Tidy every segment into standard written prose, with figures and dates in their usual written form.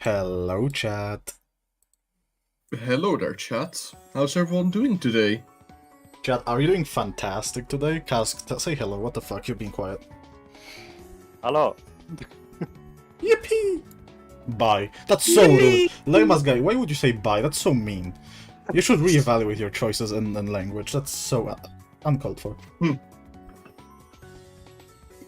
Hello, chat. Hello there, chat. How's everyone doing today? Chat, are you doing fantastic today? Kask, say hello. What the fuck? You're being quiet. Hello. Yippee! Bye. That's so rude. Lamas guy, why would you say bye? That's so mean. You should reevaluate your choices in language. That's so uncalled for.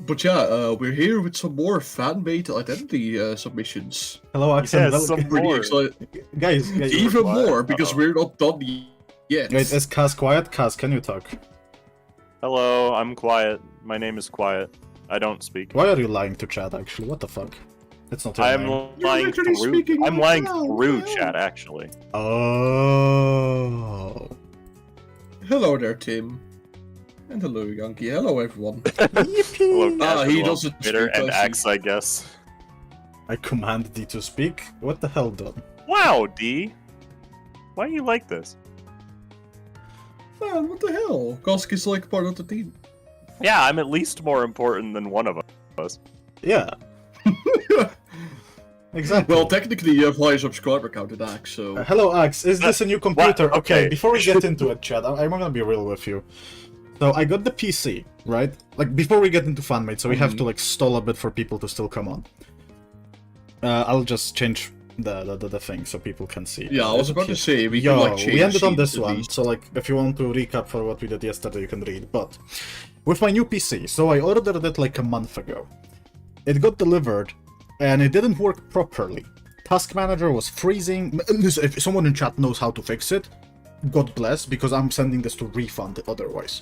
But yeah, we're here with some more fan-made identity submissions. Hello, Axeiiyl. Yes, some Pretty more. excited. Guys, Even quiet. more, because we're not done yet. Wait, is Kask quiet? Kask, can you talk? Hello, I'm quiet. My name is Quiet. I don't speak. Why are you lying to chat, actually? What the fuck? It's not your I'm name. lying literally through. speaking I'm out lying loud, through yeah. chat, actually. Oh. Hello there, Tim. And hello, Yankee. Hello, everyone. Hello, he Casual doesn't Twitter speak, and I see. Axe, I guess. I command thee to speak? What the hell, done? Wow, D. Why do you like this? Man, what the hell? Kosk is like part of the team. Yeah, I'm at least more important than one of us. Yeah. Exactly. Well, technically, you have higher subscriber count than Axe, so... Hello, Axe. Is this a new computer? What? Okay, Okay. before we get into it, chat, I'm gonna be real with you. So I got the PC, right? Like, before we get into Fanmade, so we have to, like, stall a bit for people to still come on. I'll just change the thing so people can see. Yeah, I was about to say, we Yo, can, like, change we ended on scenes this at one, least. so, like, if you want to recap for what we did yesterday, you can read. But, with my new PC, so I ordered it, like, a month ago. It got delivered, and it didn't work properly. Task Manager was freezing. Listen, if someone in chat knows how to fix it, God bless, because I'm sending this to refund otherwise.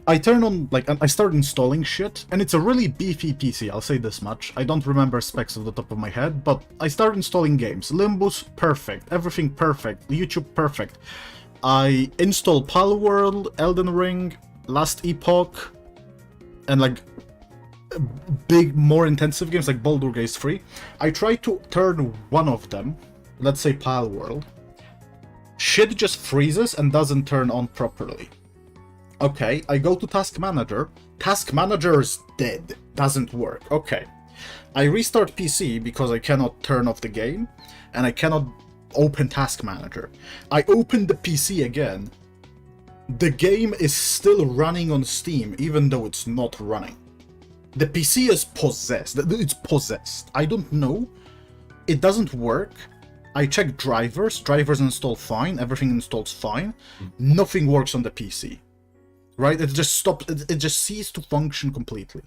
I turn on, like, I start installing shit, and it's a really beefy PC, I'll say this much. I don't remember specs off the top of my head, but I start installing games. Limbus, perfect. Everything perfect. YouTube, perfect. I install Palworld, Elden Ring, Last Epoch, and, like, big, more intensive games like Baldur's Gate 3. I try to turn one of them, let's say Palworld. Shit just freezes and doesn't turn on properly. Okay, I go to Task Manager. Task Manager is dead. Doesn't work. Okay. I restart PC because I cannot turn off the game, and I cannot open Task Manager. I open the PC again. The game is still running on Steam, even though it's not running. The PC is possessed. It's possessed. I don't know. It doesn't work. I check drivers. Drivers install fine. Everything installs fine. Nothing works on the PC. Right? It just stops. It just ceases to function completely.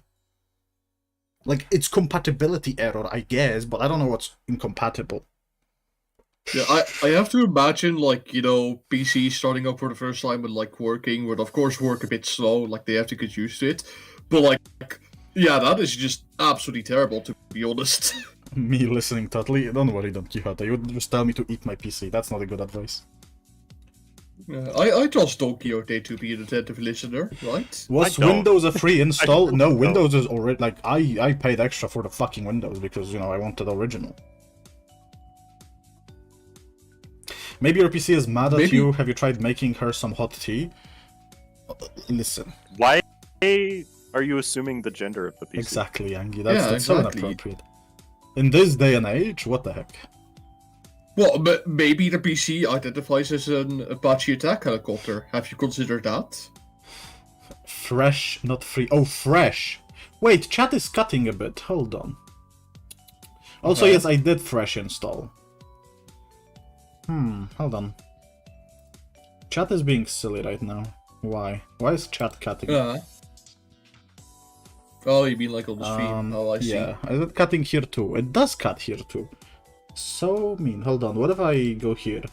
Like, it's compatibility error, I guess, but I don't know what's incompatible. Yeah, I have to imagine, like, you know, PC starting up for the first time and, like, working would, of course, work a bit slow. Like, they have to get used to it. But, like, yeah, that is just absolutely terrible, to be honest. Me listening totally. Don't worry, Don Quixote. You would just tell me to eat my PC. That's not a good advice. Yeah, I trust Don Quixote to be an attentive listener, right? Was I don't. Windows a free install? don't No, know. Windows is already, like, I paid extra for the fucking Windows because, you know, I wanted original. Maybe your PC is mad at you. Have you tried making her some hot tea? Listen. Why are you assuming the gender of the PC? Exactly, Angie. That's so exactly. inappropriate. In this day and age, what the heck? Well, but maybe the PC identifies as an Apache attack helicopter. Have you considered that? Fresh, not free. Oh, fresh. Wait, chat is cutting a bit. Hold on. Also, Okay. yes, I did fresh install. Hold on. Chat is being silly right now. Why? Why is chat cutting? Yeah. Oh, you mean like on the stream? Oh, I see. Yeah, is it cutting here too? It does cut here too. So mean. Hold on, what if I go here?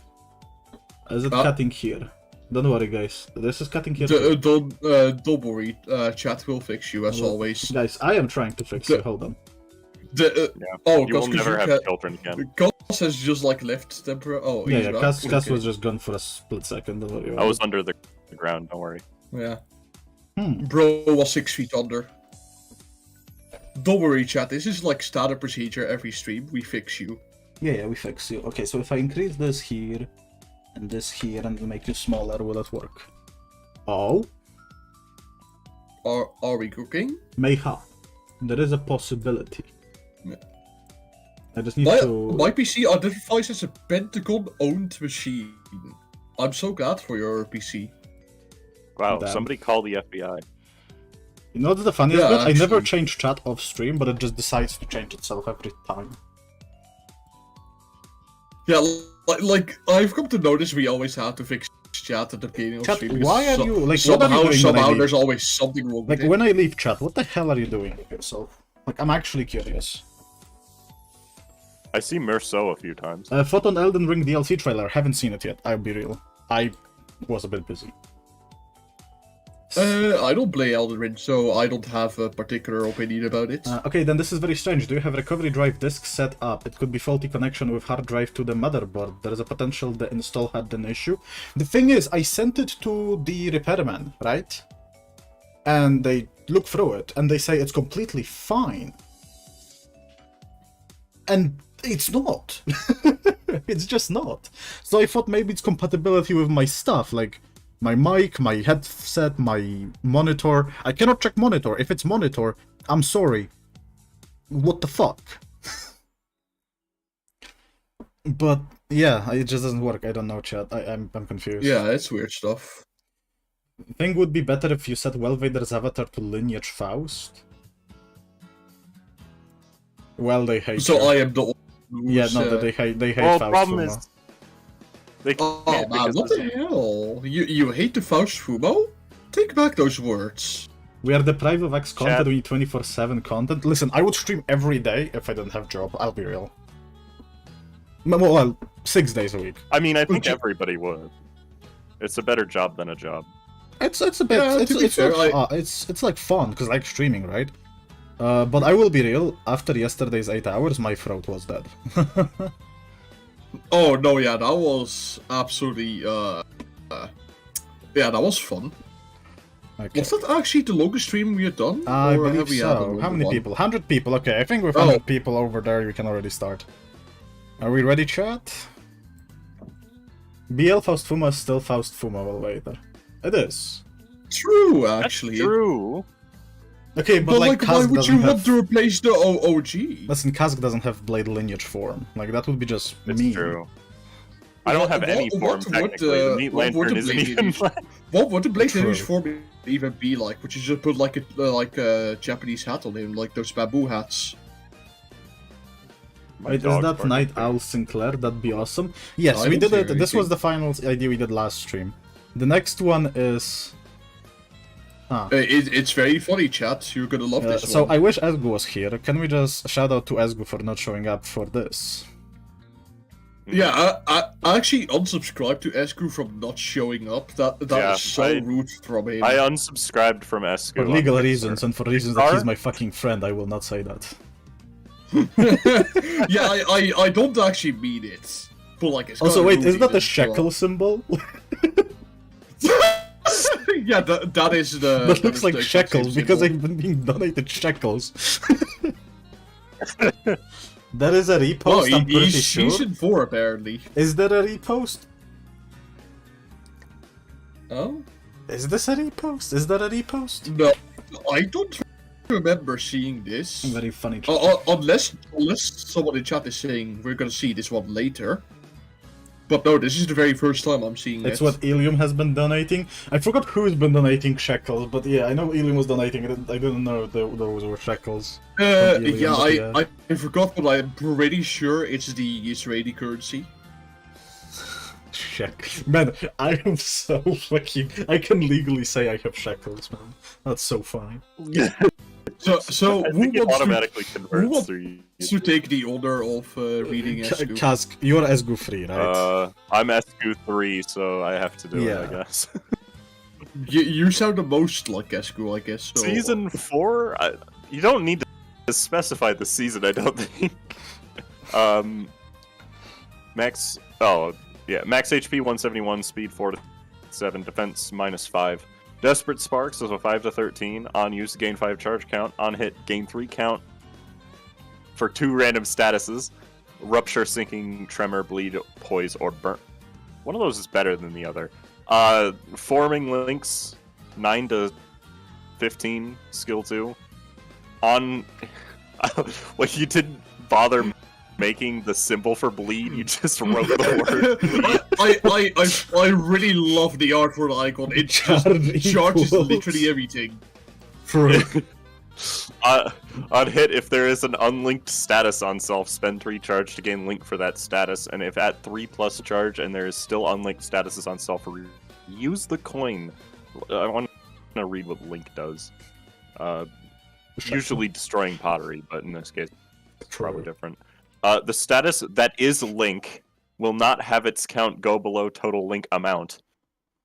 Is it cutting here? Don't worry, guys. This is cutting here too. Don't worry. Chat will fix you as always. Guys, I am trying to fix it. Hold on. Yeah. Oh, You will never have children again. Koss has just like left temporary. Oh, he's Yeah, back? Cass Okay. was just gone for a split second. Don't worry. I was under the ground, don't worry. Yeah. Bro was 6 feet under. Don't worry, chat. This is like standard procedure every stream. We fix you. Yeah, we fix you. Okay, so if I increase this here, and this here, and make it smaller, will it work? Oh? Are we cooking? Mayhap. There is a possibility. Yeah. I just need My to... PC identifies as a Pentagon-owned machine. I'm so glad for your PC. Wow, Damn. somebody call the FBI. You know what's the funniest Yeah, bit? I never actually. change chat off stream, but it just decides to change itself every time. Yeah, like I've come to notice we always have to fix chat at the beginning of Chat, stream. because why are you... Like, what are you doing when I somehow leave? there's always something wrong Like, with it. when I leave chat, what the hell are you doing with yourself? Like, I'm actually curious. I see Merceau a few times. Photon Elden Ring DLC trailer. Haven't seen it yet, I'll be real. I was a bit busy. I don't play Elden Ring, so I don't have a particular opinion about it. Okay, then this is very strange. Do you have recovery drive disk set up? It could be faulty connection with hard drive to the motherboard. There is a potential the install had an issue. The thing is, I sent it to the repairman, right? And they look through it, and they say it's completely fine. And it's not. It's just not. So I thought maybe it's compatibility with my stuff, like my mic, my headset, my monitor. I cannot check monitor. If it's monitor, I'm sorry. What the fuck? But yeah, it just doesn't work. I don't know, chat. I'm confused. Yeah, it's weird stuff. Think would be better if you set Welvader's avatar to Lineage Faust. Well, they hate So you. I am the one who's, Yeah, no, they hate Well, Faust problem Fumo. is they Oh can't man, because what the hell? You hate the Faust Fumo? Take back those words. We are deprived of X content, Chat. we need 24/7 content. Listen, I would stream every day if I didn't have job, I'll be real. Well, 6 days a week. I mean, I think Okay. everybody would. It's a better job than a job. It's a bit, Yeah, to be fair, it's like fun, because I like streaming, right? But I will be real, after yesterday's 8 hours, my throat was dead. Oh no, yeah, that was absolutely yeah, that was fun. Okay. Was that actually the longest stream we had done? I Or have believe we had a so. longer How many one? people? 100 people, okay, I think with Oh. 100 people over there, we can already start. Are we ready, chat? BL Faust Fuma is still Faust Fuma Welvader. It is. True, actually. That's true. Okay, but, But like, like, why Kask would doesn't you have... want to replace the OG? Listen, Kask doesn't have Blade lineage form. Like, that would be just It's mean. true. I don't have any form, technically. The Meat what would Lantern the isn't Blade even... lineage- What would the Blade True. lineage form even be like? Would you just put like a Japanese hat on him, like those bamboo hats? My Wait, is dog that farted. Night Owl Sinclair? That'd be awesome. Yes, I we don't did hear it. This was anything. the final idea we did last stream. The next one is... It's very funny, chat. You're gonna love this so one. I wish ESGOO was here. Can we just shout out to ESGOO for not showing up for this? Yeah, I actually unsubscribed to ESGOO from not showing up. That Yeah, is so rude from him. I unsubscribed from ESGOO. For on legal Twitter. reasons and for reasons that he's Are? my fucking friend, I will not say that. Yeah, I don't actually mean it. But like, it's Also, kinda wait, rude is that even, a shekel symbol? Yeah, that is the. That looks is like the shekels because symbol. I've been being donated shekels. That is a repost, Oh, I'm pretty he's sure. season 4 apparently. Is there a repost? Oh? Is this a repost? Is that a repost? No, I don't remember seeing this. Very funny. Unless someone in chat is saying we're gonna see this one later. But no, this is the very first time I'm seeing It's it. what Ilium has been donating. I forgot who's been donating shekels, but yeah, I know Ilium was donating it. I didn't know those were shekels. from Ilium, Yeah, but I forgot, but I'm pretty sure it's the Israeli currency. Shek. Man, I am so fucking... I can legally say I have shekels, man. That's so funny. So I who think it wants automatically who converts wants through to take the honor of reading ESGOO? Kask, you're ESGOO free, right? I'm ESGOO 3, so I have to do it, Yeah. I guess. You sound the most like ESGOO, I guess. So. Season 4? You don't need to specify the season, I don't think. Max... Oh, yeah. Max HP 171, speed 4 to 7, defense -5. Desperate Sparks is a 5 to 13. On use, gain 5 charge count. On hit, gain 3 count. For 2 random statuses. Rupture, Sinking, Tremor, Bleed, Poise, or Burn. One of those is better than the other. Forming Links, 9 to 15, skill 2. On... Well, you didn't bother making the symbol for bleed, you just wrote the word. I really love the art for the icon. It just charges literally everything. True. On hit, if there is an unlinked status on self, spend 3 charge to gain link for that status, and if at 3+ charge and there is still unlinked statuses on self, use the coin. I want to read what link does. Usually destroying pottery, but in this case, it's probably different. The status that is link will not have its count go below total link amount.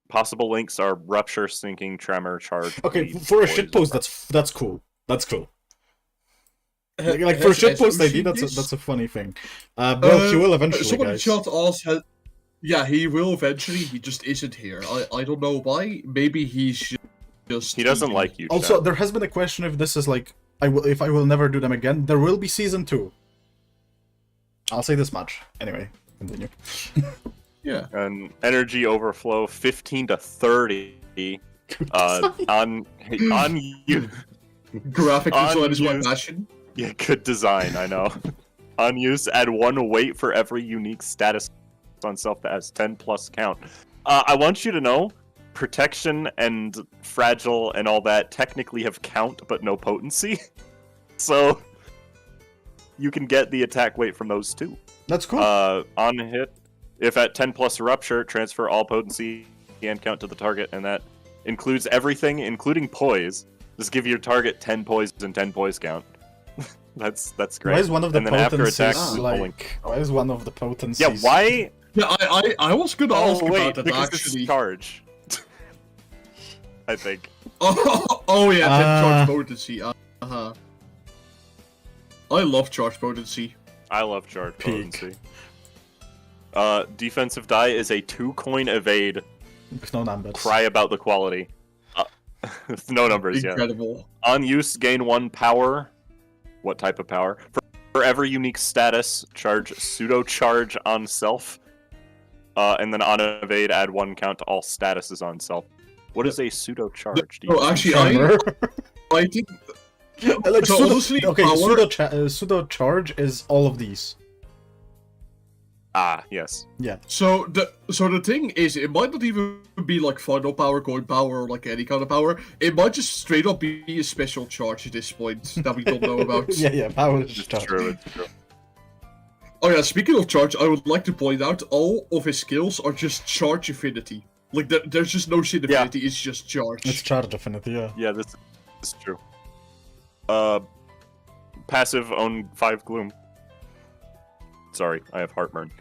Possible links are rupture, sinking, tremor, charge. Okay, bleed, for a poison. shitpost, that's cool. That's cool. Like for a shitpost ID, that's a funny thing. Well, he will eventually, Someone in guys. chat asked, yeah, he will eventually. He just isn't here. I don't know why. Maybe he's just. He doesn't like you. Also, chat. there has been a question if this is like, if I will never do them again. There will be season 2. I'll say this much. Anyway, continue. Yeah. And energy overflow 15 to 30 on you. Graphic design is my Unused. passion. Yeah, good design, I know. On use, add 1 weight for every unique status on self that has 10+ count. I want you to know, protection and fragile and all that technically have count but no potency. So you can get the attack weight from those too. That's cool. On hit, if at 10+ rupture, transfer all potency and count to the target, and that includes everything, including poise. Just give your target 10 poise and 10 poise count. That's great. Why is one of the and then after potencies attack, like? Why is one of the potencies? yeah, why? Yeah, I was gonna ask wait, about that because actually. it's charge. I think. Oh yeah, charge potency. Uh-huh. I love charge potency. I love charge Peak. potency. Defensive die is a 2-coin evade. With no numbers. Cry about the quality. No numbers, yeah. Incredible. On use, gain 1 power. What type of power? For every unique status, charge pseudo charge on self. And then on evade, add 1 count to all statuses on self. What is a pseudo charge? Do you No, actually, I think. Like, So pseudo, honestly, okay, power- pseudo charge is all of these. Ah, yes. Yeah. So the thing is, it might not even be like final power, coin power, or like any kind of power. It might just straight up be a special charge at this point that we don't know about. yeah, power is It's charge. true, it's true. Oh yeah, speaking of charge, I would like to point out all of his skills are just charge affinity. Like there's just no shit affinity, it's just charge. It's charge affinity, yeah. Yeah, this is true. Passive own 5 gloom. Sorry, I have heartburn.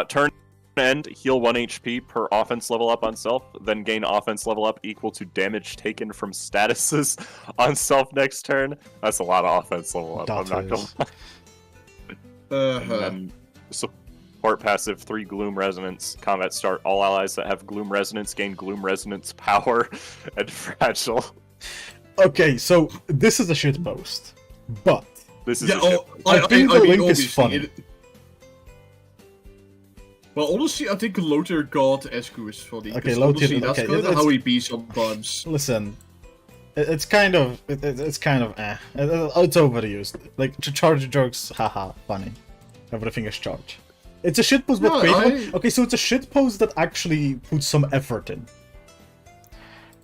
Turn end, heal 1 HP per offense level up on self, then gain offense level up equal to damage taken from statuses on self next turn. That's a lot of offense level up, I'm not gonna lie. And then support passive 3 Gloom Resonance. Combat start. All allies that have Gloom Resonance gain Gloom Resonance power and fragile. Okay, so this is a shitpost, but This is Yeah, a shit. I think the link is obviously, funny. Well, honestly, I think Lothar God ESGOO is funny. Okay, 'cause Lothar- honestly, that's okay, kind of it's- how he be sometimes. listen, it's kind of it's kind of it's overused. Like charge jokes, haha, funny. Everything is charge. It's a shitpost, but No, creative. Okay, so it's a shitpost that actually puts some effort in,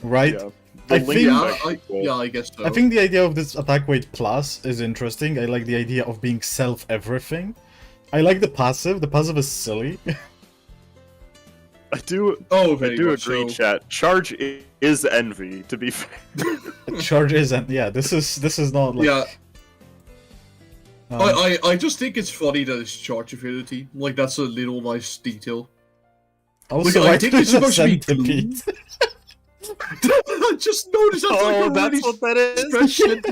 right? Yeah. I The link think- is Yeah, actually cool. I guess so. I think the idea of this attack weight plus is interesting. I like the idea of being self everything. I like the passive. The passive is silly. I do very much agree, so. chat. Charge is envy, to be fair. Charge isn't. Yeah, this is not like. Yeah, um, I just think it's funny that it's charge affinity. Like that's a little nice detail. also, I why think there's it's a supposed to be centipede. I just noticed that's like a really that is. expression.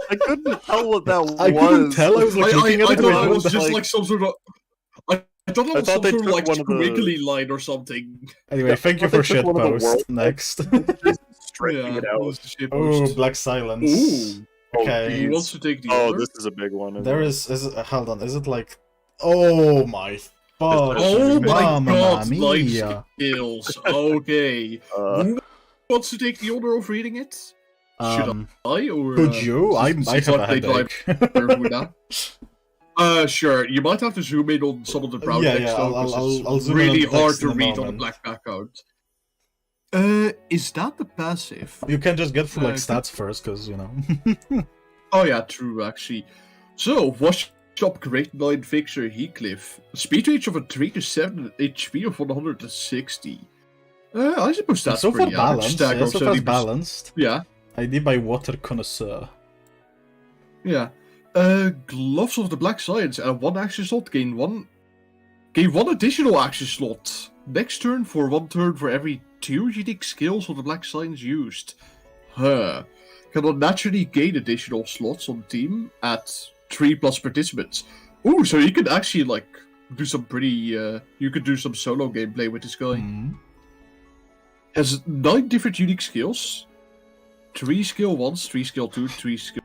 I couldn't tell what that was. I couldn't tell. I was like looking at I it. thought Wait, it what was the- just like some sort of. I thought it was thought some they sort of took like one of the- squiggly line or something. Anyway, thank you I for think one of the shitpost. world- Next. Stretching it it out. was a shit Oh, post. black silence. Ooh. Okay. He wants to take the Oh, honor? this is a big one. isn't There it? is it, hold on, is it like, oh my fuck, Oh my mamma god, life mia. skills. Okay. Who wants to take the honor of reading it? Should Um, I or could you? I since have a played headache. Library, Sure. You might have to zoom in on some of the brown Yeah, text, yeah, though, I'll 'cause I'll it's zoom in on really the hard text to in a read on the moment. black background. Is that the passive? You can just get through like Uh, stats first, because you know. Oh yeah, true, actually. So, Wash Shop Great 9 Fixer Heathcliff. Speed range of a 3 to 7, HP of 160. I suppose that's So far pretty average. balanced. Stack Yeah, of so far 70%. balanced. Yeah, ID by Water Connoisseur. yeah. Gloves of the Black Science and 1 action slot gain 1 additional action slot. Next turn for 1 turn for every 2 unique skills of the Black Science used. Cannot naturally gain additional slots on team at 3+ participants. Ooh, so you could actually like do some pretty you could do some solo gameplay with this guy. Mhm. Has 9 different unique skills. 3 skill 1s, 3 skill 2, 3 skill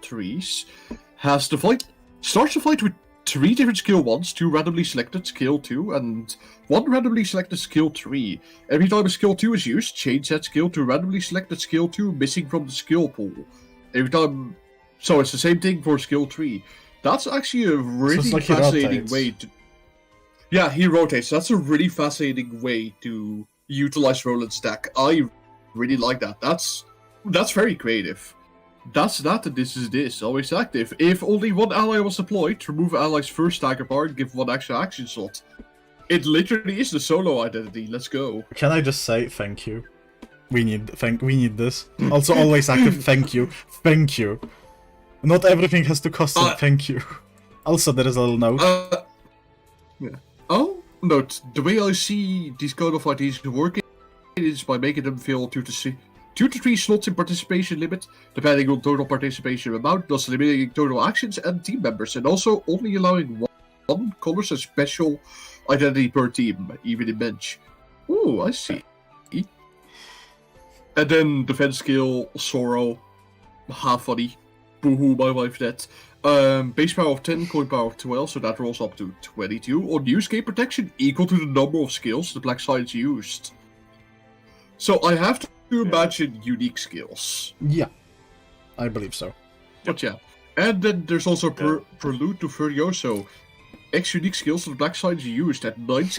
3s. Has the fight starts the fight with 3 different skill 1s, 2 randomly selected skill 2, and 1 randomly selected skill 3. Every time a skill 2 is used, change that skill to randomly selected skill 2 missing from the skill pool. Every time, so it's the same thing for skill 3. That's actually a really like he fascinating rotates. way to. Yeah, he rotates. That's a really fascinating way to utilize Roland stack. I really like that. That's very creative. That's that, and this is this. Always active. If only 1 ally was deployed, remove ally's first stagger bar and give 1 extra action slot. It literally is the solo identity. Let's go. Can I just say thank you? We need this. Also, always active. Thank you. Thank you. Not everything has to cost it. Thank you. Also, there is a little note. Yeah. Oh, note. The way I see these kind of IDs working is by making them fill 2 to 3 slots in participation limit, depending on total participation amount, thus limiting total actions and team members, and also only allowing one colors and special identity per team, even in bench. Ooh, I see. And then defense skill, Sorrow, half funny. Boohoo, my wife dead. Base power of 10, coin power of 12, so that rolls up to 22. On use game protection, equal to the number of skills the Black Science used. So I have to imagine unique skills. Yeah, I believe so. But yeah. And then there's also Prelude to Furioso. X unique skills of the Black Science used at 9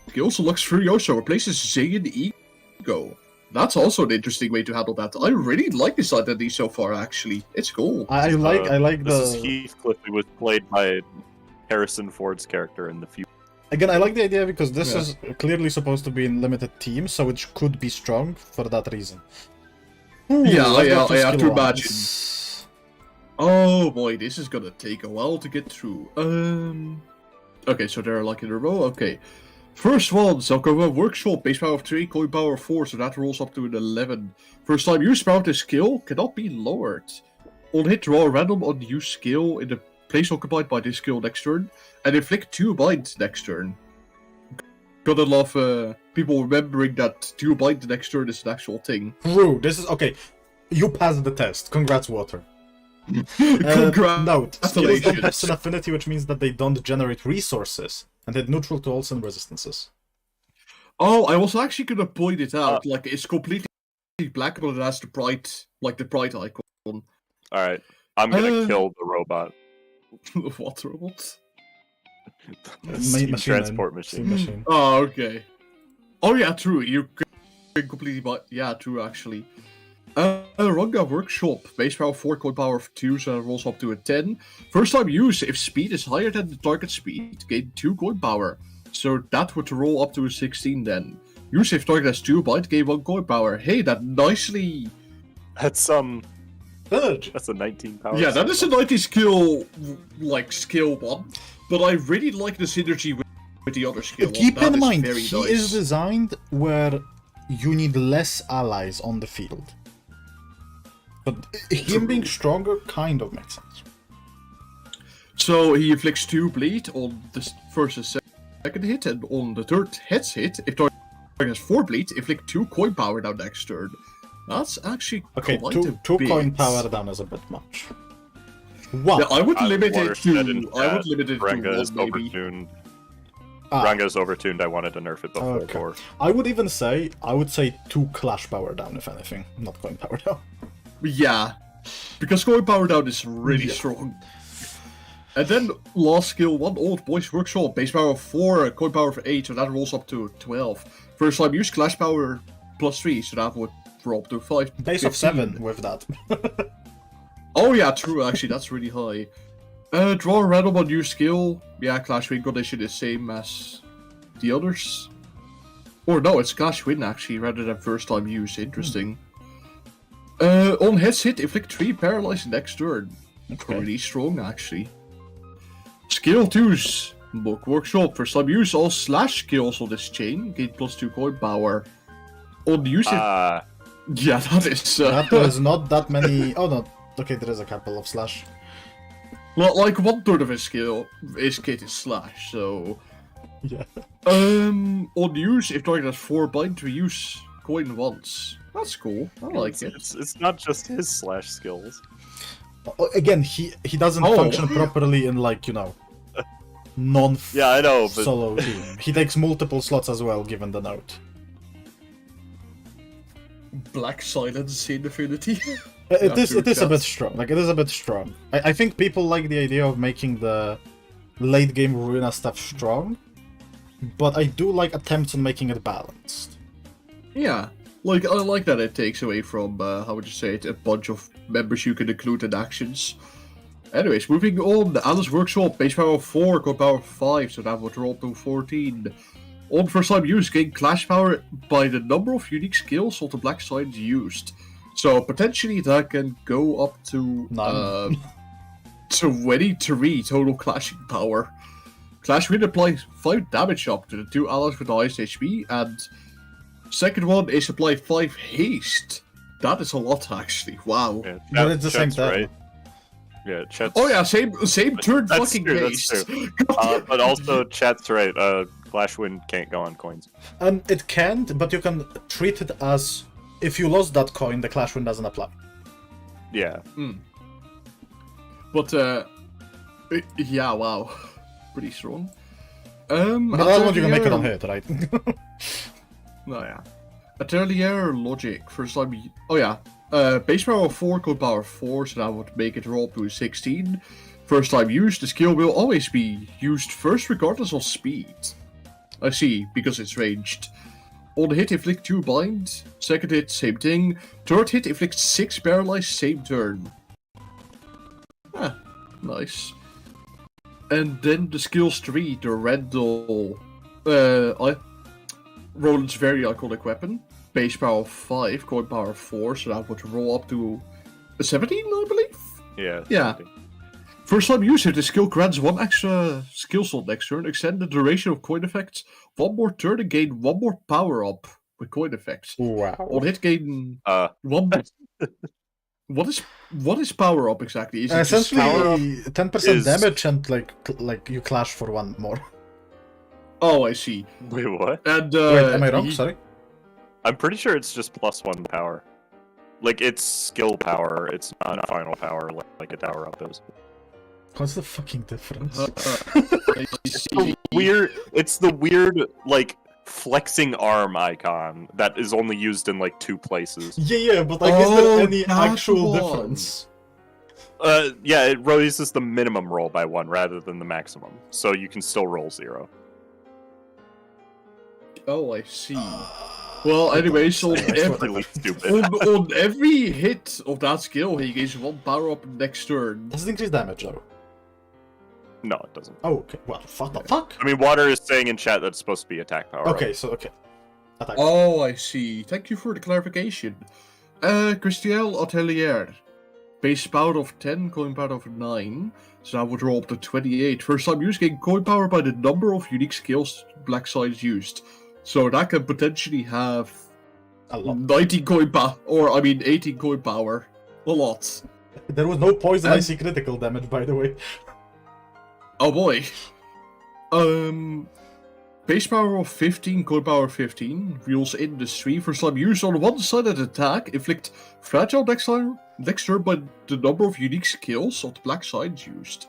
skills unlocks Furioso, replaces Zing and Ego. That's also an interesting way to handle that. I really like this identity so far, actually. It's cool. I like This the. is Heathcliff, who was played by Harrison Ford's character in the future. Again, I like the idea because this is clearly supposed to be in limited teams, so it could be strong for that reason. Ooh, I have to skill imagine. ones. Oh boy, this is gonna take a while to get through. Okay, so they're like in a row. Okay. First one, Zelkova Workshop, base power of 3, coin power of 4, so that rolls up to an 11. First time you sprout a skill cannot be lowered. On hit, draw a random unused skill in the place occupied by this skill next turn, and inflict 2 binds next turn. Gotta love people remembering that 2 bind next turn is an actual thing. True, this is okay. You passed the test. Congrats, Water. Congrats. Note, skills don't have an affinity, which means that they don't generate resources, and they're neutral to all sin resistances. Oh, I was actually gonna point it out. Like, it's completely black, but it has the pride, like the pride icon. Alright, I'm gonna kill the robot. What robot? The steam transport Steam machine. Oh, okay. Oh yeah, true. You can completely buy. Yeah, true. Actually, Runga Workshop, base power 4, coin power of 2, so it rolls up to a 10. First time use, if speed is higher than the target speed, gain 2 coin power. So that would roll up to a 16 then. Use if target has 2 byte, gain 1 coin power. Hey, that nicely. That's That's a 19 power. Yeah, that is a 90 skill, like skill 1. But I really like the synergy with the other skill. Keep That in is mind, very he nice. is designed where you need less allies on the field. But him being stronger kind of makes sense. So he inflicts 2 bleed on the first and second hit, and on the third head's hit, if target has 4 bleed, inflict 2 coin power down next turn. That's actually Okay, quite two a bit. coin power down is a bit much. One. Yeah, I would limit it to. I would to limit it to 1, Ranga is maybe. overtuned. Ah. Ranga is overtuned. I wanted to nerf it before. Okay. I would say 2 clash power down, if anything, not coin power down. Yeah, because coin power down is really strong. And then last skill, 1 Old Boys Workshop, base power of 4, coin power of 8, so that rolls up to 12. First time use, clash power +3, so that would drop to 5. Base of 7 with that. Oh yeah, true, actually, that's really high. Draw a random on new skill. Yeah, clash win condition is same as the others. Or no, it's clash win actually, rather than first time use. Interesting. On hits hit, inflict 3 paralyzed next turn. Okay. Pretty strong actually. Skill 2's Book Workshop. First time use, all slash skills on this chain gain +2 coin power. On use it. Yeah, that is. That was not that many. Oh no. Okay, there is a couple of slash. Well, like 1/3 of his skill, his kit is slash, so. Yeah. On use, if target has 4 bind, to use coin once. That's cool. I like it. It's not just his slash skills. Again, he doesn't function properly in, like, you know, non Yeah, I know, but solo team. He takes multiple slots as well, given the note. Black Silence Infinity. It is a bit strong. Like, it is a bit strong. I think people like the idea of making the late game Ruina stuff strong, but I do like attempts on making it balanced. Yeah, like I like that it takes away from how would you say it, a bunch of members you can include in actions. Anyways, moving on, Alice Workshop, base power 4, coin power 5, so that would drop to 14. On first time use, gain clash power by the number of unique skills of the black side used. So potentially that can go up to 23 total clashing power. Clash Wind applies 5 damage up to the 2 allies with the highest HP, and second one is apply 5 haste. That is a lot actually. Wow. Yeah, But it's the same Chet's time. right. Yeah, Chet's... Oh yeah, same turn That's fucking true, haste. that's true. But also, Chet's right. Clash Wind can't go on coins. It can't, but you can treat it as if you lost that coin, the clash wind doesn't apply. Yeah. But yeah, wow, pretty strong. But I don't want you to make it on hit, right? No, yeah. Atelier Logic, first time. Oh yeah, base power of 4, code power 4, so that would make it roll up to 16. First time used, the skill will always be used first, regardless of speed. I see, because it's ranged. On hit, inflict 2 bind. Second hit, same thing. Third hit, inflict 6 paralyzed, same turn. Ah, nice. And then the skills 3, the Randall. Roland's very iconic weapon. Base power 5, coin power 4, so that would roll up to 17, I believe? Yeah. Yeah. First time use it, the skill grants 1 extra skill slot next turn, extend the duration of coin effects 1 more turn and gain 1 more power up with coin effects. Wow. On hit gain 1 What is power up exactly? Is it Essentially, just 10% damage and like you clash for 1 more. Oh, I see. Wait, what? And Wait, am I wrong? Sorry. I'm pretty sure it's just +1 power. Like, it's skill power, it's not final power like a tower up is. What's the fucking difference? I see. It's the weird, like, flexing arm icon that is only used in, like, 2 places. Yeah, but like, is there any actual difference? Yeah, it raises the minimum roll by 1 rather than the maximum, so you can still roll 0. Oh, I see. Well, anyways, on Really stupid. every hit of that skill, he gains 1 power up next turn. Does it increase damage though? No, it doesn't. Oh, okay. What the fuck? I mean, Water is saying in chat that it's supposed to be attack power. Okay, so okay. Attack. Oh, I see. Thank you for the clarification. Christiel Atelier. Base power of 10, coin power of 9. So that would roll up to 28. First time use, gain coin power by the number of unique skills black sides used. So that can potentially have A lot. 19 coin power, or I mean 18 coin power. A lot. There was no poison icy critical damage, by the way. Oh boy. Base power of 15, coin power 15, wheels industry. For slime use on one-sided attack, inflict fragile dexter by the number of unique skills of the black sides used.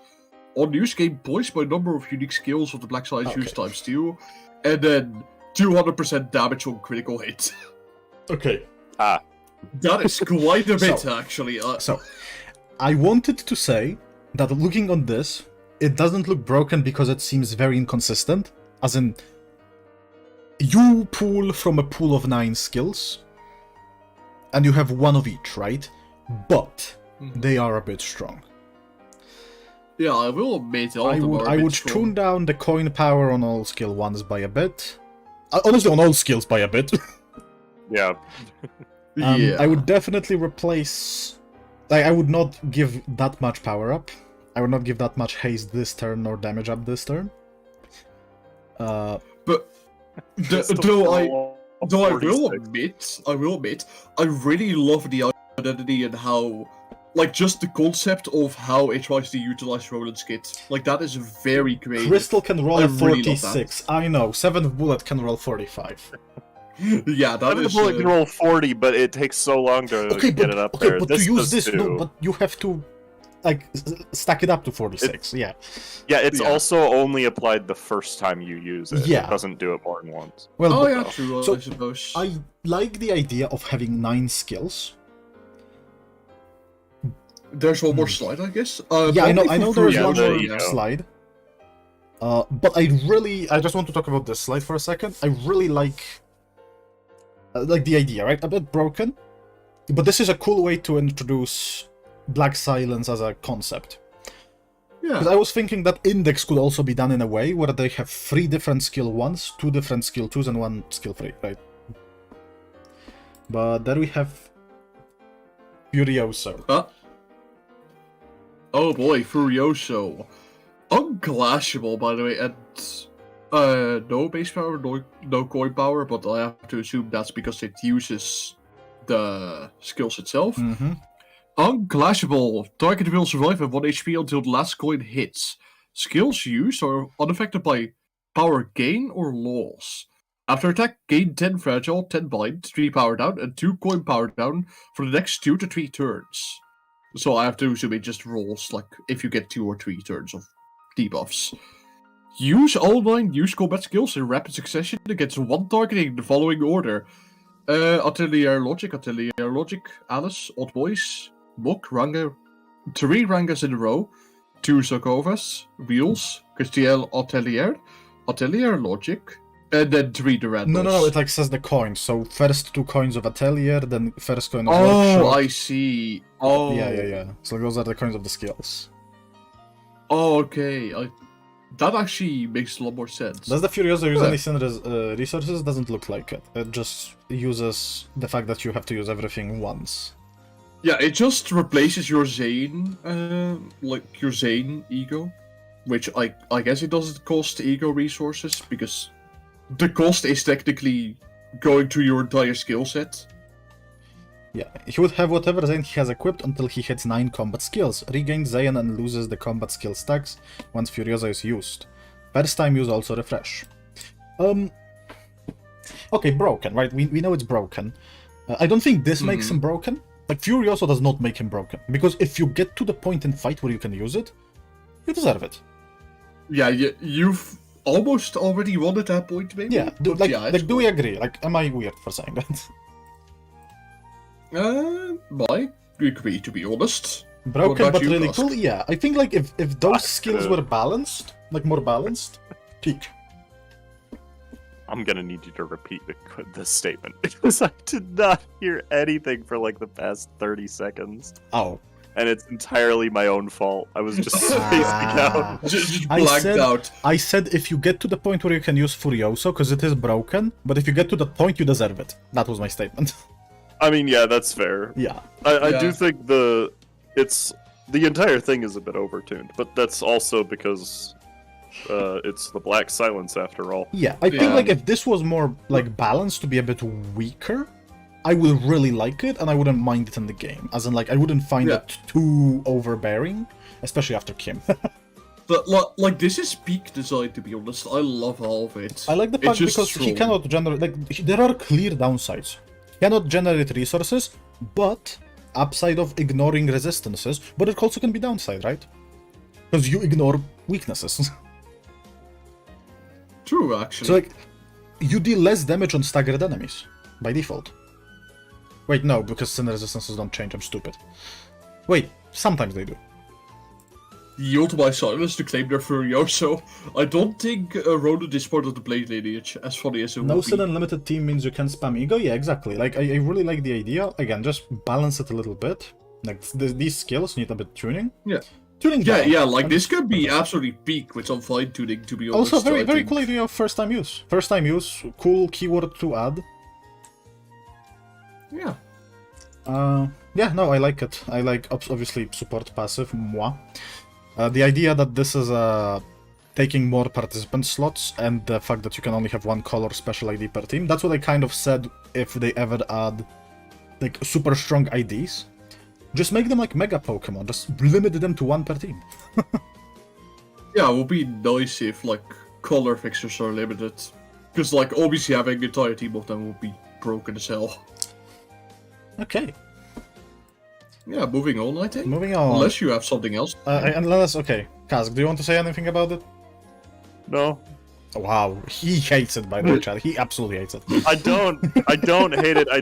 On use, gain points by number of unique skills of the black sides used times 2. And then 200% damage on critical hit. Okay. That is quite a bit, actually. So, I wanted to say that looking on this, it doesn't look broken because it seems very inconsistent. As in, you pull from a pool of 9 skills, and you have one of each, right? But they are a bit strong. Yeah, I will admit, I would tune down the coin power on all skill 1s by a bit. Honestly, on all skills by a bit. Yeah. Yeah. I would definitely replace... Like, I would not give that much power up. I would not give that much haste this turn or damage up this turn. But though I will admit, I really love the identity and how, like, just the concept of how it tries to utilize Roland's kit. Like, that is very creative. Crystal can roll I really love 46. I know. 7th Bullet can roll 45. Yeah, that The is. bullet can roll 40, but it takes so long to get it up there. But This to use does this, too. no, but you have to, like, stack it up to 46. Yeah, it's Yeah. also only applied the first time you use it. Yeah. It doesn't do it more than once. well, Oh but yeah, true. so I suppose. I like the idea of having 9 skills. There's one more slide, I guess. Yeah, I know there is Yeah, one there more you go. slide. But I just want to talk about this slide for a second. I really like the idea, right? A bit broken, but this is a cool way to introduce Black Silence as a concept. Because Yeah. I was thinking that Index could also be done in a way where they have 3 different skill 1s, 2 different skill 2s, and 1 skill 3, right? But there we have Furioso. Oh boy, Furioso. Unclashable, by the way, and no base power, no coin power, but I have to assume that's because it uses the skills itself. Mm-hmm. Unclashable. Target will survive at 1 HP until the last coin hits. Skills used are unaffected by power gain or loss. After attack, gain 10 fragile, 10 bind, 3 power down, and 2 coin power down for the next 2 to 3 turns. So I have to assume it just rolls, like, if you get 2 or 3 turns of debuffs. Use all 9 use combat skills in rapid succession against one target in the following order. Atelier Logic, Alice, Odd Boys, Mok, Ranga, 3 Rangas in a row, 2 Sokovas, Wheels, Christiel, Atelier Logic, and then 3 Durandals. No, it like says the coins. So first 2 coins of Atelier, then first coin of Oh, Workshop. I see. Oh. Yeah. So those are the coins of the skills. Oh, okay. That actually makes a lot more sense. Does the Furioso use Yeah. any Synthesis resources? Doesn't look like it. It just uses the fact that you have to use everything once. Yeah, it just replaces your Zane, like your Zane ego, which I guess it doesn't cost ego resources because the cost is technically going to your entire skill set. Yeah, he would have whatever Zane he has equipped until he hits 9 combat skills, regains Zane and loses the combat skill stacks once Furioso is used. First time use also refresh. Okay, broken, right? We know it's broken. I don't think this makes him broken. Like, Furioso does not make him broken, because if you get to the point in fight where you can use it, you deserve it. Yeah, you've almost already won at that point, maybe? Yeah, But yeah, it's do we agree? Like, am I weird for saying that? I agree, to be honest. Broken What about but you, really Kask? cool? Yeah, I think like if those skills were balanced, like more balanced, peak. I'm gonna need you to repeat this statement because I did not hear anything for like the past 30 seconds. Oh. And it's entirely my own fault. I was just spacing out. Just I blacked said- out. I said if you get to the point where you can use Furioso, because it is broken, but if you get to that point, you deserve it. That was my statement. I mean, yeah, that's fair. Yeah. I Yeah. do think the entire thing is a bit overtuned, but that's also because it's the Black Silence after all. Yeah, I think Yeah. like if this was more like balanced to be a bit weaker, I will really like it and I wouldn't mind it in the game. As in like I wouldn't find Yeah. it too overbearing, especially after Kim. But like this is peak design, to be honest. I love all of it. I like the It's fact just because he strong. cannot generate there are clear downsides. He cannot generate resources, but upside of ignoring resistances, but it also can be downside, right? Because you ignore weaknesses. True, actually. So like you deal less damage on staggered enemies by default. Wait, no, because sin resistances don't change, I'm stupid. Wait, sometimes they do. yield my silence to claim their Furio, so I don't think Ronan is part of the Blade lineage, as funny as it No would set be. unlimited team means you can spam ego. Yeah, exactly. Like I really like the idea. Again, just balance it a little bit. Like these skills need a bit tuning. Yeah. Tuning. Yeah, down. yeah, like And this could be absolutely peak with some fine tuning, to be honest. also, very I very think. cool idea of first time use. First time use, cool keyword to add. Yeah. Yeah, no, I like it. I like obviously support passive. Moi. The idea that this is taking more participant slots and the fact that you can only have one color special ID per team. That's what I kind of said if they ever add like super strong IDs. Just make them like mega Pokemon. Just limit them to one per team. Yeah, it would be nice if, like, color fixers are limited. Because, like, obviously having an entire team of them would be broken as hell. Okay, Yeah, moving on, I think. moving on. Unless you have something else. Unless, okay. Kazk, do you want to say anything about it? No, Wow, he hates it by the way, chat. He absolutely hates it. I don't hate it. I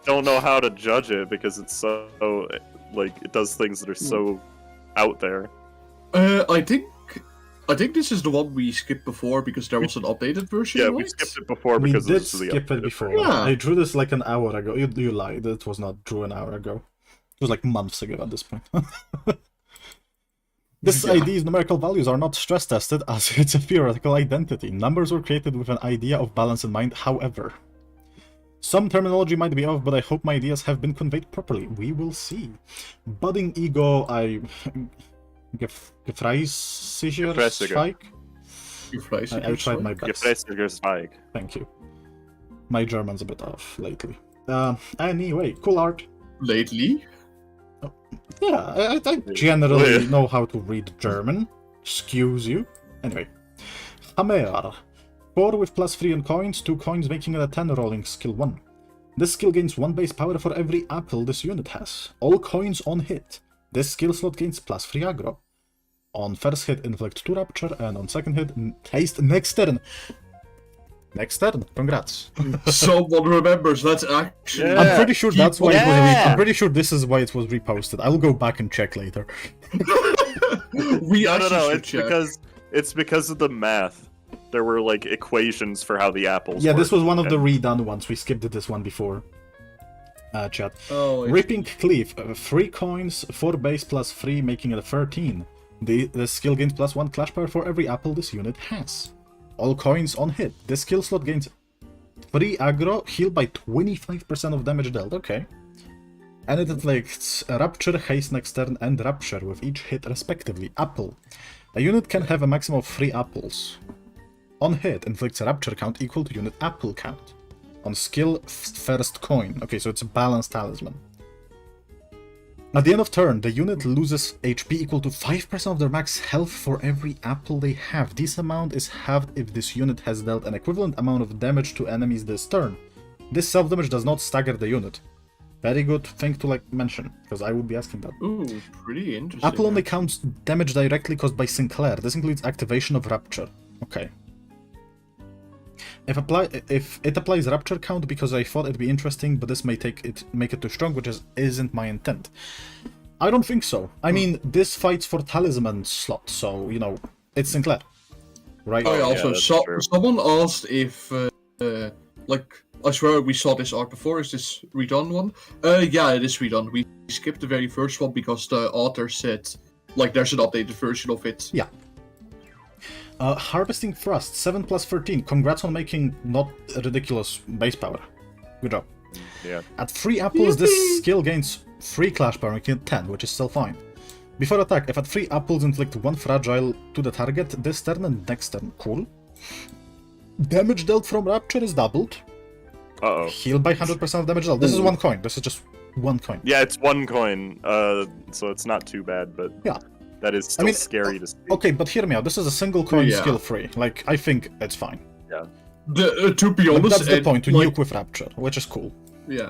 don't know how to judge it because it's so like it does things that are so out there. I think this is the one we skipped before because there was an updated version. Yeah, right? we skipped it before We because did this is the skip it updated before. version. Yeah. I drew this like an hour ago. You lied. It was not drew an hour ago. It was like months ago at this point. This Yeah. ID's numerical values are not stress tested as it's a theoretical identity. Numbers were created with an idea of balance in mind, however. Some terminology might be off, but I hope my ideas have been conveyed properly. We will see. Budding ego, Gefreisiger Gefreisiger. Spike? You fries, I tried my best. Gefreisiger Spike. Thank you. My German's a bit off lately. Anyway, cool art. Lately. Yeah, I generally Yeah. know how to read German. Excuse you. Anyway. Hammer. 4 with +3 on coins, 2 coins making it a 10 rolling skill 1. This skill gains 1 base power for every apple this unit has. All coins on hit. This skill slot gains +3 aggro. On first hit, inflict 2 rapture, and on second hit, haste next turn. Next turn. Congrats. Someone remembers that's actually. Yeah. I'm pretty sure that's why it was. Yeah. I'm pretty sure this is why it was reposted. I'll go back and check later. We No, actually no, should check. it's because of the math. There were like equations for how the apples. Yeah, this work, was one of the and- redone ones. We skipped this one before. Chat. Oh, I Ripping Cleave. 3 coins, 4 base +3, making it a 13. The skill gains +1 clash power for every apple this unit has. All coins on hit. This skill slot gains 3 aggro, healed by 25% of damage dealt. Okay. And it inflicts Rapture, Haste next turn, and Rapture with each hit respectively. Apple. A unit can have a maximum of 3 apples. On hit, inflicts a Rapture count equal to unit apple count. On skill, first coin. Okay, so it's a balanced talisman. At the end of turn, the unit loses HP equal to 5% of their max health for every apple they have. This amount is halved if this unit has dealt an equivalent amount of damage to enemies this turn. This self-damage does not stagger the unit. Very good thing to mention, because I would be asking that. Ooh, pretty interesting. Apple only counts damage directly caused by Sinclair. This includes activation of Rapture. Okay. If it applies Rapture count because I thought it'd be interesting, but this may make it too strong, which isn't my intent. I don't think so. I mean, this fights for talisman slot, so it's Sinclair, right? Oh, yeah, yeah, also, that's true. someone asked if, I swear we saw this art before. Is this redone one? Yeah, it is redone. We skipped the very first one because the author said, there's an updated version of it. Yeah. Harvesting Thrust, 7+13. Congrats on making not ridiculous base power. Good job. Yeah. At 3 apples, this skill gains 3 clash power, making it 10, which is still fine. Before attack, if at 3 apples inflict 1 fragile to the target this turn and next turn. Cool. Damage dealt from Rapture is doubled. Uh-oh. Healed by 100% of damage dealt. This is 1 coin. This is just 1 coin. Yeah, it's 1 coin, so it's not too bad, but Yeah. that is still mean, scary to see. Okay, but hear me out. This is a single coin Yeah. skill free. I think it's fine. To be honest, That's the point, to like, nuke with Rapture, which is cool. Yeah.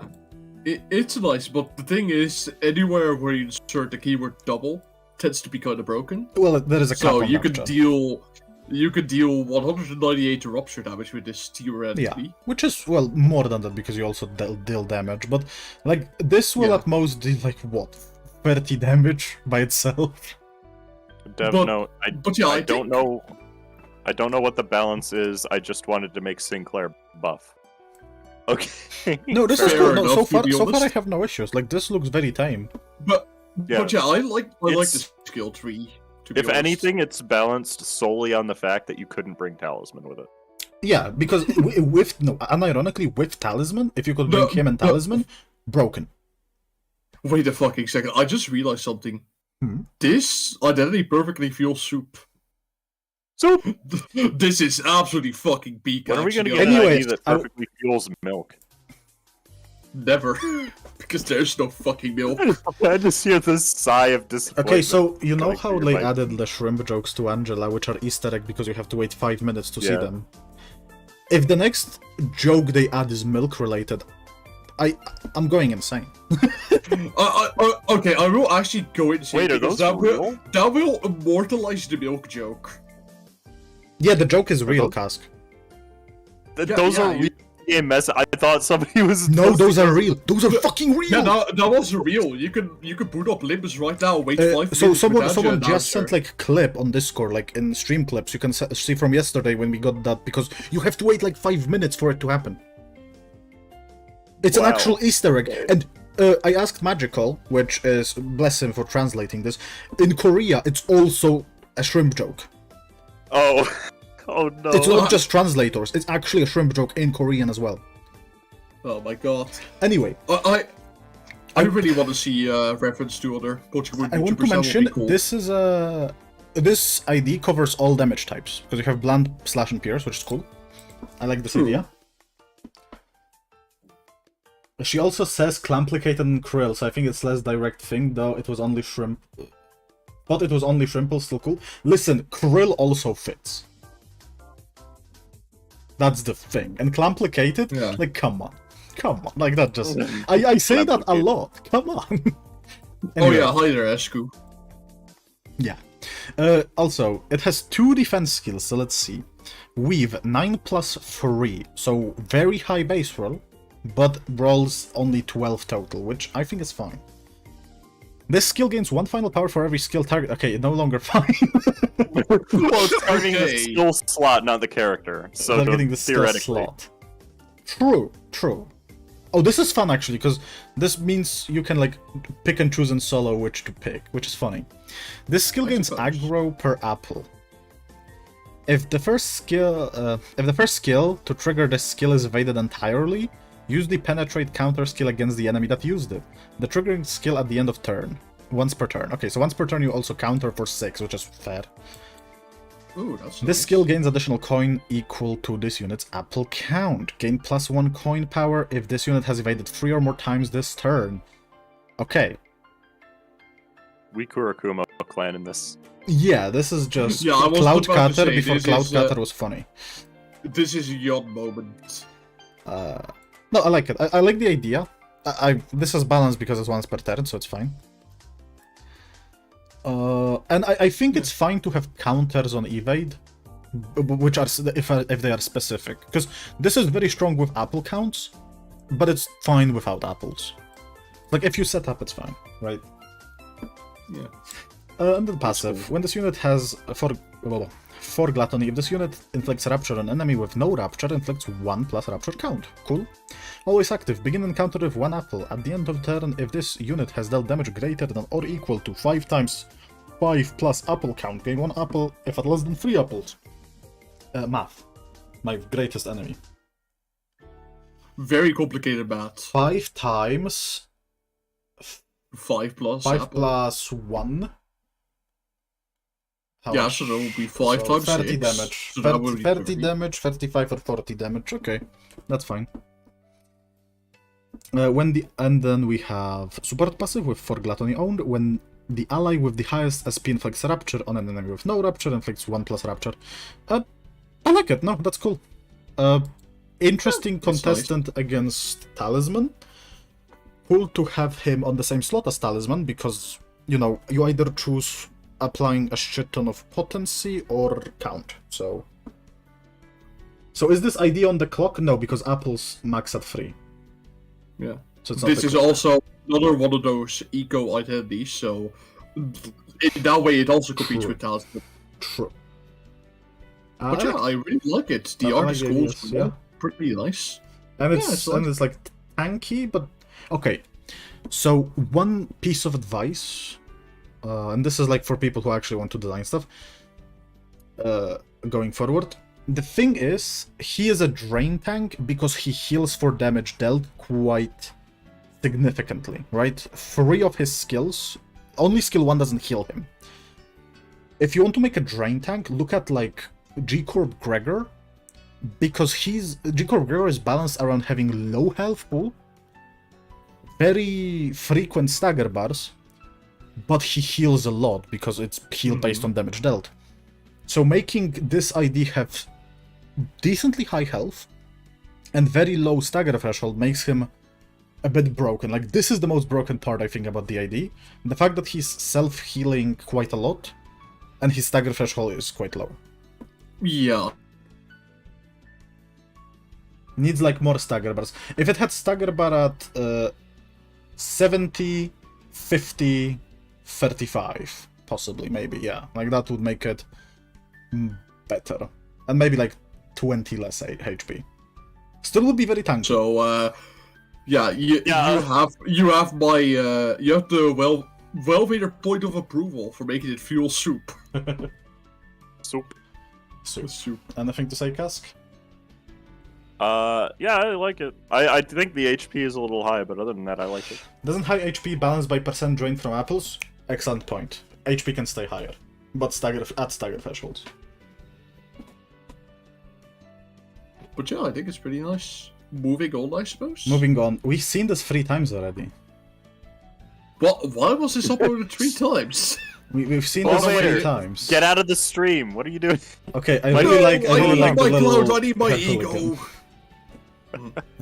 It's nice, but the thing is, anywhere where you insert the keyword double tends to be kind of broken. Well, there is a cap So on you could Rapture. deal 198 rupture damage with this theoretically. Yeah, which is, well, more than that because you also deal damage, but, this will Yeah. at most deal, 30 damage by itself? Dev But- note. but yeah, I I don't think- know. I don't know what the balance is. I just wanted to make Sinclair buff. Okay. No, this is Fair cool. No, enough, so to far, be so far I honest. have no issues. Like, this looks very tame. But Yeah. but yeah, I like the It's- skill tree. To be If honest. anything, it's balanced solely on the fact that you couldn't bring Talisman with it. Yeah, because unironically, with Talisman, if you could bring No, him and no. Talisman, broken. Wait a fucking second! I just realized something. Hmm? This identity perfectly fuels soup. So, This is absolutely fucking peak. when are we going to actually. get an Anyways, ID that I- perfectly fuels milk? Never, because there's no fucking milk. I just hear this sigh of disappointment. Okay, so you know coming how through they your mic. added the shrimp jokes to Angela, which are Easter egg because you have to wait 5 minutes to see Yeah. them? If the next joke they add is milk related, I'm going insane. Okay, I will actually go insane. Wait, are because those that real? will immortalize the milk joke. Yeah, the joke is real, those- Cask. Those are you- really a mess. I thought somebody was. No, posting those are real. Those are fucking real. Yeah, that was real. You could boot up Limbus right now. Wait 5 minutes. So with someone Angela just sent announcer. like clip on Discord, like in stream clips. You can see from yesterday when we got that because you have to wait like 5 minutes for it to happen. It's an Wow. actual Easter egg, and I asked Magical, which is bless him for translating this. In Korea, it's also a shrimp joke. Oh, oh no! It's not just translators; it's actually a shrimp joke in Korean as well. Oh my god. Anyway, I really want to see reference to other Portuguese I want to YouTubers. That would mention be cool. this is a this ID covers all damage types because you have blunt, slash, and pierce, which is cool. I like this True. idea. She also says clamplicated and krill, so I think it's less direct thing, though it was only shrimp. But it was only shrimple, still cool. Listen, krill also fits. That's the thing. And clamplicated, Yeah. like, come on. Come on. Like, that just... I say that a lot. Come on. Oh Anyway. yeah, hi there, ESGOO. Yeah. Also, it has 2 defense skills, so let's see. Weave 9+3, so very high base roll, but rolls only 12 total, which I think is fine. This skill gains 1 final power for every skill target. Okay, no longer fine. Well, it's targeting the Okay. skill slot, not the character. So Not getting the skill theoretically, slot. True, true. Oh, this is fun actually, because this means you can like pick and choose in solo which to pick, which is funny. This skill I gains suppose. aggro per apple. If the first skill to trigger this skill is evaded entirely, use the penetrate counter skill against the enemy that used it. The triggering skill at the end of turn. Once per turn. Okay, so once per turn you also counter for 6, which is fair. Ooh, that's This nice. skill gains additional coin equal to this unit's apple count. Gain +1 coin power if this unit has evaded 3 or more times this turn. Okay. we Kurakuma clan in this. Yeah, this is just Yeah, I was Cloud about to Cutter say, before this Cloud is, Cutter was funny. This is a yawn moment. No, I like it. I like the idea. This is balanced because it's once per turn, so it's fine. And I think it's fine to have counters on evade, which are if they are specific, because this is very strong with apple counts, but it's fine without apples. Like if you set up, it's fine, right? Yeah. And the passive. When this unit has for gluttony, if this unit inflicts rapture on enemy with no rapture, inflicts 1 plus rapture count. Cool. Always active. Begin encounter with 1 apple. At the end of turn, if this unit has dealt damage greater than or equal to 5 times 5 plus apple count, gain 1 apple if at less than 3 apples. Math. My greatest enemy. Very complicated math. 5 times 5 plus 5 apple. plus 1. How Yeah, much? so that would be 5 So times 30 6. damage. So that 30, would be 30 damage, 35 or 40 damage. Okay, that's fine. And then we have support passive with for gluttony owned. When the ally with the highest SP inflicts rapture on an enemy with no rapture, inflicts 1 plus rapture. I like it. No, that's cool. Interesting that's contestant against Talisman. Cool to have him on the same slot as Talisman because, you know, you either choose applying a shit ton of potency or count. So is this ID on the clock? No, because apples max at 3. Yeah. So it's not This the is clock. also another one of those eco identities, so in that way, it also competes True. with talent. True. But yeah, I really like it. The I art like is the cool, ideas, yeah. pretty nice. And Yeah, it's like tanky, but okay. So one piece of advice, and this is like for people who actually want to design stuff, going forward. The thing is, he is a drain tank because he heals for damage dealt quite significantly, right? 3 of his skills, only skill 1 doesn't heal him. If you want to make a drain tank, look at like G-Corp Gregor, because G-Corp Gregor is balanced around having low health pool, very frequent stagger bars, but he heals a lot because it's healed based on damage dealt. So making this ID have decently high health and very low stagger threshold makes him a bit broken. Like, this is the most broken part, I think, about the ID. The fact that he's self-healing quite a lot, and his stagger threshold is quite low. Yeah. Needs, like, more stagger bars. If it had stagger bar at 70, 50, 35, possibly, maybe, yeah. Like, that would make it better. And maybe, like, 20 less HP. Still would be very tanky. So, yeah, you have my you have the Welvader point of approval for making it fuel soup. Soup. Soup. Anything to say, Kask? Yeah, I like it. I think the HP is a little high, but other than that, I like it. Doesn't high HP balanced by percent drained from apples? Excellent point. HP can stay higher, but stagger thresholds. But yeah, I think it's pretty nice. Moving on, I suppose. Moving on. We've seen this 3 times already. What? Why was this uploaded 3 times? We've seen Well, this later. 3 times. Get out of the stream. What are you doing? Okay, I No, really like the my little cloud, I need my pelican. ego.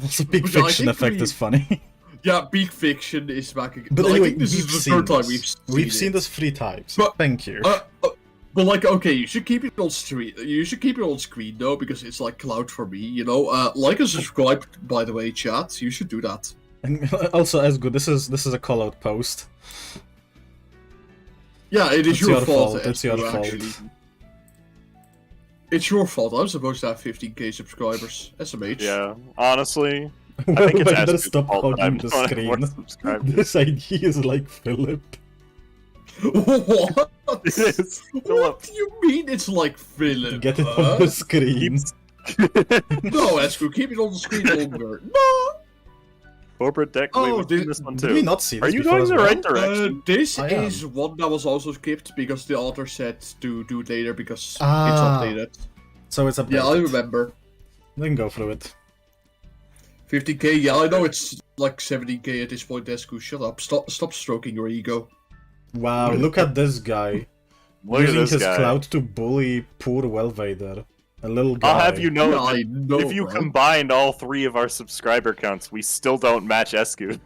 Also, big But I fiction think effect is funny. Yeah, Big Fiction is back again. But I anyway, think this is the 3rd time we've seen this 3 times. But- Thank you. But like, okay, you should keep it on screen. You should keep it on screen though, because it's like cloud for me. You know, like and subscribe. By the way, chat. You should do that. And also, ESGOO, this is a call out post. Yeah, it is It's your your fault. fault, it's your fault. actually. It's your fault. I'm supposed to have 15k subscribers. SMH. Yeah, honestly, I think Well, it's better Aspen's stop fault that I'm hogging the not more screen. subscribed. This ID is like Philip. What? It is. What do you mean it's like Philip? Get it on the screen. No, ESGOO, keep it on the screen longer. No! Corporate deck. Oh, we've seen this one Did we too. not see Are this you before going as the well? right direction? This I am. is one that was also skipped because the author said to do it later because Ah. it's updated. So it's updated. Yeah, I remember. We can go through it. 50k, yeah, I know it's like 70k at this point, ESGOO. Shut up. Stop stroking your ego. Wow, look at this guy. Look at Using this his guy. clout to bully poor Welvader. A little guy. I'll have you know, Yeah, that I know, if you bro. combined all 3 of our subscriber counts, we still don't match ESGOO.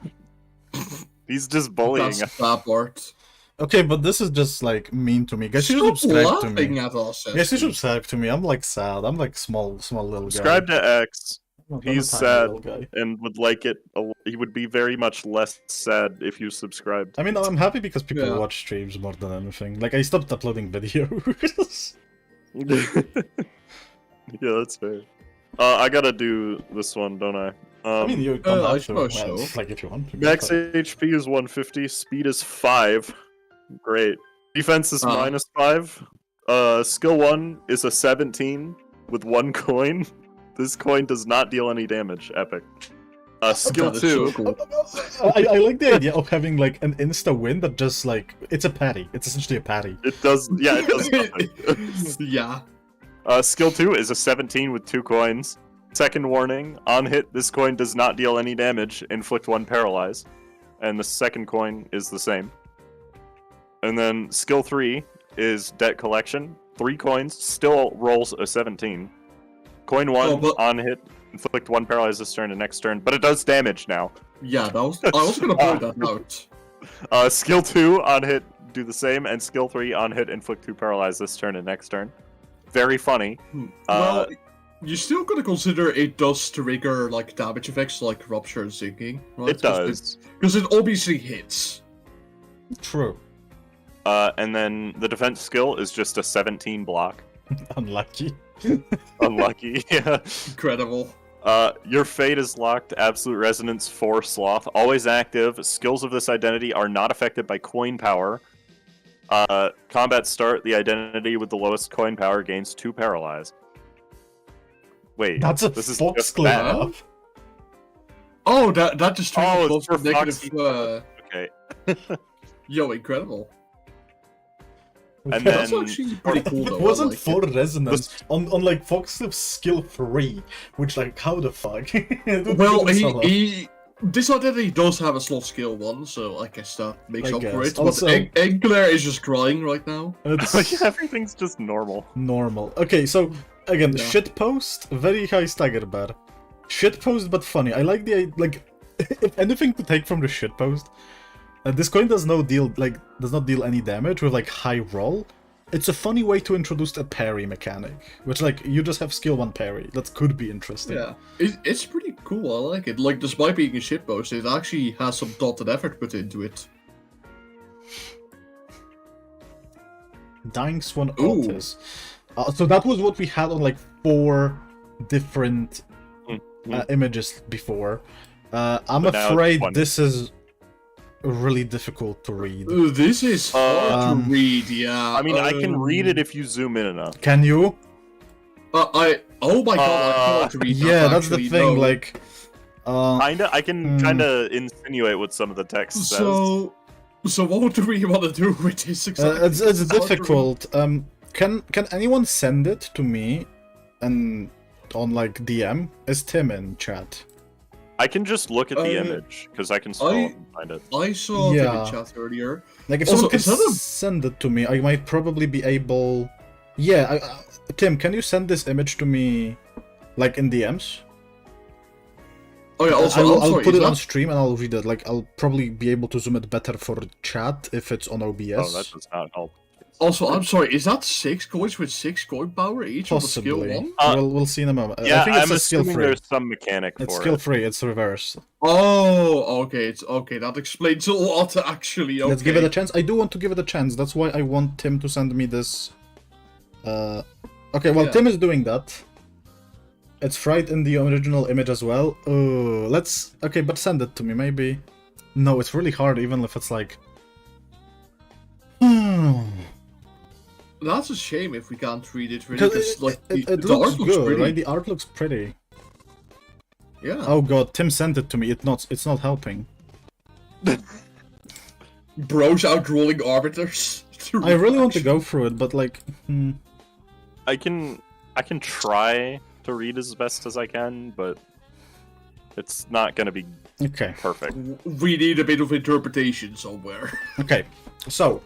He's just bullying That's us. that part. Okay, but this is just like mean to me. Guys, you should Stop subscribe to laughing me. at us, Guys, you ESGOO. should subscribe to me. I'm like sad. I'm like small little guy. Subscribe to X I'm a he's tiny sad. little guy. and would like it. He would be very much less sad if you subscribed. I mean, I'm happy because people Yeah. watch streams more than anything. Like, I stopped uploading videos. Yeah, that's fair. I gotta do this one, don't I? I mean, you don't I have to. suppose Well, so. it's like, if you want to. Max HP is 150, speed is 5. Great. Defense is -5. Skill 1 is a 17 with 1 coin. This coin does not deal any damage. Epic. Skill That is 2. so cool. I like the idea of having, like, an insta-win that just, like, it's a parry. It's essentially a parry. It does, yeah, it does nothing. Yeah. Skill 2 is a 17 with 2 coins. Second warning, on hit, this coin does not deal any damage, inflict 1 paralyze. And the second coin is the same. And then skill 3 is debt collection. 3 coins, still rolls a 17. Coin 1, Oh, but- on hit, inflict 1 paralyze this turn and next turn, but it does damage now. Yeah, I was gonna point that out. Skill 2, on hit, do the same, and skill 3, on hit, inflict 2 paralyze this turn and next turn. Very funny. Well, you still gotta consider it does trigger like damage effects like rupture and sinking, right? It does. Because it obviously hits. True. And then the defense skill is just a 17 block. Unlucky. Unlucky, yeah. Incredible. Your fate is locked. Absolute Resonance 4 Sloth. Always active. Skills of this identity are not affected by coin power. Combat start, the identity with the lowest coin power gains 2 paralyze. Wait, That's a this is fox just clean bad? up. Oh, that just turned Oh, out it's for negative. Foxy. Okay. Yo, incredible. And That's then actually pretty cool though. It wasn't I like for it. resonance on like Foxlift's skill 3, which like how the fuck? It would Well, be so hard. this identity does have a slot skill 1, so I guess that makes I up for guess. it. Also- But Eggler is just crying right now. It's Everything's just normal. normal. Okay, so again, Yeah. shitpost, very high stagger bar. Shitpost, but funny. I like the like. If anything to take from the shitpost, this coin does not deal any damage with like high roll. It's a funny way to introduce a parry mechanic, which like you just have skill 1 parry. That could be interesting. Yeah, it's pretty cool. I like it. Like, despite being a shitpost, it actually has some thought and effort put into it. Dying Swan Ooh. Otis. So that was what we had on like 4 different images before. I'm But now it's afraid one. this is really difficult to read. This is hard to read. Yeah. I mean, I can read it if you zoom in enough. Can you? Oh my god! I can't read. Yeah, that, that's the actually, thing. no. Like, Kinda, I can kinda insinuate what some of the text says. So what do we want to do with this exactly? it's hard to read. difficult. Can anyone send it to me, and on like DM? Is Tim in chat? I can just look at the Uh, image, because I can scroll I- and find it. I saw it in Yeah. the chat earlier. Like, if Also, someone can is that a- send it to me, I might probably be able. Yeah, Tim, can you send this image to me, like in DMs? Oh yeah. Also, I'll I'm sorry, put is it on that- stream and I'll read it. Like, I'll probably be able to zoom it better for chat if it's on OBS. Oh, that does not help. Also, I'm sorry. Is that 6 coins with 6 coin power each on the skill Possibly. 1? We'll see in a moment. Yeah, I think it's I'm a skill assuming free. there's some mechanic It's for skill it. free. It's reverse. Oh, okay. It's okay. That explains a lot, actually. Okay. Let's give it a chance. I do want to give it a chance. That's why I want Tim to send me this. Okay, well, Yeah. Tim is doing that. It's right in the original image as well. Oh, let's. Okay, but send it to me, maybe. No, it's really hard, even if it's like. That's a shame if we can't read it really. Because Because like it the looks art looks good, pretty. right? The art looks pretty. Yeah. Oh god, Tim sent it to me. It's not helping. Bros outrolling arbiters. I really want to go through it, but like, I can try to read as best as I can, but it's not gonna be okay, perfect. We need a bit of interpretation somewhere. okay. So,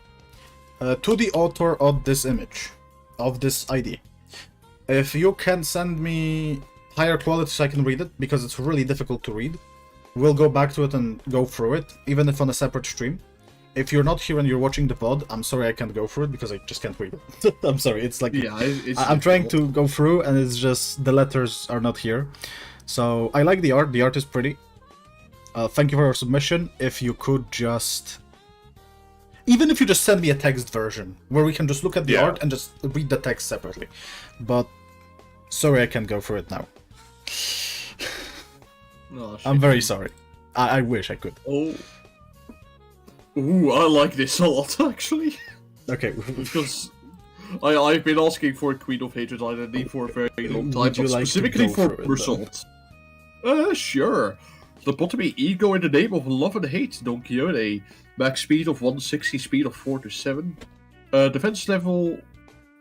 to the author of this image, of this ID, if you can send me higher quality so I can read it, because it's really difficult to read, we'll go back to it and go through it, even if on a separate stream. If you're not here and you're watching the pod, I'm sorry I can't go through it because I just can't read it. I'm sorry, it's like Yeah, it's I'm trying difficult. to go through and it's just the letters are not here. So I like the art is pretty. Thank you for your submission. If you could just... Even if you just send me a text version, where we can just look at the Yeah. art and just read the text separately. But sorry I can't go through it now. Oh, shit. I'm very sorry. I wish I could. Oh. Ooh, I like this a lot, actually. Okay. Because I've been asking for a Queen of Hatred identity for a very long time, Would you but like to specifically go for through it, Result. Sure. Lobotomy Ego in the name of love and hate, Don Quixote. Max speed of 160, speed of 4 to 7. Defense level...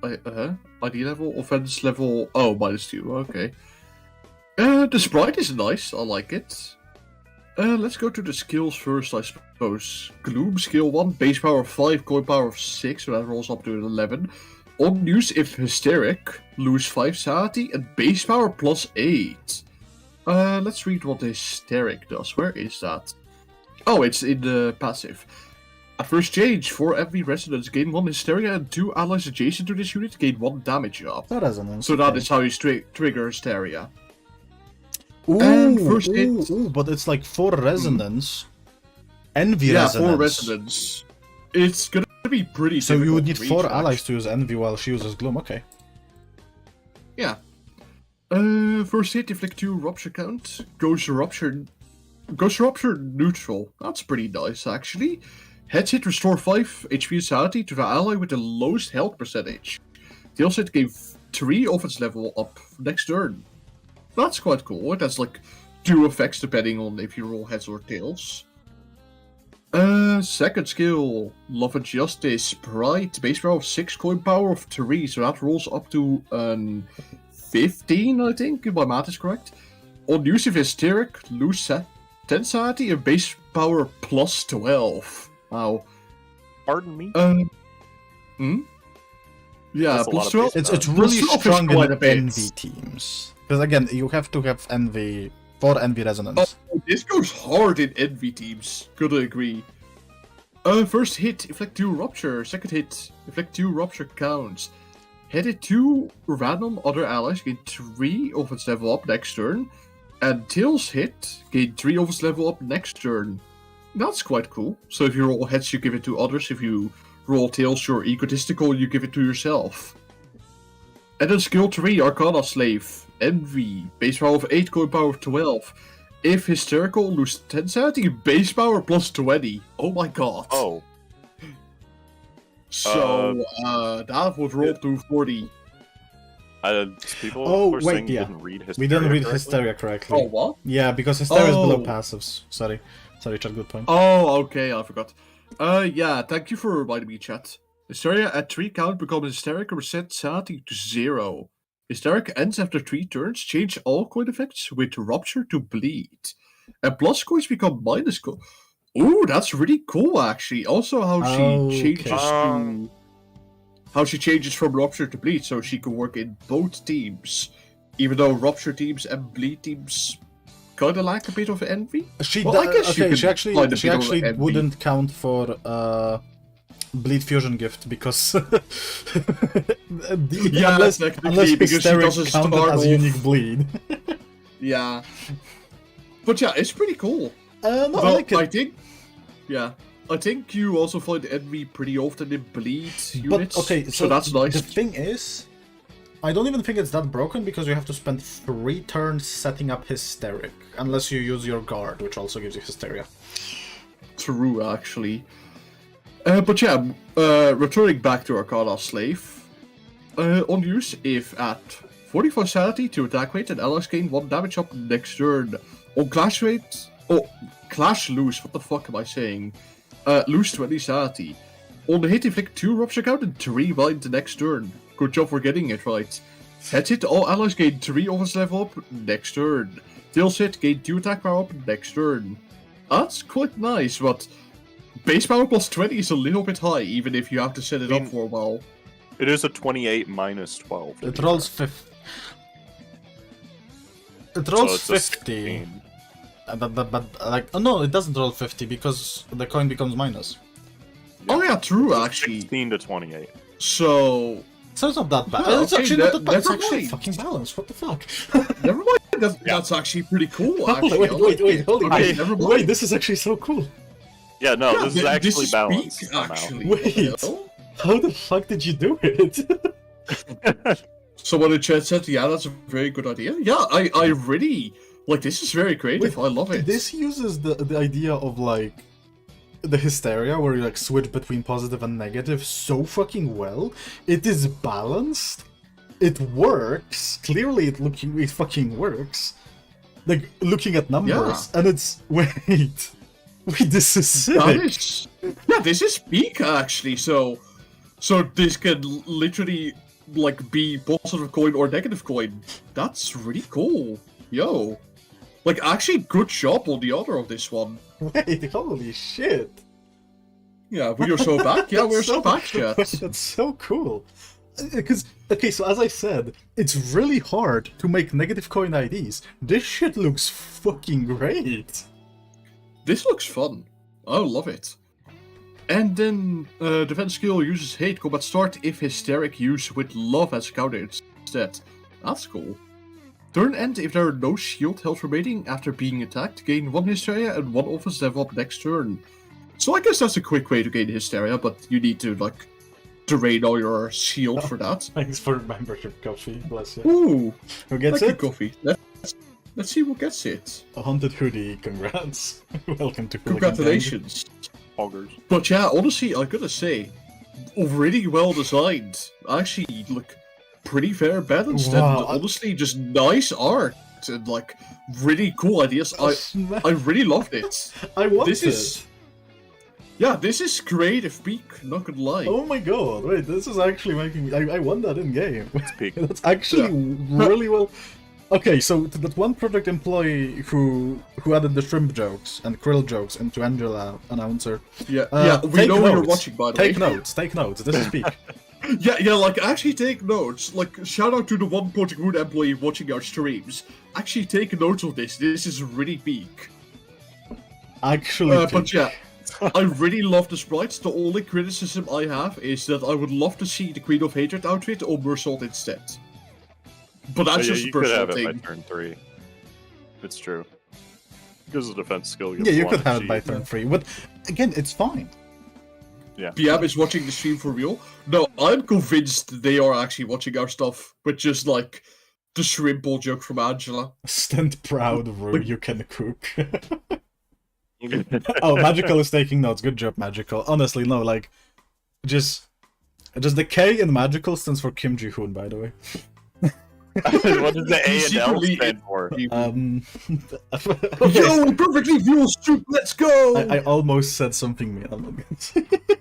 ID level, offense level... Oh, -2, okay. The sprite is nice, I like it. Let's go to the skills first, I suppose. Gloom, skill 1, base power of 5, coin power of 6, so that rolls up to an 11. On use if hysteric, lose 5 sanity, and base power plus 8. Let's read what hysteric does. Where is that? Oh, it's in the passive. At first change, for every resonance, gain 1 hysteria, and 2 allies adjacent to this unit gain 1 damage up. That resonance. So that is how you trigger hysteria. Ooh, and first hit- ooh, but it's like for resonance. Envy Yeah, resonance. for resonance. It's gonna be pretty So you would need difficult to 4 reach, allies to use Envy while she uses Gloom, okay. Yeah. First hit, inflict 2 rupture count. Goes rupture neutral. That's pretty nice, actually. Heads hit, restore 5 HP sanity to the ally with the lowest health percentage. Tails hit, gain 3 offense level up next turn. That's quite cool. It has like 2 effects depending on if you roll heads or tails. Second skill, Love and Justice, Pride, base power of 6, coin power of 3, so that rolls up to 15, I think, if my math is correct. On use of Hysteric, lose 10 sanity and base power plus 12. Wow. Pardon me? Yeah, That's a plus lot of 12. base It's power. really Plus 12 is strong quite a in bit. Envy teams. Because again, you have to have Envy for Envy Resonance. Oh, this goes hard in Envy teams. Gotta agree. First hit, inflict 2 rupture. Second hit, inflict 2 rupture counts. Hit it 2 random other allies, gain 3 offense level up next turn. And Tails hit, gain 3 offense level up next turn. That's quite cool. So if you roll heads, you give it to others. If you roll tails, you're egotistical, you give it to yourself. And then skill 3, Arcana Slave. Envy, base power of 8, coin power of 12. If hysterical, lose 10 sanity, base power plus 20. Oh my god. Oh. So, that would roll to 40. People Oh, were wait, saying you yeah. didn't read Hysteria We didn't read correctly. Hysteria correctly. Oh, what? Yeah, because Hysteria is below Oh. passives. Sorry, Chad, good point. Oh, okay, I forgot. Yeah, thank you for reminding me, chat. Hysteria at 3 count becomes hysteric and reset sanity to 0. Hysteric ends after 3 turns, change all coin effects with rupture to bleed. And plus coins become minus coin. Ooh, that's really cool actually. Also how she changes to how she changes from rupture to bleed, so she can work in both teams. Even though rupture teams and bleed teams kinda lack a bit of envy. She Well, I guess you okay, could she actually find a bit of envy. wouldn't count for Bleed Fusion Gift because Yeah, unless technically, because she Hysteric doesn't counted start as off- unique bleed. Yeah. But yeah, it's pretty cool. No, I Well, like it. I think you also find envy pretty often in bleed units. But okay, so that's nice. The thing is, I don't even think it's that broken because you have to spend 3 turns setting up Hysteric, unless you use your guard, which also gives you Hysteria. True, actually. But yeah, returning back to Arcana Slave. On use, if at 45 sanity to attack rate and allies gain 1 damage up next turn. On clash rate... Oh, clash lose, what the fuck am I saying? Lose 20 sanity. On the hit, inflict 2 rupture count and 3 bind the next turn. Good job for getting it right. Head hit, all allies gain 3 offense level up next turn. Tails hit, gain 2 attack power up next turn. That's quite nice, but base power plus 20 is a little bit high, even if you have to set it up for a while. It is a 28 minus 12. It rolls 50. It rolls so it's 50. 16. But like, oh no, it doesn't roll 50 because the coin becomes minus. Oh yeah, true, It's actually. 16 to 28. So, So it's not that bad. Oh, It's okay, actually not that bad. It's never actually mind. fucking balanced. What the fuck? never mind. That's actually pretty cool, actually. wait, I wait, like wait, it. holy Okay, wait, never mind. wait, this is actually so cool. Yeah, no, Yeah, this is actually is balanced. peak, somehow. actually. Wait. You know? How the fuck did you do it? Someone in chat said, yeah, that's a very good idea. Yeah, I really... Like, this is very creative. I love it. This uses the idea of like the hysteria where you like switch between positive and negative so fucking well. It is balanced. It works. Clearly it fucking works. Like looking at numbers and it's wait, this is sick. This is peak, actually. So this can literally like be positive coin or negative coin. That's really cool. Yo. Like, actually, good job on the order of this one. Wait, holy shit. Yeah, we are so back. Yeah, we're so back, chat. That's so cool. Because, okay, so as I said, it's really hard to make negative coin IDs. This shit looks fucking great. This looks fun. I love it. And then, defense skill uses hate combat start if hysteric use with love as counter instead. That's cool. Turn end if there are no shield health remaining after being attacked, gain 1 hysteria and 1 offense level up next turn. So I guess that's a quick way to gain Hysteria, but you need to, like, drain all your shield for that. Thanks for membership, Coffee. Bless you. Ooh, Who gets thank it? you, Coffee. Let's see who gets it. A haunted hoodie. Congrats. Welcome to Hooligan Congratulations. Augers. But yeah, honestly, I gotta say, really well designed. Actually, look pretty fair balanced, Wow. and honestly, just nice art and like really cool ideas. I really loved it. I want This it. is yeah, this is creative peak. Not gonna lie. Oh my god! Wait, this is actually making me. I won that in game. Peak. That's actually really well. Okay, so that one project employee who added the shrimp jokes and krill jokes into Angela announcer. Yeah, we take know you're notes. watching, by the Take way. notes. Take notes. This is peak. Yeah, like actually take notes. Like shout out to the one Project Moon employee watching our streams. Actually take notes of this. This is really peak. Actually, But peak. yeah, I really love the sprites. The only criticism I have is that I would love to see the Queen of Hatred outfit or Mersault instead. But that's just a you could personal have it thing. by turn 3. It's true. Because the defense skill. Yeah, you could one have it by cheat. turn 3, but again, it's fine. PM is watching the stream for real. No, I'm convinced they are actually watching our stuff, but just like the shrimple joke from Angela. Stand proud, Rue, you can cook. Oh, Magical is taking notes. Good job, Magical. Honestly, no, like, just the K in Magical stands for Kim Ji-hoon, by the way. What does the A and L Secretly- stand for? Okay, Yo, perfectly fuel soup, let's go! I almost said something mean.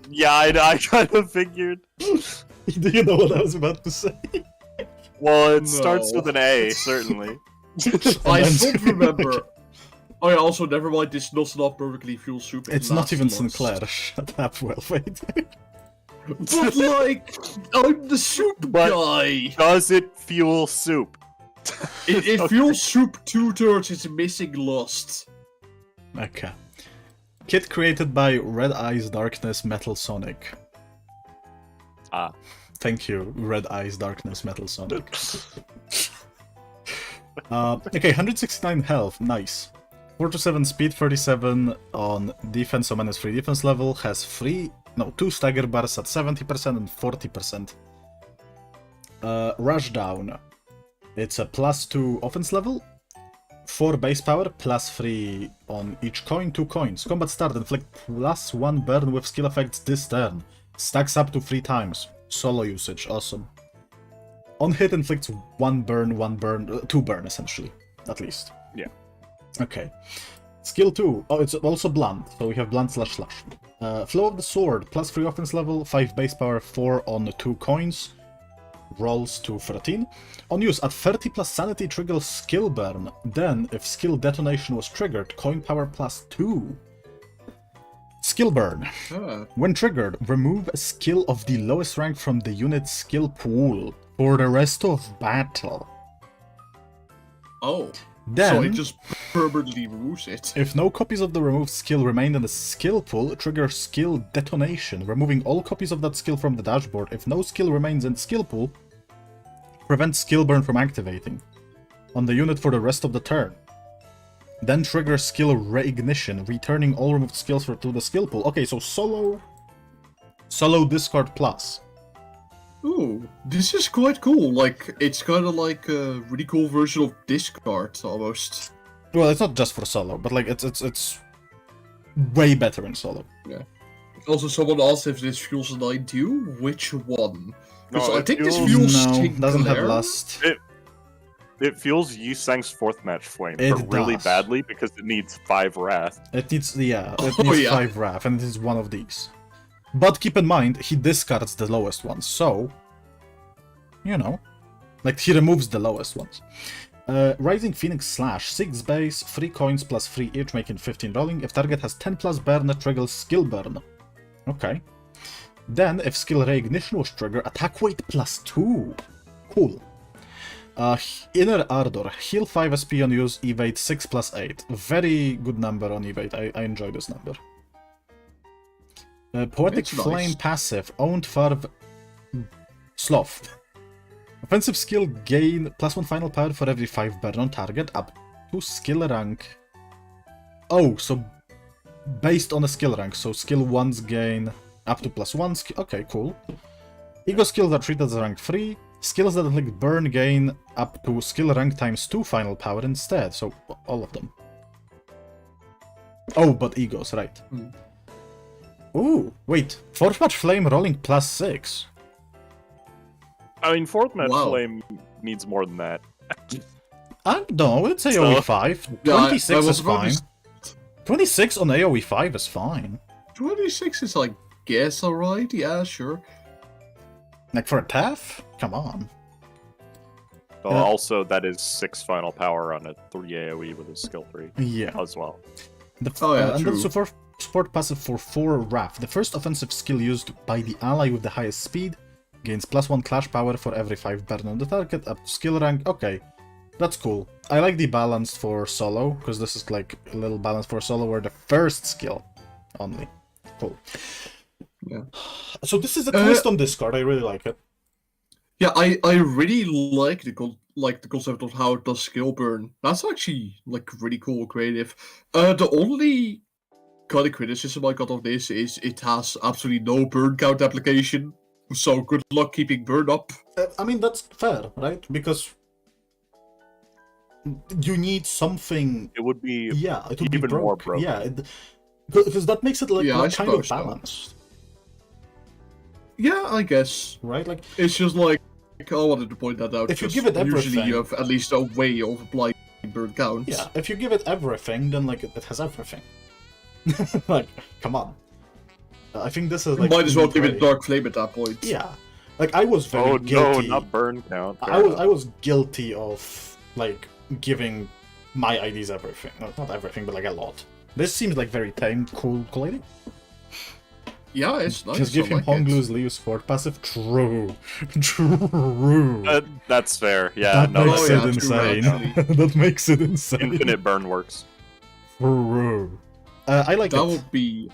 Yeah, I kind of figured. Do you know what I was about to say? Well, it starts No. with an A, certainly. I And still remember. Oh yeah, also, never mind, this is not perfectly fuel soup. it It's not lasts even lost. Sinclair. Shut up, Welvader. But like, I'm the soup But- guy! Does it fuel soup? It fuels soup 2/3, it's missing lust. Okay. Kit created by Red Eyes Darkness Metal Sonic. Ah. Thank you, Red Eyes Darkness Metal Sonic. Okay, 169 health, nice. 4 to 7 speed, 37 on defense, so minus 3 defense level, has 2 stagger bars at 70% and 40%. Rush down. It's a +2 offense level, 4 base power, +3 on each coin, 2 coins. Combat start, inflict +1 burn with skill effects this turn. Stacks up to 3 times. Solo usage, awesome. On hit, inflicts 2 burn essentially, at least. Yeah. Okay. Skill 2, oh, it's also blunt, so we have blunt /slash. Flow of the sword, +3 offense level, 5 base power, 4 on the 2 coins. Rolls to 13. On use, at 30 plus sanity triggers skill burn. Then, if skill detonation was triggered, coin power +2. Skill burn. Ah. When triggered, remove a skill of the lowest rank from the unit's skill pool for the rest of battle. Oh. Then, So it just permanently removes it. if no copies of the removed skill remain in the skill pool, trigger skill detonation, removing all copies of that skill from the dashboard. If no skill remains in the skill pool, prevent skill burn from activating on the unit for the rest of the turn. Then trigger skill reignition, returning all removed skills to the skill pool. Okay, so solo discard plus. Ooh, this is quite cool. Like, it's kind of like a really cool version of discard, almost. Well, it's not just for solo, but like it's way better in solo. Also, someone asked if this fuels a 9-2. Which one? Because No, I it think this fuels- fuels No, doesn't have Sinclair. lust. It fuels Yisang's 4th match flame, It but really does. badly because it needs 5 wrath. It needs, it Oh, needs yeah. 5 wrath, and it is one of these. But keep in mind, he discards the lowest ones, so... You know. Like, he removes the lowest ones. Rising Phoenix Slash, 6 base, 3 coins plus 3 each, making 15 rolling. If target has 10 plus burn, it triggers skill burn. Okay. Then, if skill reignition was triggered, attack weight +2. Cool. Inner Ardor, heal 5 SP on use, evade 6 plus 8. Very good number on evade, I enjoy this number. Poetic It's nice. Flame passive, owned Farv Sloth. Offensive skill gain +1 final power for every 5 burn on target, up to skill rank. Oh, so based on a skill rank, so skill 1's gain up to +1 skill. Okay, cool. Ego skills are treated as rank 3. Skills that inflict burn gain up to skill rank ×2 final power instead, so all of them. Oh, but egos, right. Ooh, wait. Fourth match flame rolling +6. I mean, fourth match Wow. flame needs more than that. No, it's AoE 5. Yeah, 26 I is was about fine. to 26 on AoE 5 is fine. 26 is, I guess, alright. Yeah, sure. Like for a TAF? Come on. Well, Yeah. also, that is 6 final power on a 3 AoE with a skill 3 Yeah. as well. Oh, yeah, and true. then support passive for 4 Wrath. The first offensive skill used by the ally with the highest speed gains +1 clash power for every 5 burn on the target up to skill rank. Okay, that's cool. I like the balance for solo, because this is like a little balance for solo where the first skill only. Cool. Yeah. So this is a twist on Discord. I really like it. Yeah, I really like the concept of how it does skill burn. That's actually like really cool, creative. The only kind of criticism I got of this is it has absolutely no burn count application. So good luck keeping burn up. I mean, that's fair, right? Because you need something. It would be Yeah, it would even be more broke. broken. Yeah, because that makes it like, Yeah, I kind of suppose so. balanced, Yeah, I guess. right? Like, It's just like I wanted to point that out. If you 'cause give it usually everything- you have at least a way of applying burn counts. yeah, if you give it everything, then like it has everything. Like, come on. I think this is You like might as well give it great. Dark Flame at that point. Yeah, like I was very Oh guilty. no, not burn count. Fair I enough. was guilty of like giving my IDs everything. No, not everything, but like a lot. This seems like very tame, cool lady. Yeah, it's nice. Just give I him like it. Honglu's Liu sport passive. True. True. That's fair. Yeah, that no, makes Oh, it yeah, true, insane. actually. That makes it insane. infinite burn works. True. I like That it. would be.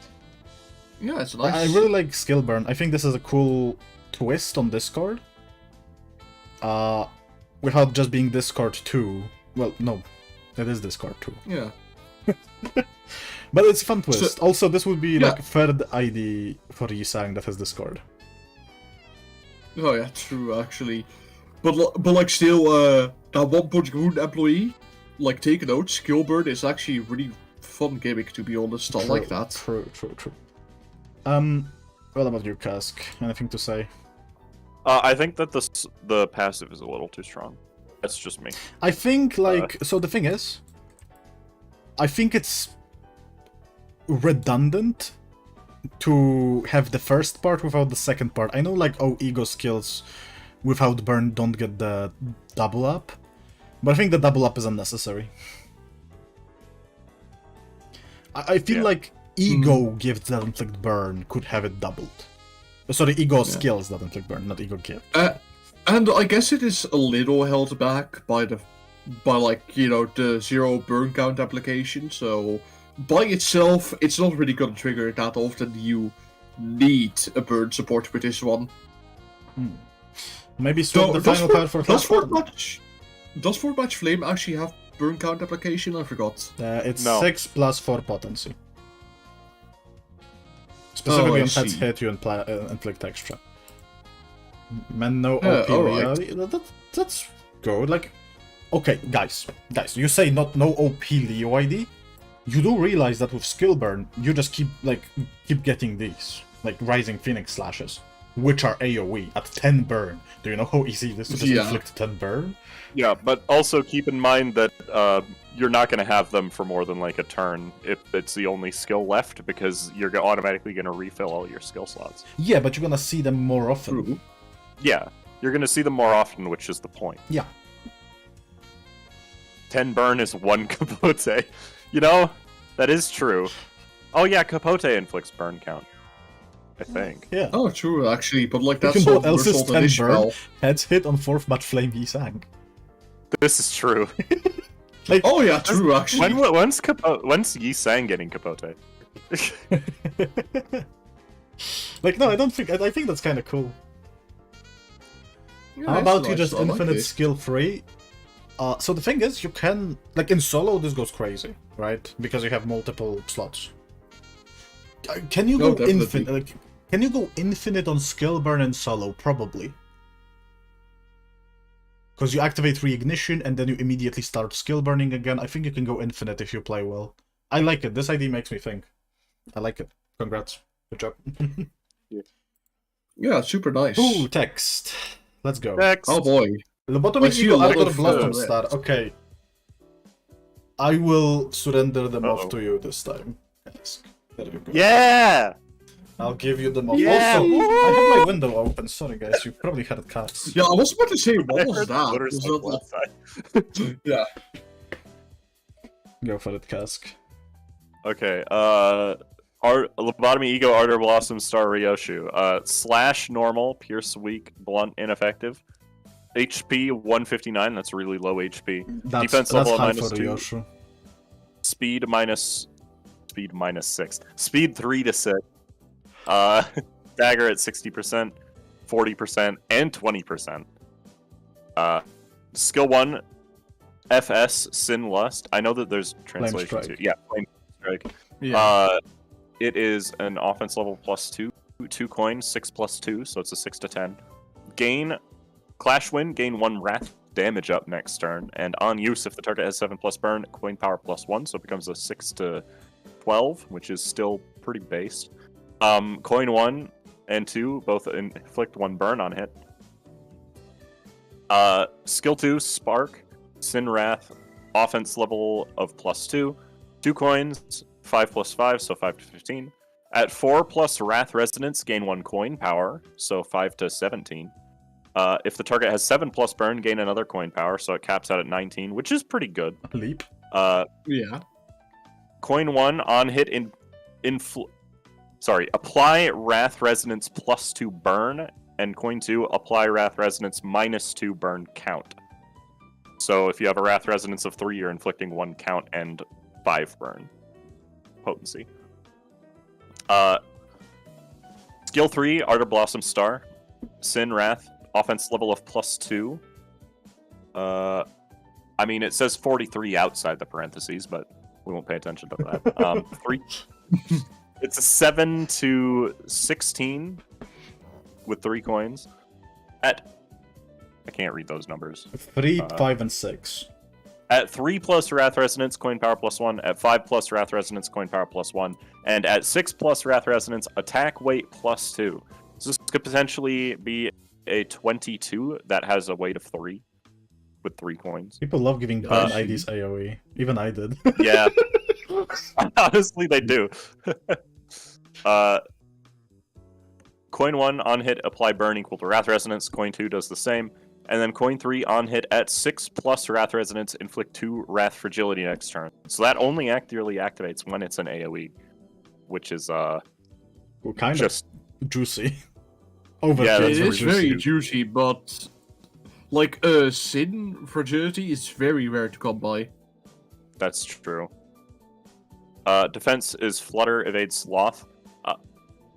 Yeah, it's nice. I really like skill burn. I think this is a cool twist on Discord. Without just being Discord 2. Well, no. It is Discord 2. Yeah. But it's a fun twist. So- Also, this would be Yeah. like third ID for Yisang that has Discord. Oh yeah, true actually. But like still, that one Punch Groen employee, like take note, skill burn is actually a really fun gimmick to be honest. I like that. True. What about you, Kask? Anything to say? I think that the passive is a little too strong. That's just me. I think, like, so the thing is, I think it's redundant to have the first part without the second part. I know, like, ego skills without burn don't get the double up, but I think the double up is unnecessary. I feel Yeah. like ego gifts that inflict burn could have it doubled. Sorry, ego skills that inflict burn, not ego gift. And I guess it is a little held back by like the 0 burn count application. So by itself, it's not really gonna trigger that often. You need a burn support with this one. Maybe swap the final power for does Clash. fourth match flame actually have burn count application? I forgot. It's No. 6 plus 4 potency. Specifically I on pets see. hit you and inflict extra. Man, no Yeah, OP. alright. That's good. Like, okay, guys, you say not no OP Leo ID. You do realize that with skill burn, you just keep getting these like Rising Phoenix slashes, which are AOE at 10 burn. Do you know how easy it is to just Yeah. inflict 10 burn? Yeah, but also keep in mind that you're not going to have them for more than like a turn if it's the only skill left, because you're automatically going to refill all your skill slots. Yeah, but you're gonna see them more often. True. Yeah, you're going to see them more often, which is the point. Yeah. 10 burn is 1 Capote. You know, that is true. Oh yeah, Capote inflicts burn count, I think. Yeah. Oh, true actually. But like You that's know so what else is versatile 10 in this burn? spell. Heads hit on 4th match flame he sang. This is true. Like, Oh yeah, true actually. When's Yi Sang getting Capote? like, no, I don't think. I think that's kind of cool. Yeah, How it's about you nice, just I like infinite it. skill free? So the thing is, you can, like in solo, this goes crazy, right? Because you have multiple slots. Can you No, go definitely. infinite? Like, can you go infinite on skill burn and solo? Probably. Because you activate reignition and then you immediately start skill burning again. I think you can go infinite if you play well. I like it. This ID makes me think. I like it. Congrats. Good job. Yeah, super nice. Ooh, text. Let's go. Next. Oh boy. Lobotomy I see a Ego lot Argor of, Blossom uh, Star. Okay. I will surrender them off Uh-oh. to you this time. Yes. There you go. Yeah! I'll give you them off. Yeah! Also, I have my window open. Sorry, guys. You probably heard cats. Yeah, I was about to say, what I was heard that? Was motorcycle that outside. yeah. Go for it, Cask. Okay, Lobotomy Ego Ardor Blossom Star Ryoshu. Slash normal, pierce weak, blunt, ineffective. HP 159, that's really low HP. Defense level of high minus for 2. Ryoshu. Speed minus 6. Speed 3 to 6. Dagger at 60%, 40%, and 20%. Skill 1, FS, Sin Lust. I know that there's translation Flame to Strike. yeah, Flame Strike. Yeah. It is an offense level plus 2, 2 coins, 6 plus 2, so it's a 6 to 10. Clash win, gain 1 wrath damage up next turn, and on use if the target has 7 plus burn, coin power plus 1, so it becomes a 6 to 12, which is still pretty base. Coin 1 and 2 both inflict 1 burn on hit. Skill 2, Spark, Sin Wrath, offense level of plus 2, 2 coins, 5 plus 5, so 5 to 15. At 4 plus Wrath Resonance, gain 1 coin power, so 5 to 17. If the target has 7 plus burn, gain another coin power, so it caps out at 19, which is pretty good. Leap. Yeah. Coin 1 on hit apply Wrath Resonance plus 2 burn, and coin 2 apply Wrath Resonance minus 2 burn count. So if you have a Wrath Resonance of 3, you're inflicting 1 count and 5 burn potency. Skill 3, Ardor Blossom Star, Sin Wrath, offense level of plus 2. I mean, it says 43 outside the parentheses, but we won't pay attention to that. 3. It's a 7 to 16 with 3 coins. I can't read those numbers. 3, 5, and 6. At 3 plus Wrath Resonance, coin power plus 1. At 5 plus Wrath Resonance, coin power plus 1. And at 6 plus Wrath Resonance, attack weight plus 2. So this could potentially be a 22 that has a weight of 3 with 3 coins. People love giving burn IDs AoE. Even I did. Yeah. Honestly, they do. Coin 1 on hit, apply burn equal to Wrath Resonance. Coin 2 does the same. And then coin 3 on hit at 6 plus Wrath Resonance, inflict 2 Wrath Fragility next turn. So that only actively activates when it's an AoE, which is Kind just of juicy. Overkill. Yeah, It that's is very very juicy. juicy, but like Sin Fragility is very rare to come by. That's true. Defense is Flutter, evade Sloth.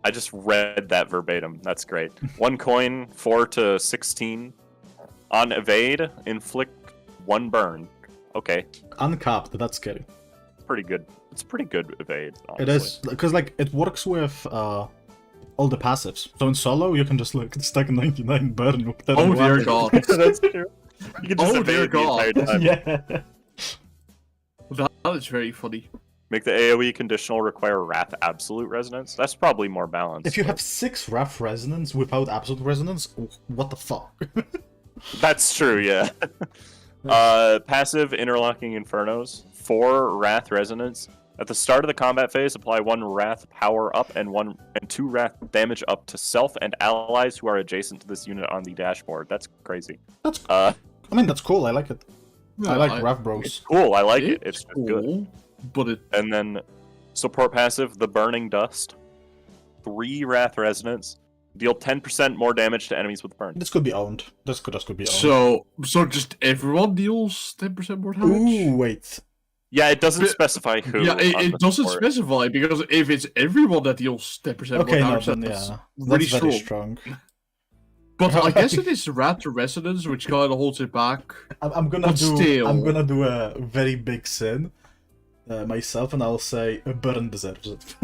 I just read that verbatim. That's great. 1 coin, 4 to 16. On evade, inflict 1 burn. Okay, Uncapped, that's scary. pretty good. It's pretty good evade, honestly. It is, because like, it works with all the passives. So in solo, you can just like stack 99 burn with that. Oh dear god. That's true. You can just Oh, dear evade the entire God. time. Yeah. That is very funny. Make the AoE conditional require Wrath Absolute Resonance. That's probably more balanced. If you but- have 6 Wrath Resonance without Absolute Resonance, what the fuck? That's true, yeah. Passive Interlocking Infernos. 4 Wrath Resonance. At the start of the combat phase, apply 1 Wrath Power up and 2 Wrath damage up to self and allies who are adjacent to this unit on the dashboard. That's crazy. That's, Uh, I mean, that's cool, I like it. I like Wrath Bros. It's cool. I like it. It's cool, good. but it And then support passive, the Burning Dust. 3 Wrath Resonance. Deal 10% more damage to enemies with burn. This could be owned. This could be owned. so just everyone deals 10% more damage. Ooh, wait. Yeah, it doesn't But- specify who. Yeah, on it the doesn't support. specify because if it's everyone that deals 10% Okay, more no, damage, then that's yeah. really That's very strong. strong. But I guess it is Rat to Resonance which kind of holds it back. I'm gonna But do. still. I'm gonna do a very big sin myself, and I'll say Burn deserves it.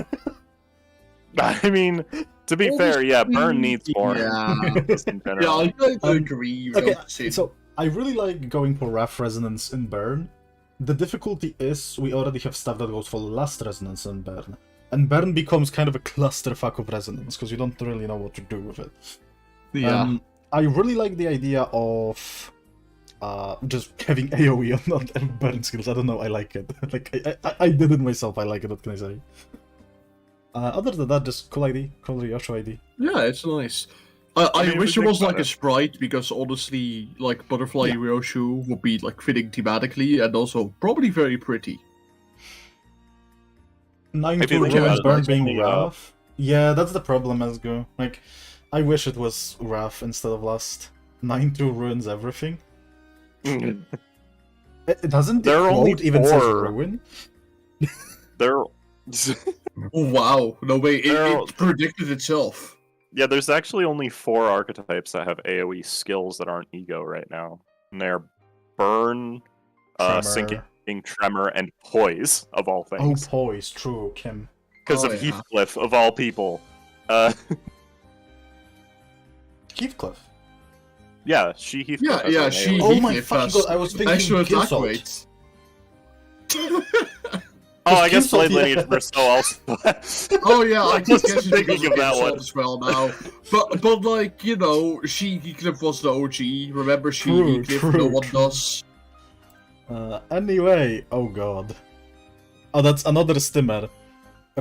I mean, to be fair, yeah, Burn needs more. Yeah. Just in Yeah, general. I agree. Okay, without saying- so I really like going for Wrath Resonance in Burn. The difficulty is we already have stuff that goes for Last Resonance in Burn. And Burn becomes kind of a clusterfuck of resonance, because you don't really know what to do with it. yeah. I really like the idea of just having AoE on Burn skills. I don't know, I like it. Like, I did it myself, I like it, what can I say? Other than that, just cool ID, cool Ryosho ID. Yeah, it's nice. I I mean, wish if there you was think like about a sprite, because honestly, like Butterfly Yeah. Ryoshu would be like fitting thematically and also probably very pretty. 9 If you to think ruins about it, Burn it's being only, Wrath. Yeah, that's the problem, ESGOO. Like, I wish it was Wrath instead of Last. 9-2 ruins everything. It doesn't There are only even says 4. ruin. Oh wow, no way, There- it predicted itself. Yeah, there's actually only 4 archetypes that have AoE skills that aren't Ego right now. And they're Burn, Tremor. Sinking, Tremor, and Poise, of all Oh, things. Poise, true, Kim. Because Oh, of yeah. Heathcliff, of all people. Heathcliff. Yeah, Heathcliff. has Yeah, an she- AoE. Oh my Heathcliff fucking has god, I was thinking Extra attack Gizzard. weight. Oh, I guess Gizzard, Blade Lineage yeah. Bristol also. Oh yeah, I was guess it's thinking because of that Gizzard one. as well now. But like, you know, Heathcliff was the OG. Remember True, Heathcliff? true, No one true. does. Anyway, oh god. Oh, that's another stimmer.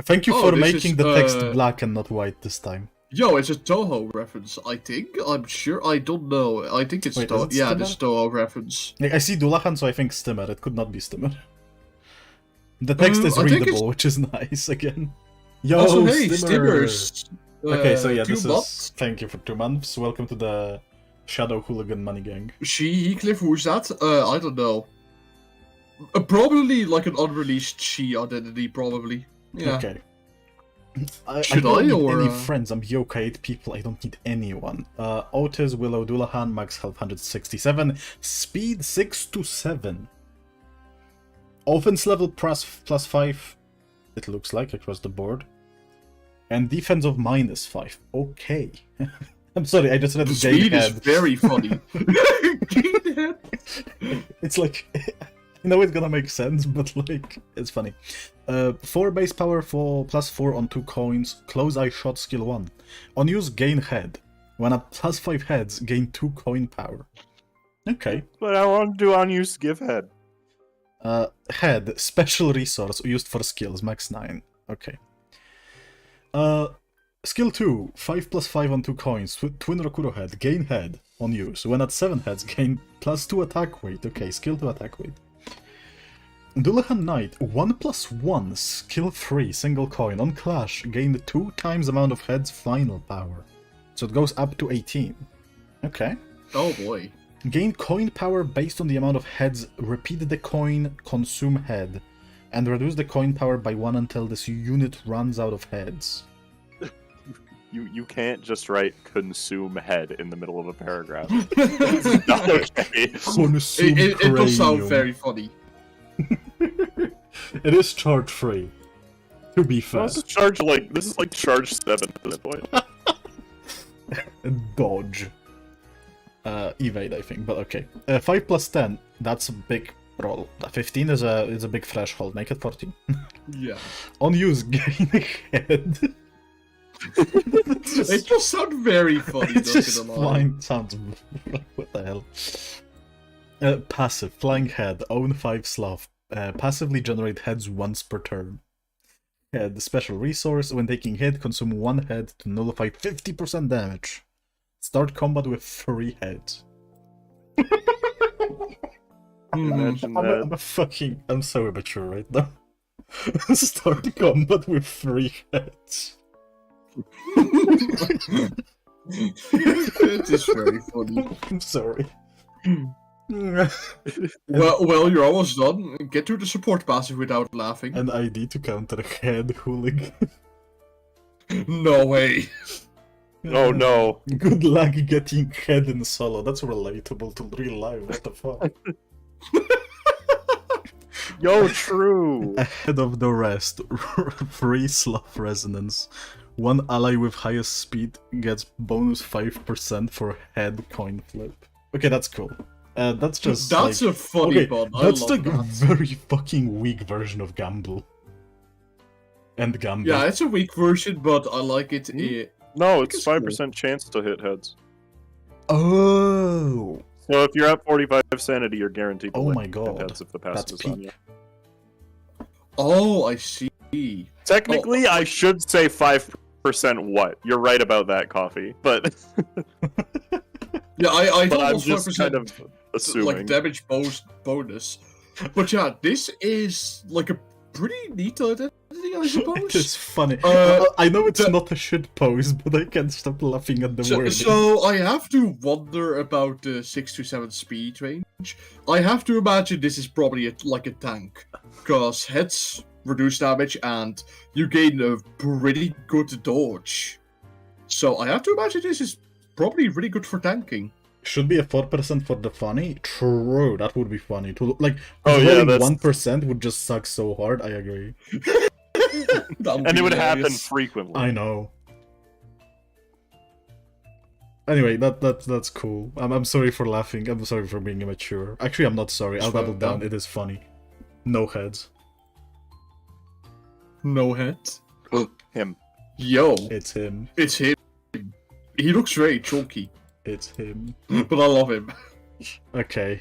Thank you Oh, for this making is, the text black and not white this time. Yo, it's a Toho reference, I think. I'm sure. I don't know. I think it's Wait, Toho. is it Yeah, Stimmer? this is Toho reference. Like, I see Dullahan, so I think stimmer. It could not be stimmer. The text is I think it's- readable, which is nice again. Yo, Also, hey, stimmer! Stimmers. Okay, so yeah, 2 this months. is... Thank you for 2 months. Welcome to the Shadow Hooligan Money Gang. Heathcliff, who's that? I don't know. Probably like an unreleased identity, probably. Yeah. Okay. I Should don't I, need or, any friends. I'm Yoka 8 people. I don't need anyone. Otis, Willow, Dullahan, max health 167, speed 6 to 7. Offense level +5, it looks like, across the board. And defense of -5. Okay. I'm sorry, I just read The the game speed is head. very funny. It's like, I know it's gonna make sense, but like, it's funny. 4 base power for +4 on 2 coins, close eye shot skill 1. On use, gain head. When at +5 heads, gain 2 coin power. Okay. But I want to do unused give head. Head, special resource used for skills, max 9. Okay. Skill 2, 5+5 on 2 coins, Twin Rokuro head, gain head on use. When at 7 heads, gain +2 attack weight. Okay, skill 2 attack weight. Dullahan Knight, 1+1, skill 3, single coin. On clash, gain 2 times amount of heads final power. So it goes up to 18. Okay. Oh boy. Gain coin power based on the amount of heads, repeat the coin, consume head, and reduce the coin power by 1 until this unit runs out of heads. You can't just write consume head in the middle of a paragraph. It's not okay. Consume It does sound cranium. very funny. It is charge free. To be fair. This is like charge 7 at this point. Dodge. Evade, I think, but okay. 5+10, that's a big roll. 15 is a big threshold, make it 14. Yeah. On use, gain a head. It just sounds very funny, It's not just gonna lie. flying sounds. What the hell? Passive, flying head, own 5 sloth. Passively generate heads once per turn. Head, special resource. When taking hit, consume 1 head to nullify 50% damage. Start combat with 3 heads. Imagine I'm a fucking. I'm so immature right now. Start combat with 3 heads. It is very funny. I'm sorry. Well, you're almost done. Get to the support passive without laughing. An ID to counter head hooligan. No way. Oh no. Good luck getting head in solo. That's relatable to real life. What the fuck? Yo, true. Ahead of the rest, free sloth resonance. One ally with highest speed gets bonus 5% for head coin flip. Okay, that's cool. That's just That's like, a funny okay, one. I that's love like a that. very fucking weak version of Gamble. And Gamble. Yeah, it's a weak version, but I like it. No, it's it's cool. 5% chance to hit heads. Oh! So if you're at 45 sanity, you're guaranteed to Oh win my god. heads if the passive That's is on you. Oh, I see. Technically, I should say 5% what? You're right about that, Coffee. But Yeah, I but thought it I'm was just 5% kind of assuming. like damage bonus. But yeah, this is like a pretty neat identity, I suppose. It's funny. Uh, I know it's the- not a shit pose, but I can't stop laughing at the word. So I have to wonder about the 6 to 7 speed range. I have to imagine this is probably like a tank, because heads reduce damage and you gain a pretty good dodge. So I have to imagine this is probably really good for tanking. Should be a 4% for the funny? True, that would be funny. To like, Oh, yeah, rolling that's- 1% would just suck so hard, I agree. And it would happen frequently. I know. Anyway, that's cool. I'm sorry for laughing. I'm sorry for being immature. Actually, I'm not sorry. I'll double down. It is funny. No heads. No heads. Him. Yo, It's him. it's him. He looks very chunky, It's him. but I love him. Okay,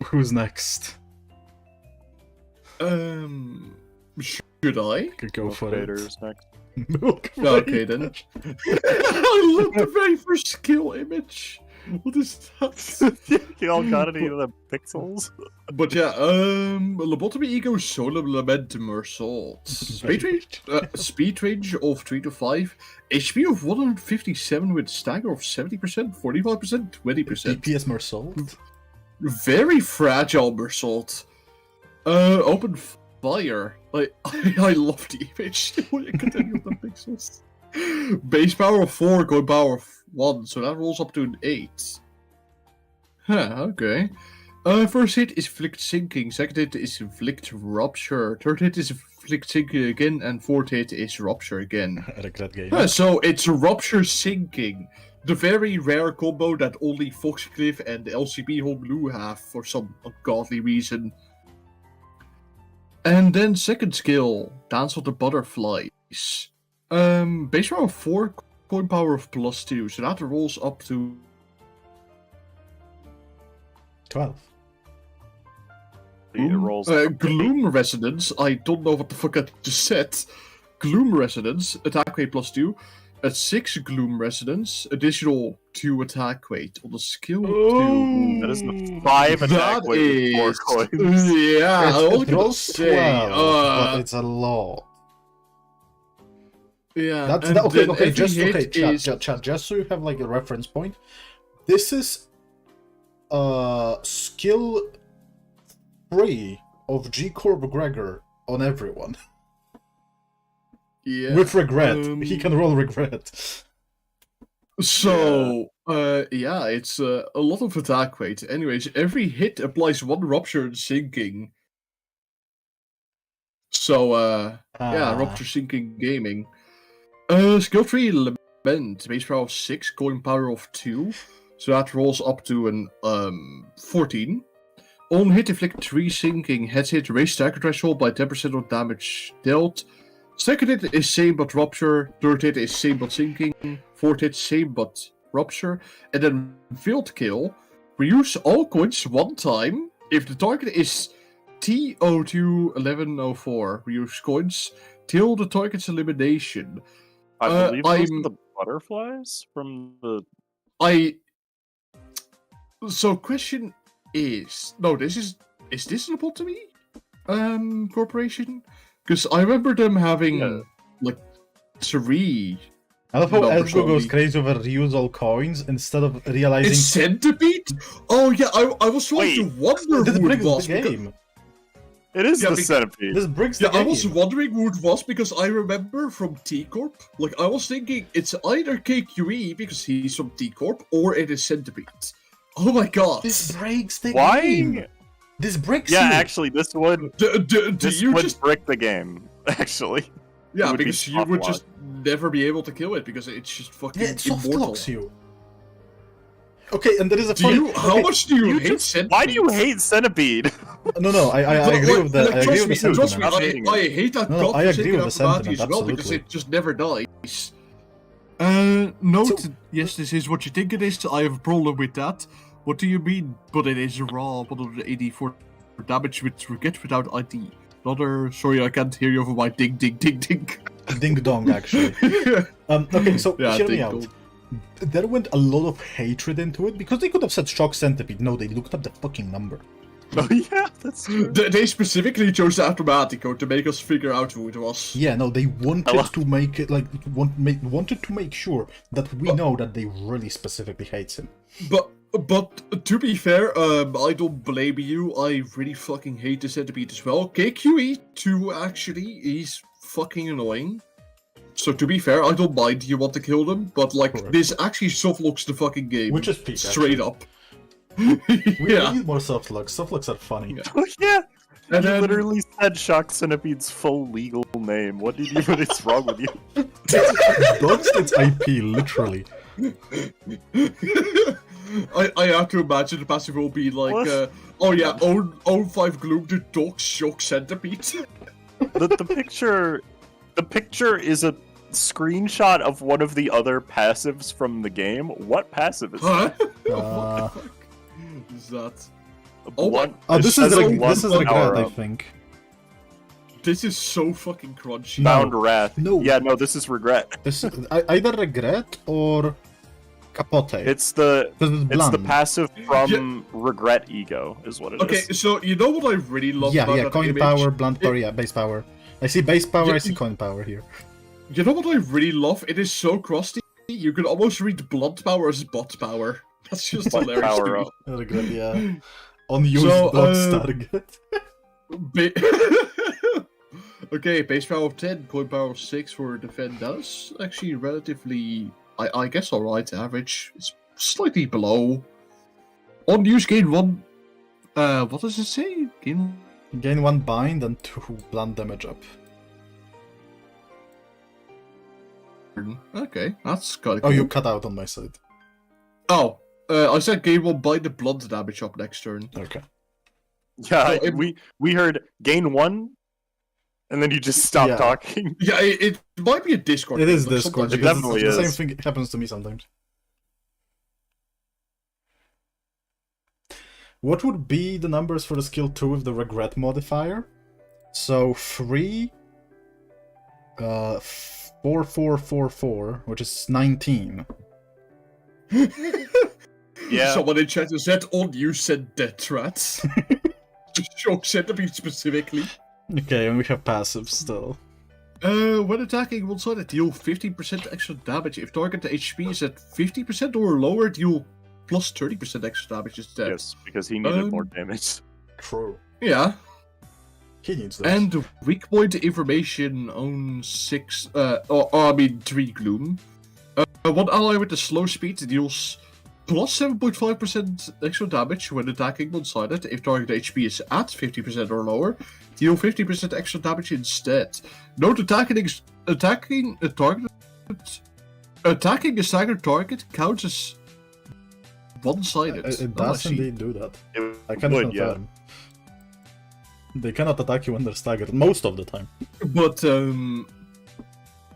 who's next? Should I? Could go for it. Vader's next. Milk Okay Vader. then. I love the very first skill image. What is that? You all got any of the pixels? But yeah, lobotomy ego solar lamentum assault. Speed range of 3 to 5. HP of 157 with stagger of 70%, 45%, 20%. DPS Mersault? Very fragile Mersault. Open fire. I love the image. I can tell you the pixels. Base power of 4, going power of 1, so that rolls up to an 8. Huh, okay. First hit is Inflict Sinking, second hit is Inflict Rupture, third hit is Inflict Sinking again, and fourth hit is Rupture again. I like that game. So it's Rupture Sinking, the very rare combo that only Foxcliff and LCB Home Blue have for some ungodly reason. And then second skill, Dance of the Butterflies. Base power of 4, coin power of +2, so that rolls up to 12. It rolls. Gloom Resonance. I don't know what the fuck I just said. Gloom Resonance, attack weight +2. A 6 Gloom Resonance, additional 2 attack weight on the skill 2. That is the 5 attack That weight with 4 is- coins. Yeah, I was It gonna rolls say. 12, but it's a lot. Yeah, That's and okay. then Okay, every just hit okay. is- Chat. Just so you have like a reference point. This is skill 3 of G Corp Gregor on everyone Yeah. with regret. He can roll regret. So, yeah, it's a lot of attack weight. Anyways, every hit applies 1 Rupture and Sinking. So, yeah, Rupture Sinking Gaming. Skill 3, Lament, base power of 6, coin power of 2. So that rolls up to an 14. On hit, inflict 3 sinking. Heads hit, raise stagger threshold by 10% of damage dealt. Second hit is same but rupture. Third hit is same but sinking. Fourth hit, same but rupture. And then field kill. Reuse all coins 1 time. If the target is T021104, reuse coins till the target's elimination. I believe those I'm- are the butterflies from the. So question is, no, is this an lobotomy corporation? Because I remember them having like 3. I love how numbers ESGOO goes only. crazy over reuse all coins instead of realizing It's Centipede? Oh yeah, I was trying to wonder this who it brings was. the game. It is Yeah, the because- centipede. This brings the Yeah, I game. was wondering who it was because I remember from T Corp. Like I was thinking it's either KQE because he's from T Corp or it is Centipede. Oh my god! This breaks the Why? game. This breaks Yeah, you. actually, this would Do this you would just brick the game. Actually, Yeah, would be because you soft would lock. just never be able to kill it because it's just fucking Yeah, it soft immortal. locks you. Okay, and there is a Do funny... you? How okay, much do you hate just, Centipede? why do you hate Centipede? No, I agree with that. I agree with the Trust me, sentiment. I hate that No, I agree godforsaken with the sentiment, Abernathy as well because absolutely. it just never dies. Note, yes, this is what you think it is. I have a problem with that. What do you mean? But it is raw 184 damage with Regret without ID. Another, sorry, I can't hear you over my ding ding ding ding. Ding dong, actually. Okay, so Yeah, hear me ding out. dong. There went a lot of hatred into it because they could have said Shock Centipede. No, they looked up the fucking number. Oh yeah, that's true. They specifically chose the Automatico to make us figure out who it was. Yeah, no, they wanted Hello? to make it like wanted to make sure that we know that they really specifically hates him. But to be fair, I don't blame you. I really fucking hate the Centipede as well. KQE2 actually, he's fucking annoying. So to be fair, I don't mind you want to kill them, but like Correct. this actually softlocks the fucking game. Which is peak, straight up. We Yeah. need more softlocks. Softlocks are funny. Yeah. Oh yeah. And You then literally said Shock Centipede's full legal name. What did you? What is wrong with you? Dogs its IP, literally. I have to imagine the passive will be like, What? oh yeah, own 5 Gloom the dog shock centipede. The picture is a screenshot of one of the other passives from the game. What passive is Huh? Uh, What the fuck is that? One, Oh, it this says is a this is one regret, power I up. think. This is so fucking crunchy. Bound Wrath. No. Yeah, no, this is regret. This is either regret or capote. It's the This is it's the bland. passive from regret ego is what it is. Okay, so you know what I really love Yeah, about yeah, that coin image? power, blunt power, yeah, base power. I see base power, Yeah, I see coin power here. You know what I really love? It is so crusty. You can almost read blunt power as bot power. That's just One hilarious. power to me. up. Regret, yeah. Unused So, bots target. Okay, base power of 10, coin power of 6 for defend. That's actually relatively, I guess, alright average. It's slightly below. On use gain 1. What does it say? Gain. Gain 1 bind and 2 blunt damage up. Okay, that's kind of Oh, cool. you cut out on my side. Oh, I said gain 1 bind the blunt damage up next turn. Okay. Yeah, So it- we heard gain 1, and then you just stopped Yeah. talking. Yeah, it might be a Discord. It thing, is but Discord. sometimes It because definitely the is. same thing happens to me sometimes. What would be the numbers for the skill 2 with the regret modifier? So 3, 4, 4, 4, 4, which is 19. Yeah. Someone in chat said on you said death threats. Just shock centipede specifically. Okay, and we have passive still. When attacking one sided, deal 15% extra damage. If target HP is at 50% or lower, deal plus 30% extra damage instead. Yes, because he needed more Um, damage. True. Yeah. He needs this. And the weak point information on 3 Gloom. One ally with the slow speed deals plus 7.5% extra damage when attacking one-sided. If target HP is at 50% or lower, deal 50% extra damage instead. Note attacking a staggered target counts as one-sided. It Oh, I does see. indeed do that. It I can would, yeah. confirm. They cannot attack you when they're staggered, most of the time. But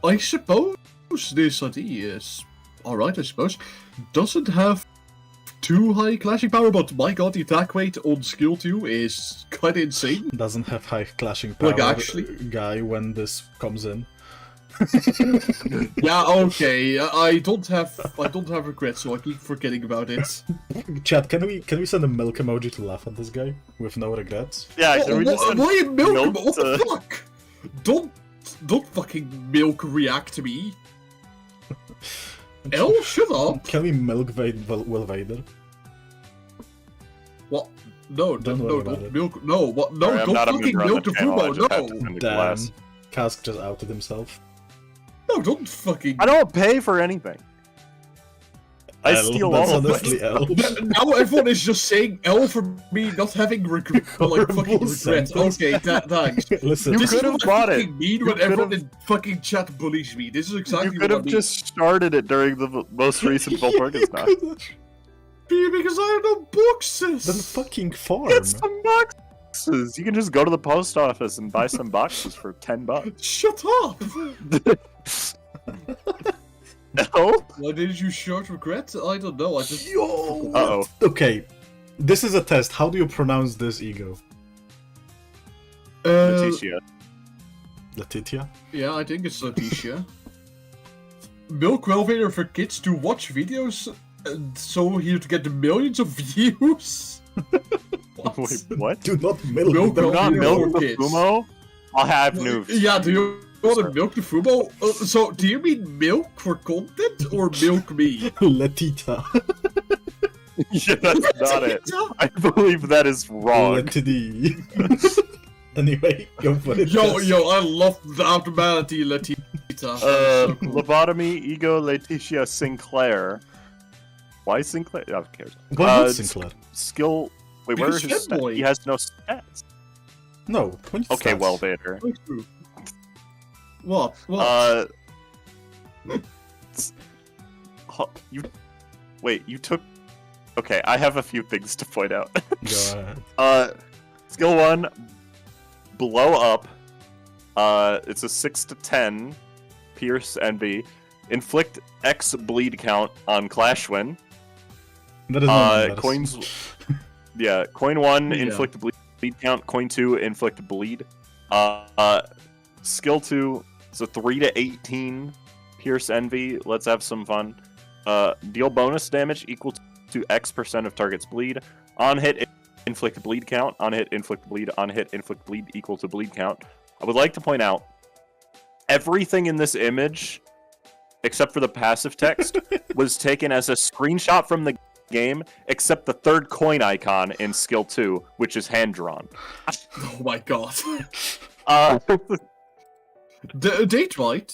I suppose this idea is alright, I suppose. Doesn't have too high clashing power, but my god, the attack rate on skill 2 is quite insane. Doesn't have high clashing power Like, actually. guy when this comes in. Yeah, okay. I don't have regrets, so I keep forgetting about it. Chat, can we send a milk emoji to laugh at this guy with no regrets? Yeah, can we just send Why milk? milk What the to- fuck? Don't fucking milk react to me. L, shut up. Can we milk Welvader? What? No, Don't worry about don't it. milk. No, what? No, Sorry, I'm don't not a fucking member on milk the the channel, I Fubo. just have to No, send the Damn. glass. Kask just outed himself. no, don't fucking. I don't pay for anything. I L, steal that's all of honestly L. Now everyone is just saying L for me not having regret, like fucking Horrible regret. sentence. Okay, thanks. Listen, You This is could have what bought I it. fucking mean You when could everyone have- in fucking chat bullies me. This is You exactly could what I have mean. just started it during the most recent Volporgus knock. Because I have no boxes. Then fucking farm. Get some boxes. You can just go to the post office and buy some boxes for $10. Shut up. No? Why didn't you shout regret? I don't know. I just. Yo! Uh-oh. Okay, this is a test. How do you pronounce this ego? Letitia. Letitia? Yeah, I think it's Letitia. Milk Welvader for kids to watch videos, and so here to get millions of views. What? Wait, what? Do not milk Milk the Do not Welvader milk for the kids. Fumo? I'll have noobs. Yeah, do you want to milk the Fumo? So, do you mean milk for content or milk me? Letita. Yeah, that's not it. I believe that is wrong. Letity. Anyway, go for it. Yo, Tess. yo, I love the abnormality, Letita. So cool. Lobotomy, Ego, Letitia, Sinclair. Why Sinclair? Oh, who cares? Why not s- Sinclair? Skill. Wait, where are Because his stats? fanboy. He has no stats. No. When you Okay, start. well, Vader. What? What? You. Wait, you took. Okay, I have a few things to point out. Go ahead. Skill 1, blow up. It's a 6 to 10, pierce envy, inflict X bleed count on Clashwin. That is not Coins. Yeah, coin 1, Yeah. inflict bleed count. Coin 2, inflict bleed. Skill 2, it's a 3 to 18, pierce envy. Let's have some fun. Deal bonus damage equal to X% of target's bleed. On hit, inflict bleed count. On hit, inflict bleed. On hit, inflict bleed equal to bleed count. I would like to point out, everything in this image, except for the passive text, was taken as a screenshot from the game, except the third coin icon in skill 2, which is hand-drawn. Oh my god. Uh, They tried.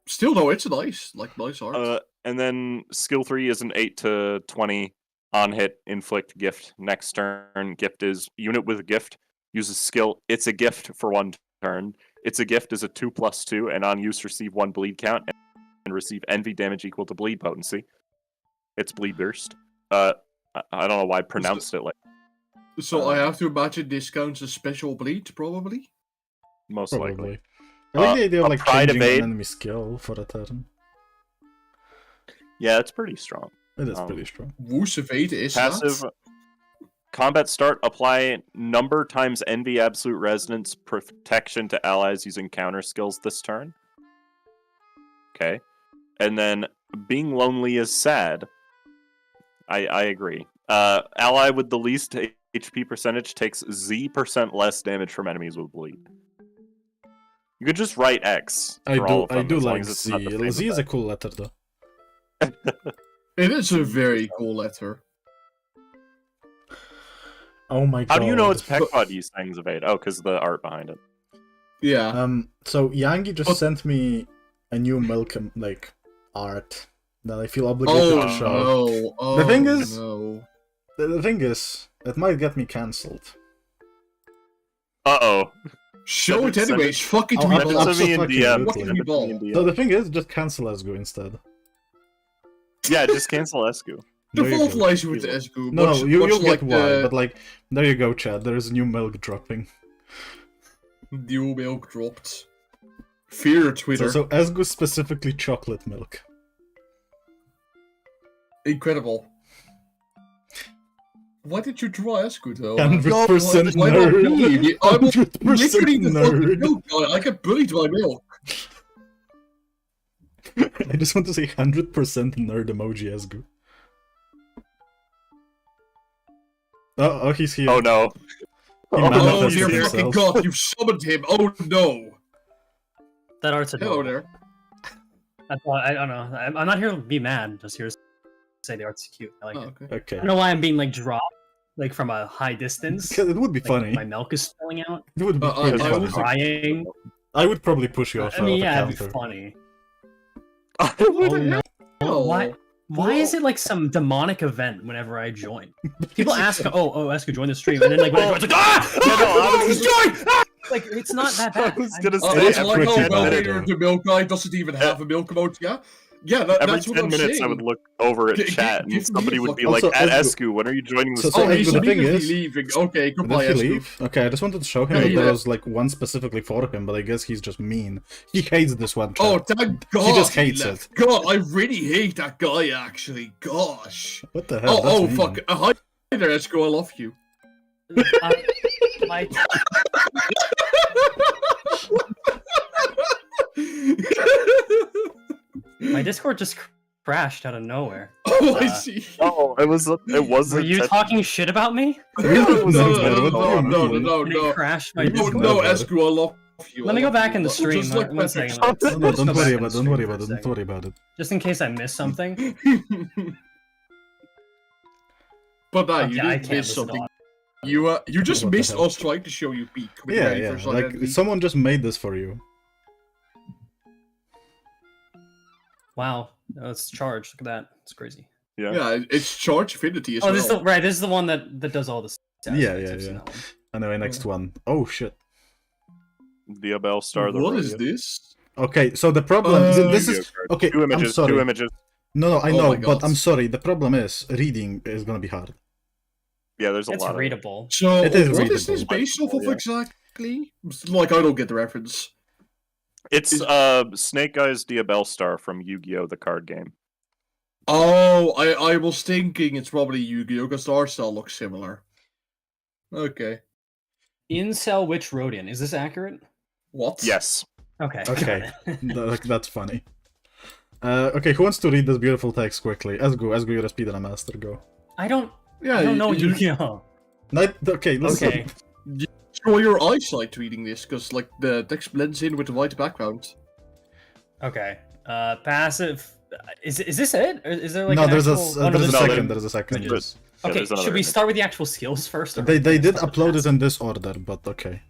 Still though, it's nice. Like, nice art. and then skill 3 is an 8 to 20 on hit, inflict gift. Next turn, gift is unit with gift. Uses skill. It's a gift for 1 turn. It's a gift is a 2/2, and on use receive 1 bleed count and receive envy damage equal to bleed potency. It's bleed burst. I don't know why I pronounced it like So I have to imagine this counts as special bleed, probably? most Probably. likely. I like the idea a of like pride changing evade. an enemy skill for a turn. Yeah, it's pretty strong. It is pretty strong. Woos evade is Passive that? combat start, apply number times envy absolute resonance protection to allies using counter skills this turn. Okay. And then being lonely is sad. I agree. Ally with the least HP percentage takes Z% less damage from enemies with bleed. You could just write X. I for all do. of I them, do as long like as it's not the Z. same Z is a effect. cool letter though. It is a very cool letter. Oh my god. How do you know it's Peckbuddy's things evade? Oh, because the art behind it. Yeah. So Yangi just But- sent me a new milk like art that I feel obligated Oh to show. no. Oh, The thing is- no. The thing is, it might get me cancelled. Uh-oh. Show it Send it- anyways. Fuck it, I'll- we I'll- Send ball. it to me in fucking DM. absolutely. Send it to me in So DM. the thing is, just cancel ESGOO instead. Yeah, just cancel ESGOO. The There you fault go. lies with the ESGOO. No, you'll much get like why, the but like, there you go, Chad. There is new milk dropping. new milk dropped. Fear Twitter. So ESGOO specifically chocolate milk. Incredible. Why did you draw ESGOO though? 100% Why not nerd. me? I'm 100% literally the fucking nerd. milk guy. I get bullied by milk. I just want to say 100% nerd emoji ESGOO. Oh, he's here. Oh no. He Oh manifested dear himself. fucking god, you summoned him. Oh no. That art's Hello adorable. there. I don't know. I'm not here to be mad. Just here to say the art's cute. I like Oh, it. okay. Okay. I don't know why I'm being like dropped, like from a high distance. It would be Like, funny. my milk is spilling out. It would be I pretty was funny. like- Crying. I would probably push you off I mean, of a yeah, it'd be counter. funny. I Oh would- no! Oh. Why? Why is it like some demonic event whenever I join? People ask, ESGOO, join the stream, and then like when I join, it's like, I was join! Ah! Like, it's not that bad. I was gonna Oh, say that's every like how 10 Welvader minutes, the milk guy doesn't even have a milk emote, yeah? Yeah, every that's what 10 I'm minutes saying. I would look over at Give chat me and somebody a would be fucking- like, at Also, ESGOO, when are you joining the So- stream? Oh, he's the thing immediately is- leaving. Okay, goodbye, Did he Esku. leave? Okay, I just wanted to show him Yeah, that he there left. was like one specifically for him, but I guess he's just mean. He hates this one. Oh, chat. thank God just hates left. it. God, I really hate that guy, actually. Gosh. What the hell? Oh, That's mean. fuck. Hi there, Esku, I love you. My My Discord just crashed out of nowhere. Oh, I see. Oh, it wasn't. Were you talking shit about me? No, no, No, no, what no, do you no, mean? no, Did it no. crash my No, Discord? no, Welvader. Esku, I love you. Let me I go love back you. in the stream. Just like One Patrick second. Stump. No, Let's don't go worry back in about it. the Don't worry stream for about a it. Don't second. worry about it. Just in case I missed something. But no, Okay, you I did can't miss miss something. it You just What the missed hell? us trying to show you peak. Yeah, yeah. Like someone just made this for you. Wow, it's charged. Look at that. It's crazy. Yeah. Yeah, it's charge affinity as Oh, well. this is the, right. This is the one that does all this. Yeah, yeah, yeah. Anyway, next one. Oh shit. Diabell Star. What is this? Okay, so the problem this Yu-Gi-Oh is card. okay. Two images. I'm sorry. Two images. No, I Oh know, my but God. I'm sorry. The problem is reading is gonna be hard. Yeah, there's a It's lot. readable. So, It is what is readable. this based off of Yeah. exactly? Like, I don't get the reference. It's Snake Eyes Diabell Star from Yu-Gi-Oh! The card game. Oh, I was thinking it's probably Yu-Gi-Oh! Because the art style looks similar. Okay. Incel Witch Rodin. Is this accurate? What? Yes. Okay. Okay. That's funny. Okay, who wants to read this beautiful text quickly? ESGOO, you're a speedrun master. Go. I don't Yeah, know you Yu-Gi-Oh. Okay, listen. Okay. show your eyesight reading this, because like the text blends in with the white background. Okay. Passive. Is this it? Or is there like No, an there's a actual... there's a no, second. there- There's a second. there's- Yes. Yeah, Okay, there's another should we image. start with the actual skills first? Or They did start with upload it passive? in this order, but okay.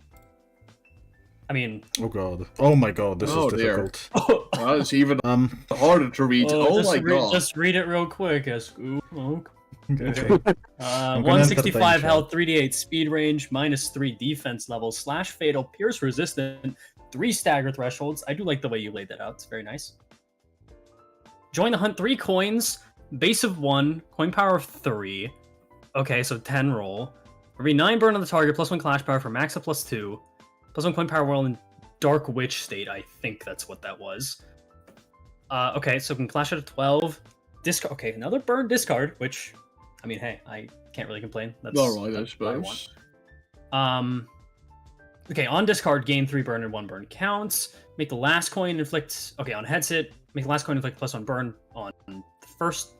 I mean, Oh god. Oh my god, this Oh, is dear. difficult. That is even Um. harder to read. Oh my god. just read it real quick. ESGOO. Okay. I'm gonna 165 entertain health, 3d8 speed range, -3 defense level, slash fatal, pierce resistant, 3 stagger thresholds. I do like the way you laid that out. It's very nice. Join the hunt, 3 coins, base of 1, coin power of 3. Okay, so 10 roll. Every 9 burn on the target, +1 clash power for max of +2. +1 coin power while in Dark Witch state. I think that's what that was. Okay, so can clash at a 12. Discard. Okay, another burn discard, which, I mean, hey, I can't really complain. That's Alright, I that's what suppose. want. Okay, on discard, gain 3 burn and 1 burn counts. Make the last coin inflict. Okay, on heads hit, make the last coin inflict +1 burn on the first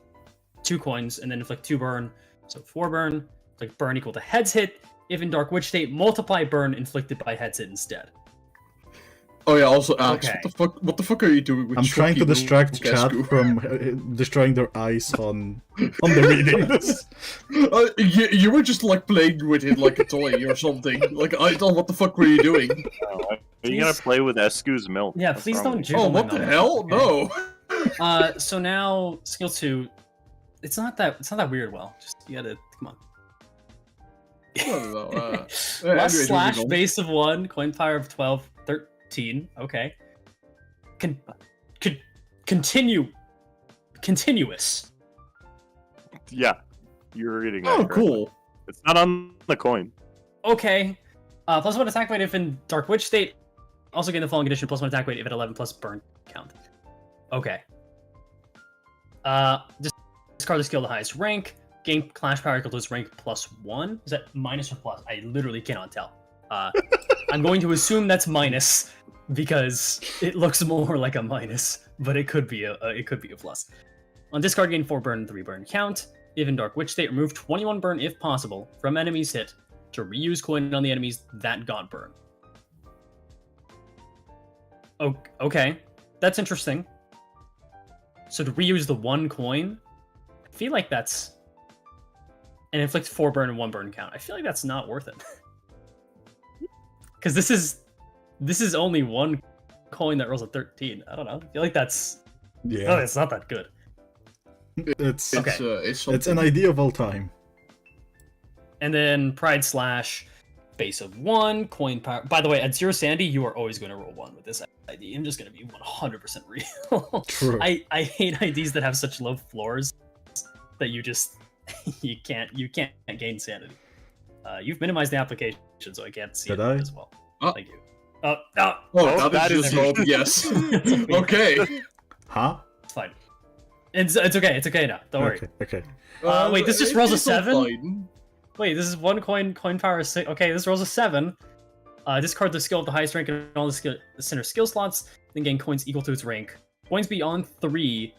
2 coins, and then inflict 2 burn. So 4 burn. Inflict burn equal to heads hit. If in Dark Witch state, multiply burn inflicted by heads hit instead. Oh yeah, also Alex, Okay. what the fuck are you doing with I'm trying to Shocky distract Little chat Casco? from destroying their eyes on the reading this. You were just like playing with it like a toy or something. Like I thought, what the fuck were you doing? Are you gonna Please- play with ESGOO's milk? Yeah, What's please wrong don't with you? jiggle Oh, my what the milk. hell? Okay. No. So now skill 2. It's not that weird. Well, just you gotta come on. I don't know. Less anyways, slash moving on. base of 1, coin power of 12, 13. Okay. Continuous. Yeah, you're reading that. Oh, correctly. cool. It's not on the coin. Okay. +1 attack weight if in Dark Witch state. Also gain the following condition, +1 attack weight if at 11 plus burn count. Okay. Discard the skill to highest rank. Gain clash power equal to its rank +1. Is that minus or plus? I literally cannot tell. I'm going to assume that's minus because it looks more like a minus, but it could be a plus. On discard, gain 4 burn and 3 burn count. If in Dark Witch state, remove 21 burn if possible from enemies hit to reuse coin on the enemies that got burn. Okay, that's interesting. So to reuse the 1 coin, I feel like that's... And inflict 4 burn and 1 burn count. I feel like that's not worth it. Because this is only 1 coin that rolls a 13. I don't know. I feel like that's... Yeah. Oh, it's not that good. It's Okay. It's it's an something. idea of all time. And then Pride Slash, base of 1, coin power. By the way, at 0 sanity, you are always going to roll 1 with this ID. I'm just going to be 100% real. True. I hate IDs that have such low floors that you just you can't gain sanity. You've minimized the application, so I can't see Did it I? as well. Oh. Thank you. Oh, no, Oh, that that is is just rolled. Yes. Okay. Huh? it's fine. It's okay. It's okay now. Don't worry. Okay. Wait, this just rolls a it's all 7? fine. Wait, this is 1 coin power 6. Okay, this rolls a 7. Discard the skill of the highest rank in all the center skill slots, then gain coins equal to its rank. Coins beyond 3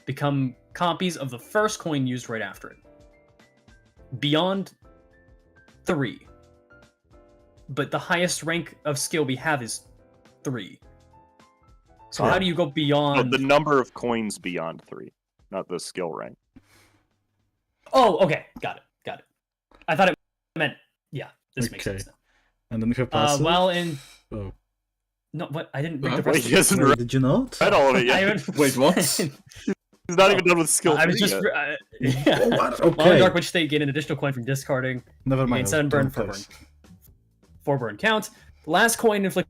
become copies of the first coin used right after it. Beyond 3. But the highest rank of skill we have is 3. So Oh. how do you go Oh, beyond... the number of coins beyond 3, not the skill rank. Oh, okay. Got it. I thought it meant... Yeah, this makes Okay. sense now. And then if you pass Well, in... Oh. No, what? I didn't read the Wait, rest Wait, of he it. hasn't Wait, did you not? read all of it I yet. haven't- Wait, what? He's not even done with skill I was 3 just... yet. yeah. Oh, what? While in Okay. Dark Witch State, gain an additional coin from discarding. Never Gain mind. 7 I'll burn, don't 4 burn. pass. 4 burn count. The last coin inflicts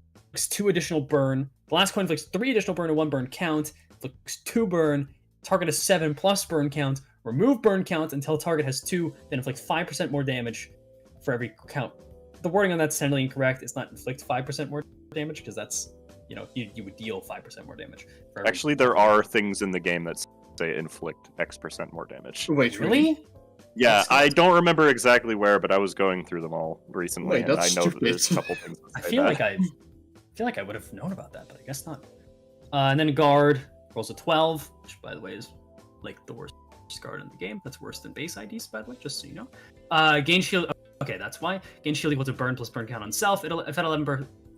2 additional burn. The last coin inflicts 3 additional burn and 1 burn count. Inflicts 2 burn. Target has 7 plus burn count. Remove burn count until target has 2. Then inflict 5% more damage for every count. The wording on that's technically incorrect. It's not inflict 5% more damage because that's, you would deal 5% more damage. For every... Actually, there are things in the game that say inflict X% more damage. Wait, Really? Yeah, That's I don't remember exactly where, but I was going through them all recently, Wait, and I that's know that there's a stupid. couple things that I say feel that. like I would have known about that, but I guess not. And then guard rolls a 12, which by the way is like the worst guard in the game. That's worse than base IDs, by the way, just so you know. Gain shield. Okay, that's why. Gain shield equal to burn plus burn count on self. If at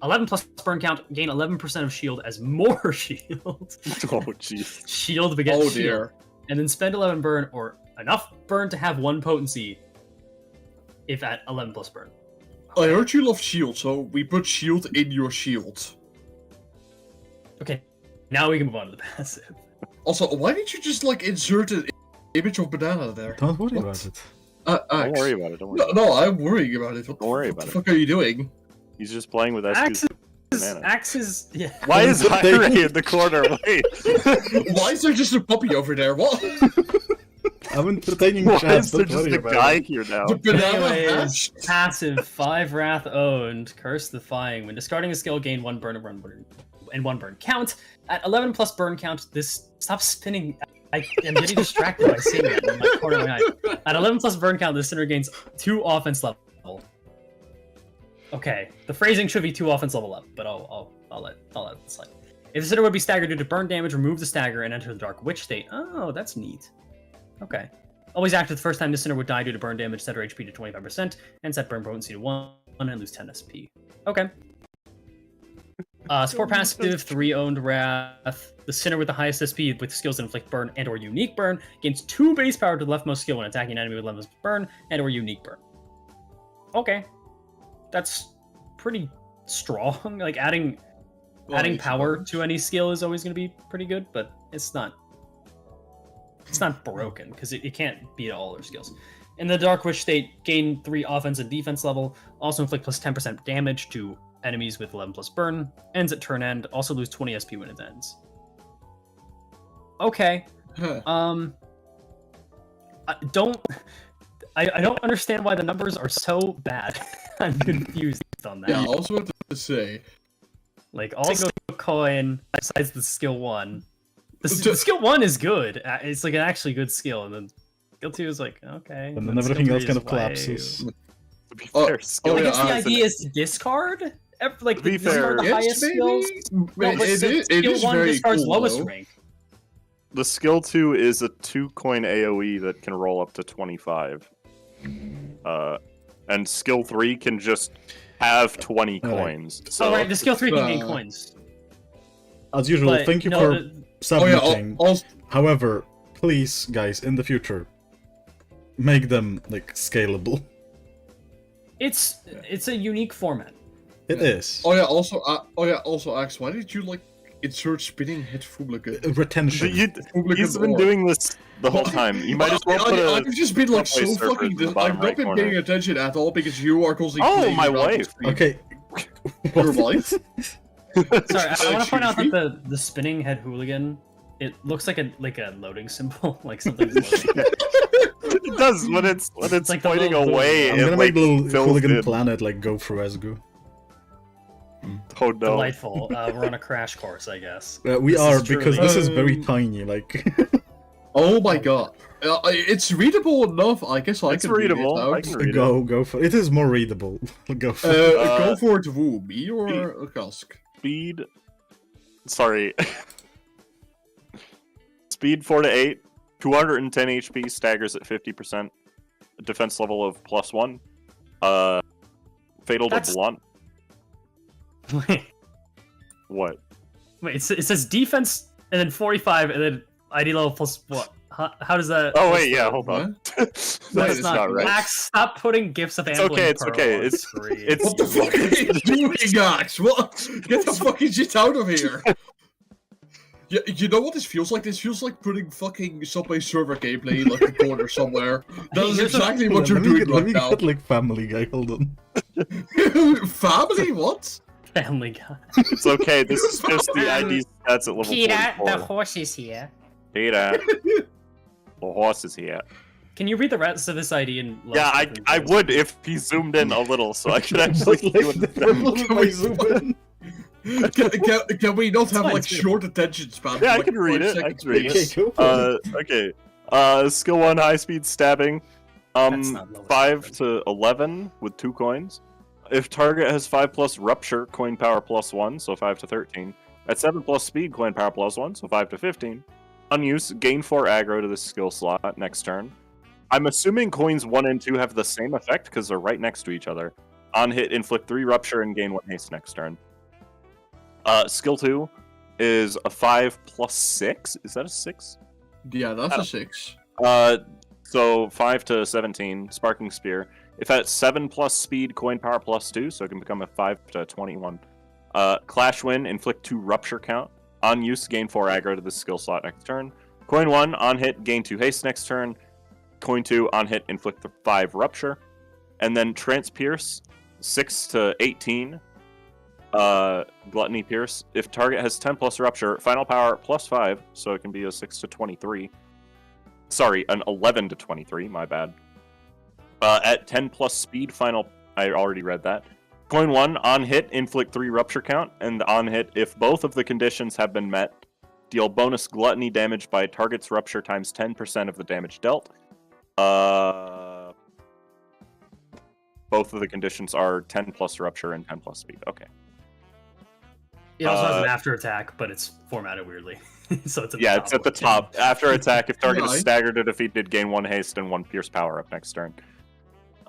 11 plus burn count, gain 11% of shield as more shield. Oh, jeez. Shield begets Oh shield. dear. And then spend 11 burn or enough burn to have 1 potency if at 11 plus burn. I heard you love shield, so we put shield in your shield. Okay, now we can move on to the passive. Also, why did you just insert an image of banana there? Don't worry What? about it. Don't Axe. worry about it. Don't worry. No, I'm worrying about it. Don't worry what about the it. fuck are you doing? He's just playing with Axe S2's is, banana. Axe is, yeah. Why is They- Hyrie in the corner? Wait. Why is there just a puppy over there? What? I'm entertaining Why chat. is there Don't just worry a about guy it. here now? The banana Anyways, hatched. passive 5 Wrath owned, Curse Defying. When discarding a skill, gain 1 burn and 1 burn count. At 11 plus burn count, this stop spinning. I am getting distracted by seeing that in my corner of my eye. At 11 plus burn count, this center gains 2 offense level. Okay, the phrasing should be 2 offense level up, but I'll let it slide. If the center would be staggered due to burn damage, remove the stagger and enter the Dark Witch state. Oh, that's neat. Okay. Always active the first time the center would die due to burn damage, set her HP to 25%, and set burn potency to 1 and lose 10 SP. Okay. Support passive, 3 owned Wrath. The center with the highest SP with skills that inflict burn and or unique burn gains 2 base power to the leftmost skill when attacking an enemy with leftmost burn and or unique burn. Okay. That's pretty strong. Like adding power to any skill is always going to be pretty good, but it's not broken because it can't beat all their skills. In the Dark Witch state, gain 3 offense and defense level. Also inflict plus 10% damage to enemies with 11 plus burn. Ends at turn end. Also lose 20 SP when it ends. Okay. Huh. I don't understand why the numbers are so bad. I'm confused on that. Yeah, I also wanted to say. Like all single coin besides the skill 1. The skill 1 is good. It's like an actually good skill, and then skill 2 is like okay. And then skill everything 3 else kind is of collapses. To be Oh, fair, skill oh, I yeah, guess the I- idea is to discard. Like To be discard fair, the highest skills. No, but it skill is 1 very discards cool, lowest though. rank. the skill 2 is a 2-coin AoE that can roll up to 25. And skill 3 can just have 20 Alright. coins. So Oh right, the skill 3 can gain uh, coins. As usual, But, thank you no, for Oh yeah. submitting. Also, However, please, guys, in the future, make them scalable. It's a unique format. It is. Also, Axe, why did you insert spinning hit Fubleke. Retention. He's been doing this the whole time. You might as well put a... I've just been like so surface in fucking... the I've bottom not right been corner. paying attention at all because you are constantly... Oh, playing my around the wife. screen. Okay. Your wife? Sorry, I want to point out Excuse that the spinning head hooligan, it looks like a loading symbol, like something's loading. It does when it's like the pointing little- away. I'm it, gonna like, make the little fills hooligan in. planet like go through ESGOO. Oh no! Delightful. We're on a crash course, I guess. We This are is because truly- this is very tiny. Like Oh my god. It's readable enough. I guess I It's can read readable. it out. I can read it. go for it. Is more readable. Go for it. Go for it, Woo. Me or a Kask? Speed. Sorry. Speed 4 to 8, 210 HP, staggers at 50%, defense level of +1. Fatal That's- to blunt. Wait, What? it says defense and then 45 and then ID level plus what? How does that? Oh wait, yeah, hold What? on. That's That's not right. Max, stop putting gifs of It's Ambling okay, it's Pearl okay, on it's- screen. it's- What the fuck are you doing, Axe? What? Get the fucking shit out of here! Yeah, you know what this feels like? This feels like putting fucking Subway Surfer gameplay in like the corner somewhere. That is Here's exactly what Hold you're on, doing let right me now. get like Family Guy. Hold on. Family? What? Family Guy. It's okay, this is just the ID stats at level Kira, 44. the horse is here. Peter. The horse is here. Can you read the rest of this ID in? Yeah, I would if he zoomed in a little so I could actually see what the Can we not have fine, like it's good. short attention span? Yeah, I like can read 5 it. I seconds, can read it. please? Okay, go for it. Okay. Skill 1, high speed stabbing. That's not low 5 speed. to 11 with 2 coins. If target has 5 plus rupture, coin power +1, so 5 to 13. At 7 plus speed, coin power +1, so 5 to 15. On use, gain 4 aggro to this skill slot next turn. I'm assuming coins 1 and 2 have the same effect because they're right next to each other. On hit, inflict 3 rupture and gain 1 haste next turn. Skill 2 is a 5 plus 6. Is that a 6? Yeah, that's a 6. So 5 to 17, Sparking Spear. If at 7 plus speed, coin power +2, so it can become a 5 to 21. Clash Win, inflict 2 rupture count. On use, gain 4 aggro to this skill slot next turn. Coin 1, on hit, gain 2 haste next turn. Coin 2, on hit, inflict 5 rupture. And then Trance Pierce, 6 to 18. Gluttony Pierce. If target has 10 plus rupture, final power +5, so it can be a 6 to 23. Sorry, an 11 to 23, my bad. At 10 plus speed, final... I already read that. Coin 1, on hit, inflict 3 rupture count, and on hit, if both of the conditions have been met, deal bonus gluttony damage by target's rupture times 10% of the damage dealt. Both of the conditions are 10 plus rupture and 10 plus speed. Okay. It also has an after attack, but it's formatted weirdly. So it's at the top. It's at the top. After attack, if target is Nice. staggered or defeated, gain 1 haste and 1 pierce power up next turn.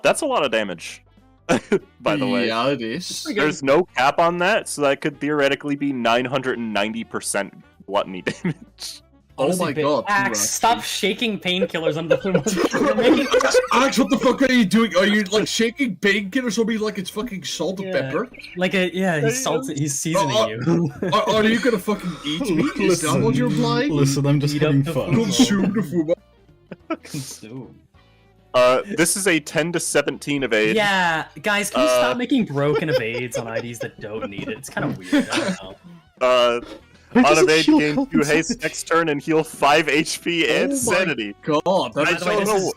That's a lot of damage, by the way. Yeah, it is. There's no cap on that, so that could theoretically be 990% gluttony damage. Oh my god. Axe, stop shaking painkillers under the thermometer. You're making... Axe, what the fuck are you doing? Are you like shaking painkillers or be like it's fucking salt and Yeah. pepper? Like he's salted. He's seasoning you. Are you gonna fucking eat me? Is that what you're implying? Listen, I'm just Eat up having the fun. food. Consume the food. Consume. This is a 10 to 17 evade. Yeah, guys, can you stop making broken evades on IDs that don't need it? It's kind of weird. I don't know. Why On does it evade, heal gain 2 health? haste next turn and heal 5 HP and Oh my sanity. God, By that's, the way, this is,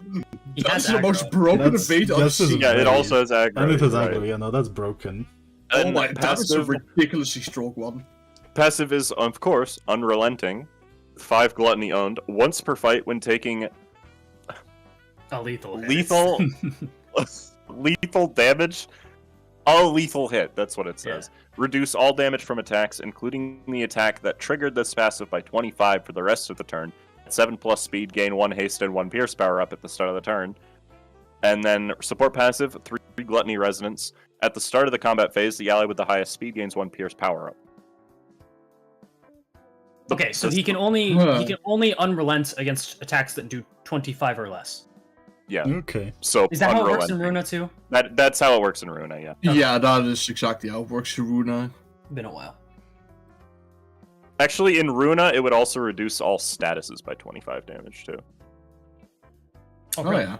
he that's has the most aggro. broken That's- evade I've that's just- seen. Yeah, it also has aggro. And it has right. aggro, yeah, no, that's broken. Oh And my, that is a passive, ridiculously strong one. passive is, of course, unrelenting. 5 gluttony owned. Once per fight when taking A lethal. hit. lethal lethal damage. All lethal hit, that's what it says. Reduce all damage from attacks, including the attack that triggered this passive by 25 for the rest of the turn. At 7 plus speed, gain 1 haste and 1 pierce power up at the start of the turn. And then support passive, 3 gluttony resonance. At the start of the combat phase, the ally with the highest speed gains 1 pierce power up. Okay, so he can only unrelent against attacks that do 25 or less. Yeah. Okay. So Is that how it works in unrelenting. Runa too? That's how it works in Runa, yeah. Yeah, that is exactly how it works in Runa. Been a while. Actually, in Runa, it would also reduce all statuses by 25 damage too. Oh yeah.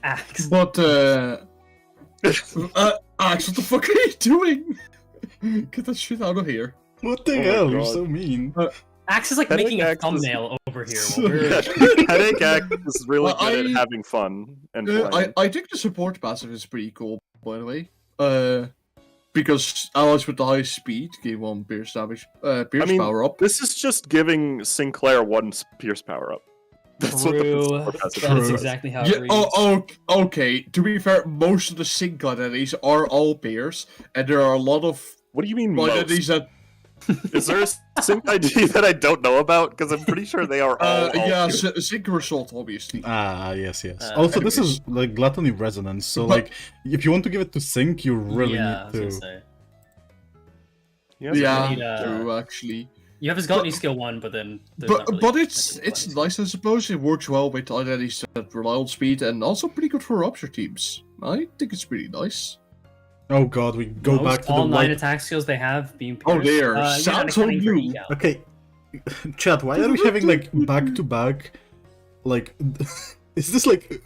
Axe. But Axe, what the fuck are you doing? Get that shit out of here. What the Oh my hell? You're God. so mean. Axe is like Headache making a Axe is- thumbnail over here. While we're... Headache Axe is really Well, good I- at having fun and playing. I think the support passive is pretty cool, by the way. Because allies with the highest speed gain 1 pierce damage. Pierce power up. This is just giving Sinclair 1 Pierce power up. That's what the True. support passive That is does. exactly how it Yeah. reads. Okay. To be fair, most of the sync identities are all pairs, and there are a lot of What do you mean most? identities that. Is there a sync ID that I don't know about? Because I'm pretty sure they are all. Yeah, pure. sync result, obviously. Yes. Also, this is like gluttony resonance, so But- like, if you want to give it to sync, you really yeah, I was need gonna to. say. Yes, Yeah, need, true, actually. You have his gluttony skill 1, but then there's But not really but much it's gluttony. nice, I suppose. It works well with identities that rely on speed, and also pretty good for rupture teams. I think it's pretty nice. Oh god, we go Most back to the all 9 white. attack skills they have being Oh, pierced. there. You're Sounds not so accounting for new. ecal. Okay, chat. Why are we having like back to back? Like, is this like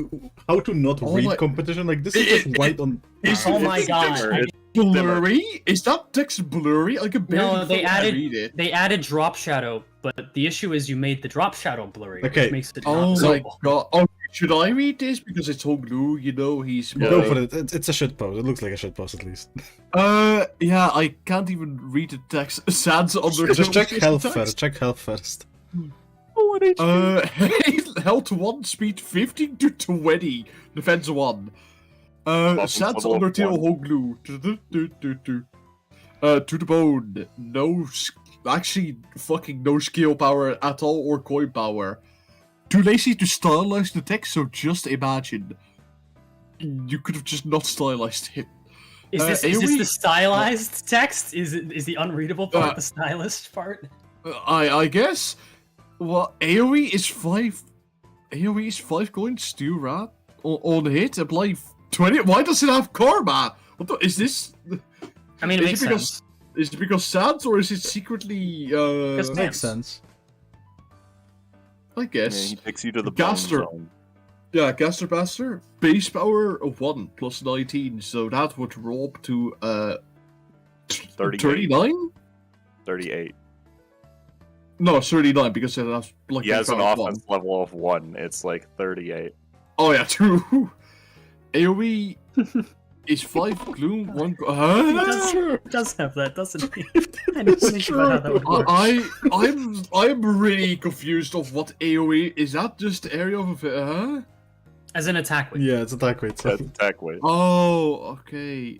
how to not Oh read my- competition? Like this is just white on. Oh my god. It's Blurry? Is that text blurry? I can barely No, they fucking added read it. they added drop shadow, but the issue is you made the drop shadow blurry, Okay. which makes it Oh not my visible. god. Okay, should I read this? Because it's Hoglu, you know, he's... Go for it. It's a shit post. It looks like a shit post at least. Yeah, I can't even read the text. Sans under... Just check text. health first. Check health first. Oh, what HP? Health 1, speed 15 to 20, defense 1. Sans level of Undertale 1. Hoglu. To the bone. No, actually, fucking no skill power at all or coin power. Too lazy to stylize the text, so just imagine. You could have just not stylized him. Is this AoE the stylized text? Is the unreadable part the stylized part? I guess. Well, AoE is 5. AoE is 5 coins, too, right? On hit, apply 20. Why does it have karma? What the, is this? I mean, it Is makes it because sense. is it because Sans, or is it secretly? Because Makes sense. I Yeah, guess. he takes you to the Gaster. bone zone. Yeah, Gaster Baster. Base power of 1 plus 19, so that would roll up to 38. 39? 38. No, 39 because it has like He has base an power of 1. offense level of 1. It's like 38. Oh yeah, true. AoE is 5 gloom, 1. It does have that, doesn't it? I didn't think about how that would work. I'm really confused of what AoE is. That just the area of As an attack weight. Yeah, it's attack weight. So. That's attack weight. Oh, okay.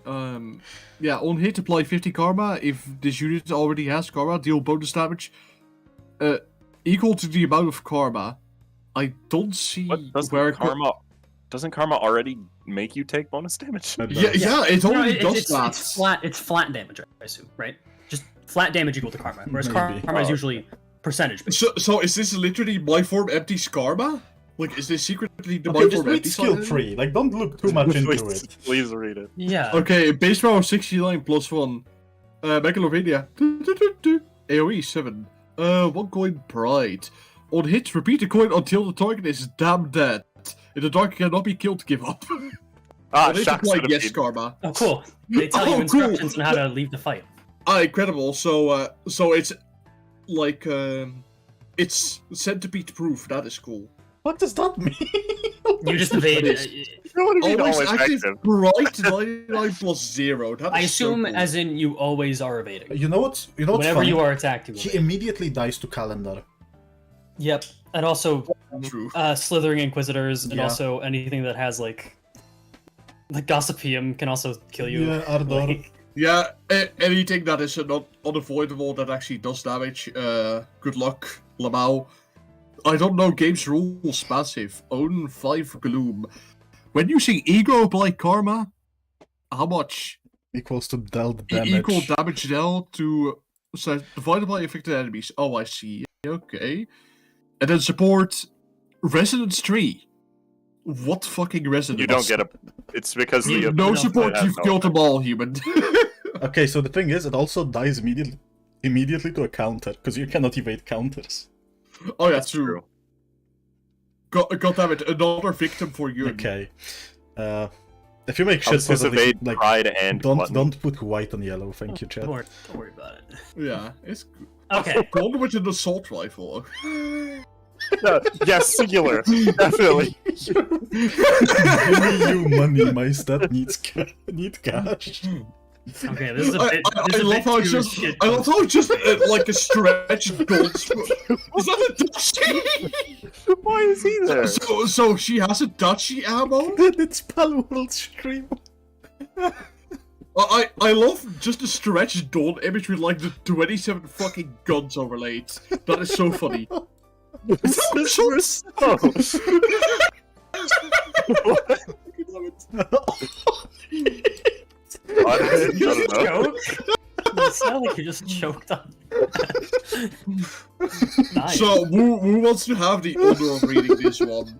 Yeah, on hit apply 50 karma. If this unit already has karma, deal bonus damage equal to the amount of karma. I don't see What doesn't where karma? Doesn't karma already make you take bonus damage? Yeah, it No, only does it's that. flat. It's flat damage, I assume, right? Just flat damage equal to karma. Whereas Maybe. karma is Oh. usually percentage based. So is this literally my form empty karma? Like, is this secretly the Okay, my just form read empty skill side? 3. Like, don't look too much into Please- it. Please read it. Yeah. Okay, base power 69 plus 1. Megalovania. AoE 7. 1 coin pride. On hit, repeat the coin until the target is damn dead. If the target cannot be killed, give up. Ah, On hit, shocks apply to the yes feet. karma. Oh, cool. They tell Oh, you cool. instructions on how to leave the fight. Incredible. So it's like it's centipede proof. That is cool. What does that mean? You just evade It it. You know what I mean? Always Always active, active. bright 99 plus 0. That I is so assume cool. as in you always are evading. You know what's Whenever funny? you are attacked, you He evade. immediately dies to calendar. Yep. And also True. slithering inquisitors and Yeah. also anything that has like Gossipium can also kill you. Yeah, Ardor. Like, Yeah, anything that is not unavoidable that actually does damage. Good luck, Lamau. I don't know game's rules. Passive. Own 5 gloom. When using ego apply karma, how much? Equals to dealt damage. Equal damage dealt to divided by affected enemies. Oh, I see. Okay. And then support Resonance 3. What fucking resonance? You don't get a. It's because the No No, support, has you've no killed them all, human. Okay, so the thing is, it also dies immediately to a counter, because you cannot evade counters. Oh yeah, true. God damn it, another victim for you. Okay. If you make I'll shit just evade like, pride and gluttony. don't put white on yellow, thank you, chat. Don't worry about it. Yeah, it's good. Okay. Gone with an assault rifle. Yes, singular. Definitely. Give me you money, my stat needs cash. Okay, this is a bit. I love how it's just. I love how it's just like a stretched gold. Is that a Dutchie? Why is he there? So she has a Dutchie ammo. It's Palworld stream. I love just a stretched dawn image with like the 27 fucking guns overlaid. That is so funny. Choke? It sounded like you just choked on. Nice. So who wants to have the honor of reading this one?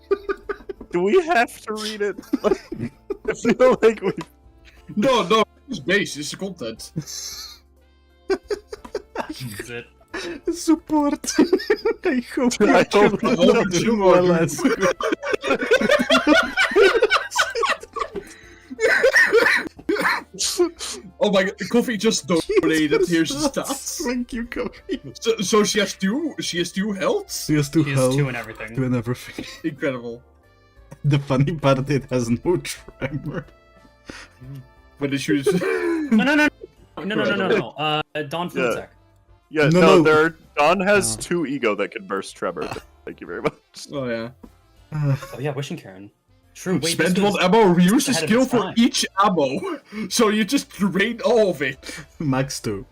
Do we have to read it? I feel like we. No, it's base, it's the content. Is it? Support. I hope I hope not you more or are less. Oh my god, Coffee just donated. Here's the stats. Thank you, Coffee. So she has two health? She has two He has health, 2 and everything. two and everything. Incredible. The funny part, it has no tremor. When did she No. Dawn Food Tech. Yeah, No. Don has 2 ego that can burst Trevor. Thank you very much. Oh yeah. Oh yeah, Wishing Karen. True. Wait, Spend this one was ammo, reuse the ahead of skill its for time. each ammo. So you just drain all of it. Max 2.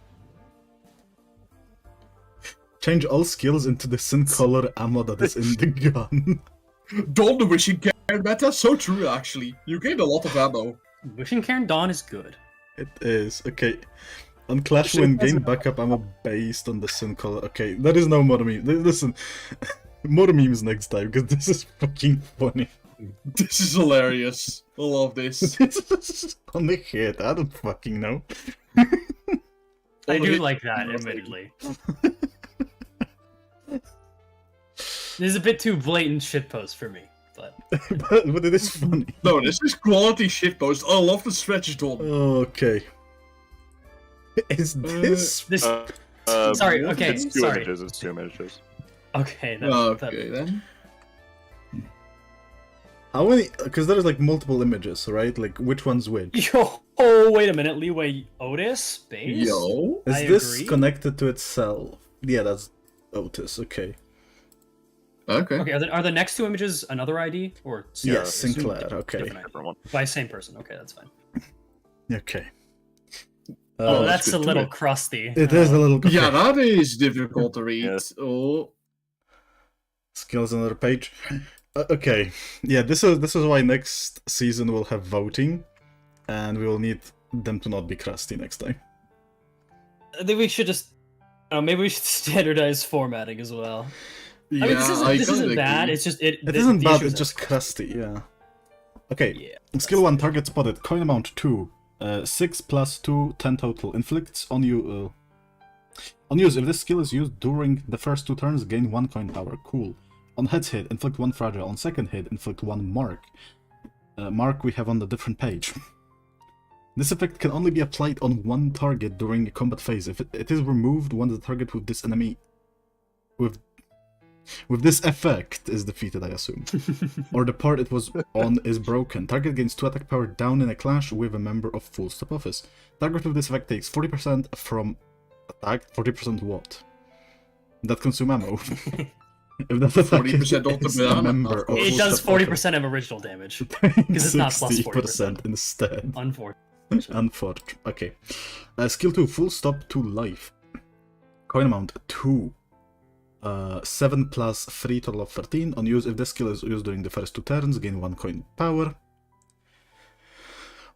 Change all skills into the same color ammo that is in the gun. Dawn the Wishing Karen meta, so true actually. You gain a lot of ammo. Wishing Karen Dawn is good. It is. Okay. On Clash when gain backup ammo based on the sun color. Okay, there is no more meme. Listen, more memes next time, because this is fucking funny. This is hilarious. I love this. This is on the head, I don't fucking know. I do like that, admittedly. This is a bit too blatant shitpost for me, but... but it is funny. No, this is quality shitpost. I love the stretch Dawn. Okay. Is this... Sorry, okay, It's 2 sorry. images. It's 2 images. Okay, Okay then. How many... Because there's like multiple images, right? Like, which one's which? Yo, oh, wait a minute, Leeway Otis? Base? Yo. Is I this agree. connected to itself? Yeah, that's Otis, okay. Okay. Okay, are the next 2 images another ID? Or Yes, assume Sinclair, different- okay. different ID. Different one. By same person, okay, that's fine. Okay. Oh, that's that's a good to little know. crusty. It is a little... Yeah, that is difficult to read. Yes. Oh. Skills another page. Okay, yeah, this is why next season we'll have voting, and we will need them to not be crusty next time. I think we should just... maybe we should standardize formatting as well. Yeah, I mean, this isn't kinda bad, agree. it's just... It isn't the bad, issue is it's just crusty, yeah. Okay, Yeah. skill 1, target spotted, coin amount 2, 6 plus 2, 10 total, inflicts on you... on use, if this skill is used during the first 2 turns, gain 1 coin power, cool. On heads hit, inflict 1 fragile, on second hit, inflict 1 mark. Mark we have on the different page. This effect can only be applied on 1 target during a combat phase. If it is removed when the target with this enemy... With this effect is defeated, I assume. Or the part it was on is broken. Target gains 2 attack power down in a clash with a member of full stop office. Target with this effect takes 40% from attack, 40% what? That consume ammo. If that attack 40% off the is a banana. member of It full does stop office, 40% of original damage. Because it's not plus 40%. instead. Unfortunately. Unfortunate. Okay. Skill 2, full stop to life. Coin amount 2. 7 plus 3, total of 13. On use, if this skill is used during the first 2 turns, gain 1 coin power.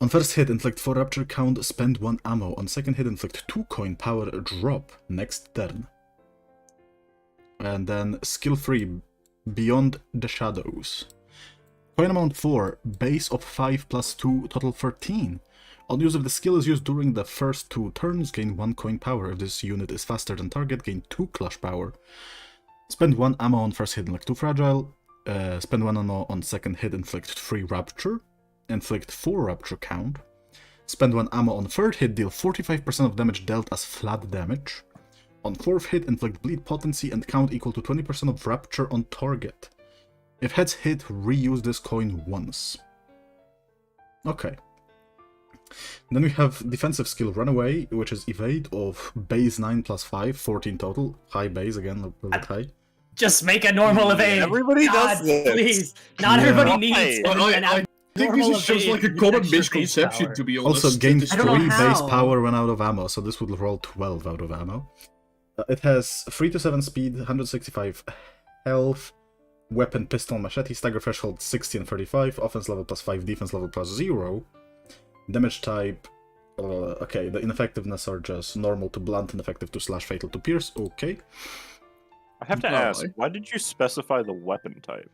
On first hit, inflict 4 rupture count, spend 1 ammo. On second hit, inflict 2 coin power, drop next turn. And then skill 3, Beyond the Shadows. Coin amount 4, base of 5 plus 2, total 13. On use if the skill is used during the first 2 turns, gain 1 coin power. If this unit is faster than target, gain 2 clash power. Spend 1 ammo on first hit, inflict 2 fragile. Spend 1 ammo on second hit, inflict 3 rapture. Inflict 4 rapture count. Spend 1 ammo on third hit, deal 45% of damage dealt as flat damage. On fourth hit, inflict bleed potency and count equal to 20% of rapture on target. If heads hit, reuse this coin once. Okay. Then we have defensive skill Runaway, which is evade of base 9 plus 5, 14 total. High base again, a little bit high. Just make a normal evade. Everybody God, does this. Please. Not Yeah. everybody needs I think this is just like a common misconception, to be honest. Also, gain This- 3 I don't know base how. power when out of ammo, so this would roll 12 out of ammo. It has 3 to 7 speed, 165 health, weapon, pistol, machete, stagger threshold 60 and 35, offense level plus 5, defense level plus 0. Damage type, okay, the ineffectiveness are just normal to blunt, ineffective to slash, fatal to pierce, okay. I have to No, ask, I- why did you specify the weapon type?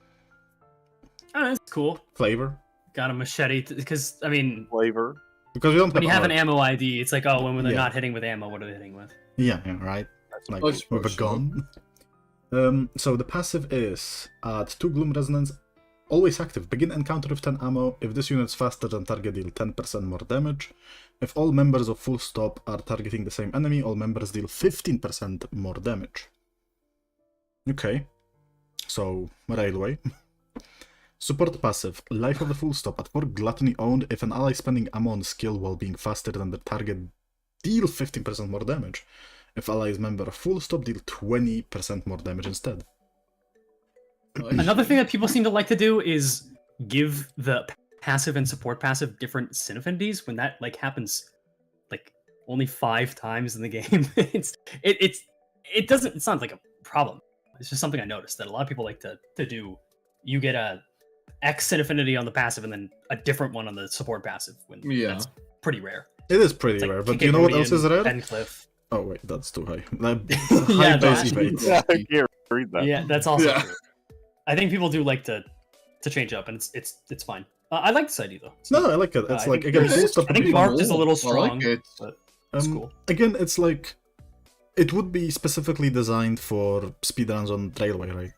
Oh, that's cool. Flavor, Got a machete, because, I mean, Flavor? because we don't when you have an art. ammo ID, it's like, oh, when they're Yeah. not hitting with ammo, what are they hitting with? Yeah, right. Like, I with suppose a so. gun. So the passive is, add 2 Gloom Resonance, always active. Begin encounter with 10 ammo. If this unit is faster than target, deal 10% more damage. If all members of Full Stop are targeting the same enemy, all members deal 15% more damage. Okay. So, Railway. Support passive. Life of the Full Stop. At 4 Gluttony owned, if an ally spending ammo on skill while being faster than the target, deal 15% more damage. If ally is member of Full Stop, deal 20% more damage instead. Nice. Another thing that people seem to like to do is give the passive and support passive different sin affinities when that like happens like only 5 times in the game. It's not like a problem. It's just something I noticed that a lot of people like to do. You get a X sin affinity on the passive and then a different one on the support passive when Yeah. that's pretty rare. It is pretty It's like rare, but Kick you It know what Booty else is and rare? Pencliff. Oh wait, that's too high. High Yeah, base that- evade. Yeah, I can't read that. Yeah, that's also Yeah. true. I think people do like to change up, and it's fine. I like this idea though. No, I like it. It's I like think again, there's- Full Stop I think would be Marked is a little I strong, like it. but it's Um, cool. Again, it's like it would be specifically designed for speedruns on Railway, right?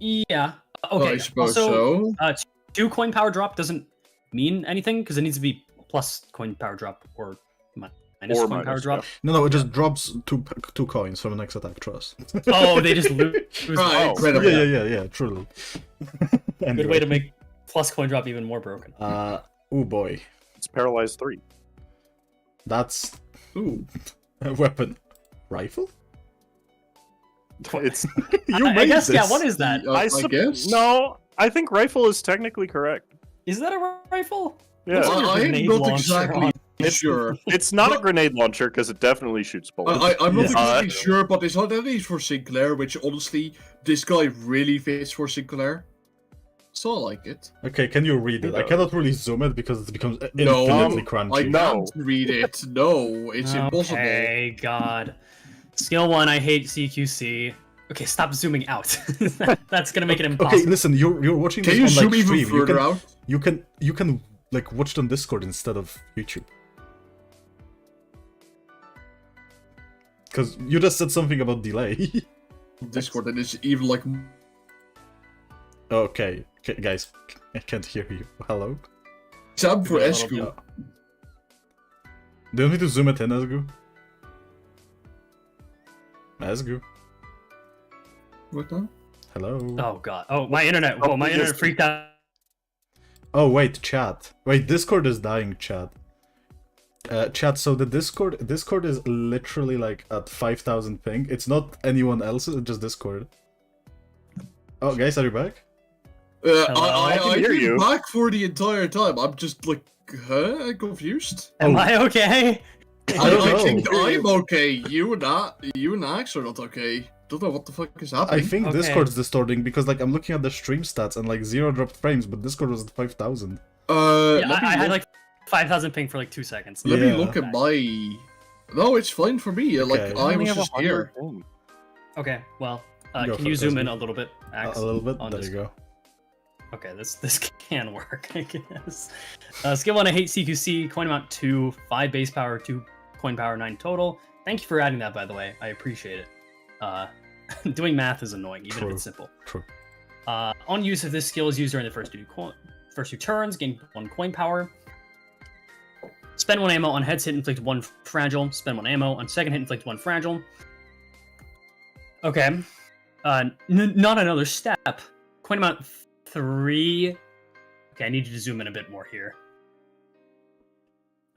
Yeah. Okay. I suppose also, so. 2 coin power drop doesn't mean anything because it needs to be plus coin power drop or minus Or coin power minus, drop. No, it just drops two coins for the next attack. Trust. Oh, they just lose. Right, Oh, incredible. yeah. Truly. Good way to make plus coin drop even more broken. Oh boy, It's Paralyzed 3. that's Ooh. a weapon. Rifle? It's You I made guess, this. yeah, what is that? I guess. No, I think rifle is technically correct. Is that a rifle? Yeah, Looks like a I am grenade not launcher exactly on- sure. it's not a grenade launcher because it definitely shoots bullets. I'm not Yeah. exactly sure, but it's identity for Sinclair, which honestly, this guy really fits for Sinclair. So I like it. Okay, can you read it? I No. cannot really zoom it because it becomes No, infinitely I crunchy. can't read it. No, it's impossible. Okay, God. Skill 1, I hate CQC. Okay, stop zooming out. That's gonna make it impossible. Okay, listen, you're watching Can this you on like zoom even stream. further out? You can like watch it on Discord instead of YouTube. Because you just said something about delay. Discord, and it's even like. Okay, guys, I can't hear you. Hello? Tab for Yeah, a little ESGOO. Do you want me to zoom it in, ESGOO? ESGOO? What now? Hello? Oh God. Oh, my internet. Oh, my internet freaked out. Oh, wait, chat. Wait, Discord is dying, chat. Chat, so the Discord is literally like at 5,000 ping. It's not anyone else's, it's just Discord. Oh, guys, are you back? I can hear been you. back for the entire time. I'm just like, huh? I'm confused. Am Oh. I okay? I don't know. think I'm okay. You and Axe are not okay. Don't know what the fuck is I happening. think Okay. Discord's distorting because like I'm looking at the stream stats and like 0 dropped frames, but Discord was at 5,000. Yeah, let me I had look- like 5,000 ping for like 2 seconds. Let me Yeah. look at my. No, it's fine for me. Like Okay. I only was have just here. 100 Okay, well, Go can for you it, zoom in Esme. a little bit, Axe? A little bit. on There you Discord. go. Okay, this can work, I guess. Skill 1, I hate CQC. Coin amount 2, 5 base power, 2 coin power, 9 total. Thank you for adding that, by the way. I appreciate it. Doing math is annoying, even if it's simple. True. On use of this skill is used during the first two turns, gain 1 coin power. Spend 1 ammo on heads hit, inflict 1 fragile. Spend 1 ammo on second hit, inflict 1 fragile. Okay. Not another step. Coin amount 3. Okay, I need you to zoom in a bit more here.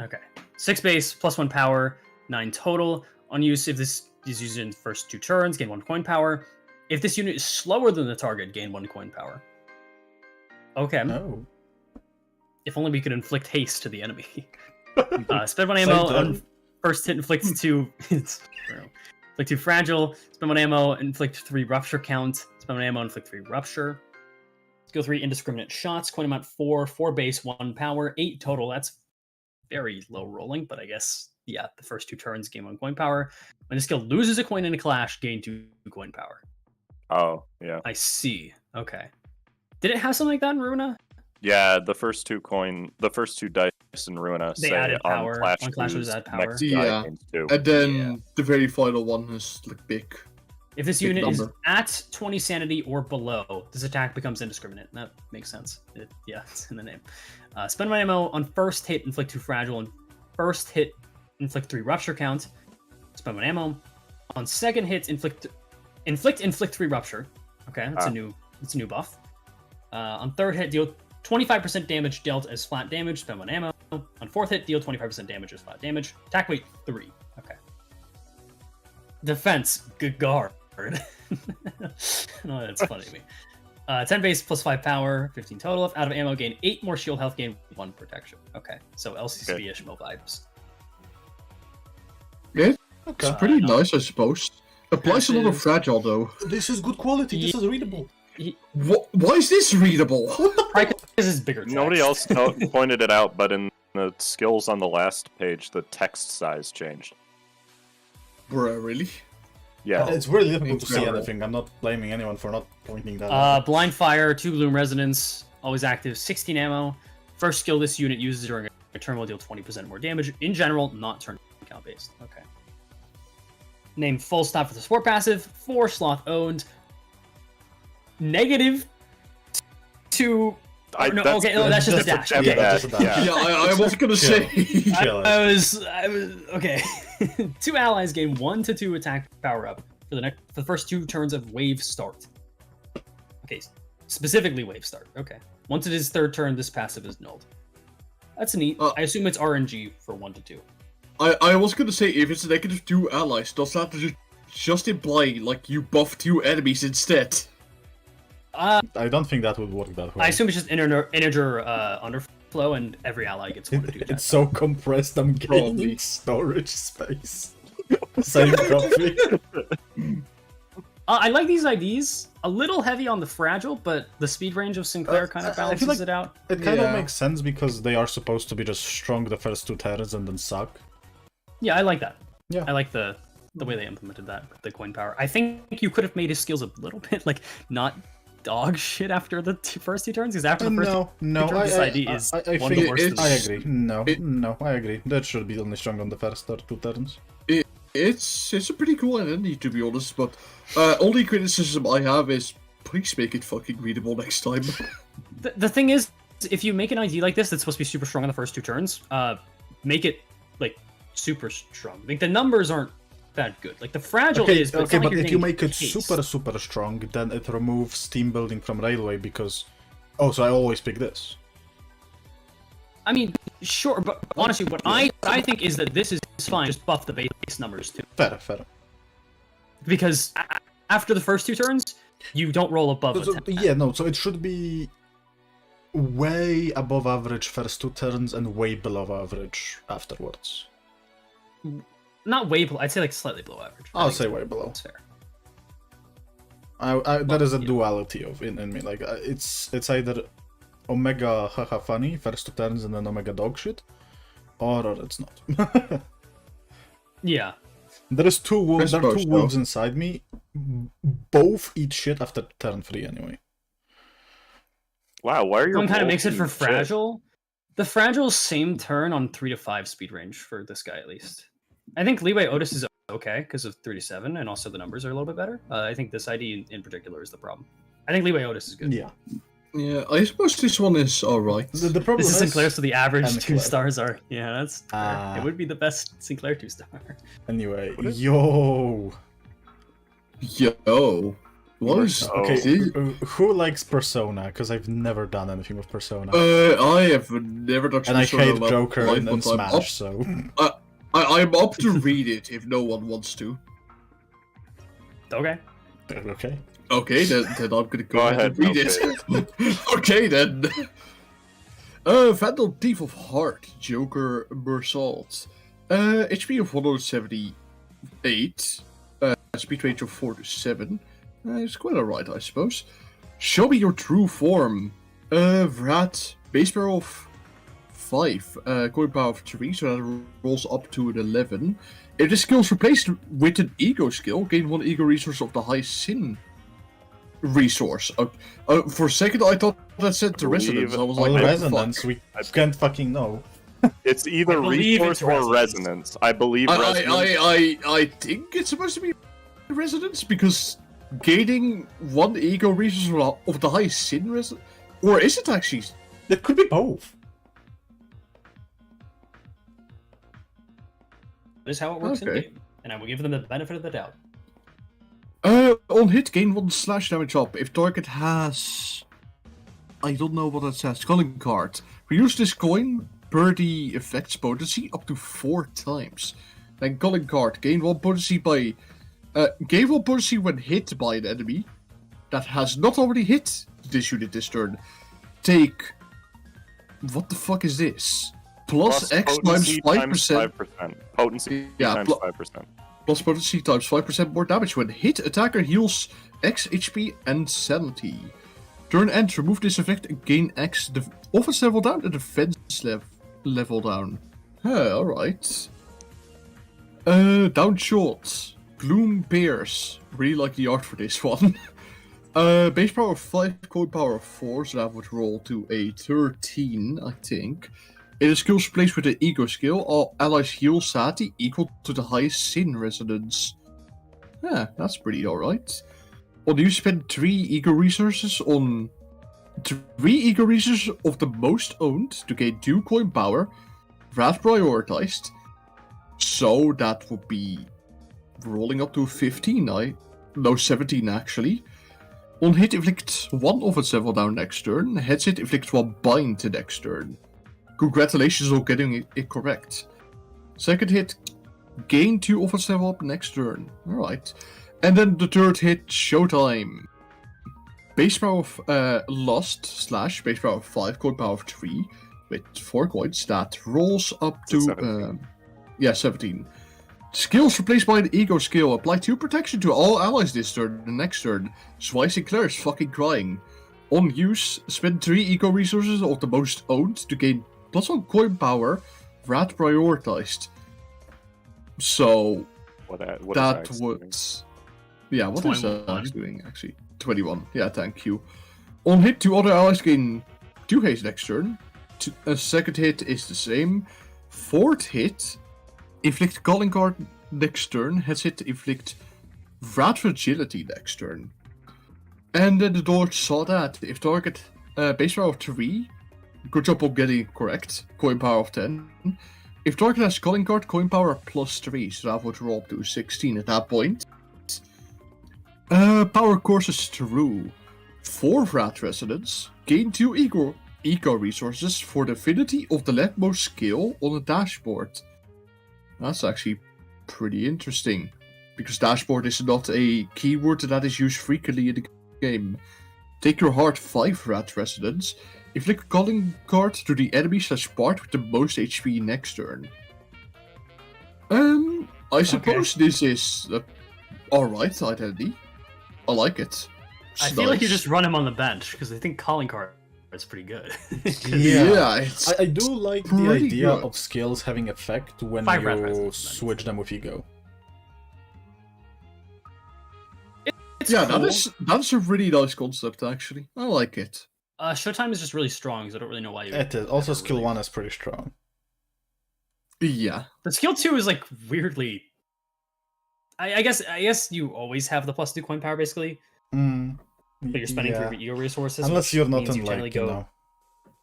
Okay. 6 base, plus 1 power, 9 total. On use, if this is used in the first 2 turns, gain 1 coin power. If this unit is slower than the target, gain 1 coin power. Okay. No. If only we could inflict haste to the enemy. Spend 1 ammo on first hit, inflict 2. Inflict 2 fragile. Spend 1 ammo, inflict 3 rupture count. Spend 1 ammo, inflict 3 rupture. Skill 3, indiscriminate shots. Coin amount 4, 4 base, 1 power, 8 total. That's very low rolling, but I guess, yeah, the first 2 turns, gain 1 coin power. When the skill loses a coin in a clash, gain 2 coin power. Oh, yeah. I see. Okay. Did it have something like that in Runa? Yeah, the first two dice in Ruina They say added power. on Clash On Clash Cruise, add power. next Yeah. die gains 2. And then the very final one is like big. If this Big unit is number. at 20 sanity or below, this attack becomes indiscriminate. That makes sense. Yeah, it's in the name. Spend 1 ammo on first hit, inflict 2 fragile, and first hit, inflict 3 rupture count. Spend 1 ammo. On second hit, inflict 3 rupture. Okay, that's a new buff. On third hit, deal 25% damage dealt as flat damage. Spend 1 ammo. On fourth hit, deal 25% damage as flat damage. Attack weight 3. Okay. Defense, good guard. No, that's funny to me. 10 base plus 5 power, 15 total. If out of ammo, gain 8 more shield health, gain 1 protection. Okay, so LCCB-ish vibes. Yeah, Okay. it's pretty nice, I suppose. Applies a lot of Is- fragile though. This is good quality. This is readable. Why is this readable? Probably because it's bigger text. Nobody else pointed it out, but in the skills on the last page, the text size changed. Bruh, really? Yeah. It's really difficult to see Incredible. anything. I'm not blaming anyone for not pointing that out. Blind Fire, 2 Bloom Resonance, always active, 16 ammo. First skill this unit uses during a turn will deal 20% more damage. In general, not turn count based. Okay. Name full stop for the support passive. 4 sloth owned. -2. That's just a dash. Yeah, Okay. that's just a dash. Yeah, I was gonna say. Chill. I was okay. 2 allies gain 1 to 2 attack power up for the first 2 turns of wave start. Okay, specifically wave start. Okay, once it is 3rd turn, this passive is nulled. That's neat. I assume it's RNG for 1 to 2. I was gonna say, if it's a -2 allies, does that just imply like you buff 2 enemies instead? I don't think that would work that way. I assume it's just integer underflow, and every ally gets 1 to 2 attacks. It's so compressed, I'm gaining Probably. storage space. Same copy. I like these IDs. A little heavy on the fragile, but the speed range of Sinclair kind I of feel balances like it out. It kind Yeah. of makes sense because they are supposed to be just strong the first 2 turns and then suck. Yeah, I like that. Yeah. I like the way they implemented that with the coin power. I think you could have made his skills a little bit like not dog shit after the first 2 turns, because after the first No, turns, this ID is I one of the think worst. it's- I agree. No, it- I agree. That should be only strong on the first 2 turns. It's a pretty cool identity, to be honest, but only criticism I have is please make it fucking readable next time. The thing is, if you make an ID like this that's supposed to be super strong on the first 2 turns, make it like super strong. Like the numbers aren't that good. Like the fragile is, but, it's not like you're if you getting make it haste. super strong, then it removes team building from railway because. Oh, so I always pick this. I mean, sure, but honestly, what I think is that this is fine. Just buff the base numbers too, Fair. because after the first 2 turns, you don't roll above a 10. Yeah, no. So it should be way above average first 2 turns and way below average afterwards. Not way below. I'd say like slightly below average. I I'll think say way below. That's fair. There is a duality of in me. Like it's either Omega haha funny first 2 turns and then Omega dog shit, or it's not. Yeah. There is 2 wolves. There are 2 suppose so. wolves inside me. Both eat shit after turn 3 anyway. Wow, why are your One kind of rolls makes it for shit? fragile. The fragile same turn on 3 to 5 speed range for this guy at least. I think Leeway Otis is okay because of 3 to 7, and also the numbers are a little bit better. I think this ID in particular is the problem. I think Leeway Otis is good. Yeah. Yeah, I suppose this one is alright. The problem This is Sinclair, so the average and 2 Claire. stars are. Yeah, that's. Fair. It Ah. would be the best Sinclair 2-star. Anyway, What is- yo. Yo. What is Okay, this? who likes Persona? Because I've never done anything with Persona. I have never touched and I Persona hate in my Joker life, and but I'm Smash, up- so... I'm up to read it if no one wants to. Okay. Okay. Okay, then I'm gonna go ahead and read okay. it. Okay, then. Vandal Thief of Heart, Joker Bersault. HP of 178. Speed range of 4 to 7. It's quite alright, I suppose. Show me your true form. Vrat, base power of 5, coin power of 3, so that rolls up to an 11. If the skill is replaced with an ego skill, gain 1 ego resource of the high sin resource. For a second, I thought that said the believe- resonance. I was Well, like, what the resonance, fuck? we can't fucking know. It's either I believe resource it's or resonance. I believe resonance. I think it's supposed to be resonance because gaining 1 ego resource of the high sin resonance, or is it actually? It could be both. That is how it works in Okay. game, and I will give them the benefit of the doubt. On hit, gain 1 slash damage up. If target has, I don't know what that says. Calling card. Reuse this coin per the effect's potency up to 4 times. Then calling card. Gain 1 potency by. Gain 1 potency when hit by an enemy that has not already hit this unit this turn. Take. What the fuck is this? Plus X times potency 5%. 5%. Potency Yeah, times 5%. Plus potency times 5% more damage when hit. Attacker heals X HP and sanity. Turn end, remove this effect and gain X offense level down and defense level down. Alright. Down shot. Bloom Pierce. Really like the art for this one. Base power of 5, code power of 4, so that would roll to a 13, I think. In a skill placed with an ego skill, all allies heal Sati equal to the highest sin resonance. Yeah, that's pretty alright. Or you spend 3 ego resources on 3 ego resources of the most owned to gain 2 coin power, Rat prioritized. So that would be rolling up to 15, no 17 actually. On hit, inflict 1 offense level down next turn. Heads hit, inflict 1 bind the next turn. Congratulations on getting it correct. Second hit, gain 2 offense level up next turn. Alright. And then the third hit, showtime. Base power of Lost / base power of 5, coin power of 3, with 4 coins. That rolls up to 17. 17. Skills replaced by an ego skill. Apply 2 protection to all allies this turn. The next turn. Swice Sinclair is fucking crying. On use, spend 3 ego resources of the most owned to gain +1 coin power. Rat prioritized. So What that is would. Yeah, what is 21. Axe doing actually? 21. Yeah, thank you. On hit, 2 other allies gain 2 haste next turn. Second hit is the same. Fourth hit, inflict calling card next turn. Heads hit, inflict Rat fragility next turn. And then the Dodge saw that. If target base power of 3, good job on getting it correct. Coin power of 10. If target has calling card, coin power +3, so that would roll up to 16 at that point. Power courses through 4 Rat resonance. Gain 2 eco resources for the affinity of the leftmost skill on the dashboard. That's actually pretty interesting, because dashboard is not a keyword that is used frequently in the game. Take your heart 5 Rat resonance. Inflict a calling card to the enemy / part with the most HP next turn. I suppose this is alright identity. I like it. I It's feel like you nice. just run him on the bench because I think calling card is pretty good. Yeah, it's I do like the pretty idea good. of skills having effect when 5 rat you resonance. switch them with ego. It's yeah, cool. that's a really nice concept actually. I like it. Showtime is just really strong, so I don't really know why you. It is. Also, ever skill really- 1 is pretty strong. Yeah. The skill 2 is like weirdly. I guess you always have the +2 coin power basically, Mm, but you're spending yeah. 3 ego resources. Unless which you're not means in you generally like, you go know.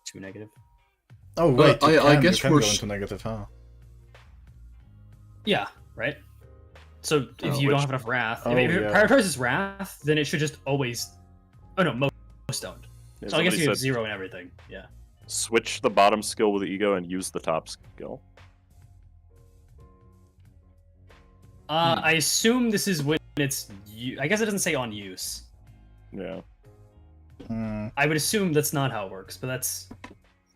2 negative. Oh wait, you I can, guess you can we're go s- into negative, huh? Yeah, right. So if you which- don't have enough wrath, Oh, if it yeah. prioritizes wrath, then it should just always. Oh no, most don't. Yeah, So I guess somebody you have said 0 and everything. Yeah. switch the bottom skill with the ego and use the top skill. I assume this is when it's. I guess it doesn't say on use. Yeah. Mm, I would assume that's not how it works, but that's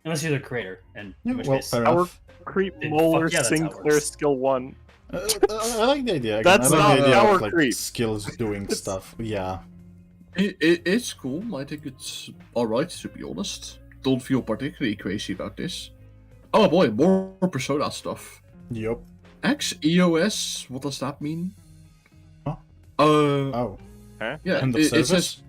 unless you're the creator, and in which well, case, fair Power enough. creep Fuck molar yeah, that's how it Sinclair works. skill 1. I like the idea. Again. That's I like not the idea power of like creep. skills doing stuff. Yeah. It's cool. I think it's alright, to be honest. Don't feel particularly crazy about this. Oh boy, more Persona stuff. Yup. Axeill, what does that mean? Huh? Uh, Oh. yeah, End of it service? says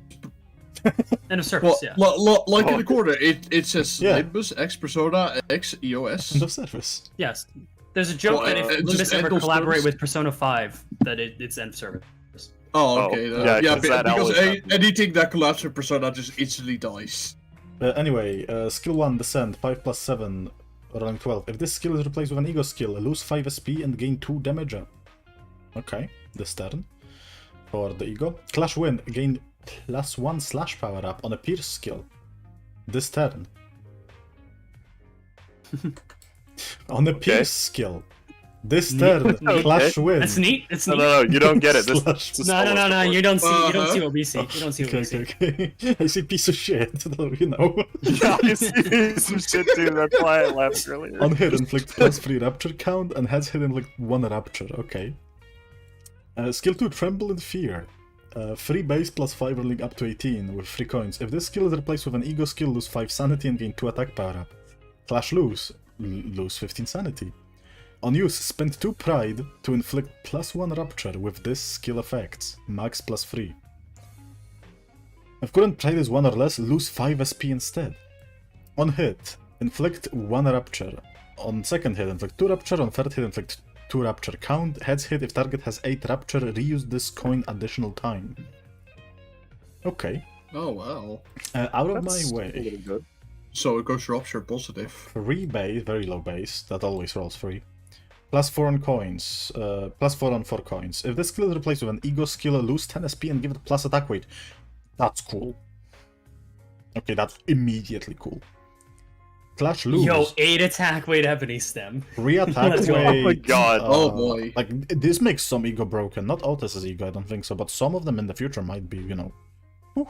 end of service. well, Yeah. like in the corner, it says Yeah. Limbus X Persona X End EOS. of service. Yes. There's a joke Well, that if just Limbus ever end of collaborate service. with Persona 5, that it's end of service. Oh, okay. Oh, yeah, 'cause that because always happens. anything that collapses with Persona just instantly dies. Anyway, skill 1, descent, 5 plus 7, rolling 12. If this skill is replaced with an ego skill, lose 5 SP and gain 2 damage. Okay, this turn. For the ego. Clash Wind, gain +1 slash power up on a pierce skill. This turn. On a pierce skill. This turn, Okay. Clash Wind. That's neat. It's No, neat. no, you don't get it. This, Slash- this is No, no, no, no. You don't see. You don't see Uh-huh. what we see. You don't see what we see. Okay. I see piece of shit, you know. Yeah, I see some shit too. That's why I laughed earlier. On hit, inflict +3 rapture count, and heads hit inflict 1 rapture. Okay. Skill 2, Tremble in Fear. Free base +5 rolling up to 18 with 3 coins. If this skill is replaced with an ego skill, lose 5 sanity and gain 2 attack power up. Clash lose. Lose 15 sanity. On use, spend 2 pride to inflict +1 rapture with this skill effects. Max +3. If current pride is 1 or less, lose 5 SP instead. On hit, inflict 1 rapture. On second hit, inflict 2 rapture. On third hit, inflict 2 rapture. Count heads hit if target has 8 rapture. Reuse this coin additional time. Okay. Oh wow. Out of That's my a way. little good. So it goes rupture positive. 3 base, very low base. That always rolls 3. +4 on coins. +4 on 4 coins. If this skill is replaced with an ego skill, lose 10 SP and give it plus attack weight. That's cool. Okay, that's immediately cool. Clash lose. Yo, 8 attack weight ebony stem. 3 attack Let's go. weight. Oh my God. Oh boy. Like, this makes some ego broken. Not Otis's ego, I don't think so, but some of them in the future might be, you know.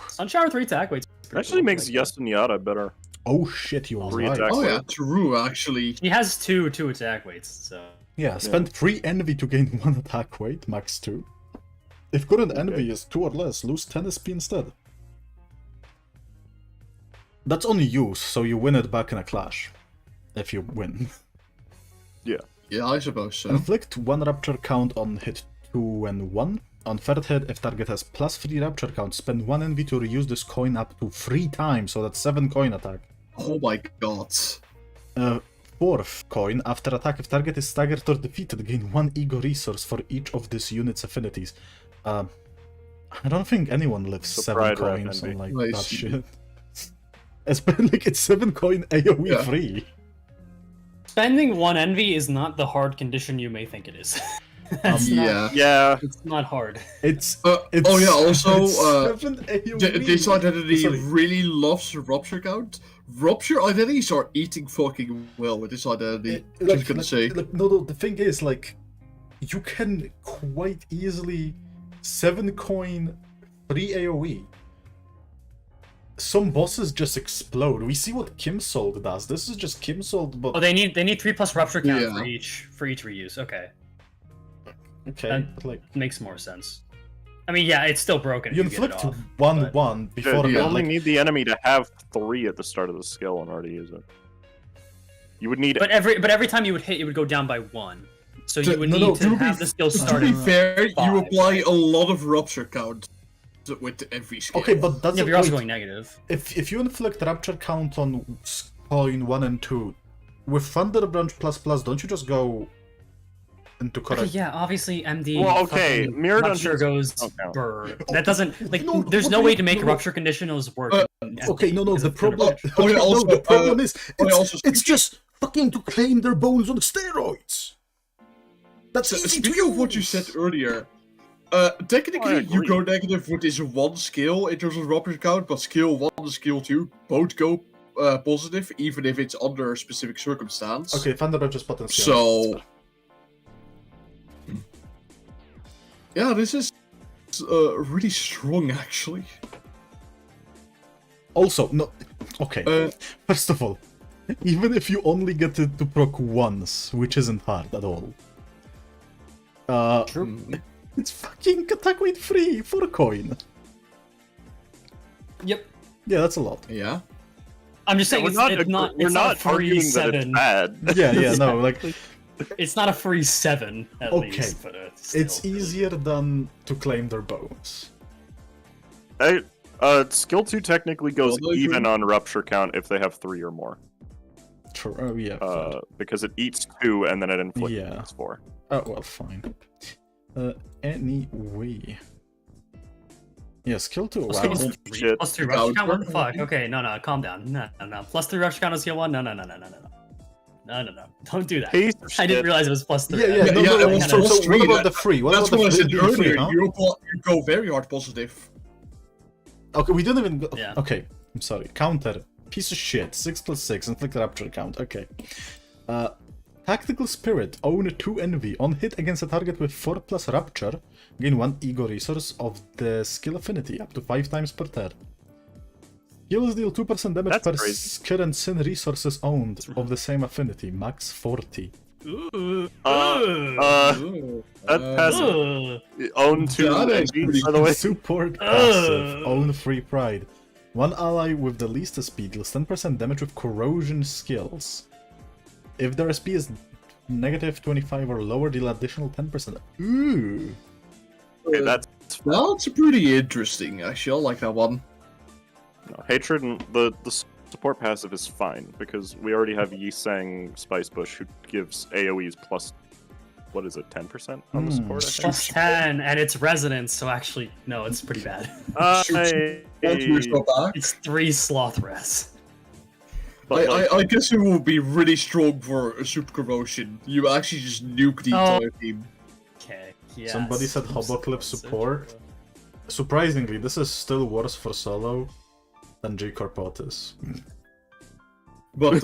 Sunshower 3 attack weight. Actually makes Yes and Yada better. Oh shit, you are 3 right. attack Oh weight. yeah, true actually. He has two attack weights, so. Yeah, spend 3 envy to gain 1 attack weight, max 2. If current envy is 2 or less, lose 10 SP instead. That's only use, so you win it back in a clash. If you win. Yeah, I suppose so. Inflict 1 rapture count on hit 2 and 1. On third hit, if target has +3 rapture count, spend 1 envy to reuse this coin up to 3 times, so that's 7 coin attack. Oh my god. Fourth coin, after attack, if target is staggered or defeated, gain 1 ego resource for each of this unit's affinities. I don't think anyone lives So 7 pride rep coins envy. on like Nice. that shit. It's been like it's 7 coin AoE Yeah. free. Spending 1 envy is not the hard condition you may think it is. That's not- Yeah. Yeah. it's not hard. It's Oh yeah, also, it's 7 AoE. This identity Sorry. really loves rupture count. Rupture identities are eating fucking well with this identity. Just gonna say. No, the thing is, like, you can quite easily 7 coin free AoE. Some bosses just explode. We see what Kimsold does. This is just Kimsold, but Oh, they need 3+ rupture count Yeah. for each reuse. Okay, okay, but like makes more sense. I mean, yeah, it's still broken. you if you get inflict it off, 1/1 but- before You Yeah. only like, need the enemy to have 3 at the start of the skill and already use it. You would need But every time you would hit, it would go down by 1. So you would No, need no, to to have be- the skill To start be at fair, you 5, apply right? a lot of rupture count with every skill. Okay, but that's Yeah, but you're also wait, going negative. if you inflict Rapture count on coin 1 and 2, with Thunder Branch plus, don't you just go into Okay, correct? yeah, obviously MD. Well, okay, fucking Mirror Rupture Dungeons goes don't count. burr. That doesn't like. No, there's what no do way you- to make no, Rupture conditionals work. in Okay, MD no, because the of Thunder problem. Branch. Oh, yeah, Okay, also, no, the problem is also it's just fucking to claim their bones on steroids. That's easy to Speaking of what you use. said earlier, technically you agree. go negative with this one skill in terms of rupture count, but skill 1 and skill 2 both go positive, even if it's under a specific circumstance. Okay, Thunder Branch is potential. So, yeah, this is really strong actually. Also, no. Okay, Uh, first of all, even if you only get it to proc once, which isn't hard at all. It's fucking attack weight free for a coin. Yep. Yeah, that's a lot. yeah. I'm just saying We're it's not, it's not. we're It's not a not free arguing that it's 7. bad. Yeah, no, like It's not a free 7 at Okay. least. But it's still. easier than to claim their bones. Skill 2 technically goes Well, those even are- on Rupture count if they have 3 or more. True. Oh yeah. Because it eats 2 and then it inflicts Yeah. 4. Oh well, fine. Anyway. Yeah, skill 2. Plus Wow. three- Shit. Plus 3 rupture count. What the Counter. fuck? Okay, no, calm down. No. Plus 3 rupture count on skill 1. No. No. Don't do that. Piece of I didn't shit. realize it was plus 3. Yeah, Yeah, no, yeah, no, it no, was so, plus so three, what about that- the free? What That's about what I the said free, being free, earlier. huh? You go very hard positive. Okay, we didn't even go... Yeah. Okay, I'm sorry. Counter. Piece of shit. 6 plus 6. Inflict Rapture count. Okay. Tactical Spirit. Own 2 Envy. On hit against a target with 4 plus Rapture, gain 1 Ego resource of the skill affinity, up to 5 times per turn. Skills deal 2% damage That's per crazy. current sin resources owned of the same affinity. Max 40. Ooh, That has own 2 that is envy, pretty by the way. Support passive. Own 3 Pride. One ally with the least speed deals 10% damage with corrosion skills. If their SP is negative 25 or lower, deal additional 10%. Ooh. Okay, that's That's pretty interesting, actually. I like that one. no, hatred and the support passive is fine because we already have Yisang Spice Bush who gives AoEs plus what is it, 10% on the support? I think? Plus 10, and it's resonance, so actually, no, it's pretty bad. It's 3 sloth res. But, like, I guess it will be really strong for a super corrosion. You actually just nuke the Oh. entire team. Okay, yeah. Somebody said Hoboclip support. Surprisingly, this is still worse for solo than J Corpotis. But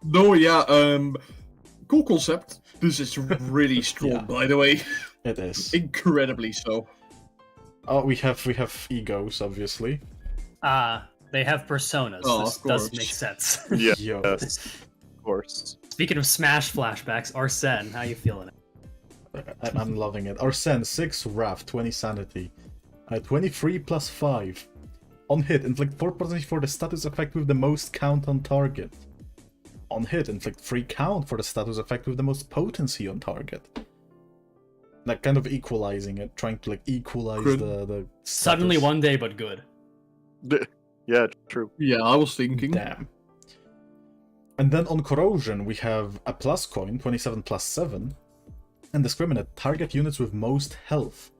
no, yeah, cool concept. This is really strong, Yeah. by the way. It is. Incredibly so. Oh, we have egos, obviously. They have personas. Oh, This of does course. make sense. yeah, Yo. yes, of course. Speaking of Smash flashbacks, Arsene, how you feeling? I'm loving it. Arsene, 6 Wrath, 20 Sanity. 23 plus 5. On hit, inflict 4 potency for the status effect with the most count on target. On hit, inflict 3 count for the status effect with the most potency on target. Like, kind of equalizing it, trying to, like, equalize Good. the Suddenly status. one day, but good. Yeah, true. Yeah, I was thinking. Damn. And then on Corrosion, we have a plus coin, 27 plus 7, and discriminate target units with most health.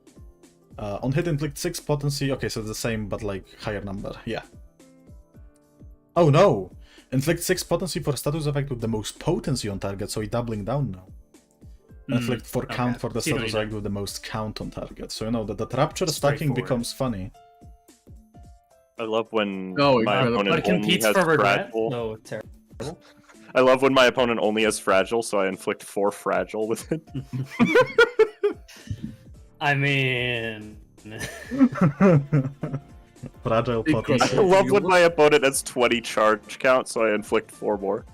On hit, inflict 6 potency. Okay, so it's the same, but like higher number. Yeah. Oh no! Inflict 6 potency for status effect with the most potency on target, so you're doubling down now. Inflict 4 count okay. for the See what status you effect with the most count on target. So you know that the rapture stacking Straightforward. becomes funny. I love when Oh, my incredible. opponent But it only competes has for regret. fragile. No, terrible. I love when my opponent only has fragile, so I inflict 4 fragile with it. I mean, Fragile Incredible. potency. I love when my opponent has 20 charge count, so I inflict 4 more.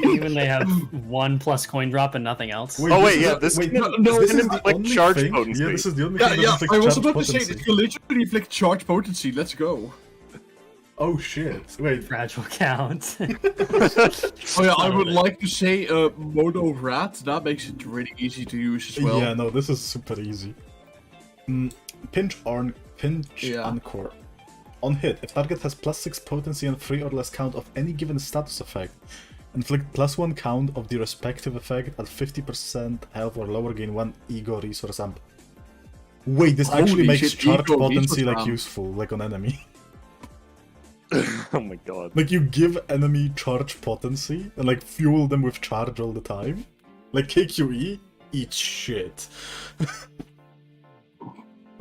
even they have 1 plus coin drop and nothing else. Wait, Oh, this wait, is yeah, the- this wait, can- no, this this can is the inflict only charge thing. potency. Yeah, this is the only Yeah, thing that yeah, inflicts I was charge about to say potency. that you literally inflict charge potency. Let's go. Oh shit! Wait, Fragile count. Oh yeah, I would like to say Mono Rat. That makes it really easy to use as well. yeah, no, this is super easy. Pinch Pinch Yeah. Encore. On hit, if target has +6 potency and 3 or less count of any given status effect, inflict +1 count of the respective effect at 50% health or lower, gain 1 ego resource amp. Wait, this actually Holy makes shit, charge ego potency resource like amp. useful, like on enemy. Oh my god. Like you give enemy charge potency and like fuel them with charge all the time. Like KQE, eat shit.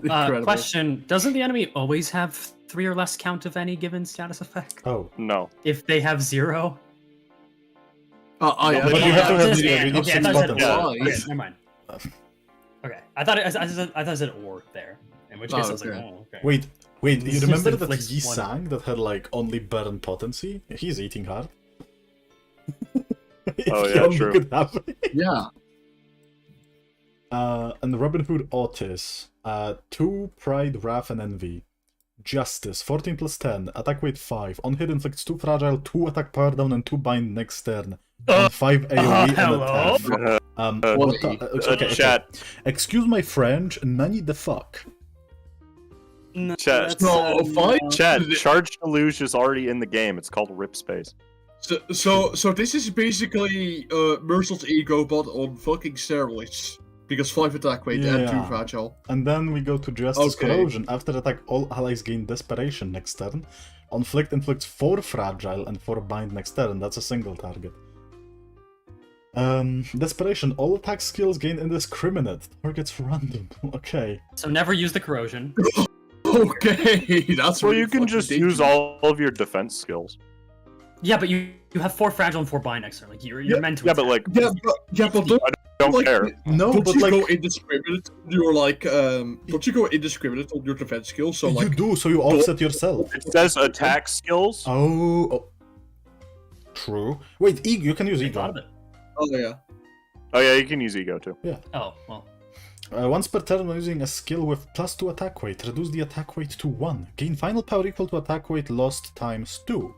Incredible. Question: doesn't the enemy always have 3 or less count of any given status effect? Oh. No. If they have 0? I But you have to have This zero, and. you need Okay, I 6 thought it said buttons. Yeah. or. Okay, never mind. Okay, I thought it said or there. In which case I was like, okay. oh, okay. Wait, you This remember just that inflicts Yi one. Sang that had like only burn potency? He's eating hard. If Oh, he yeah, only true. could have it. Yeah. And Robin Hood Otis, 2 Pride, Wrath, and Envy. Justice, 14 plus 10, attack weight 5, on hit inflicts 2 fragile, 2 attack power down, and 2 bind next turn. And 5 AoE and hello? attack. What the, okay. Chat. Excuse my French, nani the fuck? No, Chat. that's, No, fight. no. Chat, Charge Deluge is already in the game. It's called Rip Space. So this is basically Mercil's ego bot on fucking steroids. Because 5 attack weight and 2 Yeah. fragile. And then we go to Justice Okay. Corrosion. After attack, all allies gain Desperation next turn. On Flict inflicts 4 fragile and 4 bind next turn. That's a single target. Desperation. All attack skills gain indiscriminate. Targets random. Okay. So never use the corrosion. Okay, that's Well, really you can fucking just dangerous. use all of your defense skills. Yeah, but you have 4 fragile and 4 bind next turn. Like you're meant to. Yeah, but attack. like, Yeah, but don't like, care. No, don't but you like go indiscriminate? You're like, don't you go indiscriminate on your defense skills? So you like, do, so you offset yourself. It says attack skills. Oh. True. Wait, Ego. You can use I thought Ego. of it. oh yeah. Oh yeah, you can use ego too. Oh well. Once per turn when using a skill with +2 attack weight, reduce the attack weight to 1. Gain final power equal to attack weight lost times 2.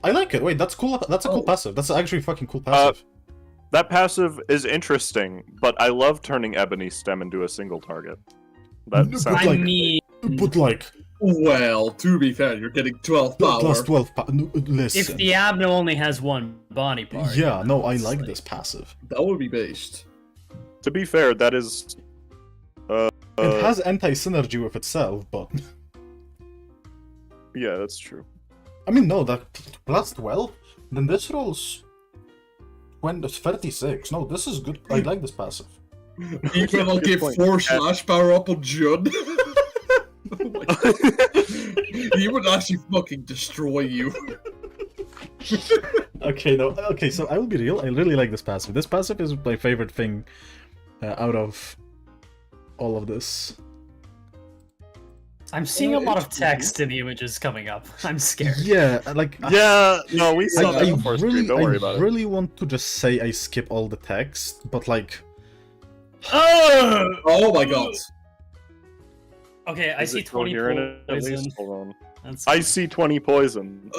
I like it. Wait, that's cool. That's a cool passive. That's actually fucking cool passive. That passive is interesting, but I love turning Ebony Stem into a single target. That No, sounds but like- I mean, But like, Well, to be fair, you're getting 12 power. plus 12 no, if listen. Diablo only has 1 body part. Yeah, no, I it's like this passive. That would be based. to be fair, that is. It has anti-synergy with itself, but... Yeah, that's true. I mean, no, that plus 12? Then this rolls... When it's 36. No, this is good. I like this passive. Even I'll Good give point. 4 slash power up on Jun. Oh my God. He would actually fucking destroy you. Okay, no, okay, so I will be real. I really like this passive. This passive is my favorite thing out of all of this. I'm seeing a lot of it's- text in the images coming up. I'm scared. Yeah, like... Yeah, no, we saw that I before stream. Don't worry about it. really want to just say I skip all the text, but like... Oh my God. Okay, I Is see it 20 coherent at poison. least? Hold on. That's... I see 20 poison.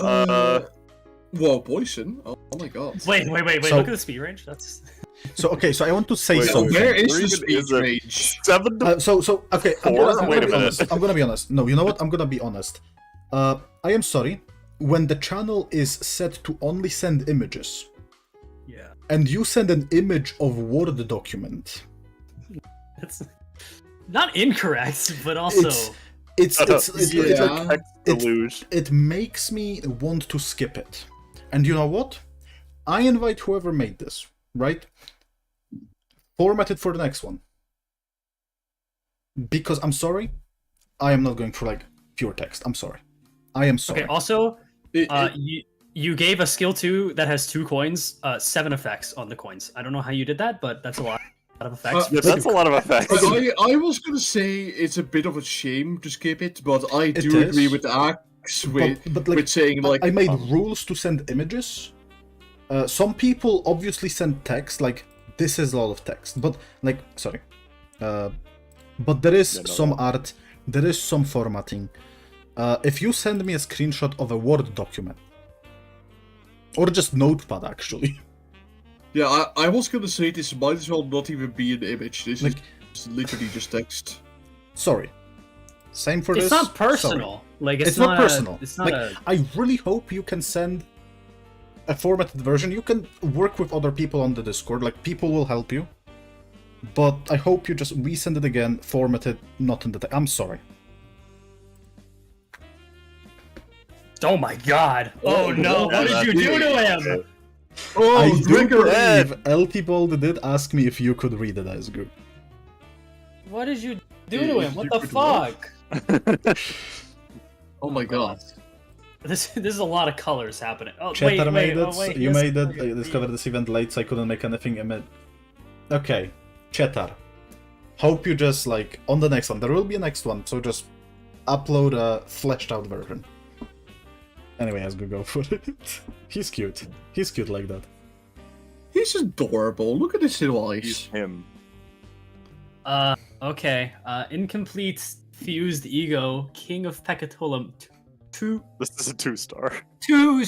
Whoa, poison? Oh my God. Wait, So- look at the speed range. That's... So, okay, so I want to say Wait, something. Where is Where the even speed is it? range? 7 to So okay, I'm Four? gonna Wait a be minute. honest. I'm gonna be honest. No, you know what? I'm gonna be honest. I am sorry. When the channel is set to only send images, Yeah. and you send an image of Word document, That's not incorrect, but also... it's Yeah. like, text deluge. it makes me want to skip it. And you know what? I invite whoever made this, right? Format it for the next one. Because I'm sorry, I am not going for like pure text. I'm sorry. I am sorry. Okay, also, It- you gave a skill 2 that has 2 coins, 7 effects on the coins. I don't know how you did that, but that's a lot of effects. Yeah, that's a lot of effects. I was gonna say it's a bit of a shame to skip it, but I do is. agree with Axe with, but like, with saying like I made rules to send images. Some people obviously send text, like this is a lot of text, but like sorry, but there is Yeah, no, some art, there is some formatting. If you send me a screenshot of a Word document, or just Notepad actually, yeah, I was gonna say this might as well not even be an image. This like literally just text. Sorry. Same for It's this. not personal. Sorry. Like It's not personal. It's not Like, I really hope you can send a formatted version. You can work with other people on the Discord. Like, people will help you. But I hope you just resend it again, formatted, not in the I'm sorry. Oh my god! Oh no! What did you do to him? Oh, I do Gregor! believe LT Bold did ask me if you could read it, ESGOO. What did you do Yeah, to him? What you the could what? fuck? Oh my god. This is a lot of colors happening. Oh Cheddar wait, made wait, it. oh, wait. You yes, made it. okay. I discovered this event late, so I couldn't make anything. Okay, Cheddar. Hope you just like on the next one. There will be a next one, so just upload a fleshed out version. Anyway, ESGOO, go for it. He's cute. He's cute like that. He's adorable. Look at his little He's eyes. him. Okay. Incomplete fused ego, king of Pecatolam. Two This is a 2-star. star.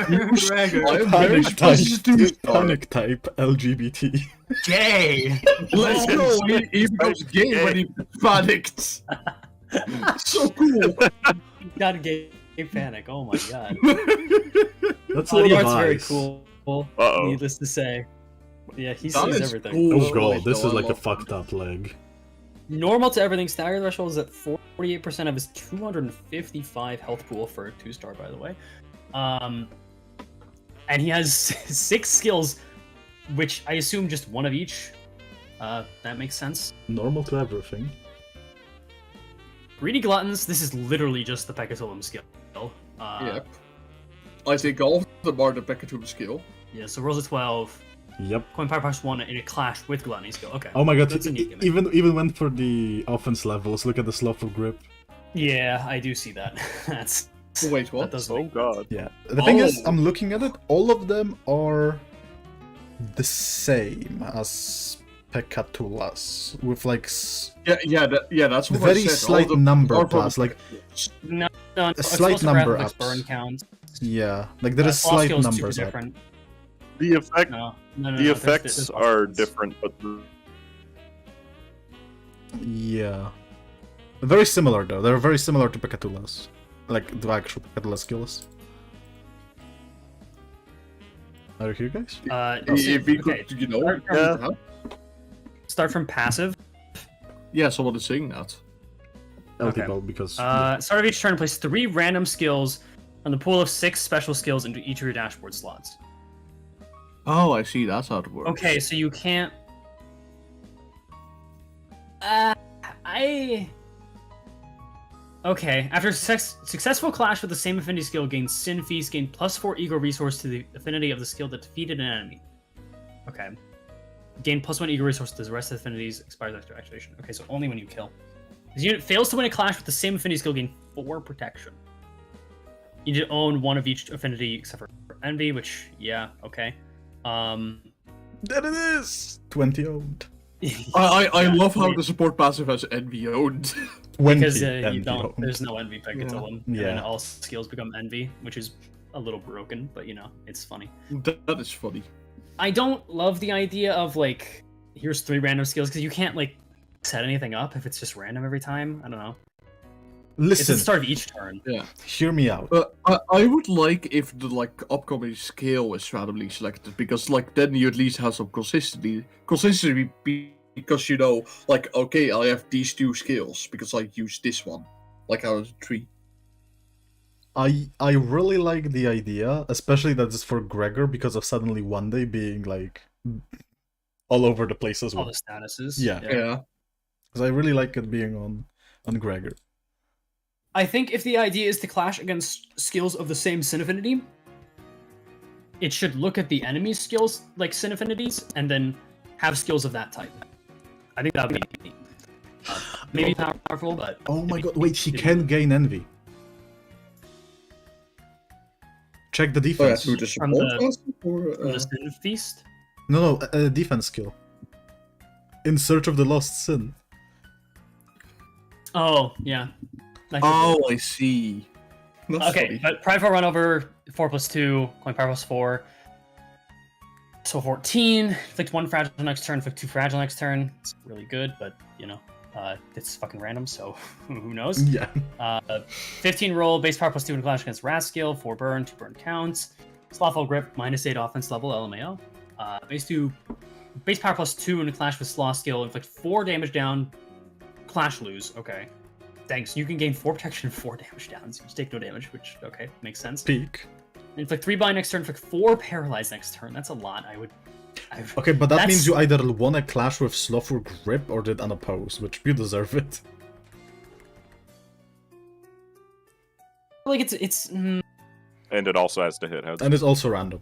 Gregor. Panic type. Panic Panic type. LGBT. Gay. Let's go. He becomes gay when he panicked. So cool. Got a gay panic. Oh my god. That's a Oh, lot the of art's very eyes. cool. Uh-oh. Needless to say. Yeah, he That sees is everything. cool. Oh god, this No, is I like a love fucked up leg. Normal to everything, stagger threshold is at 48% of his 255 health pool for a 2-star, by the way. And he has 6 skills, which I assume just one of each. That makes sense. Normal to everything. Greedy Gluttons, this is literally just the Pecatolam skill. Yep. I think all of them are the Pecatolam skill. Yeah, so rolls a 12. Yep. Coin power plus 1 in a clash with Gluttony skill. Okay. Oh my god, That's a neat gimmick. even went for the offense levels. Look at the slothful grip. Yeah, I do see that. That's Wait, that what? does Oh make god. Yeah. The thing is, Oh. I'm looking at it, all of them are the same as Pekatulas, with like That's what I very said. All slight of them number are from- plus, like no, a slight number ups. burn counts. Yeah, like there is Flaw slight skill is super numbers up. different. The effect No, the effects are different, but Yeah. Very similar though. They're very similar to Pekatulas. Like the actual Pekatula skills. Are you here, guys? If we okay. could, you know, Start from, Yeah. start from passive. yeah, someone is saying that. Okay. LT because Start of each turn, place 3 random skills from the pool of 6 special skills into each of your dashboard slots. Oh, I see. That's how it works. Okay, so you can't. Okay, after successful clash with the same affinity skill, gain Sin Feast, gain +4 ego resource to the affinity of the skill that defeated an enemy. Okay. Gain +1 ego resource to the rest of the affinities, expires after activation. Okay, so only when you kill. This unit fails to win a clash with the same affinity skill, gain 4 protection. You need to own one of each affinity except for Envy, which, yeah, okay. there it is! 20 owned. I Yeah, love how I mean, the support passive has envy owned. 20 because you envy don't. owned. There's no envy Pecatolam, and then Yeah. all skills become envy, which is a little broken, but you know, it's funny. That is funny. I don't love the idea of like, here's 3 random skills because you can't like set anything up if it's just random every time. I don't know. It's at Listen, the start of each turn. Yeah. hear me out. I would like if the like upcoming skill is randomly selected, because like then you at least have some consistency. Because you know, like, okay, I have these 2 skills because I use this one, like out of the 3. I really like the idea, especially that it's for Gregor because of suddenly one day being like all over the place as All well. the statuses. Yeah. Yeah. Because I really like it being on Gregor. I think if the idea is to clash against skills of the same sin affinity, it should look at the enemy's skills like sin affinities and then have skills of that type. I think that would be neat. Maybe powerful, but Oh my god, wait, he can gain envy. Check the Oh, yeah, defense. through the From support the- class, or, from the sin feast. No, defense skill. In search of the lost sin. Oh yeah. That could Oh, be. I see. That's Okay, funny. but prideful run over 4+2, coin power +4. So 14, inflict 1 fragile next turn, inflict 2 fragile next turn. It's really good, but you know, it's fucking random, so who knows? Yeah. 15 roll, base power +2 in clash against Raskill, 4 burn, 2 burn counts. Slothful grip, -8 offense level, LMAO. Base power +2 in a clash with Slothskill, inflict 4 damage down, clash lose. Okay. Thanks. You can gain 4 protection and 4 damage down, so you take no damage, which, okay, makes sense. Peak. Inflict 3 bind next turn, inflict 4 paralyze next turn. That's a lot. Okay, but that That's- means you either won a clash with Slothful Grip or did unopposed, which you deserve it. Like, it's And it also has to hit. And it's also random.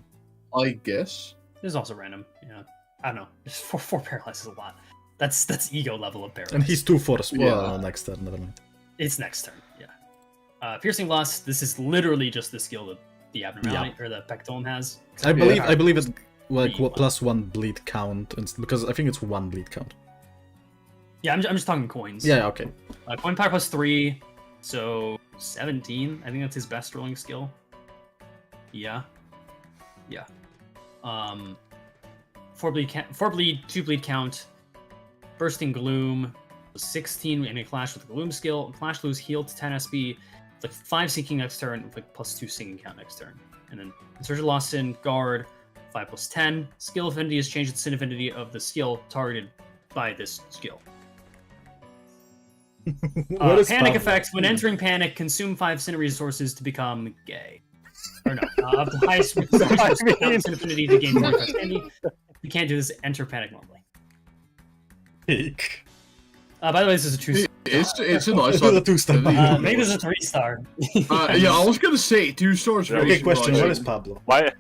I guess. This is also random. Yeah, I don't know. Just 4 paralyze is a lot. That's ego level of paralyze. And he's 2 force. Well, Yeah. next turn, never mind. It's next turn. Yeah. Piercing Lust. This is literally just the skill that the abnormality or the Pectolum has. I believe it's like Bleed +1 bleed count, because I think it's 1 bleed count. Yeah, I'm just talking coins. Yeah, okay. Coin power +3, so 17. I think that's his best rolling skill. Yeah. 4 bleed, 2 bleed count. Bursting Gloom, 16 in a clash with the Gloom skill. Clash lose heal to 10 SB. Like 5 sinking next turn, like +2 sinking count next turn. And then Insurgent Lost Sin, Guard, 5 +10. Skill affinity is changed to sin affinity of the skill targeted by this skill. What is Panic Pablo? effect. When entering panic, consume 5 sin resources to become gay. Or no, of the highest resources sin affinity to gain 45 standing. You can't do this. Enter panic normally. Peak. By the way, this is a 2-star. It's a nice Do the 2-star. Maybe this is a 3-star. Yeah, I was gonna say 2 stars. Yeah, really Okay, question. What is surprising. Pablo? Why?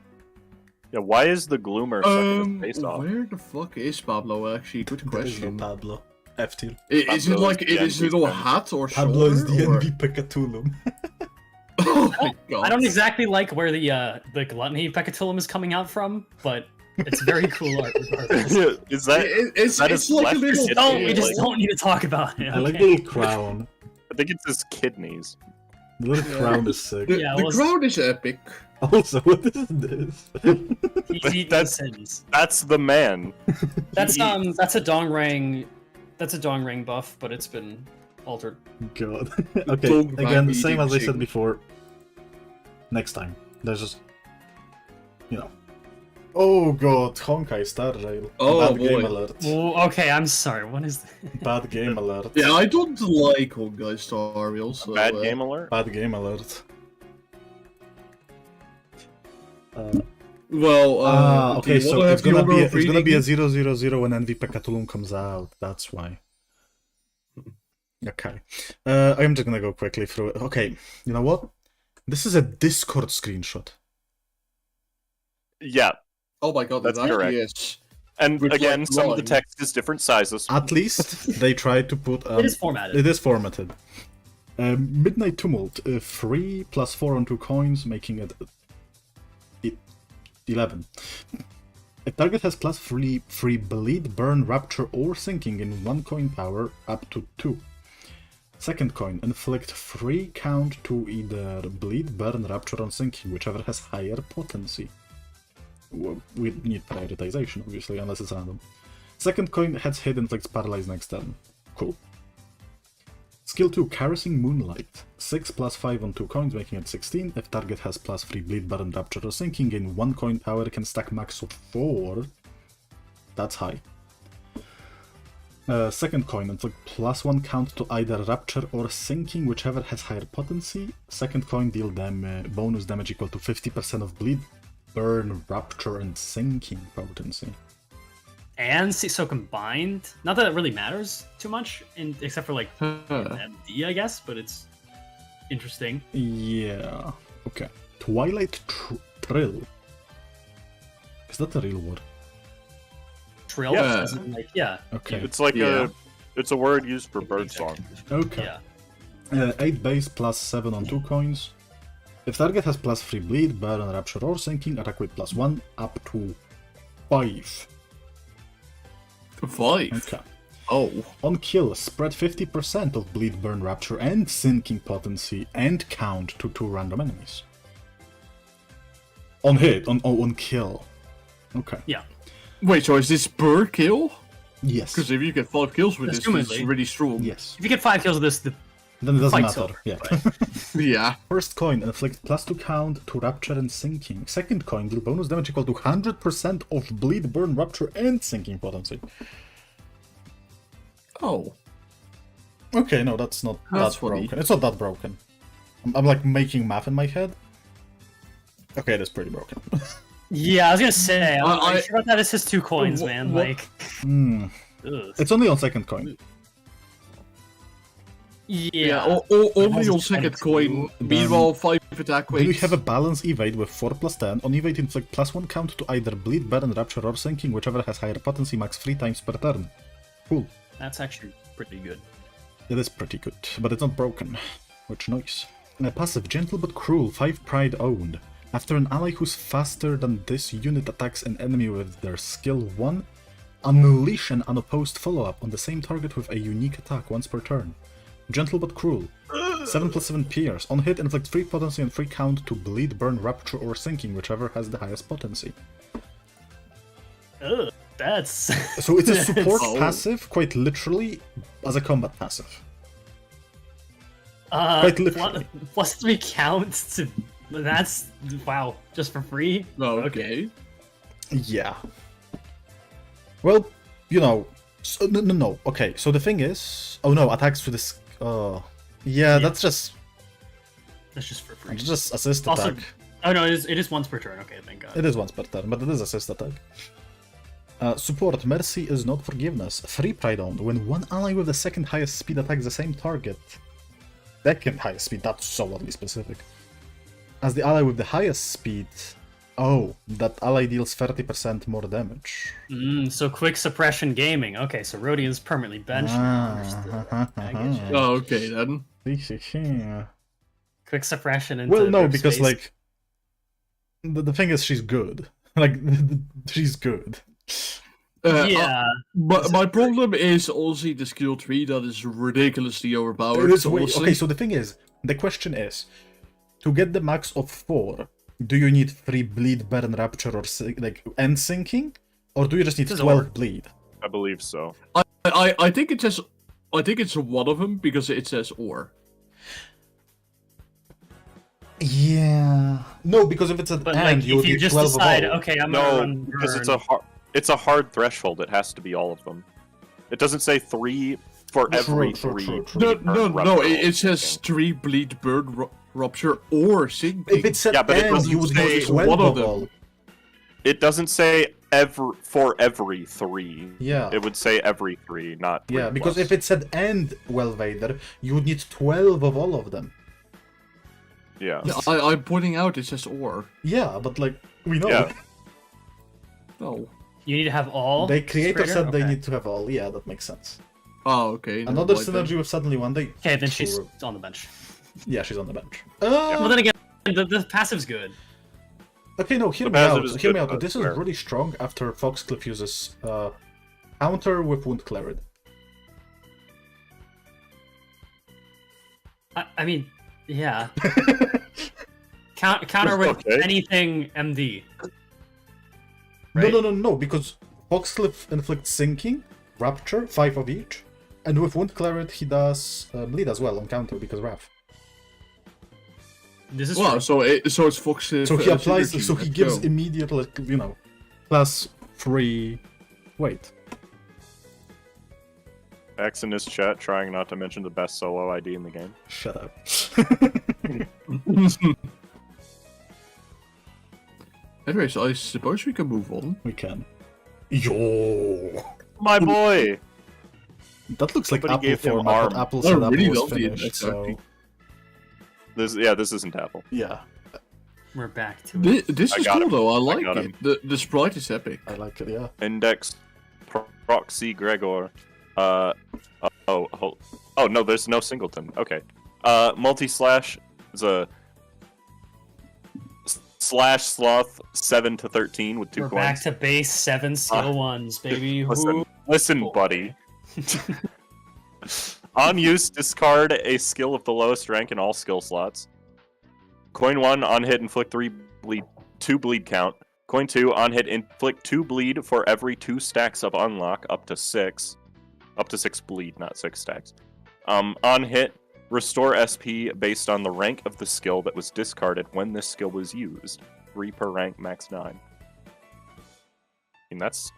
Yeah, why is the Gloomer sucking his face off? Where the fuck is Pablo? Actually, good question. Pablo. F tier. Is it Pablo like is the is it a NV hat or Pablo is shoulder? the or- NV Pecatulum. Oh my god! I don't exactly like where the gluttony Pecatulum is coming out from, but it's very cool art regardless. Is that? It's that it's is like a left or little. kidney? No, we just Like- don't need to talk about it. I like okay? the little crown. I think it's his kidneys. The little crown is sick. The, Yeah, the well, crowd is epic. Also, what is this? He's eating That's- sins. That's the man. That's a Dongrang. That's a Dongrang buff, but it's been altered. God. Okay, Dog again, bang same as I eating said thing. before. Next time. There's just... You know. Oh god, Honkai Star Rail. Oh, Bad game boy. alert. Oh, okay, I'm sorry. What is that? Bad game alert. Yeah, I don't like Honkai Star Rail. So, Bad game alert. Bad game alert. Well, Okay, do you so wanna it's have gonna the be overall it's gonna be a reading? 000 when NV Pecatulum comes out. That's why. Okay. I'm just gonna go quickly through it. Okay, you know what? This is a Discord screenshot. Yeah, Oh my god, That's that correct. is. and With, again, like, some of the line. text is different sizes. At least they tried to put. It is formatted. It is formatted. Midnight Tumult, 3 + 4 on 2 coins, making it 11. A target has +3 bleed, burn, rapture, or sinking in 1 coin power up to 2. Second coin, inflict 3 count to either bleed, burn, rapture, or sinking, whichever has higher potency. We need prioritization, obviously, unless it's random. Second coin, heads hit, inflicts paralyze next turn. Cool. Skill 2, Caressing Moonlight. 6 + 5 on 2 coins, making it 16. If target has +3 bleed, burn, rapture, or sinking, gain 1 coin power, can stack max of 4. That's high. Second coin, inflict +1 count to either rapture or sinking, whichever has higher potency. Second coin, deal them bonus damage equal to 50% of bleed, burn, rapture, and sinking potency. And so combined, not that it really matters too much, except for like Huh. MD, I guess, but it's interesting. Yeah. Okay. Twilight Trill. Is that a real word? Trill, Yeah. as in, like, yeah. Okay. It's like Yeah. it's a word used for birdsong. Okay. Yeah. 8 base +7 on 2 coins. If target has +3 bleed, burn, rapture, or sinking, attack with +1 up to 5. 5. Okay. Oh. On kill, spread 50% of bleed, burn, rapture, and sinking potency and count to 2 random enemies. On hit, on kill. Okay. Yeah. Wait, so is this per kill? Yes. Because if you get 5 kills with this, it's Assumedly. really strong. Yes. If you get 5 kills with this, the Then it doesn't fight's matter. over. Yeah. Yeah. First coin, inflict +2 count to Rapture and Sinking. Second coin, deal bonus damage equal to 100% of Bleed, Burn, Rapture, and Sinking potency. Oh. Okay, no, that's not That's that funny. broken. It's not that broken. I'm like making math in my head. Okay, it is pretty broken. yeah, I was gonna say, I- I forgot that this is 2 coins, man. what- Like, Hmm. ugh. It's only on second coin. Yeah. Only has on a second 22. coin. Meanwhile, 5 attack Do you weights. have a balance evade with 4+10? On evade, inflict +1 count to either Bleed, Burn, Rapture, or Sinking, whichever has higher potency, max 3 times per turn. Cool. That's actually pretty good. It is pretty good, but it's not broken. Which noise. A passive, gentle but cruel, 5 pride owned. After an ally who's faster than this unit attacks an enemy with their skill 1, unleash an unopposed follow-up on the same target with a unique attack once per turn. Gentle but cruel. 7+7 pierce. On hit, inflict 3 potency and 3 count to Bleed, Burn, Rapture, or Sinking, whichever has the highest potency. Ugh, that's... So it's a support Oh. passive, quite literally, as a combat passive. Uh, Quite literally. +3 counts to... That's... Wow. Just for free? Oh, okay. Yeah. Well, you know... So, no. Okay, so the thing is... Oh no, attacks with this... Yeah, that's just... That's just for free. It's just assist Also- attack. Oh no, it is once per turn. Okay, thank god. It is once per turn, but it is assist attack. Support, Mercy is not forgiveness. 3 pride owned. When one ally with the second highest speed attacks the same target... Second highest speed, that's so oddly specific. As the ally with the highest speed... Oh, that ally deals 30% more damage. So quick suppression gaming. Okay, so Rodian's permanently benched. Understood. I get you. Oh, okay then. Quick suppression into Well, no, burp because, space. like... The thing is, she's good. Like, she's good. yeah. But my problem is also the skill tree that is ridiculously overpowered. It is way... honestly. Okay, so the thing is, the question is, to get the max of 4, do you need 3 bleed, burn, rapture, or and sinking? Or do you just need This is 12 over. bleed? I believe so. I think it says... I think it's one of them because it says or. Yeah. No, because if it's an But and, like, you would if you need just 12 decide, of all. okay, I'm gonna No, run because burn. it's a hard threshold. It has to be all of them. It doesn't say 3 for every True, 3. true. No, it says 3 bleed, burn, rupture, or sinking. If it said Yeah, but it and, doesn't you would say use 12 one of of them. all. It doesn't say for every 3. Yeah. It would say every 3, not 3 Yeah, because plus. if it said and Welvader, you would need 12 of all of them. Yeah. Yeah, I'm pointing out it says or. Yeah, but like, we know. Yeah. Oh. You need to have all. The creator Sprader? said they Okay. need to have all. Yeah, that makes sense. Oh, okay. never Another mind synergy then. with Suddenly One Day. Okay, then she's Sure. on the bench. Yeah, she's on the bench. Well, then again, the passive's good. Okay, no, hear The me passive out. is Hear me good, out. This is swear. really strong after Foxcliff uses counter with Wound Cleared. I mean, yeah. Counter with Okay. anything MD. No, Right? no, because Foxcliff inflicts Sinking, Rapture, 5 of each, and with Wound Cleared he does Bleed as well on counter because Wrath. This is Wow, true. so it's Fox. So he applies, synergy. so he Let's gives go. immediate, like, you know, +3 weight. X in his chat trying not to mention the best solo ID in the game. Shut up. Anyways, I suppose we can move on. We can. Yo! My boy! That looks like Somebody Apple gave him format, arm. but Apple I said Apple really was love the finished, index so... card. This isn't Apple. Yeah, We're back to it. This I is got cool him. though. I I like got it. him. The sprite is epic. I like it, yeah. Index proxy Gregor. Oh no, there's no singleton. Okay. Multi-slash is a slash sloth 7 to 13 with 2 We're coins. back to base 7 skill 1s, baby. Listen, buddy. On use, discard a skill of the lowest rank in all skill slots. Coin 1 on hit, inflict 2 bleed count. Coin 2, on hit, inflict 2 bleed for every 2 stacks of unlock, up to 6. Up to 6 bleed, not 6 stacks. On hit, restore SP based on the rank of the skill that was discarded when this skill was used. 3 per rank, max 9. I mean, that's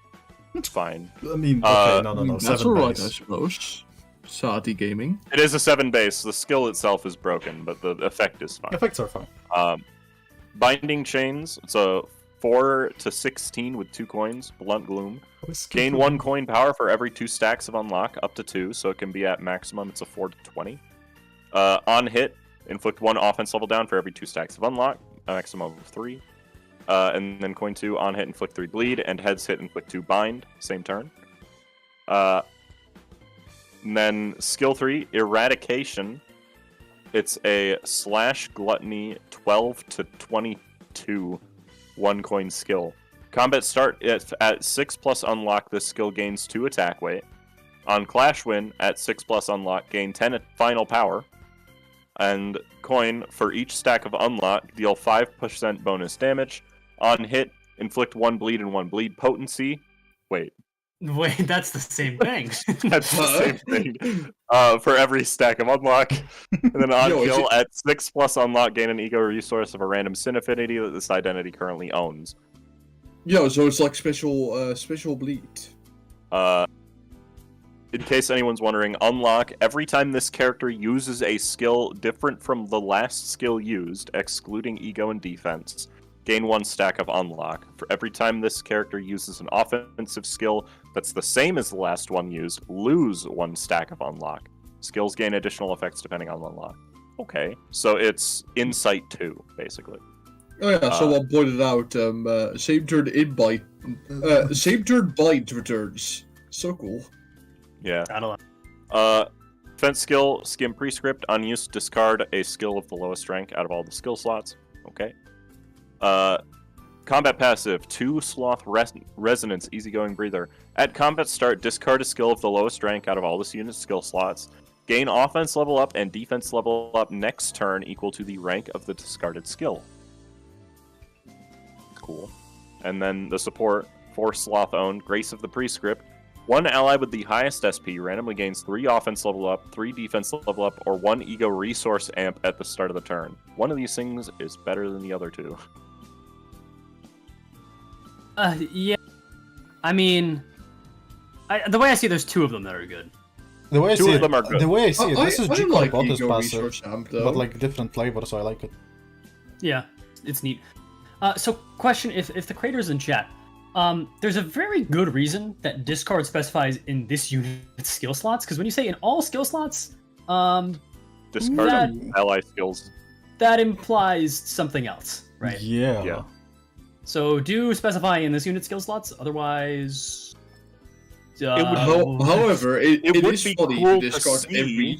fine. I mean, okay, no, That's 7 alright, base. I suppose. Sati Gaming. It is a 7 base. The skill itself is broken, but the effect is fine. Effects are fine. Binding Chains, it's a 4 to 16 with 2 coins. Blunt Gloom. Gain 1 coin power for every 2 stacks of unlock, up to 2, so it can be at maximum. It's a 4 to 20. On hit, inflict 1 offense level down for every 2 stacks of unlock, a maximum of 3. And then coin 2, on hit, inflict 3 bleed, and heads hit, inflict 2 bind, same turn. And then skill 3, Eradication. It's a slash gluttony 12 to 22 1 coin skill. Combat start at 6 plus unlock, this skill gains 2 attack weight. On Clash Win, at 6 plus unlock, gain 10 final power. And coin, for each stack of unlock, deal 5% bonus damage. On hit, inflict 1 bleed and 1 bleed potency. Wait, that's the same thing. that's the same thing. For every stack of unlock. And then on kill, at 6 plus unlock, gain an ego resource of a random sin affinity that this identity currently owns. Yeah, so it's like special bleed. In case anyone's wondering, unlock, every time this character uses a skill different from the last skill used, excluding ego and defense, gain 1 stack of unlock. For every time this character uses an offensive skill that's the same as the last one used, lose 1 stack of unlock. Skills gain additional effects depending on unlock. Okay, so it's Insight 2, basically. Oh yeah, someone pointed out, same turn invite, same turn bind returns. So cool. Yeah. I don't know. Defense skill, Skim Prescript. Unused, discard a skill of the lowest rank out of all the skill slots. Okay. Combat passive, 2 Sloth Resonance, Easygoing Breather. At combat start, discard a skill of the lowest rank out of all this unit's skill slots. Gain offense level up and defense level up next turn equal to the rank of the discarded skill. Cool. And then the support, 4 Sloth owned, Grace of the Prescript. 1 ally with the highest SP randomly gains 3 offense level up, 3 defense level up, or 1 ego resource amp at the start of the turn. One of these things is better than the other 2. Yeah. I mean, the way I see it, there's 2 of them that are good. The way I 2 see of it, them are good. the way I see it, this is I G don't like Bonus ego passive, resource amp, though. but like different flavor, so I like it. Yeah, it's neat. So, question: If the creator's in chat, there's a very good reason that discard specifies in this unit's skill slots. Because when you say in all skill slots, Discard ally skills. that implies something else, right? Yeah. Yeah. So do specify in this unit skill slots. Otherwise, However, it would is be funny cool to to discard see. every.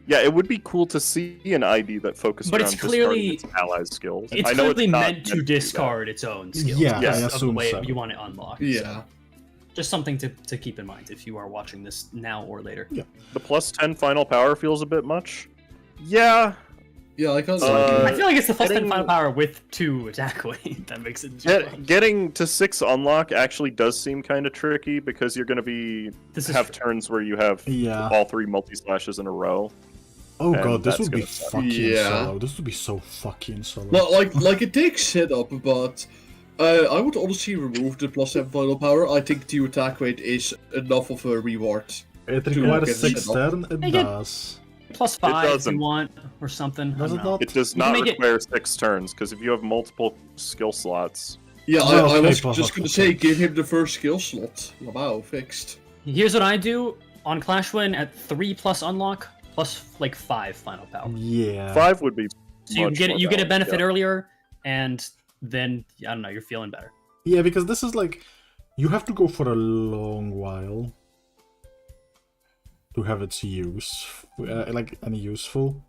Yeah, it would be cool to see an ID that focused But around it's clearly- discarding its allies' skills. it's I know clearly it's not meant to do that. discard its own skills. Yeah, I because of the assume way so. you want it unlocked. Yeah. So just something to keep in mind if you are watching this now or later. Yeah. The plus 10 final power feels a bit much. Yeah. Yeah, I can't I feel like it's the plus 10 getting- final power with 2 attack weight that makes it. Getting to 6 unlock actually does seem kind of tricky because you're going to This is have true. turns where you have Yeah. all 3 multi-slashes in a row. Oh And god, this that's would be gonna suck. fucking Yeah. solo. This would be so fucking solo. No, like it takes setup, but I would honestly remove the plus 7 final power. I think 2 attack weight is enough of a reward. It get requires 6 set turn, it Make it- does. plus 5 if you doesn't. want or something. I Does don't it know. not? It does You can not make it- require 6 turns because if you have multiple skill slots, Yeah, Oh, I okay, was fuck, just fuck, gonna fuck. say, give him the first skill slot. Wow, fixed. Here's what I do on Clash Win at 3 plus unlock plus like 5 final power. Yeah. 5 would be. So you much get more you get a balanced, benefit yeah. earlier, and then I don't know, you're feeling better. Yeah, because this is like, you have to go for a long while to have its use, like any useful.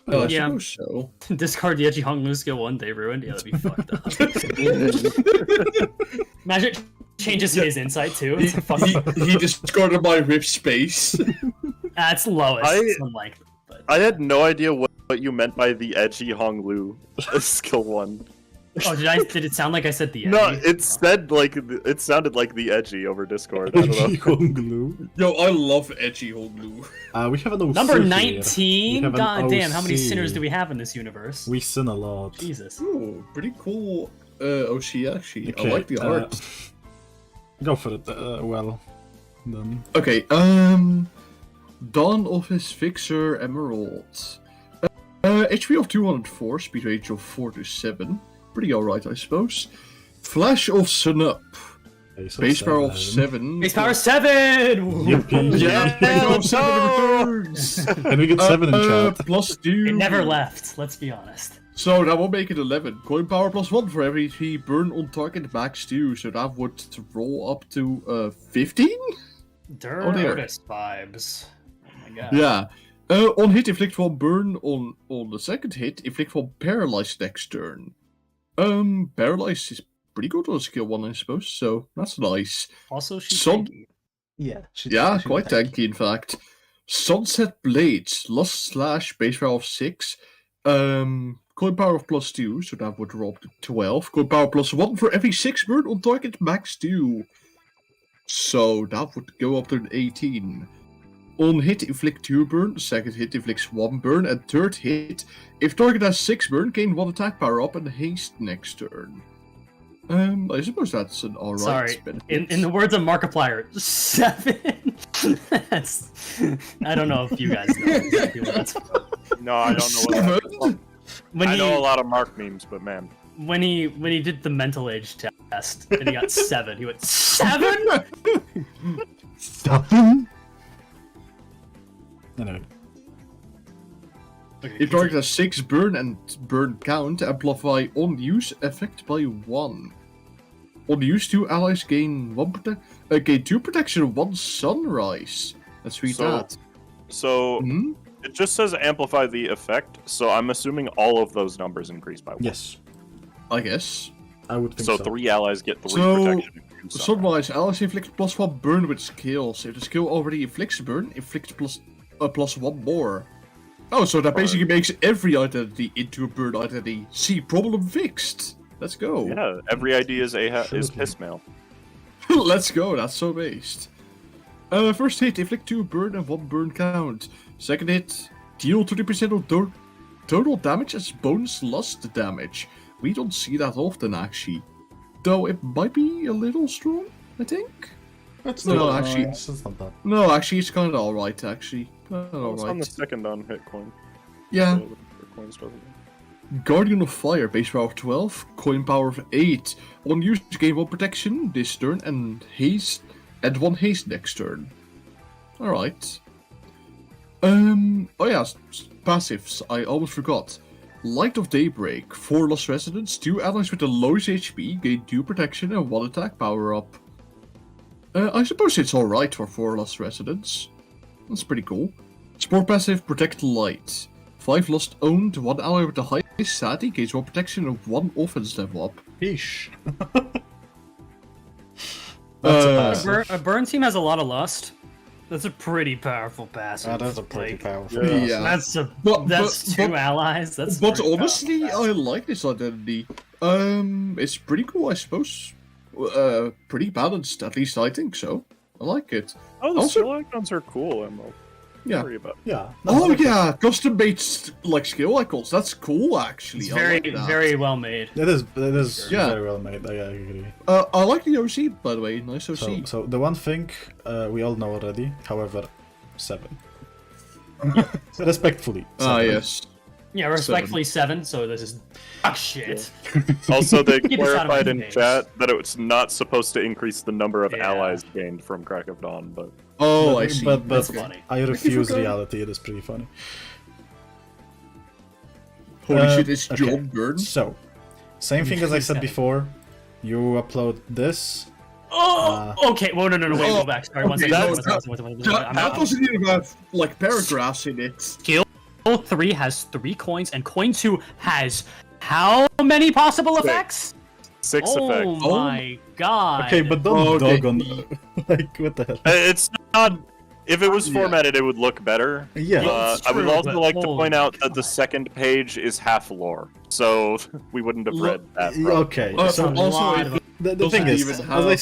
I Yeah. suppose so. Discard the edgy Hong Lu skill 1 day ruined. Yeah, that'd be fucked up. Magic changes his insight too. It's fucking, He discarded my rip space. that's lowest. I- It's unlikely, but I had no idea what you meant by the edgy Hong Lu skill 1. Oh, did it sound like I said the edgy? No, it sounded like the edgy over Discord. I don't know. Honglu. Yo, I love edgy Honglu. We have an OC Number here. 19? We have an God damn, how many OC. sinners do we have in this universe? We sin a lot. Jesus. Ooh, pretty cool OC actually. I Okay, like the art. Go for it. Well, then. Okay, Dawn of his Fixer Emerald. HP of 204, speed range of 4 to 7. Pretty alright, I suppose. Flash of Sun Up. Base power of 7. Base power 7! Yippee. Yeah, base power of 7 returns! Can we get 7 in chat? Plus 2. It never left, let's be honest. So that will make it 11. Coin power plus 1 for every 3 burn on target max 2. So that would roll up to 15? Dirt there. vibes. Oh my god. Yeah. On hit, inflict 1 burn. On the second hit, inflict 1 paralyze next turn. Paralyze is pretty good on skill 1, I suppose. So that's nice. Also, she's Some- tanky. Yeah. Yeah, quite tanky in fact. Sunset Blades, lost slash, base power of 6. Coin power of plus 2, so that would drop to 12. Coin power plus 1 for every 6 burn on target max 2. So that would go up to an 18. On hit, inflict 2 burn. Second hit inflicts 1 burn. And third hit, if target has 6 burn, gain 1 attack power up and haste next turn. I suppose that's an alright Sorry, benefit. in the words of Markiplier, 7. That's, I don't know if you guys know exactly what that's. No, I don't know what that is. When I he know a lot of Mark memes, but man. when he did the mental age test and he got 7, he went 7. 7? Anyway. Okay, If target has 6 burn and burn count, amplify on use effect by 1. On use, 2 allies gain 2 protection, 1 sunrise. Let's read So- that. So Hmm? it just says amplify the effect, so I'm assuming all of those numbers increase by 1. Yes. I guess. I would think So so. 3 allies get 3 So, protection. and 2 sunrise. Sunrise, allies inflict plus 1 burn with skills. If the skill already inflicts a burn, inflict plus 1 more. Oh, so that basically makes every identity into a burn identity. See, problem fixed. Let's go. Yeah, every idea is Absolutely. piss mail. Let's go, that's so based. First hit, inflict 2 burn and 1 burn count. Second hit, deal 30% of total damage as bonus lost damage. We don't see that often, actually. Though it might be a little strong, I think. That's No, not actually- nice. It's not that. No, actually, it's kind of alright, actually. It's on the Alright. second on hit coin. Yeah. So the coins doesn't- Guardian of Fire, base power of 12, coin power of 8. On use, gain 1 protection this turn and haste, and 1 haste next turn. Alright. Oh yeah, passives, I almost forgot. Light of Daybreak, 4 lost residents, 2 allies with the lowest HP gain 2 protection and 1 attack power up. I suppose it's alright for 4 lost residents. That's pretty cool. Sport passive, Protect Light. 5 lost owned, 1 ally with the highest stat gains 1 protection and 1 offense level up. Yeesh. That's a Uh, passive. A burn team has a lot of lust. That's a pretty powerful passive. That is a pretty like, powerful. Yeah. Yeah. That's two but- allies. That's a But pretty honestly, powerful I passive. like this identity. It's pretty cool, I suppose. Pretty balanced, at least I think so. I like it. Oh, the Also- skill icons are cool, Emerald. Yeah. Worry about. Yeah. no, Oh I like yeah, custom made like skill icons. That's cool, actually. It's I very, like that. very well made. It is Yeah. very well made. I agree. I like the OC, by the way. Nice OC. So the one thing we all know already, however, 7. Respectfully. 7. Yes. Yeah, respectfully 7. So this is shit. Also, they Keep us out of clarified my in games. chat that it's not supposed to increase the number of Yeah. allies gained from Crack of Dawn, but Oh, But- I see. But That's funny. I refuse reality. It is pretty funny. Holy shit, it's okay. John Burns. So, same thing as I said 7. before. You upload this. Oh, okay. Well, no, wait, Oh, go back. Sorry, one okay, second. no, one second. That doesn't even have like paragraphs in it. Skill 3 has 3 coins, and coin 2 has how many possible Six. effects? 6 Oh effects. my god. Okay, but don't Okay. dog on. Like, what the hell? It's not If it was Yeah. formatted, it would look better. Yeah. It's I would true, also but like to holy point out that fuck. the second page is half lore, so we wouldn't have read that. from- Okay, That's so a lot of- the thing doesn't is, even as I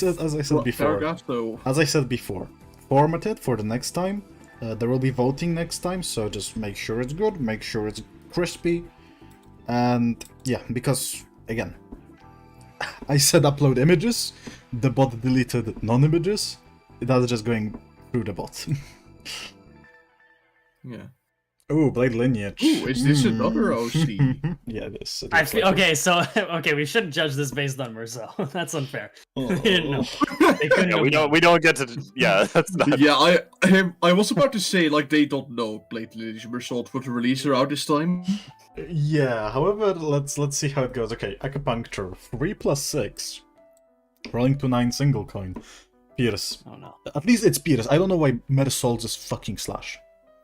said before, paragraph, so as I said before, format it for the next time. There will be voting next time, so just make sure it's good, make sure it's crispy, and yeah, because again, I said upload images, the bot deleted non-images. That's just going through the bot. yeah. Oh, Blade Lineage. Ooh, is this another OC? Yeah, it is. It I is feel, like- okay, so okay, we shouldn't judge this based on Merceau. That's unfair. Oh. They didn't know. They couldn't Yeah, have we known. don't get to. Yeah, that's not. Yeah, I was about to say like they don't know Blade Lineage result for the release around this time. Yeah, however, let's see how it goes. Okay, acupuncture 3 plus 6, rolling to 9 single coin. Pierce. Oh no. At least it's Pierce. I don't know why Mersol's is fucking slash.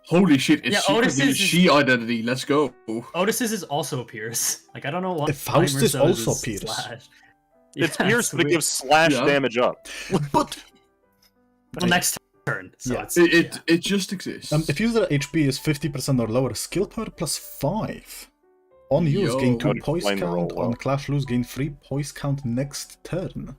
Holy shit! It's Yeah, secretly Otis's a is- she identity. Let's go. Otis's is also Pierce. Like I don't know what. Faust is Merceau's also is Pierce. slash. It's Yeah, Pierce that weird. gives slash Yeah. damage up. But Well, next turn. So Yeah. it's It just exists. if user HP is 50% or lower, skill power plus 5. On use, Yo. gain 2 Would poise explain the count. roll well. On clash lose, gain 3 poise count next turn.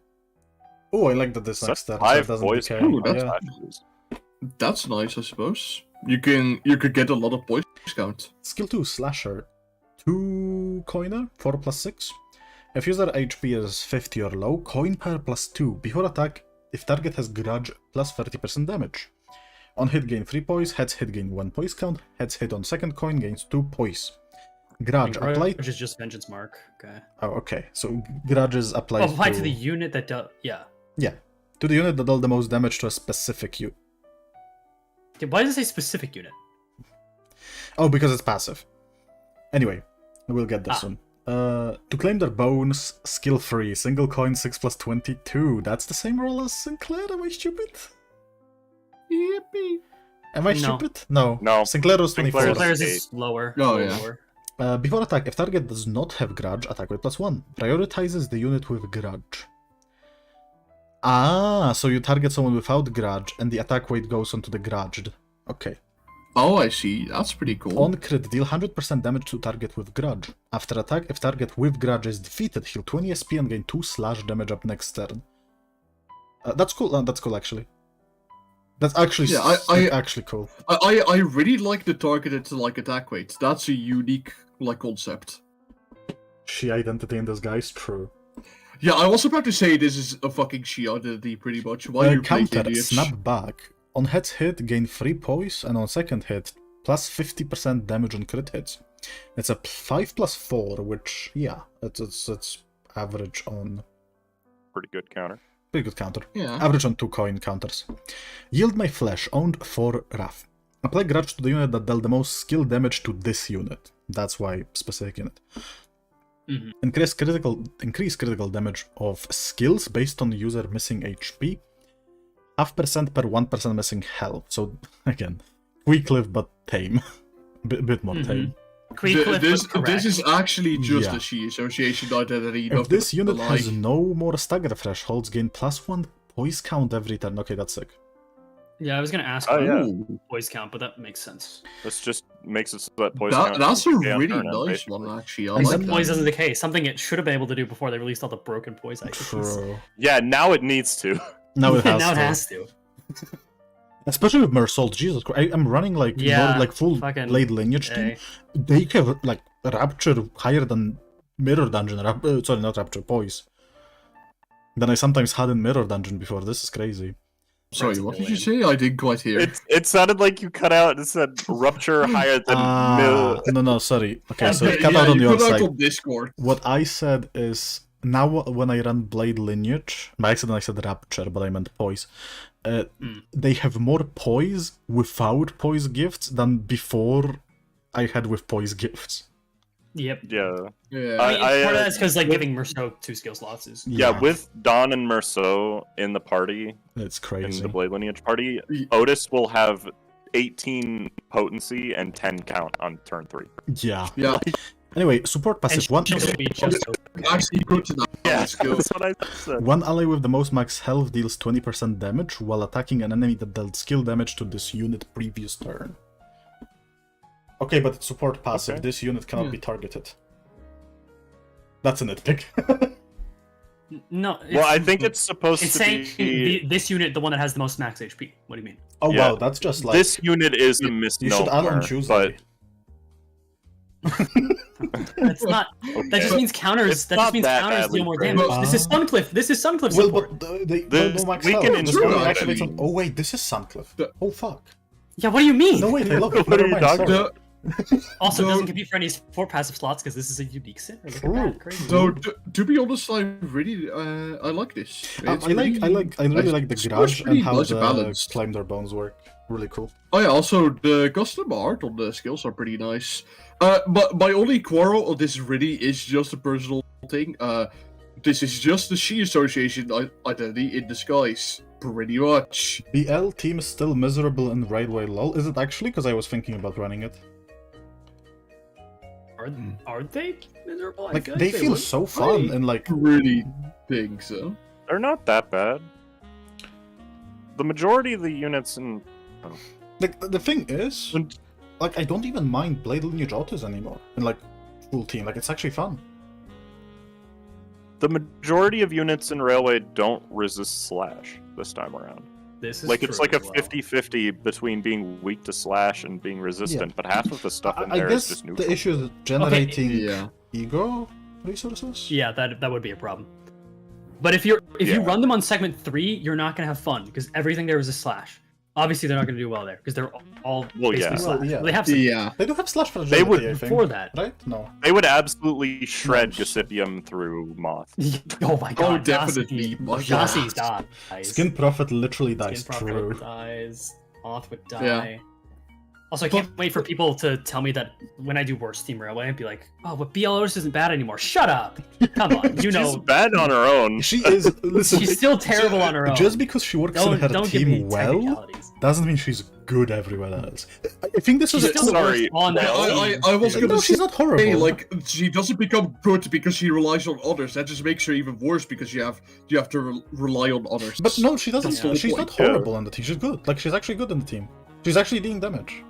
Oh, I like that this next turn, so it 5 doesn't boys. decay. Ooh, that's Yeah. That's nice, I suppose. You could get a lot of points count. Skill 2, Slasher. 2 coiner, 4 plus 6. If user HP is 50 or low, coin power plus 2. Before attack, if target has grudge, plus 30% damage. On hit, gain 3 poise. Heads hit, gain 1 poise count. Heads hit on second coin, gains 2 poise. Grudge applied. Which is just vengeance mark. Okay. Oh, okay. So grudge is applied Oh, apply to the unit that does. Yeah. Yeah. To the unit that dealt the most damage to a specific unit. Okay, why does it say specific unit? Oh, because it's passive. Anyway, we'll get this Ah. one. To claim their bones, skill free, single coin 6 plus 22. That's the same roll as Sinclair. Am I stupid? Yippee. Am I No. stupid? No. No. Sinclair was 24. Sinclair's- Sinclair's is lower. Oh, a little yeah. lower. Before attack, if target does not have grudge, attack with +1. Prioritizes the unit with grudge. Ah, so you target someone without grudge, and the attack weight goes onto the grudged. Okay. Oh, I see. That's pretty cool. On crit, deal 100% damage to target with grudge. After attack, if target with grudge is defeated, heal 20 SP and gain 2 slash damage up next turn. That's cool. That's cool, actually. That's actually Yeah, I- actually cool. I really like the targeted like attack weight. That's a unique like concept. She identity in disguise, true. Yeah, I was about to say this is a fucking she identity pretty much. Why you play Counter, idiots? snap back. On heads hit, gain 3 poise, and on second hit, plus 50% damage on crit hits. It's a 5 plus 4, which, yeah, it's average on... Pretty good counter. Pretty good counter. Yeah. Average on 2 coin counters. Yield my flesh, owned for Wrath. Apply grudge to the unit that dealt the most skill damage to this unit. That's why specific unit. Mhm. Increase critical damage of skills based on user missing HP. 0.5% per 1% missing health. So again, quick live but tame. Bit more Mhm. tame. Quick clip was This correct. is actually just Yeah. a she association identity. If not this gonna unit lie. has no more stagger thresholds, gain +1 poise count every turn. Okay, that's sick. Yeah, I was gonna ask Oh, about yeah. Ooh, voice count, but that makes sense. This just makes it so that poison. count that's a can stay on really turn, nice basically. one, actually. I And like some that. poise doesn't decay. Something it should have been able to do before they released all the broken poise items. True. Yeah, now it needs to. Now it has now to. it has to. Especially with Mersault, Jesus Christ. I'm running like Yeah, like full fucking Blade Lineage team. A. They have like Rapture higher than Mirror Dungeon. Sorry, not Rapture, Poise. Than I sometimes had in Mirror Dungeon before. This is crazy. Sorry, what did you say? I didn't quite hear. It sounded like you cut out and said rupture higher than No, sorry. Okay, so it Yeah, cut out on you your cut out side. on Discord. What I said is now when I run Blade Lineage, by accident I said Rapture, but I meant Poise. They have more Poise without Poise gifts than before I had with Poise gifts. Yep. Yeah. Yeah. I mean, I, part of uh, that's because like giving Merceau 2 skill slots is. Yeah, with Dawn and Merceau in the party, It's in crazy. the Blade Lineage party, Ye- Otis will have 18 potency and 10 count on turn 3. Yeah. Yeah. Anyway, support And passive 1. she'll be just Actually, put to that. Yeah, Let's go. that's what I said. One ally with the most max health deals 20% damage while attacking an enemy that dealt skill damage to this unit previous turn. Okay, but it's support passive. Okay. This unit cannot Yeah. be targeted. That's a nitpick. No. Well, I think it's supposed It's to saying be. this unit, the one that has the most max HP. What do you mean? Oh Yeah. wow, that's just like... This unit is a you should misnomer, add on Tuesday. That's not. but That just okay. means counters. It's That just not means that counters badly deal more phrased. damage. This is Suncliff. This is Suncliff Well, support. but they This- don't max we health. can This improve only that. activates on... Oh wait, this is Suncliff. The- Oh fuck. Yeah. What do you mean? No wait, I love it. What are Never you mind, talking sorry. Also, it No. doesn't compete for any support passive slots because this is a unique center. Look True. at that. Crazy. So to be honest, I really I like this. I really like the it's garage pretty and how nice the balanced. climb their bones work. Really cool. Oh yeah, also the custom art on the skills are pretty nice. But my only quarrel on this really is just a personal thing. This is just the She Association identity in disguise, pretty much. The L team is still miserable in Railway LOL. Is it actually? Because I was thinking about running it. Are they miserable? I Like, feel they they feel would. so fun and like... Really think so. They're not that bad. The majority of the units in. Like, the thing is... And- Like, I don't even mind Blade Lineage Autos anymore. In like, full team. Like, it's actually fun. The majority of units in Railway don't resist Slash this time around. This is Like, it's true like a as well. 50-50 between being weak to Slash and being resistant, but half of the stuff in I there is guess just neutral. the issue is generating Yeah. ego resources? Yeah, that would be a problem. But if you Yeah. run them on segment 3, you're not gonna have fun because everything there is a slash. Obviously, they're not gonna do well there because they're all Well, basically yeah. slash. Well, yeah. They have some Yeah. They do have slash fragility, would I think. before that. Right? No. They would absolutely shred Nice. Gossipium through Moth. Oh my god! definitely. My Gossi God. dies. Skin Prophet literally dies. Skin Prophet True. dies. Moth would die. Yeah. Also, I can't wait for people to tell me that when I do worst Team Railway, I'd be like, "Oh, but BLOS isn't bad anymore." Shut up! Come on, you She's know bad on her own. She is. Listen, she's still terrible on her own. just because she works in her don't give me team well technicalities. doesn't mean she's good everywhere else. I think this She's is. still the worst Sorry, on that well, team. I was gonna No, she's not horrible. say, like, she doesn't become good because she relies on others. That just makes her even worse because you have to rely on others. But no, she doesn't. That's the whole She's not point. horrible on the team. She's good. Like, she's actually good in the team. She's actually dealing damage.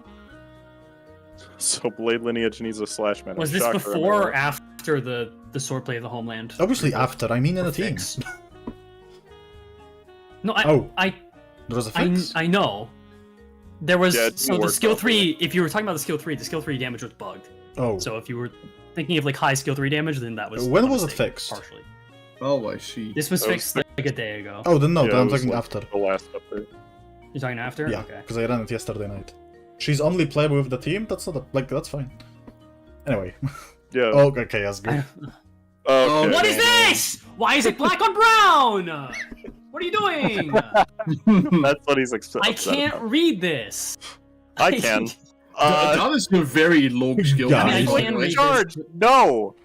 So Blade Lineage needs a Slash mana. Was this Shocker, before or am I right? after the swordplay of the homeland? Obviously, after. I mean, in the team. Fix. No, Oh. I There was a fix. I know. There was Yeah, it so the worked skill out 3. If you were talking about the skill 3, the skill 3 damage was bugged. Oh. So if you were thinking of like high skill 3 damage, then that was. When a was it mistake, fixed? Partially. Oh, I see. This was That was fixed like a day ago. Oh, then no. Yeah, then it I'm was talking like after. The last update. You're talking after? Yeah, Okay. because I ran it yesterday night. She's only playable with the team. That's not that's fine. Anyway. Yeah. Oh, okay, that's good. Okay. What is this? Why is it black on brown? What are you doing? That's what he's upset I can't about. read this. I can. That is a very low skill. Yeah, by I the mean, I way. can read Charge! No!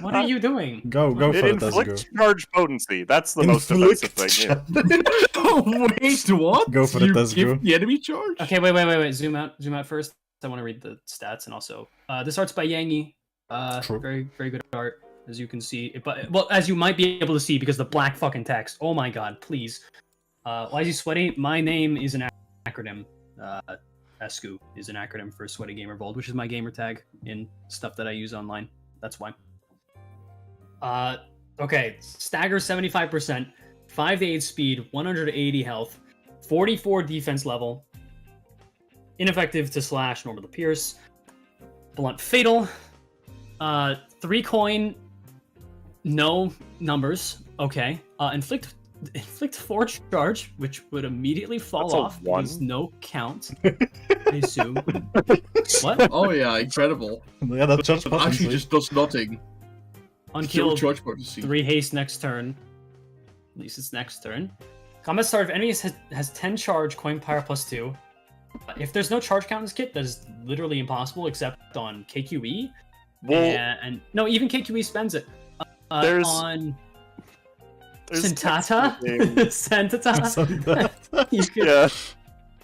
What are you doing? Go It for it, inflicts Ezgo. charge potency. That's the most offensive thing here. Oh, wait, what? Go for it, You Ezgo. give the enemy charge? Okay, wait. Zoom out first. I want to read the stats and also this art's by Yangi. True. Very good art, as you can see. But well, as you might be able to see because the black fucking text. Oh my god, please. Why is he sweaty? My name is an acronym. ESGOO is an acronym for Sweaty Gamer Bold, which is my gamer tag in stuff that I use online. That's why. Okay, stagger 75%, 5 to 8 speed, 180 health, 44 defense level, ineffective to slash, normal to pierce, blunt fatal, 3 coin, no numbers, okay, inflict 4 charge, which would immediatally fall That's a off. 1. There's no count, I assume. What? Oh yeah, incredible. Yeah, that charge It actually potency. just does nothing. Zero Unkilled, charge potency. 3 haste next turn. At least it's next turn. Combat start of enemies has 10 charge, coin power +2. If there's no charge count in this kit, that is literally impossible except on KQE. Well, And no, even KQE spends it. There's- On there's Santata? technically- Santata? You could- Yeah.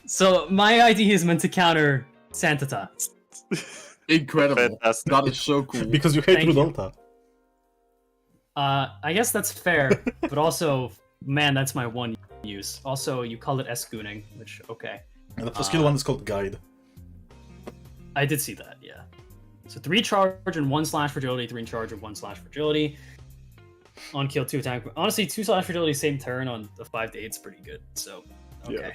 So my ID is meant to counter Santata. Incredible. Fantastic. That is so cool. Because you hate Thank you. Rudolta. I guess that's fair, but also, man, that's my one use. Also, you called it ESGOOing, which, okay. And the skill one is called Guide. I did see that, yeah. So 3 charge and 1 slash fragility, 3 charge and 1 slash fragility. On kill 2 attack. Honestly, 2 slash fragility same turn on the 5 to 8 is pretty good. So okay.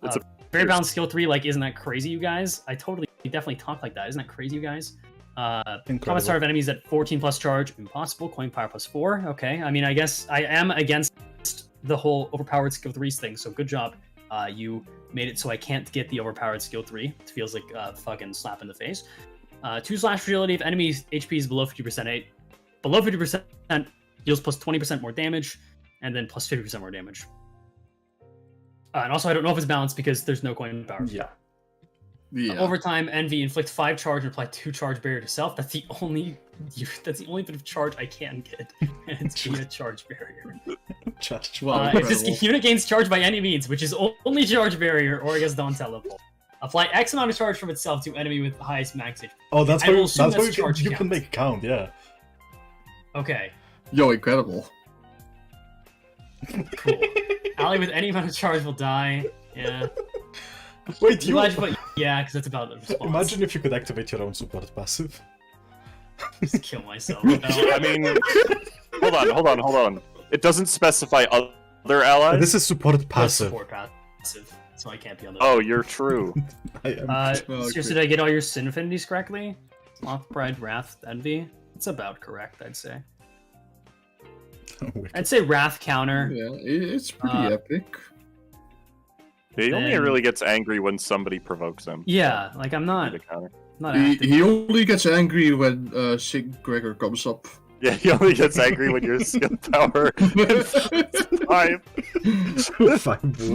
It's a very balanced skill 3, like isn't that crazy, you guys? I definitely talk like that. Isn't that crazy, you guys? Combat star of enemies at 14 plus charge, impossible. Coin power plus 4. Okay. I mean, I guess I am against the whole overpowered skill 3s thing, so good job. You made it so I can't get the overpowered skill 3. It feels like a fucking slap in the face. 2 slash fragility if enemy's HP is below 50%. Below 50% deals plus 20% more damage, and then plus 50% more damage. And also, I don't know if it's balanced because there's no coin power. Yeah. Overtime, envy, inflict 5 charge and apply 2 charge barrier to self. That's the only bit of charge I can get. And it's a charge barrier. If this unit gains charge by any means, which is only charge barrier, or I guess don't teleport. Apply X amount of charge from itself to enemy with the highest max HP. Oh, that's how you can make it count, yeah. Okay. Yo, incredible. Cool. Ally with any amount of charge will die. Yeah. Wait, yeah, because that's about the response. Imagine if you could activate your own support passive. Just kill myself. I mean, hold on. It doesn't specify other allies. This is support passive. Support passive, so I can't be on the. Oh, you're true. Seriously, did I get all your sin affinities correctly? Sloth, Pride, Wrath, Envy. It's about correct, I'd say. I'd say Wrath counter. Yeah, it's pretty epic. He only really gets angry when somebody provokes him. Yeah, like I'm not. He only gets angry when Sig Gregor comes up. Yeah, he only gets angry when your skill power is 5.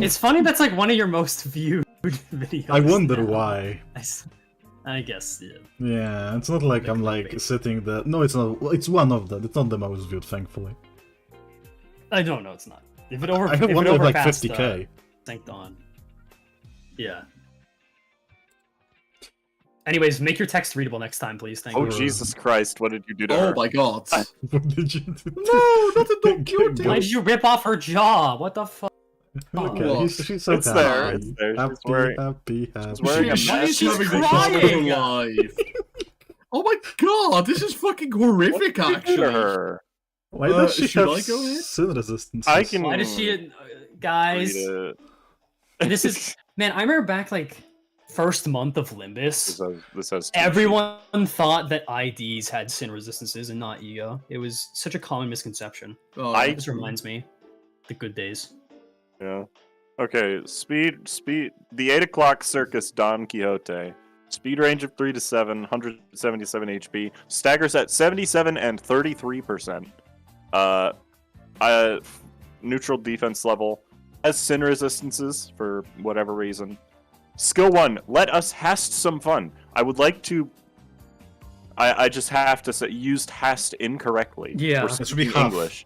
It's funny that's like one of your most viewed videos. I wonder why. I guess, yeah. Yeah, it's not like I'm like sitting there. No, it's not. It's one of them. It's not the most viewed, thankfully. I don't know, it's not. I have one with like 50k. Synced on. Yeah. Anyways, make your text readable next time, please. Thank you. Oh, Jesus Christ, what did you do to her? Oh my god. What did you do? No, not the dog cute. Why did you rip off her jaw? What the fuck? Okay, she's so it's happy. there. It's there. Happy, She's wearing, happy. She's wearing a mask. She's having crying. the life. Oh my god, this is fucking horrific, actually. Her? Why does she have I go ahead? sin resistance? I can. Why does she... Guys... This is... Man, I remember back, like, first month of Limbus. This has everyone thought that IDs had sin resistances and not ego. It was such a common misconception. This reminds me. The good days. Yeah. Okay, speed. The 8 o'clock circus Don Quixote. Speed range of 3 to 7, 177 HP. Staggers at 77 and 33%. Neutral defense level. Has sin resistances for whatever reason. Skill 1, let us hast some fun. I would like to... I just have to say, used hast incorrectly. Yeah. It should be English.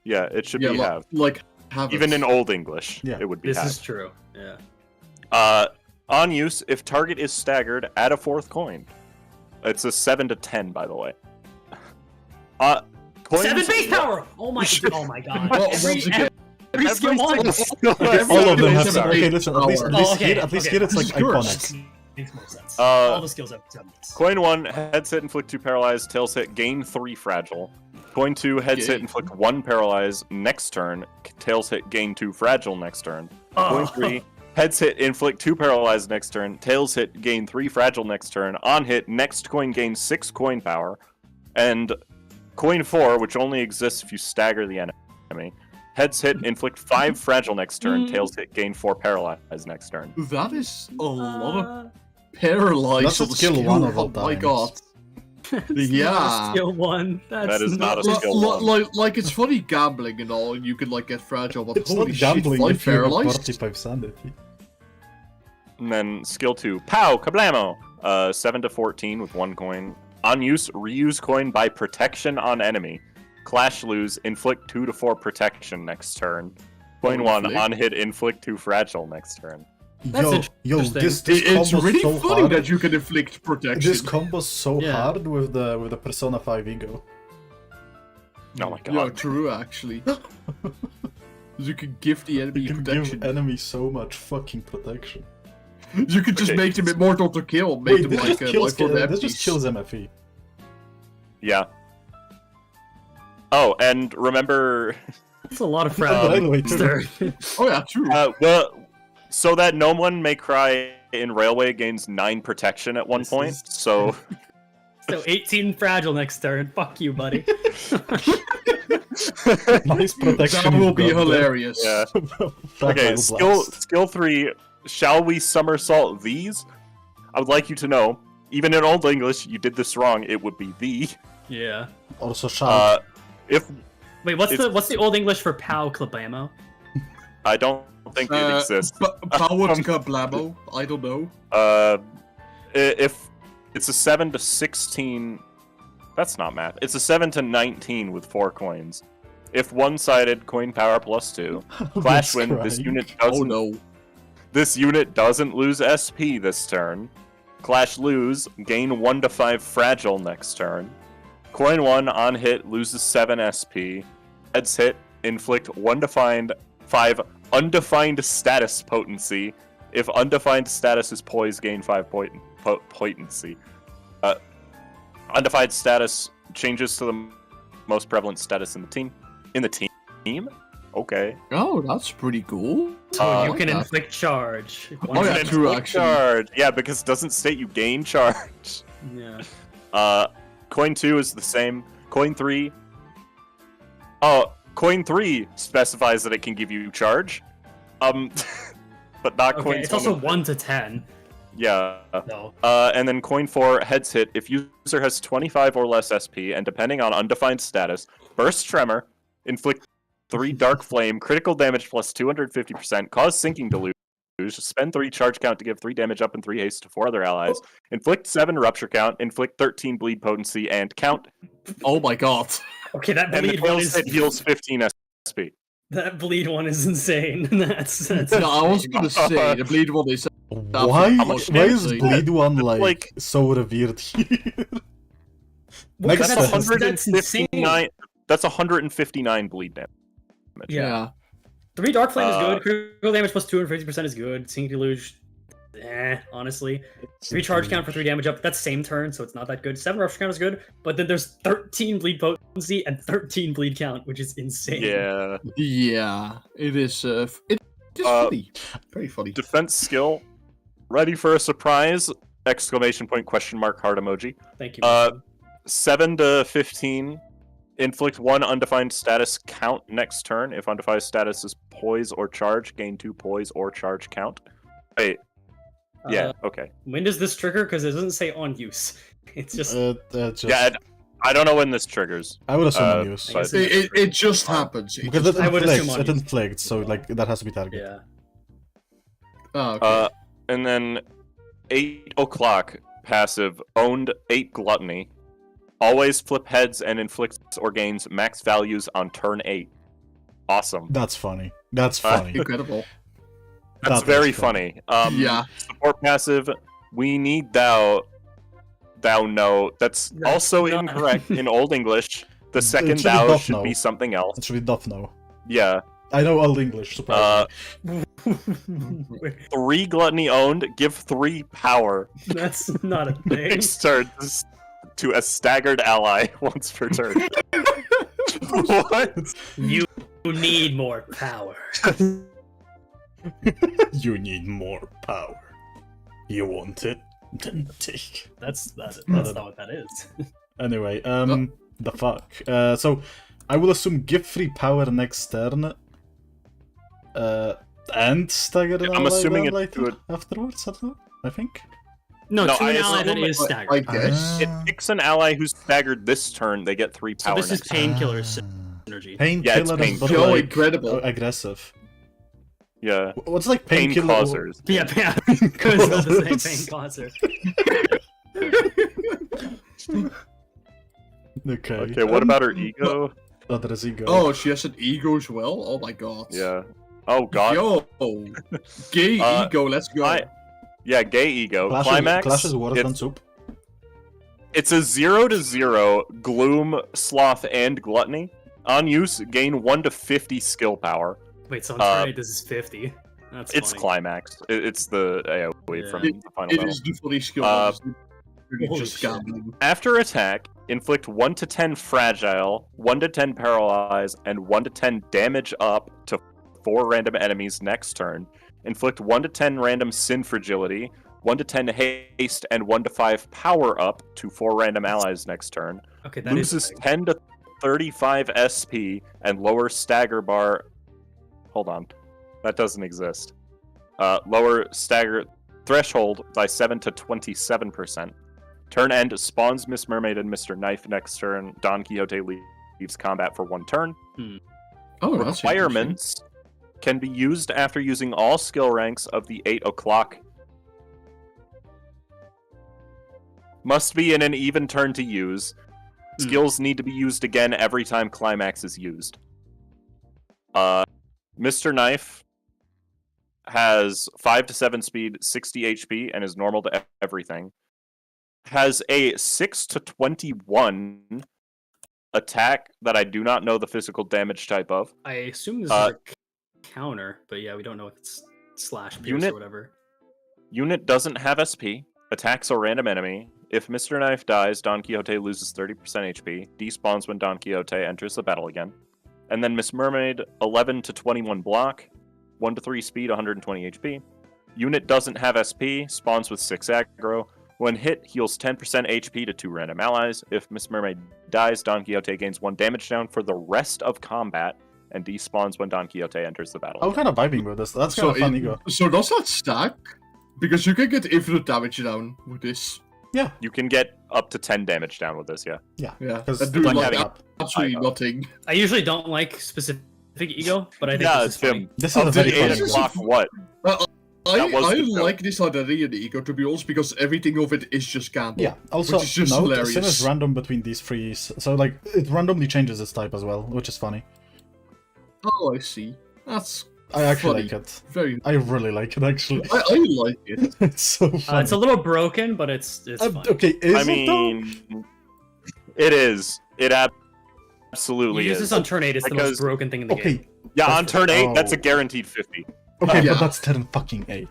Yeah, it should be have. Like, have even in Old English, yeah. it would be This have. is true, yeah. On use, if target is staggered, add a 4th coin. It's a 7 to 10, by the way. Coins... 7 base power! Oh my god. Well, once again, Every skill one! All of them have some. Okay, base listen. power. At least here it's like iconic. Makes more sense. All the skills have 7 base. Coin 1, heads hit, inflict 2 paralyze, tails hit, gain 3 fragile. Coin 2, heads hit, inflict 1 paralyze next turn, tails hit, gain 2 fragile next turn. Coin 3, heads hit, inflict 2 paralyze next turn, tails hit, gain 3 fragile next turn. On hit, next coin gains 6 coin power. And coin 4, which only exists if you stagger the enemy. Heads hit, inflict 5 fragile next turn, tails hit, gain 4 paralyze next turn. That is a lot of paralyze. That's a skill 1 of all Oh my times. god. Yeah. Skill 1. That is not a skill 1. Like it's funny gambling and all, and you can like get fragile, but It's holy not shit, gambling 5 if you have paralyzed? 45 sanity. And then skill 2, pow, kablamo! 7 to 14 with 1 coin. On use, reuse coin by protection on enemy. Clash lose, inflict 2 to 4 protection next turn. Coin 1, on hit, inflict 2 fragile next turn. That's this It's combo's really so funny hard. that you can inflict protection. This combo's so hard with the Persona 5 ego. Oh my god. Yeah, true, actually. You could give the enemy You can protection. give enemy so much fucking protection. You could just Okay. make them immortal to kill. Make Wait, them this like, just kills, for the this just MPs. kills MFE. Yeah. Oh, and remember, That's a lot of By the way, Stir. Oh yeah, true. well, so that no one may cry in Railway gains 9 protection at one This point. is- So So 18 fragile next turn. Fuck you, buddy. Nice protection. That will you've be got there. yeah. hilarious. Okay, Fragile blast. skill 3. Shall we somersault these? I would like you to know, even in Old English, you did this wrong. It would be the. Yeah. Also shout. If Wait, what's It's- the old English for pow klabamo? I don't think it exists. Powered Kablamo? I don't know. If it's a 7 to 16, that's not math. It's a 7 to 19 with 4 coins. If one-sided, coin power +2. Clash win. This crying. unit Oh doesn't. no. This unit doesn't lose SP this turn. Clash lose, gain 1 to 5 fragile next turn. Coin 1 on hit loses 7 SP. Heads hit, inflict 1 to 5 undefined status potency. If undefined status is poise, gain 5 potency. Undefined status changes to the most prevalent status in the team. Okay. Oh, that's pretty cool. So you Uh, can yeah. inflict charge. Oh, yeah, Inflict true, actually. charge. Yeah, because it doesn't state you gain charge. Yeah. Coin 2 is the same. Coin 3. Oh, coin 3 specifies that it can give you charge. But not Okay, coin it's 1 also and- 1 to 10. Yeah. So And then coin 4 heads hit. If user has 25 or less SP, and depending on undefined status, burst tremor, inflict 3 dark flame, critical damage plus 250%, cause sinking deluge, spend 3 charge count to give 3 damage up and 3 haste to 4 other allies, inflict 7 rupture count, inflict 13 bleed potency, and count. Oh my god. okay, that And the bleed one tail is hit heals 15 SP. that bleed one is insane. that's No, I was gonna say the bleed one is. Why? How much Why is damage? bleed one like, Like- so revered here? Well, Next That's turn. that's insane. 159. That's 159 bleed damage. Yeah. 3 dark flame is Uh, good. Critical damage plus 250% is good. Sinking deluge, honestly. 3 charge count for 3 damage up. That's same turn, so it's not that good. 7 rupture count is good, but then there's 13 bleed potency and 13 bleed count, which is insane. Yeah. Yeah, it is. It is funny. Very funny. Defense skill. Ready for a surprise! Exclamation point, question mark, heart emoji. Thank you. 7 to 15. Inflict 1 undefined status count next turn. If undefined status is poise or charge, gain 2 poise or charge count. Wait. Yeah, okay. When does this trigger? Because it doesn't say on use. It's just Just, Yeah, I don't know when this triggers. I would assume uh, on use. I guess It just happens. It Because just- it I would assume inflicts, on it use. inflicts, so like that has to be target. yeah. Oh, okay. And then 8 o'clock passive, owned 8 gluttony. Always flip heads and inflicts or gains max values on turn 8. Awesome. That's funny. That's funny. Incredible. That's That very is funny. funny. Yeah. Support passive, we need thou know. That's That's also not- incorrect in Old English. The second should be thou doth should know. be something else. It should be doth know. Yeah. I know Old English, surprisingly. 3 gluttony owned, give 3 power. That's not a thing. Next turn to a staggered ally once per turn. What? You need more power. You need more power. You want it? Then take. That's not what that is. Anyway, the fuck. So, I will assume give free power next turn. And stagger an I'm ally assuming then it later would- afterwards, I don't know. I think. No, No, to I an ally that assume is I staggered. guess. It picks an ally who's staggered this turn, they get 3 So power this is next turn. painkiller synergy. Painkiller, pain- but Yo, like incredible. aggressive. Yeah. What's like Pain painkiller? causers. Yeah, because of the same pain causer. Okay. Okay, what about her ego? Oh, there is ego. Oh, she has an ego as well? Oh my god. Yeah. Oh god. Yo! Gay Uh, ego, let's go. Yeah, gay ego. Clashes, Climax. clashes worse than it's, soup. it's a 0 to 0 gloom, sloth, and gluttony. On use, gain 1 to 50 skill power. Wait, so on turn 8, this is 50. That's It's funny. climax. It's the AoE Yeah. from the final It battle. is the fully skill. Holy just shit. gambling. After attack, inflict 1 to 10 fragile, 1 to 10 paralyze, and 1 to 10 damage up to 4 random enemies next turn. Inflict 1 to 10 random sin fragility, 1 to 10 haste, and 1 to 5 power up to 4 random allies next turn. Okay, that is Loses big. 10 to 35 SP and lower stagger bar. Hold on. That doesn't exist. Lower stagger threshold by 7 to 27%. Turn end spawns Miss Mermaid and Mr. Knife next turn. Don Quixote leaves combat for 1 turn. Oh, that's Requirements can be used after using all skill ranks of the 8 o'clock. Must be in an even turn to use. Skills need to be used again every time climax is used. Mr. Knife has 5 to 7 speed, 60 HP, and is normal to everything. Has a 6 to 21 attack that I do not know the physical damage type of. I assume this is a counter, but yeah, we don't know if it's slash pierce Unit- or whatever. Unit doesn't have SP, attacks a random enemy. If Mr. Knife dies, Don Quixote loses 30% HP, despawns when Don Quixote enters the battle again. And then Miss Mermaid, 11 to 21 block, 1 to 3 speed, 120 HP. Unit doesn't have SP, spawns with 6 aggro. When hit, heals 10% HP to 2 random allies. If Miss Mermaid dies, Don Quixote gains 1 damage down for the rest of combat, and despawns when Don Quixote enters the battle. I'm kind of vibing with this. That's kind of fun, Ego. So does that stack? Because you can get infinite damage down with this. Yeah, You can get up to 10 damage down with this, yeah. Yeah, because and do like like having absolutely I know. nothing. I usually don't like specific ego, but I think Yeah, this it's is funny. him. this is Up a to very 8 funny o'clock, one. what? I was the joke. like this idea in Ego, to be honest, because everything of it is just gamble. Yeah, also, which is just note, hilarious. Sin is random between these 3, so like, it randomly changes its type as well, which is funny. Oh, I see. That's I actually funny. like it. Very. I really like it, actually. I like it. It's so funny. It's a little broken, but it's fine. Okay, is I it though? mean, it is. It absolutely You use is. this on turn 8, it's the Because- most broken thing in the game. Okay, Yeah, on turn 8, that's a Oh. guaranteed 50. okay, Yeah. but that's turn fucking 8.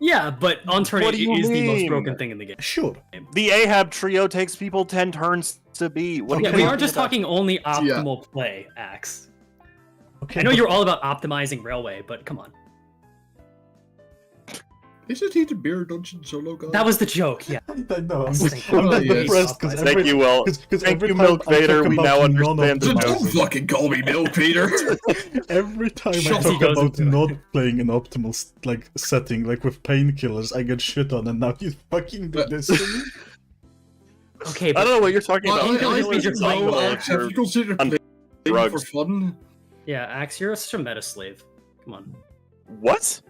Yeah, but on turn What 8 do you it is the most mean? broken thing in the game. Sure. The Ahab trio takes people 10 turns to beat. What are Yeah, you we talking aren't just about? talking only optimal play, Axe. Okay, I know but- you're all about optimizing Railway, but come on. Isn't he the beer dungeon solo guy? That was the joke, yeah. I know, I'm, Thank I'm you. depressed because Thank you, Will. Thank every you, time Milk I talk Vader. We about now understand the non-optimizing- Don't fucking call me Milk, Peter. Every time I Shut talk up. He goes about into not playing an optimal like setting, like with painkillers, I get shit on, and now you fucking do this to me. Okay, I but don't know what you're talking about. think it was Painkillers major is like playing the- Alex, have you considered on playing for drugs. fun? yeah, Axe, you're such a meta slave. Come on. What?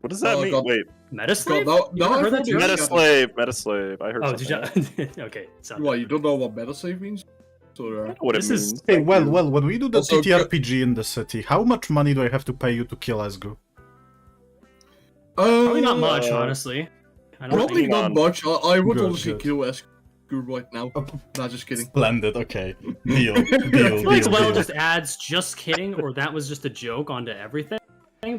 What does that Oh, mean? God. Wait, Meta slave? now You never I heard that thought term? you- Metaslave. I heard Oh, did something. you? Okay, sound Why, you don't know what metaslave means? So, What it This is- means. Hey, well, when we do the Also, TTRPG in the city, how much money do I have to pay you to kill ESGOO? Probably not much, Uh, honestly. I don't Probably think. not on. much. I would Good, honestly good. kill ESGOO right now. Nah, just kidding. Splendid, okay. Deal, I deal, feel like deal, Well deal. just adds just kidding, or that was just a joke onto everything,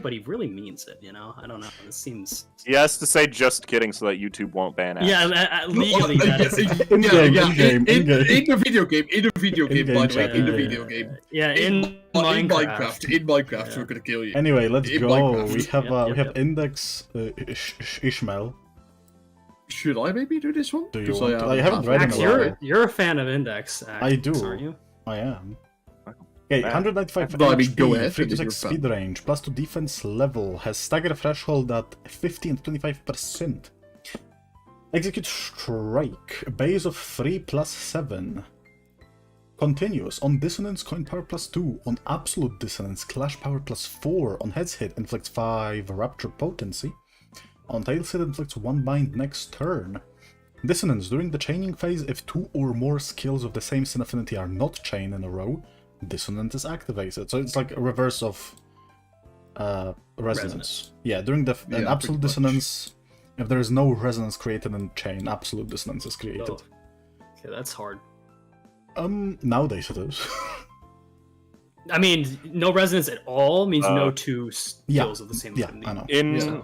but he really means it, you know? I don't know. This seems. He has to say just kidding so that YouTube won't ban it. Yeah, legally that is. In-game, in-game, in-game. In the video game, In-game by the way, chat, in the yeah, video game. Yeah, in Minecraft. In Minecraft, Yeah. we're gonna kill you. Anyway, let's In go. Minecraft. We have Yep, we have yep. Index Ishmael. Should I maybe do this one? Do you 'Cause want to? I haven't read Axe, in a while. you're a fan of Index, Axe, I do. aren't you? I am. Okay, Man. 195 No, I mean, HP, go ahead, 3 to finish your 6 speed range, plus 2 defense level, has stagger threshold at 50 and 25%. Execute strike, base of 3 plus 7. Continuous, on dissonance coin power plus 2, on absolute dissonance clash power plus 4, on heads hit inflicts 5 rapture potency, on tails hit inflicts 1 bind next turn. Dissonance, during the chaining phase, if 2 or more skills of the same sin affinity are not chained in a row, Dissonance is activated. So it's like a reverse of resonance. Yeah, during the Yeah, an absolute pretty much. dissonance, if there is no resonance created in chain, absolute dissonance is created. Oh. Okay, that's hard. Nowadays it is. I mean, no resonance at all means no two yeah, skills of the same yeah, affinity. I know. In Yeah.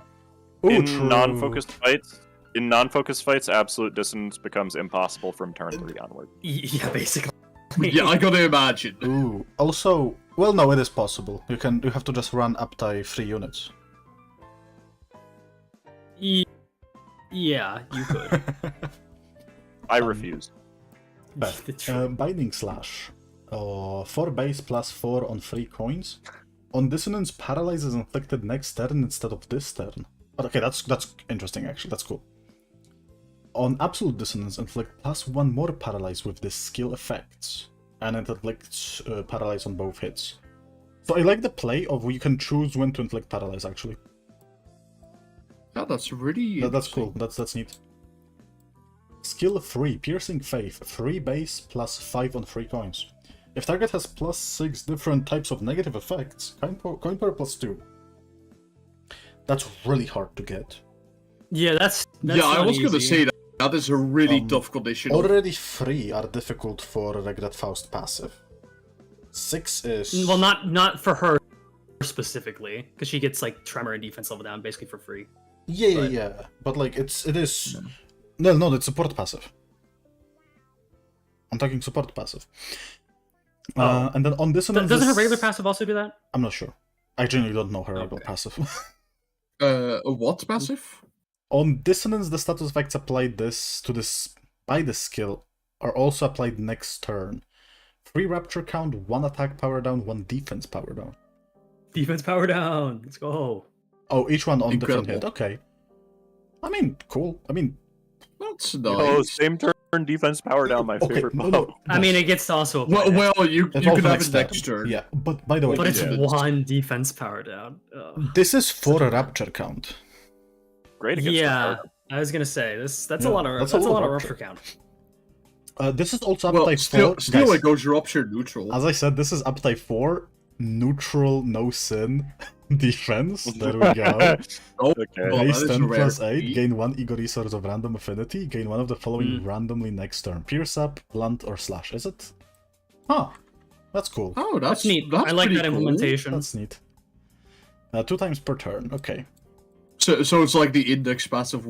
Ooh, in true. non-focused fights, absolute dissonance becomes impossible from turn 3 onward. Yeah, basically. Yeah, I gotta imagine. Ooh, also, well, no, it is possible. You have to just run Uptai 3 units. Yeah, you could. I refuse. Binding Slash. 4 base plus 4 on 3 coins. On Dissonance, Paralyze is inflicted next turn instead of this turn. But okay, that's interesting actually, that's cool. On Absolute Dissonance, inflict +1 more Paralyze with this skill effects. And it inflicts Paralyze on both hits. So I like the play of you can choose when to inflict Paralyze actually. Yeah, that's really That's cool, that's neat. Skill 3, Piercing Faith, 3 base plus 5 on 3 coins. If target has +6 different types of negative effects, coin power +2. That's really hard to get. Yeah, that's yeah, I not was gonna easy. say that. That is a really tough condition. Already 3 are difficult for Regret Faust passive. 6 is... Well, not for her specifically, because she gets like Tremor and defense level down basically for free. Yeah. But like, it is... No, it's support passive. I'm talking support passive. And then on Dissonance... Doesn't her regular passive also do that? I'm not sure. I genuinely don't know her regular passive. What passive? On Dissonance, the status effects applied by this skill are also applied next turn. 3 Rapture count, 1 attack power down, 1 defense power down. Defense power down. Let's go. Oh, each one on different Incredible. hit. Okay. I mean, cool. I mean, That's Oh, nice. same turn defense power down, my okay, favorite no, mode. I mean, it gets to also apply Well, you it's could also have it next turn. Yeah, but by the way, but it's Yeah. one defense power down. this is for a Rapture count. Great against Yeah, Rapture. I was gonna say that's a Yeah, lot of that's that's a a lot lot of of Rapture. rupture count. This is also Well, Uptype still 4. it Guys, goes rupture neutral. as I said, this is Uptype 4. Neutral, no sin. Defense. There we go. Oh, Okay. well, that Base is 10 a rare plus 8, feat. gain 1 ego resource of random affinity, gain one of the following randomly next turn. Pierce up, blunt, or slash, is it? Huh. That's cool. Oh, That's neat. That's I like pretty that cool. implementation. That's neat. 2 times per turn, okay. So it's like the index passive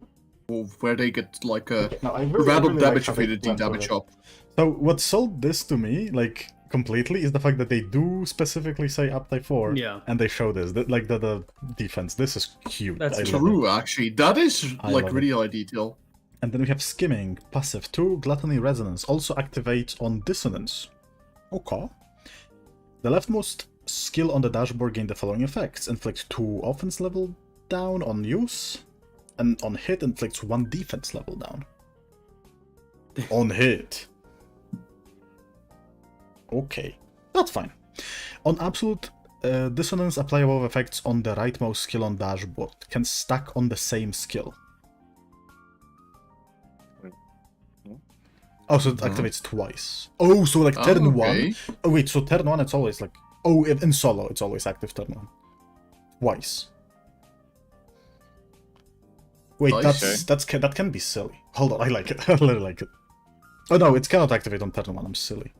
where they get like a Now, I random like damage how they affinity went with damage it. up. So, what sold this to me, like, completely, is the fact that they do specifically say Uptype 4, Yeah. and they show this, like the defense. This is cute. That's I love it. True, actually. That is I like love really high detail. And then we have Skimming, passive 2, Gluttony Resonance, also activates on Dissonance. Okay. The leftmost skill on the dashboard gain the following effects. Inflicts 2 offense level down on use, and on hit inflicts 1 defense level down. On hit. Okay, that's fine. On Absolute Dissonance, apply above effects on the rightmost skill on dashboard. Can stack on the same skill. Oh, so it activates twice. Oh, so like turn okay. 1. Oh, wait, so turn 1 it's always like... Oh, in solo it's always active turn 1. Twice. Wait, Nice. that can be silly. Hold on, I like it. I really like it. Oh no, it cannot activate on turn 1, I'm silly.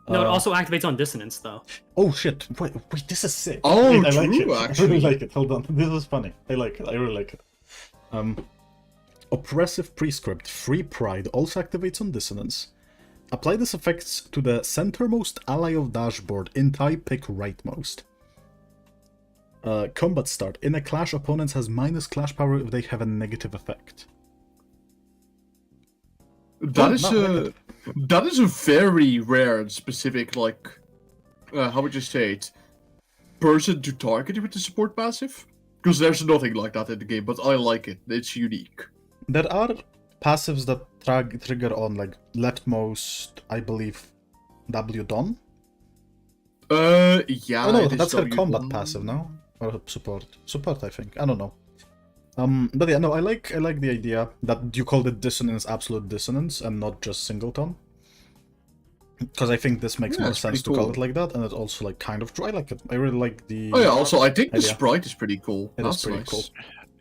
No, it also activates on dissonance though. Oh shit, wait, this is sick. Oh, Wait, I like true, it. I actually. really like it, hold on. This is funny. I like it, I really like it. Oppressive Prescript, Free Pride, also activates on Dissonance. Apply this effects to the centermost ally of dashboard, in type pick rightmost. Combat start. In a clash, opponents has minus clash power if they have a negative effect. That is a very rare and specific, like, how would you say it, person to target with the support passive? Because there's nothing like that in the game, but I like it. It's unique. There are passives that trigger on, like, leftmost, I believe, W Don. Yeah. Oh no, it is that's her W1. combat passive, no? Or support. Support, I think. I don't know. But yeah, no, I like the idea that you called it Dissonance, Absolute Dissonance, and not just Singleton. Because I think this makes Yeah, more it's sense to pretty call cool. it like that, and it's also like kind of true. I like it. I really like the... Oh yeah, also, I think the idea. sprite is pretty cool. It is That's pretty nice. cool.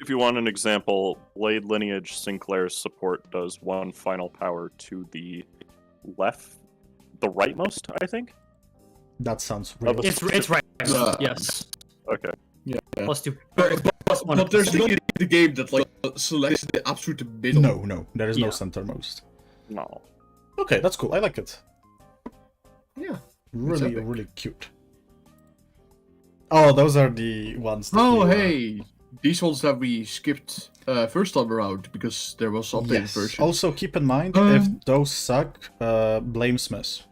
If you want an example, Blade Lineage Sinclair's support does 1 final power to the rightmost, I think. That sounds Oh, real. the- It's right. Yeah. Yes. Okay. Plus 2. But there's nothing in the game that like selects the absolute middle. No, there is no Yeah. centermost. No. Okay, that's cool. I like it. Yeah. Really, epic. really cute. Oh, those are the ones. That Oh, you, hey. These ones that we skipped first time around because there was updated Yes. version. Also, keep in mind Um, if those suck, blame Smith.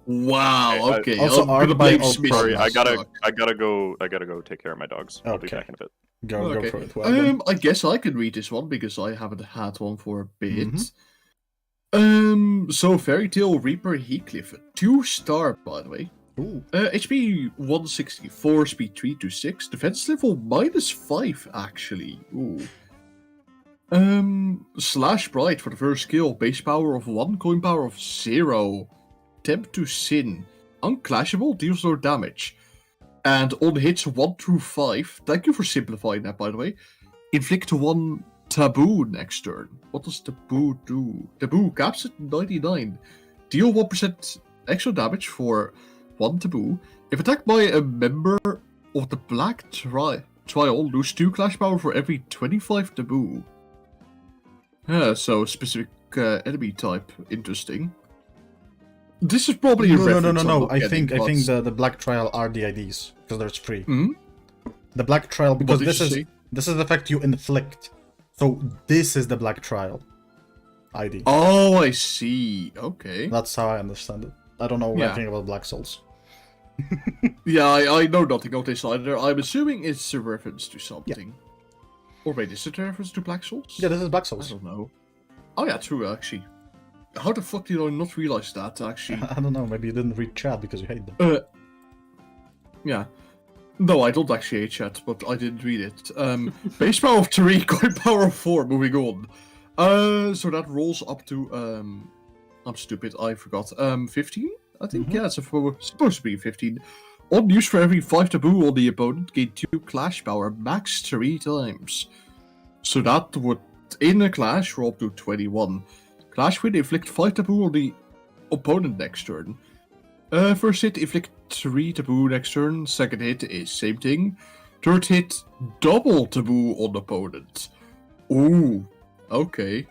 Wow. Okay. Also, I'm art gonna by blame all Smith. Sorry, for I gotta suck. go take care of my dogs. I'll be Okay. back in a bit. Go Okay. for it. Well done. I guess I can read this one because I haven't had one for a bit. Mhm. So Fairy Tale Reaper Heathcliff, 2-star by the way. Ooh. HP 164, speed 326, defense level -5 actually. Ooh. Slash Bright for the first skill, base power of 1, coin power of 0. Tempt to Sin, unclashable, deals no damage. And on hits 1 through 5, thank you for simplifying that by the way, inflict 1 taboo next turn. What does taboo do? Taboo caps at 99. Deal 1% extra damage for 1 taboo. If attacked by a member of the Black Trial, lose 2 clash power for every 25 taboo. So specific enemy type. Interesting. This is probably a reference I'm No. not I getting, think but- the Black Trial are the IDs because there's 3. Hmm? The Black Trial because did this you is say? this is the effect you inflict. So this is the Black Trial ID. Oh, I see. Okay. That's how I understand it. I don't know Yeah. anything about Black Souls. Yeah, I know nothing of this either. I'm assuming it's a reference to something. Or wait, is it a reference to Black Souls? Yeah, this is Black I Souls. don't know. Oh yeah, true actually. How the fuck did I not realize that actually? I don't know. Maybe you didn't read chat because you hate them. Yeah. No, I don't actually hate chat, but I didn't read it. Base power of 3, coin power of 4, moving on. So that rolls up to, I'm stupid, I forgot. 15? I think, Mhm. yeah, it's supposed to be 15. On use for every 5 taboo on the opponent, gain 2 clash power, max 3 times. So that would, in a clash, roll up to 21. Clash with inflict 5 taboo on the opponent next turn. First hit, inflict 3 taboo next turn. Second hit is same thing. Third hit, double taboo on opponent. Ooh, okay.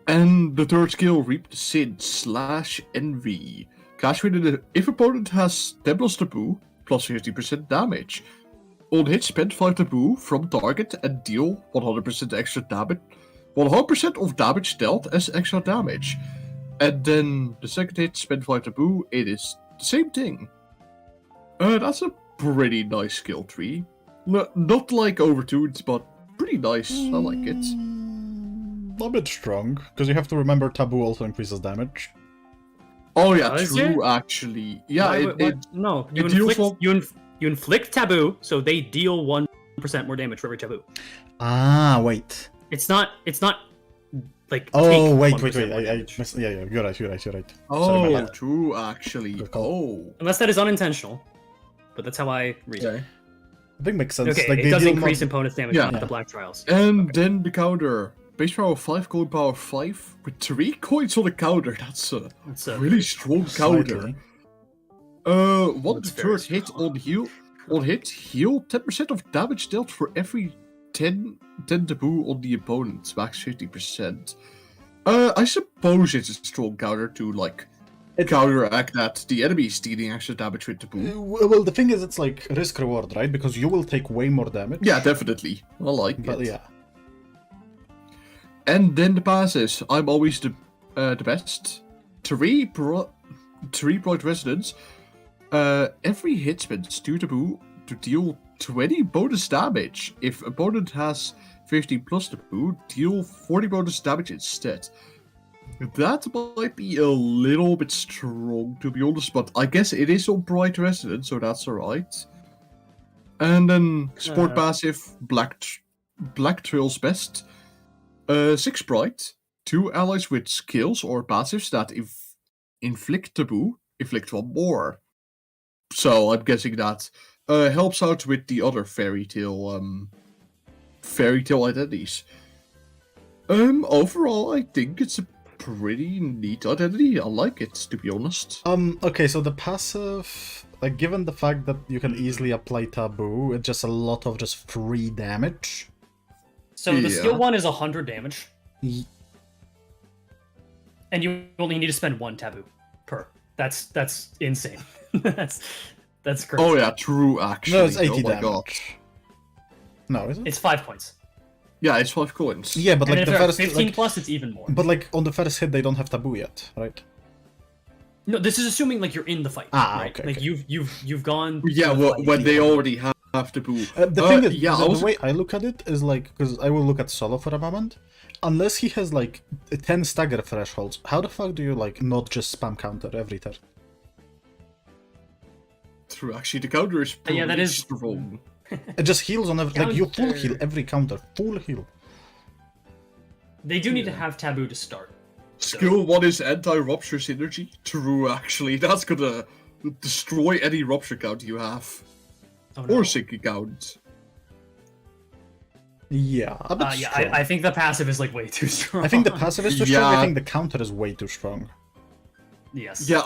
And the third skill, Reap the Sin / Envy. Clash with it if opponent has 10 plus taboo, plus 50% damage. On hit, spend 5 taboo from target and deal 100% extra damage. 100% of damage dealt as extra damage. And then the second hit, spend 5 taboo, it is the same thing. That's a pretty nice skill tree. Not like Overtuned, but pretty nice. I like it. A bit strong because you have to remember taboo also increases damage. Oh yeah, Does true it? actually. Yeah, No, you it deals inflict, you inflict taboo, so they deal 1% more damage for every taboo. Ah, wait. It's not like Oh, take wait. 1% more I damage. missed. Yeah, you're right. Sorry, my Oh, bad. true actually. Good call. Oh. Unless that is unintentional, but that's how I read it. Okay. I think makes sense. Okay, Like, it they does deal increase more- opponent's damage Yeah. with the Black Trials. And then the counter. Base power 5, coin power 5, with 3 coins on the counter. That's a It's a really strong counter. Slightly. One That's third very hit strong. on heal. On hit, heal 10% of damage dealt for every 10 taboo on the opponent, max 50%. I suppose it's a strong counter to like counteract that the enemy is dealing extra damage with taboo. Well, the thing is, it's like risk reward, right? Because you will take way more damage. Yeah, definitely. I like But it. yeah. And then the passes. I'm always the best. 3 Bright Resonance. Every hit spends 2 taboo to deal 20 bonus damage. If opponent has 15 plus taboo, deal 40 bonus damage instead. That might be a little bit strong, to be honest, but I guess it is on Bright Resonance, so that's alright. And then support passive, Black Trail's best. 6 Bright, 2 allies with skills or passives that inflict taboo, inflict 1 more. So I'm guessing that helps out with the other fairy tale identities. Overall, I think it's a pretty neat identity. I like it, to be honest. Okay, so the passive, like, given the fact that you can easily apply taboo, it's just a lot of just free damage. So the Yeah. skill 1 is 100 damage, Ye- and you only need to spend 1 taboo per. That's insane. that's crazy. Oh yeah, true. Actually, No, it's 80 oh my damage. god. No, is it? It's 5 points. Yeah, it's 5 coins. Yeah, but And like if the they're first, 15 like, plus, it's even more. but like on the first hit they don't have taboo yet, right? No, this is assuming like you're in the fight. Ah, right? okay, Like okay. you've gone. Yeah, to the well, fight. when they already have to boo. The thing is, yeah, the way I look at it is like, because I will look at solo for a moment. Unless he has like 10 stagger thresholds, how the fuck do you like not just spam counter every turn? True, actually, the counter is pretty Yeah, that is- strong. It just heals on every, like you full Counter. heal every counter, full heal. They do need to have taboo to start. Skill 1 is anti-rupture synergy. True, actually, that's gonna destroy any rupture count you have. Oh, no. Or sync count. Yeah, a bit Yeah, strong. I think the passive is like way too strong. I think the passive is too strong. I Yeah. think the counter is way too strong. Yes. Yeah,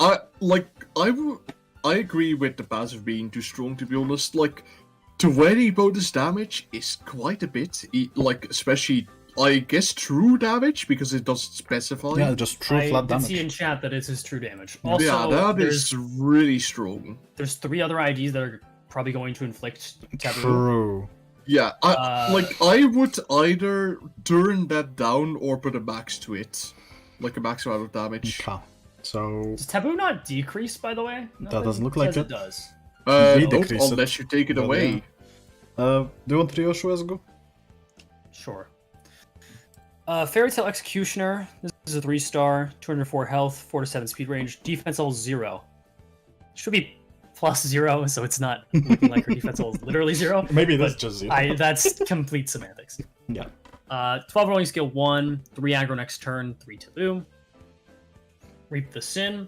I agree with the passive being too strong, to be honest. Like, 20 bonus damage is quite a bit. Like, especially, I guess, true damage, because it doesn't specify. Yeah, just true I flat did see in damage. chat that it's his true damage. Also, Yeah, that there's is really strong. 3 other IDs that are probably going to inflict taboo. True. Yeah, I would either turn that down or put a max to it. Like a max amount of damage. Okay. So Does taboo not decrease, by the way? No, That doesn't look says like it it. does. Nope, decrease it. unless you take it But away. do you want Ryoshu ESGOO? Sure. Fairy Tale Executioner. This is a 3-star, 204 health, 4 to 7 speed range, defense level 0. Should be +0, so it's not looking like her defense level is literally 0. Maybe that's But just zero. That's complete semantics. Yeah. 12 rolling skill 1, 3 aggro next turn, 3 taboo. Reap the Sin.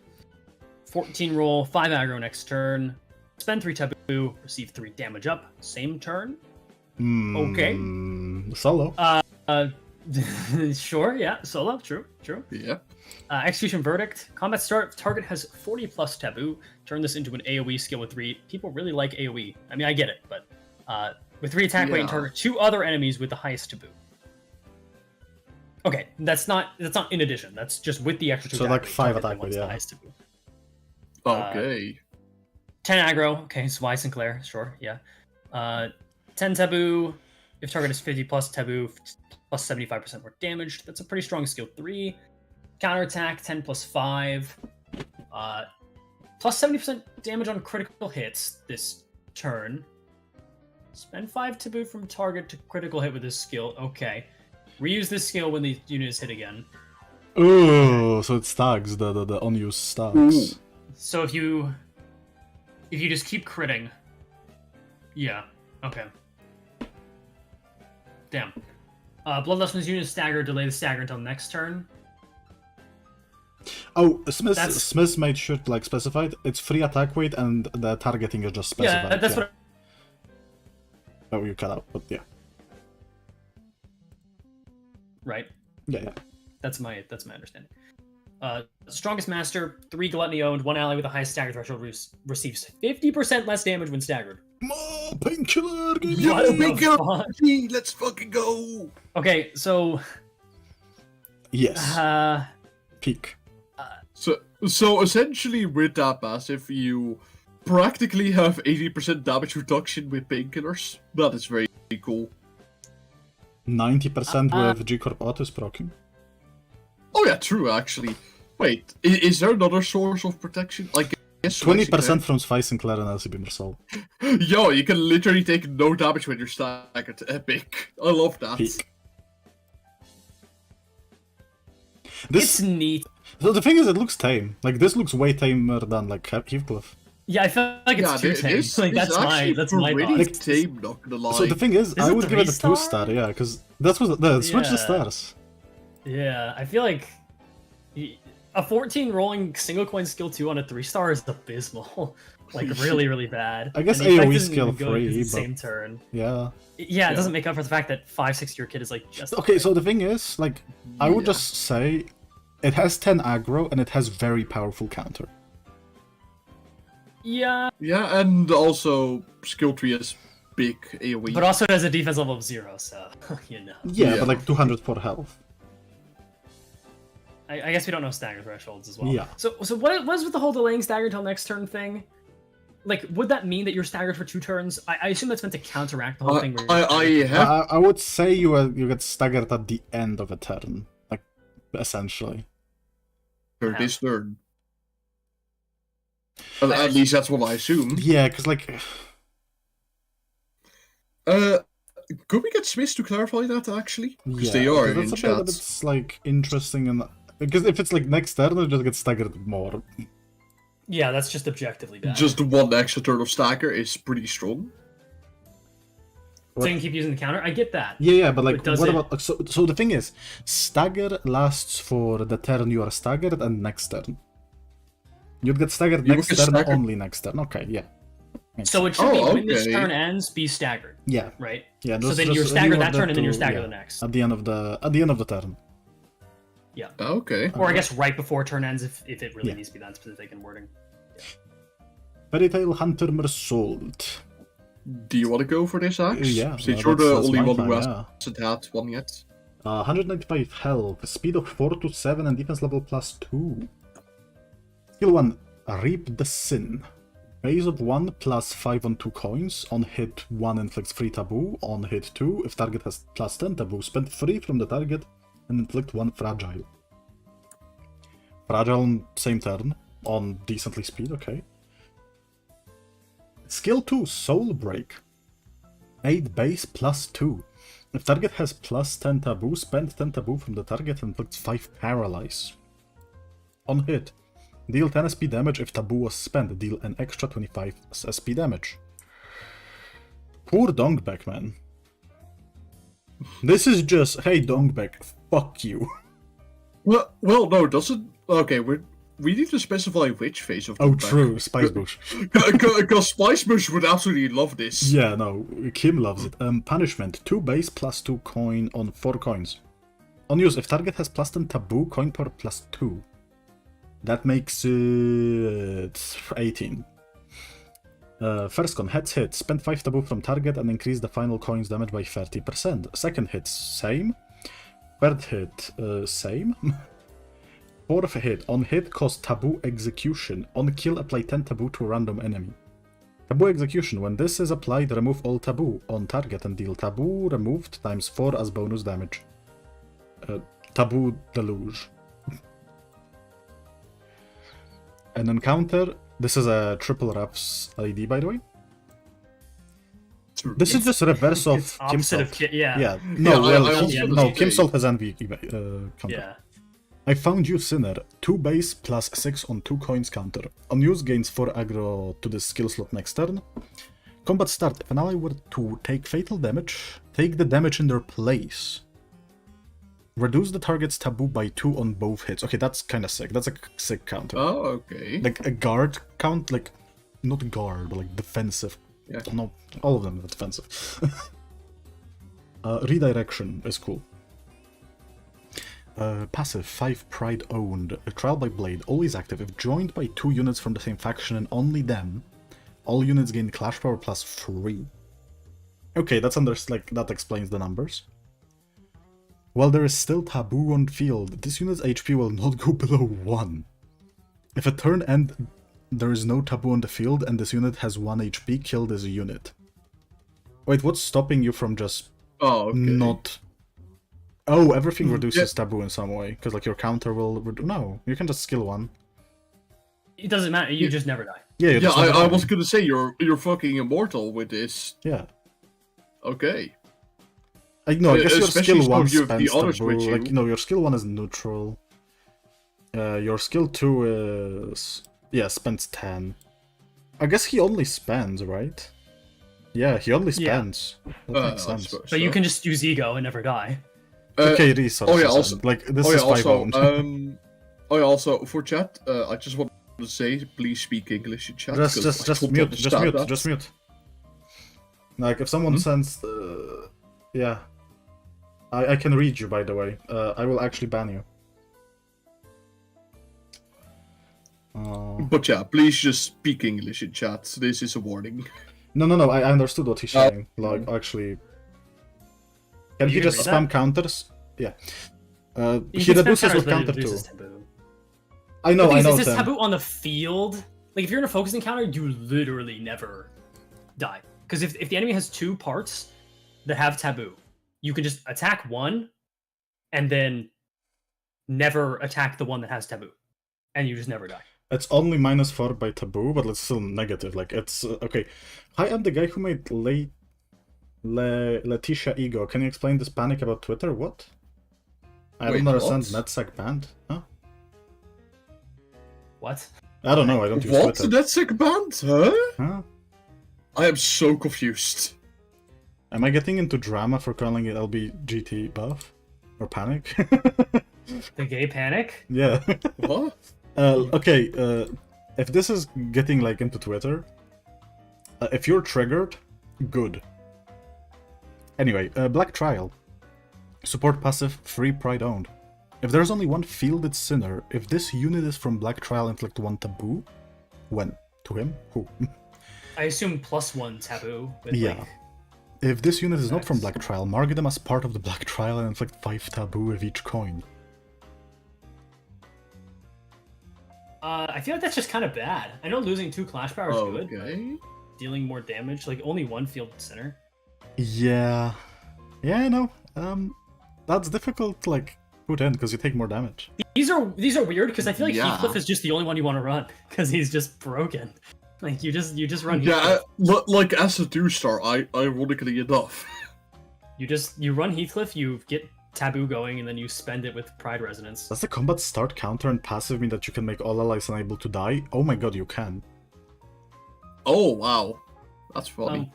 14 roll, 5 aggro next turn. Spend 3 taboo, receive 3 damage up, same turn. Okay. Solo. Sure, yeah, solo, true. Yeah. Execution Verdict. Combat start, target has 40 plus taboo. Turn this into an AoE skill with 3. People really like AoE. I mean, I get it, but with 3 attack rate and Yeah. target 2 other enemies with the highest taboo. Okay, that's not in addition. That's just with the extra 2 So, attack like, rate, 5 target the attack ones rate, with the yeah. highest taboo. Okay. 10 aggro. Okay, so why Sinclair? Sure, yeah. 10 taboo. If target is 50 plus taboo, plus 75% more damage. That's a pretty strong skill 3. Counterattack, 10 plus 5. Plus 70% damage on critical hits this turn. Spend 5 taboo from target to critical hit with this skill. Okay. Reuse this skill when the unit is hit again. Oh, so it stacks the unused stacks. So if you just keep critting. Yeah. Okay. Damn. Bloodlust when this unit is staggered, delay the stagger until next turn. Oh, That's- Smith made sure to like specify it. It's free attack weight and the targeting is just specified. Yeah, that's what. Oh, you cut out, but yeah. Right. Yeah. That's my understanding. Strongest Master, 3 Gluttony owned, 1 ally with the highest stagger threshold receives 50% less damage when staggered. More painkiller, give me What a- the Painkiller! fuck? Gee, let's fucking go! Okay, so Yes, peak. So essentially, with that passive, you practically have 80% damage reduction with painkillers. That is very cool. 90% with G-Corp Autos proccing. Oh yeah, true. Actually, wait, is there another source of protection? I guess 20% from Spy Sinclair and LCB Marcel. Yo, you can literally take no damage when you're staggered. Epic. I love that. Peak. it's neat. So the thing is, it looks tame. Like, this looks way tamer than, like, Heathcliff. Yeah, I feel like it's too tame. Like that's my pretty thought. tame, not gonna lie. So the thing is, Is I it would give it a 3-star? 2-star, yeah, because that's what the switch the Yeah. stars. Yeah, I feel like a 14 rolling single coin skill 2 on a 3-star is abysmal. Like really, really bad. I guess And the effect AoE isn't skill even good 'cause 3, it's the but- same turn. Yeah. Yeah, it doesn't make up for the fact that 5-6 year kid is like just Okay, so the thing is, like, I would Yeah. just say, It has 10 aggro, and it has very powerful counter. Yeah, Yeah, and also skill tree is big AoE. but also it has a defense level of 0, so, you know. Yeah, Yeah. but like 204 health. I guess we don't know stagger thresholds as well. Yeah. So what was with the whole delaying stagger until next turn thing? Like, would that mean that you're staggered for 2 turns? I assume that's meant to counteract the whole thing. Where I would say you get staggered at the end of a turn, like, essentially. for this turn. At least that's what I assume. Yeah, because like, Could we get Smith to clarify that actually? Because they are in that's something chat. that's like interesting, and because if it's like next turn, it just gets staggered more. Yeah, that's just objectively bad. Just one extra turn of stagger is pretty strong. So you can keep using the counter. I get that. Yeah, but like, But does what it- about so the thing is, stagger lasts for the turn you are staggered and next turn. You'd get staggered You next get turn, staggered- only next turn. Okay, yeah. Makes So sense. it should be Oh, when this okay. turn ends, be staggered, Yeah, right? yeah. So just- then you're just staggered reward that turn, and then you're to- staggered yeah, the next. at the end of the turn. Okay. Or I guess right before turn ends, if it really Yeah. needs to be that specific in wording. Fairy Tail Hunter Mersault. Do you want to go for this, Axe? Yeah, Since well, you're the that's only my one who time, yeah. hasn't had one yet. 195 health, speed of 4 to 7, and defense level +2. Skill 1, Reap the Sin. Base of 1 plus 5 on 2 coins. On hit 1 inflicts 3 taboo. On hit 2, if target has plus 10 taboo, spend 3 from the target and inflict 1 fragile. Fragile on same turn, on decently speed, okay. Skill 2, Soul Break. 8 base plus 2. If target has plus 10 taboo, spend 10 taboo from the target and inflicts 5 paralyze. On hit, deal 10 SP damage if taboo was spent, deal an extra 25 SP damage. Poor Dongback, man. This is just, hey Dongback, fuck you. Well, no, doesn't. Okay, we need to specify which phase of. Oh, the pack. true, Spice Bush. Because Spice Bush would absolutely love this. Yeah, no, Kim loves it. Punishment, 2 base plus 2 coin on 4 coins. On use, if target has plus 10 taboo, coin power plus 2. That makes it 18. First con, heads hit, spend 5 taboo from target and increase the final coin's damage by 30%. Second hit, same. Third hit, same. Fourth hit, on hit cost taboo execution. On kill, apply 10 taboo to a random enemy. Taboo execution, when this is applied, remove all taboo on target and deal taboo removed times 4 as bonus damage. Taboo deluge. An encounter, this is a triple ref's ID by the way. This is just reverse of It's opposite of Kimsalt. yeah. Yeah, Yeah, no, well, I also Kim- was no, gonna say- Kimsalt has envy counter. Yeah. I found you, Sinner. 2 base plus 6 on 2 coins counter. On use gains 4 aggro to this skill slot next turn. Combat start. If an ally were to take fatal damage, take the damage in their place. Reduce the target's taboo by 2 on both hits. Okay, that's kind of sick. That's a sick counter. Oh, okay. Like a guard count, like not guard, but like defensive. Yeah. No, all of them are defensive. Redirection is cool. Passive 5 Pride owned. Trial by Blade, always active. If joined by 2 units from the same faction and only them, all units gain clash power plus 3. Okay, that explains the numbers. While there is still taboo on field, this unit's HP will not go below 1. If at turn end there is no taboo on the field and this unit has 1 HP, kill this unit. Wait, what's stopping you from just Oh, okay. not... Oh, everything reduces taboo in some way, because like your counter will... No, you can just skill 1. It doesn't matter. You just never die. Yeah, you Yeah, just I was gonna say you're fucking immortal with this. Yeah. Okay. I guess your Especially skill 1 so you have the spends others taboo. with you. Like, your skill 1 is neutral. Your skill 2 is... Yeah, spends 10. I guess he only spends, right? Yeah, he only Yeah. spends. That makes sense. But you can just use ego and never die. Okay, resources. yeah, also- and, like, this Oh is yeah, 5 also, owned. also for chat, I just want to say, please speak English in chat. 'cause I Just don't mute, understand that. just mute. Like, if someone sends... yeah. I can read you, by the way. I will actually ban you. But yeah, please just speak English in chat. This is a warning. No, I understood what he's saying. Like, actually... Can he You just can read spam that? counters? Yeah. You He can spam reduces counters, with but it counter reduces 2. taboo. I know, The I thing know, is, this Tim. taboo on the field, like if you're in a focus encounter, you literally never die. Because if the enemy has 2 parts that have taboo, you can just attack one and then never attack the one that has taboo. And you just never die. It's only -4 by taboo, but it's still negative. Like, it's... okay. Hi, I'm the guy who made Letitia Ego. Can you explain this panic about Twitter? What? I Wait, don't understand. what? NetSec banned? Huh? What? I don't know, I don't use What? Twitter. That's a band? Huh? Huh? I am so confused. Am I getting into drama for calling it LBGT buff? Or panic? The gay panic? Yeah. What? Okay, if this is getting, like, into Twitter, if you're triggered, good. Anyway, Black Trial. Support passive, free pride owned. If there's only one fielded sinner, if this unit is from Black Trial, inflict 1 taboo. When? To him? Who? I assume +1 taboo. With, Yeah. like, If this unit is not from Nice. Black Trial, mark them as part of the Black Trial and inflict 5 taboo of each coin. I feel like that's just kind of bad. I know losing 2 clash power is good. Okay. Dealing more damage, like only 1 fielded center. Yeah. Yeah, I know. That's difficult to, like, put in, because you take more damage. These are weird because I feel like Yeah. Heathcliff is just the only one you want to run because he's just broken. Like you just run Yeah, Heathcliff. like as a 2-star, ironically enough. You run Heathcliff, you get taboo going, and then you spend it with Pride Resonance. Does the combat start, counter, and passive mean that you can make all allies unable to die? Oh my god, you can. Oh wow, that's funny.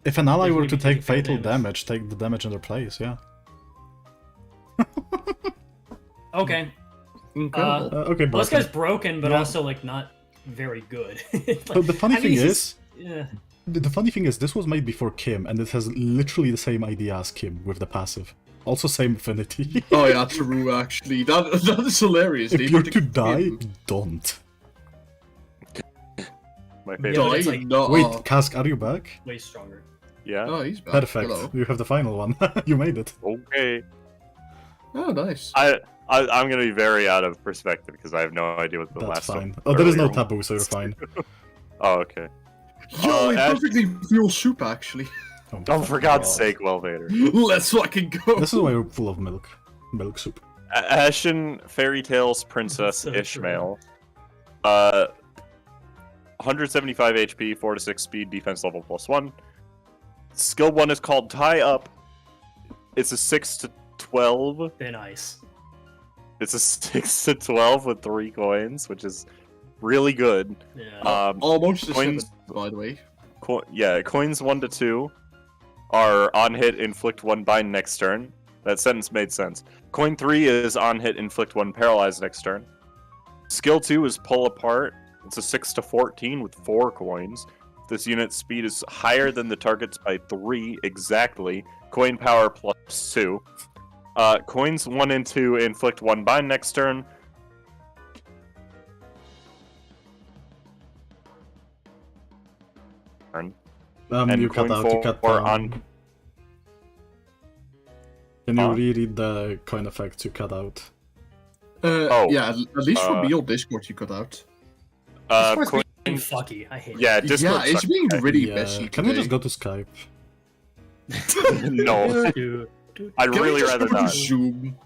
If an ally If were maybe to taking take fatal fatal damage. damage, take the damage in their place, yeah. Okay, Incredible. Okay, well, this broken. guy's broken, but Yeah. also like not very good. But the funny I mean, thing he's- is, yeah. the funny thing is, this was made before Kim, and it has literally the same idea as Kim with the passive. Also same affinity. Oh yeah, true. Actually, that is hilarious. If They you're put to the die, kid- don't. My Yeah, favorite. but die. it's like- No. Wait, Kask, are you back? Way stronger. Yeah. Oh, he's back. Perfect. Hello. You have the final one. You made it. Okay. Oh, nice. I'm gonna be very out of perspective because I have no idea what the That's last fine. one Oh, there is no earlier taboo, so you're fine. Oh, okay. Yo, it Ash- perfectly fuels soup actually. Oh, for God's sake, Welvader. Let's fucking go. This is why we're full of milk. Milk soup. Ashen Fairy Tales Princess So Ishmael. 175 HP, 4 to 6 speed, defense level +1. Skill 1 is called Tie Up. It's a 6 to 12. Thin ice. It's a 6 to 12 with 3 coins, which is really good. Yeah. Almost a 7, coins- by the way. Coins 1 to 2 are on hit, inflict 1 bind next turn. That sentence made sense. Coin 3 is on hit, inflict 1 paralyze next turn. Skill 2 is pull apart. It's a 6 to 14 with 4 coins. This unit's speed is higher than the target's by 3 exactly. Coin power +2. Coins 1 and 2 inflict 1 bind next turn. And You cut coin out, you cut 4 down. on. Can you Huh? reread the coin effects you cut out? Yeah, at least for uh, me on Discord you cut out. Discord's Coin. being fucky. I hate Yeah, it. Discord Yeah, it's being really Yeah. messy Can we today. just go to Skype? No, Dude, dude. I'd Can we really just rather go to not. Zoom?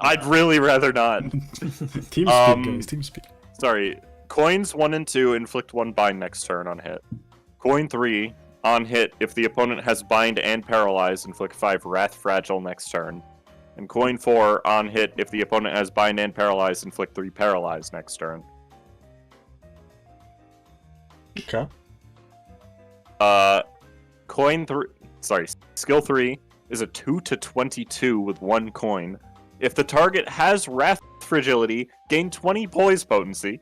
I'd really rather not. TeamSpeak, guys, TeamSpeak. Sorry. Coins 1 and 2 inflict 1 bind next turn on hit. Coin 3, on hit, if the opponent has bind and paralyze, inflict 5 Wrath Fragile next turn. And coin 4, on hit, if the opponent has bind and paralyze, inflict 3 paralyze next turn. Okay. Skill 3 is a 2 to 22 with 1 coin. If the target has Wrath Fragility, gain 20 poise potency.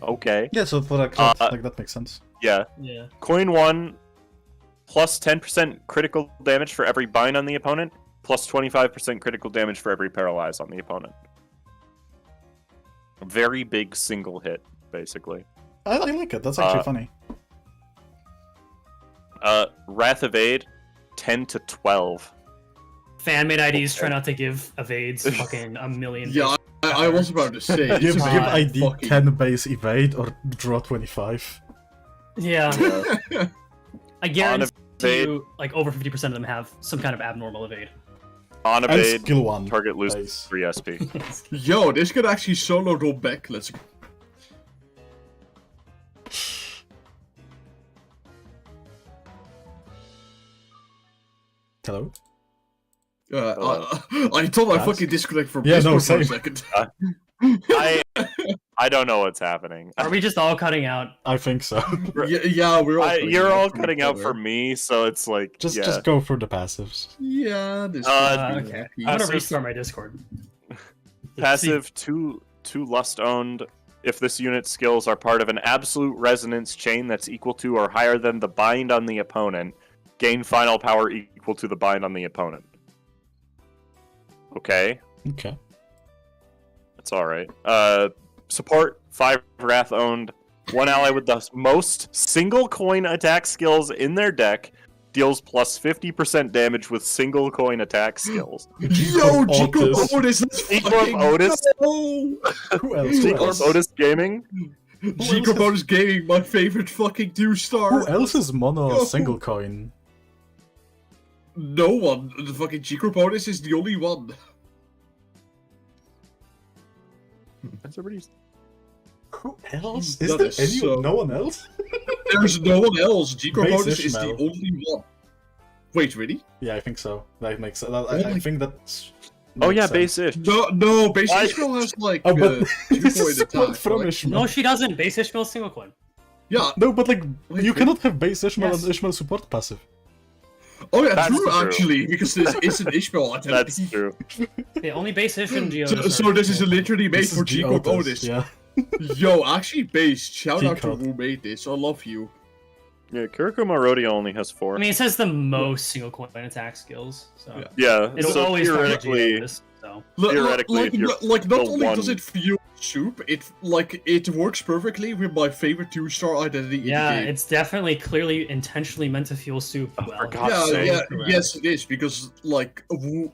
Okay. Yeah, so for that crit, Uh, like, that makes sense. Yeah. Yeah. Coin 1, plus 10% critical damage for every bind on the opponent, plus 25% critical damage for every paralyze on the opponent. A very big single hit. basically. I like it. That's actually funny. Wrath Evade, 10 to 12. Fanmade IDs try not to give evades fucking a million. Yeah, I was about to say. Give it's ID fucking- 10 base evade or draw 25. Yeah. I guarantee evade. you, like over 50% of them have some kind of abnormal evade. On And evade, skill 1. target loses base. 3 SP. Yo, this could actually solo roll back. Let's go. Hello? I thought I Guys? fucking disconnected from Yeah, no, Discord for a same. second. I don't know what's happening. Are we just all cutting out? I think so. Yeah, we're all. cutting You're out all from cutting each out other. for me, so it's like Just go through the passives. Yeah, this. Uh, Okay. happy. I'm gonna Passive- restart my Discord. passive two Lust owned. If this unit's skills are part of an absolute resonance chain that's equal to or higher than the bind on the opponent, gain final power equal to the bind on the opponent. Okay, Okay. that's all right. Support 5 Wrath owned. One ally with the most single coin attack skills in their deck deals plus 50% damage with single coin attack skills. Yo, Chico Otis. Otis, let's Chico fucking Otis? go! Who else? Who Chico else? Otis Gaming. Chico Otis Gaming, my favorite fucking 2-star. Who else is mono Yo. single coin? No one. The fucking Chico Otis is the only one. Everybody's Who else? That Is there is anyone? so- No one else? There's no one else. Chico Base Otis is the Ishmael. only one. Wait, really? Yeah, I think so. That makes sense. I Really? think that's. Oh makes yeah, sense. base-ish. No, Base I- Ishmael has like Oh, but 2 this point is someone attack. from right? Ishmael. No, she doesn't. Base Ishmael single coin. Yeah. No, but like, Wait, you wait. cannot have base Ishmael Yes. and Ishmael support passive. Oh yeah, That's true, true. actually, because this is an Ishmael identity. That's true. Yeah, only base Ish and Geodes. So this is literally made This for is Chico Geodes, Otis. Yeah. Yo, actually, Base, shout out to Peacock. who made this. I love you. Yeah, Kiriko Marodia only has 4. I mean, it says the most single coin attack skills, so Yeah. yeah, it'll so always start with theoretically, Geodes, so. Theoretically, if you're not the only does one- it fuel soup, it works perfectly with my favorite 2-star identity Yeah, in the game. it's definitely clearly intentionally meant to fuel soup Oh, well. for God's sake. Yeah, Correct. yes, it is because like Wu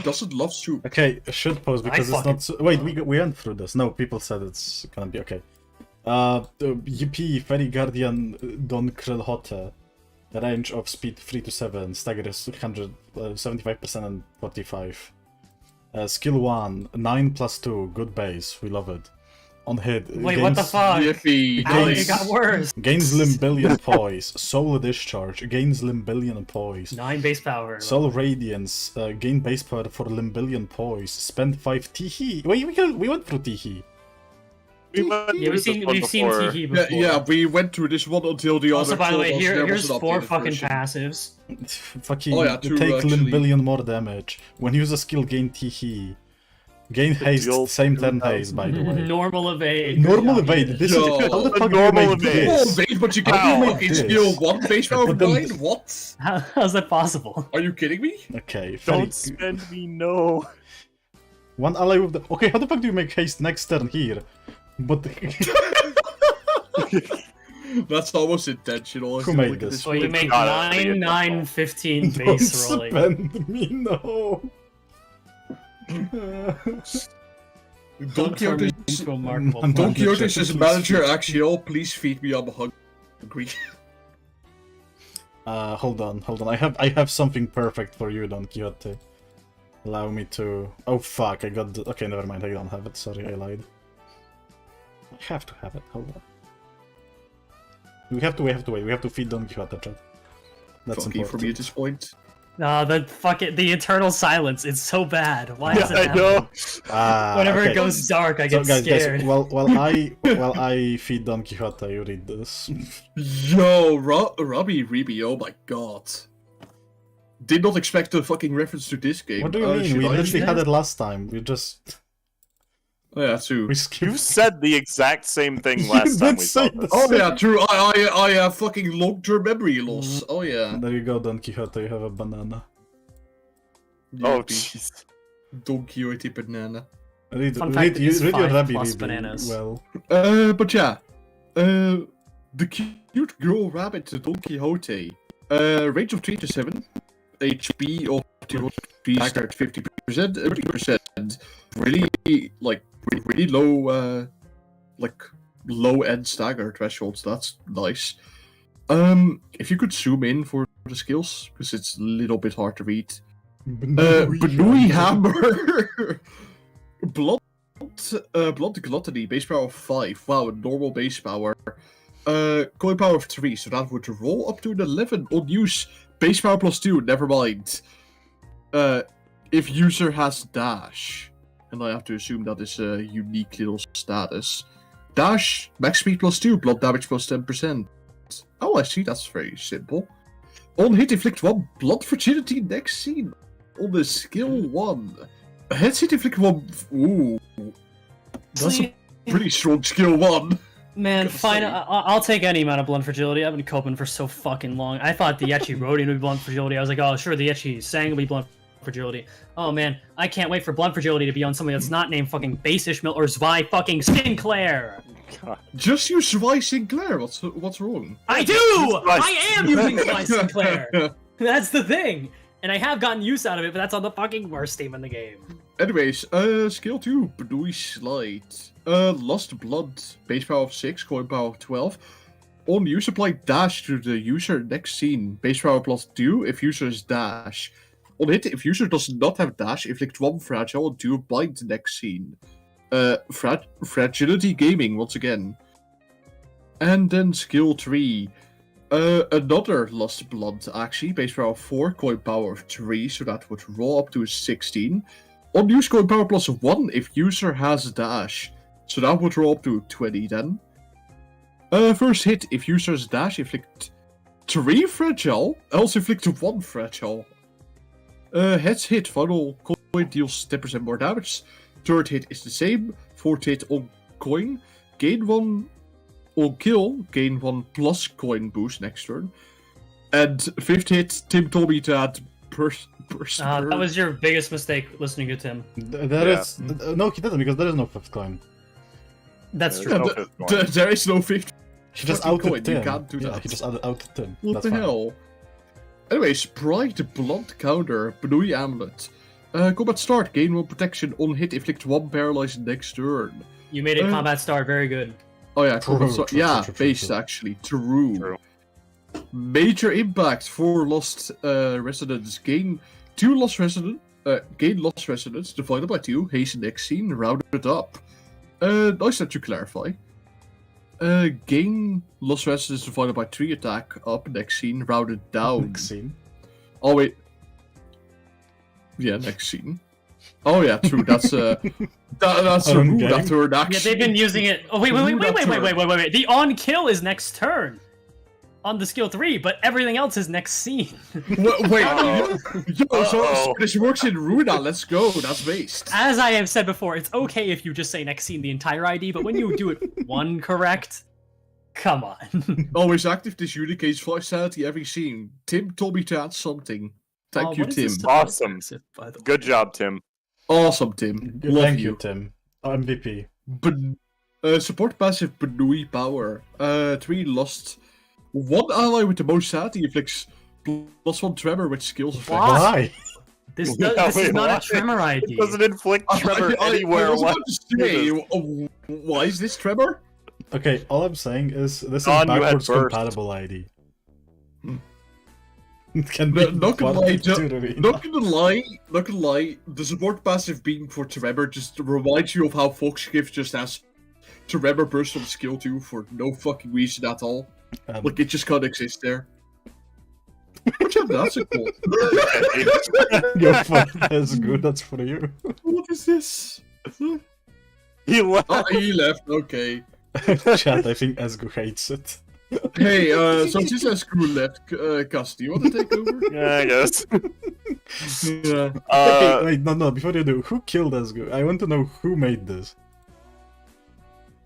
doesn't love soup. Okay, shit pose because I it's not. So... Wait, we went through this. No, people said it's gonna be okay. UP Fairy Guardian Don Krelhote. Range of speed 3 to 7. Stagger is 75% and 45. Skill 1, 9 plus 2. Good base. We love it. On hit. Wait, what the fuck? Yippee! How Gains- it got worse? Gains Limbillion Poise. Soul Discharge. Gains Limbillion Poise. 9 base power. Soul Radiance. Gain base power for Limbillion Poise. Spend 5 Teehee. Wait, we went through Teehee. we went Yeah, through this one we've seen before. Teehee before. Yeah, we went through this one until the Also, other. by the way, told us there here's was an 4 updated fucking version. passives. Fucking Oh, yeah, true, take actually. Limbillion more damage. When use a skill, gain Teehee. Gain haste, deal same 10 2,000. haste, by the way. Normal evade. Normal Yeah. evade. This Yo, is how the a fuck do you normal make evade. Oh, this? wait, but you How do you can make fucking this? skill 1 base power But then- 9? What? How's that possible? Are you kidding me? Okay, Don't Fairy- spend me, no. one ally with the. Okay, how the fuck do you make haste next turn here? But That's almost intentional. Who made this? So you make God, 9, 9, 15 don't base rolling. spend me, no. Don Quixote's Into a markable I'm Don Don Quixote's Quixote, manager Axeiiyl, please feed me, I'm hungry. Hold on. I have something perfect for you, Don Quixote. Allow me to. Oh fuck! I got. Okay, never mind. I don't have it. Sorry, I lied. I have to have it. Hold on. We have to wait. We have to feed Don Quixote, chat. That's Fuck you for important. me at this point. The eternal silence. It's so bad. Why is it I happening? know. Whenever okay. it goes dark, I So get guys, scared. while I feed Don Quixote, you read this. Yo, Robbie Reeby, oh my god. Did not expect a fucking reference to this game. What do you mean? should We I? literally had it last time. We just Oh, yeah, true. we skipped. You said the exact same thing You last time did we say saw the this. Oh yeah, true. I have fucking long-term memory loss. Oh yeah. There you go, Don Quixote. You have a banana. Oh, Yippee. jeez. Don Quixote banana. Read Fun fact is your 5 Rabbi plus really bananas. well. But yeah, the cute girl rabbit Don Quixote, range of 3 to 7, HP of 2 staggered 50%, 50%, really low, low end stagger thresholds. That's nice. If you could zoom in for the skills, because it's a little bit hard to read. Benui Hammer, Blood Gluttony, base power of 5. Wow, normal base power. Coin power of 3, so that would roll up to an 11 on use. Base power plus 2, never mind. If user has dash, and I have to assume that is a unique little status. Dash, max speed plus 2, blood damage plus 10%. Oh, I see, that's very simple. On hit, inflict 1 blood fragility next scene. On the skill 1. Head hit, inflict 1. Ooh. That's a pretty strong skill 1. Man, fine. I'll take any amount of blunt fragility. I've been coping for so fucking long. I thought the Yechi Rodian would be blunt fragility. I was like, oh, sure, the Yechi Sang will be blunt fragility. Oh man, I can't wait for blunt fragility to be on something that's not named fucking Base Ishmael or Zvi fucking Sinclair. God. Just use Zvi Sinclair. What's wrong? I do. I am using Zvi Sinclair. That's the thing. And I have gotten use out of it, but that's on the fucking worst team in the game. Anyways, skill 2, Benui Slide. Lost Blood, base power of 6, coin power of 12. On use, apply dash to the user next scene, base power plus 2 if user is dash. On hit, if user does not have dash, inflict 1 fragile and 2 blind next scene. Fragility Gaming, once again. And then skill 3. Another Lost Blood, actually, base power of 4, coin power of 3, so that would roll up to 16. On use, coin power plus 1 if user has dash, so that would roll up to 20 then. First hit, if user has dash, inflict 3 fragile, else inflict 1 fragile. Heads hit, final coin deals 10% more damage. Third hit is the same. Fourth hit on coin, gain 1 on kill, gain 1 plus coin boost next turn. And fifth hit, Tim told me to add that was your biggest mistake listening to Tim. No, he doesn't, because there is no fifth coin. That's There's true. no fifth coin. There is no fifth. He just fucking outed coin, Tim. you can't do Yeah, that. he just outed Tim. What That's the fine. hell? Anyways, Bright Blunt Counter, Benui Amulet. Combat start, gain 1 protection, on hit, inflict 1 paralyze next turn. You made it combat start very good. Oh yeah, True, combat start. true, Yeah, true, true, based true. actually. True. True. Major impact for lost residents. Gain 2 lost residents. Gain lost residents divided by 2. Hasten next scene, rounded up. Nice that you clarify. Gain lost residents divided by 3 attack up next scene, rounded down. Next scene. Oh wait. Yeah, next scene. Oh yeah, true. That's that's a rule game. after an action. Yeah, they've been using it. Oh wait. The on kill is next turn on the skill 3, but everything else is next scene. Wait, Uh-oh. yo, so Uh-oh. this works in Runa. Let's go. That's based. As I have said before, it's okay if you just say next scene the entire ID, but when you do it one correct, come on. Always active. This unicates 5 sanity every scene. Tim told me to add something. Thank you, what is Tim. this to Awesome. exit, by the way? Good job, Tim. Awesome, Tim. Good, Love thank you. you, Tim. MVP. Support passive Benui power. 3 lost. 1 ally with the most sanity inflicts +1 tremor with skills effect. What? Why? This Yeah, is wait, not what? a tremor ID. It doesn't inflict tremor anywhere. I was Why about to say, why is this tremor? Okay, all I'm saying is this is Don, you had backwards burst. compatible ID. It can be Not gonna lie, totally. not gonna lie, the support passive being for Tremor just reminds you of how Foxgift just has Tremor burst on skill 2 for no fucking reason at all. Like, it just can't exist there. Which that's a cool. Go for it. That's good, that's for you. What is this? He left. Oh, he left, okay. Chat, I think ESGOO hates it. Hey, so since ESGOO left, Cass, do you want to take over? Yeah, I guess. Yeah. Okay, wait, no, before you do, who killed ESGOO? I want to know who made this.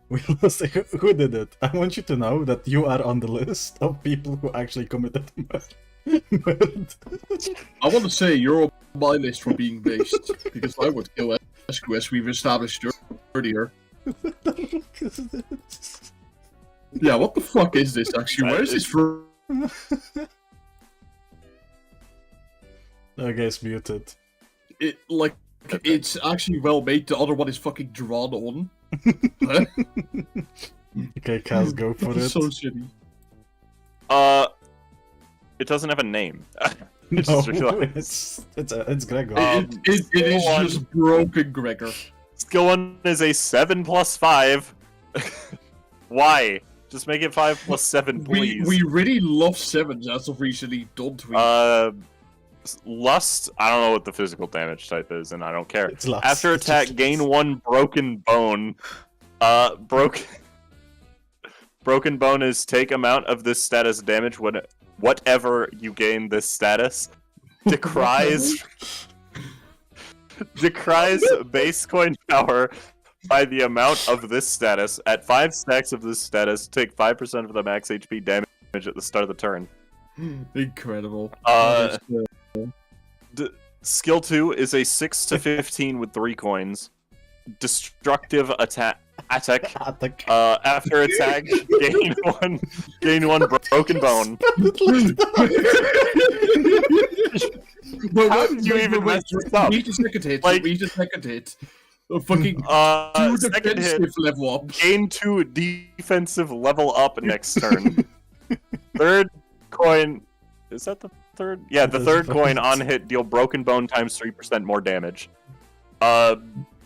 We lost, who did it? I want you to know that you are on the list of people who actually committed murder. I want to say you're on my list for being based, because I would kill ESGOO as we've established earlier. Yeah, what the fuck is this actually? Where is this from? Okay, it's muted. It's actually well made, the other one is fucking drawn on. Huh? Okay, Kaz, go for it. So shitty. It doesn't have a name. I No, just realized. it's Gregor. It is one. just broken Gregor. Skill 1 is a 7 plus 5. Why? Just make it 5 plus 7, please. We really love sevens as of recently, don't we? Lust, I don't know what the physical damage type is, and I don't care. It's lust. After It's attack, just gain lust. 1 broken bone. Broken bone is take amount of this status damage when whatever you gain this status. Decries base coin power by the amount of this status. At 5 stacks of this status, take 5% of the max HP damage at the start of the turn. Incredible. Skill 2 is a 6 to 15 with 3 coins. Destructive attack. After attack, gain one broken bone. How did you even mess this up? We need a second hit. Like- We need a second hit. Fucking Second defensive hit, level up. gain 2 defensive level up next turn. Third coin, is that the third? Yeah, the third coin on hit deal broken bone times 3% more damage.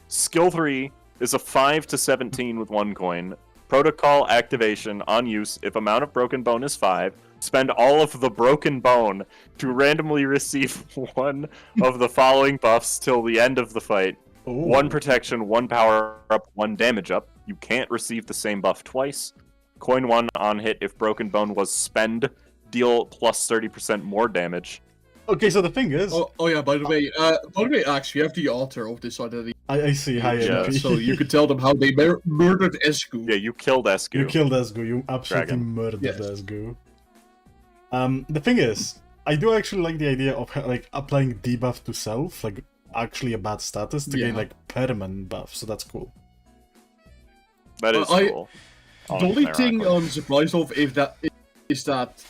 Skill 3 is a 5 to 17 with 1 coin. Protocol activation on use if amount of broken bone is 5. Spend all of the broken bone to randomly receive one of the following buffs till the end of the fight. Ooh. 1 protection, 1 power up, 1 damage up. You can't receive the same buff twice. Coin 1 on hit if broken bone was spend. Deal plus 30% more damage. Okay, so the thing is, Oh yeah. By the way, Axe, we have the author of this identity, I see. Hi, Yeah, NP. so you could tell them how they murdered ESGOO. Yeah, you killed ESGOO. You killed ESGOO. You absolutely Dragon. murdered Yes. ESGOO. The thing is, I do actually like the idea of like applying debuff to self, like actually a bad status to gain Yeah. like permanent buff. So that's cool. That is I- cool. The only thing Ironically. I'm surprised of is that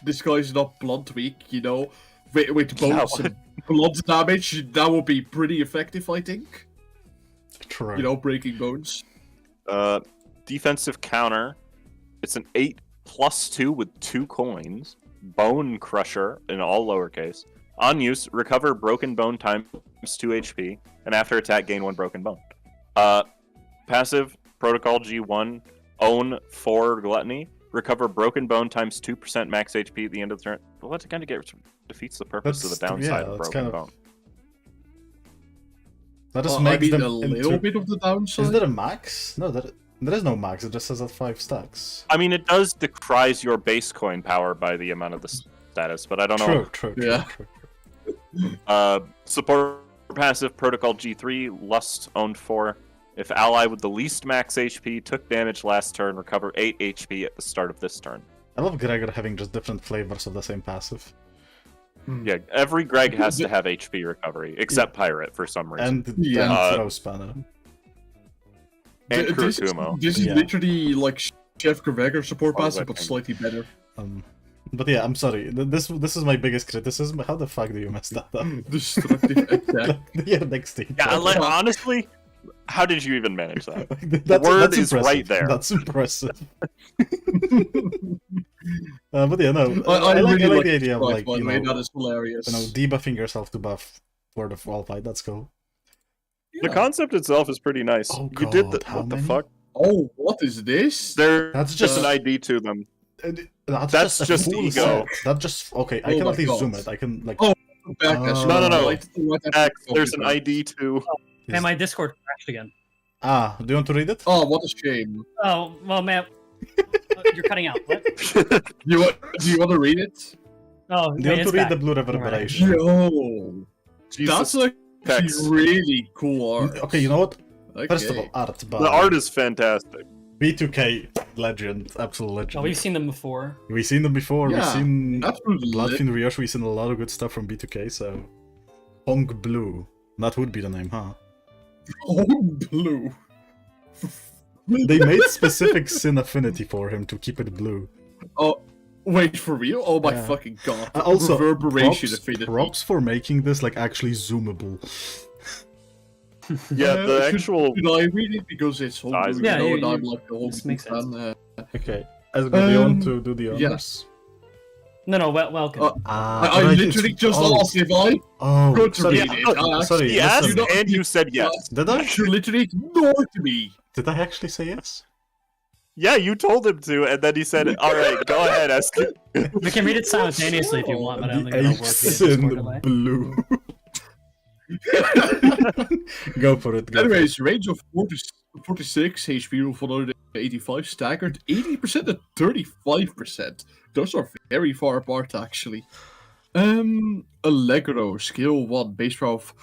this guy's not blunt weak, you know, with bones and blunt damage. That would be pretty effective, I think. True. You know, breaking bones. Defensive counter. It's an 8 plus 2 with 2 coins. Bone Crusher in all lowercase. On use, recover broken bone times 2 HP, and after attack, gain 1 broken bone. Passive, Protocol G1, own 4 Gluttony. Recover broken bone times 2% max HP at the end of the turn. Well, that kind of defeats the purpose of the That's- downside yeah, of that's broken kind of- bone. That just I makes mean, them a little into... bit of the downside. Is there a max? No, there is no max. It just says at 5 stacks. I mean, it does decrease your base coin power by the amount of the status, but I don't know. True. Yeah. Support passive, Protocol G3, Lust owned 4. If ally with the least max HP took damage last turn, recover 8 HP at the start of this turn. I love Gregor having just different flavors of the same passive. Yeah, every Greg has to have HP recovery, except Pirate for some reason. And Yeah. throw spanner. And This is- Kurokumo. This is Yeah. literally like Chef Gregor support Oh, passive, but weapon. slightly better. But yeah, I'm sorry. This is my biggest criticism. How the fuck do you mess that up? Destructive attack. Yeah, next thing. Yeah, honestly, how did you even manage that? That's, word that's is impressive. right there. That's impressive. But yeah, no, I like really like the idea of Right, like by you the way, know, that is hilarious. debuffing yourself to buff for the fall fight. That's cool. The concept itself is pretty nice. Oh, you did the God, how what the many? fuck? Oh, what is this? There's That's just just- an ID to them. That's That's just full ego. set. That's just okay. I Oh can my at least God. zoom it. I can like. Oh, Back No. Right after X, the there's an comment. ID too. And my Discord crashed again. Ah, do you want to read it? Oh, what a shame. Oh, well, man. You're cutting out. What? Do you want to read it? Oh, Do you wait, want it's to read back. the blue reverberation? Yo, Jesus, that's actually text. really cool art. Okay, you know what? Okay. First of all, art. By... The art is fantastic. B2K legend, absolute legend. Oh, we've seen them before. We've seen them before. We've Yeah, seen absolutely. Bloodfiend Ryoshi. We've seen a lot of good stuff from B2K. So, Hong Blue. That would be the name, huh? Oh, blue. They made specific sin affinity for him to keep it blue. Oh, wait, for real? Oh my Yeah. fucking god. Also, Reverberation props, affinity. props for making this like actually zoomable. Yeah, the Should- actual. Should I read it? Because it's whole Size. blue, Yeah, you know, you- and I'm you- like the whole this blue makes sense. fan. Okay, Esgo, do you want to do the honors? yes. No, welcome. I literally just asked if I Oh, could sorry. read it. I sorry, He asked listen. and you said yes. Did I? You literally ignored me. Did I actually say yes? Yeah, you told him to, and then he said, "Alright, go ahead, ask." We can read it simultaneously if you want, but I don't The think it'll work. apes because in Discord delay. blue. Go for it. Go Anyways, range of 46, HP roll 185, staggered 80% and 35%. Those are very far apart, actually. Allegro, skill 1, base power of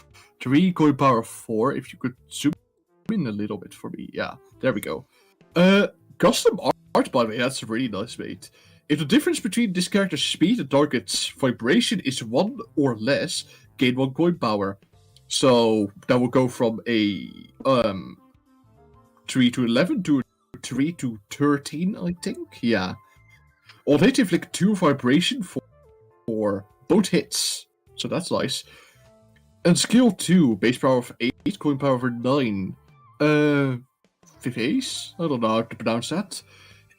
3, coin power of 4. If you could zoom in a little bit for me. Yeah, there we go. Custom art, by the way, that's really nice, mate. If the difference between this character's speed and target's vibration is 1 or less, gain 1 coin power. So that will go from a 3 to 11 to 3 to 13, I think. Yeah. On hit, inflict 2 vibration for both hits. So that's nice. And skill 2, base power of 8, coin power of 9. Fifth ace? I don't know how to pronounce that.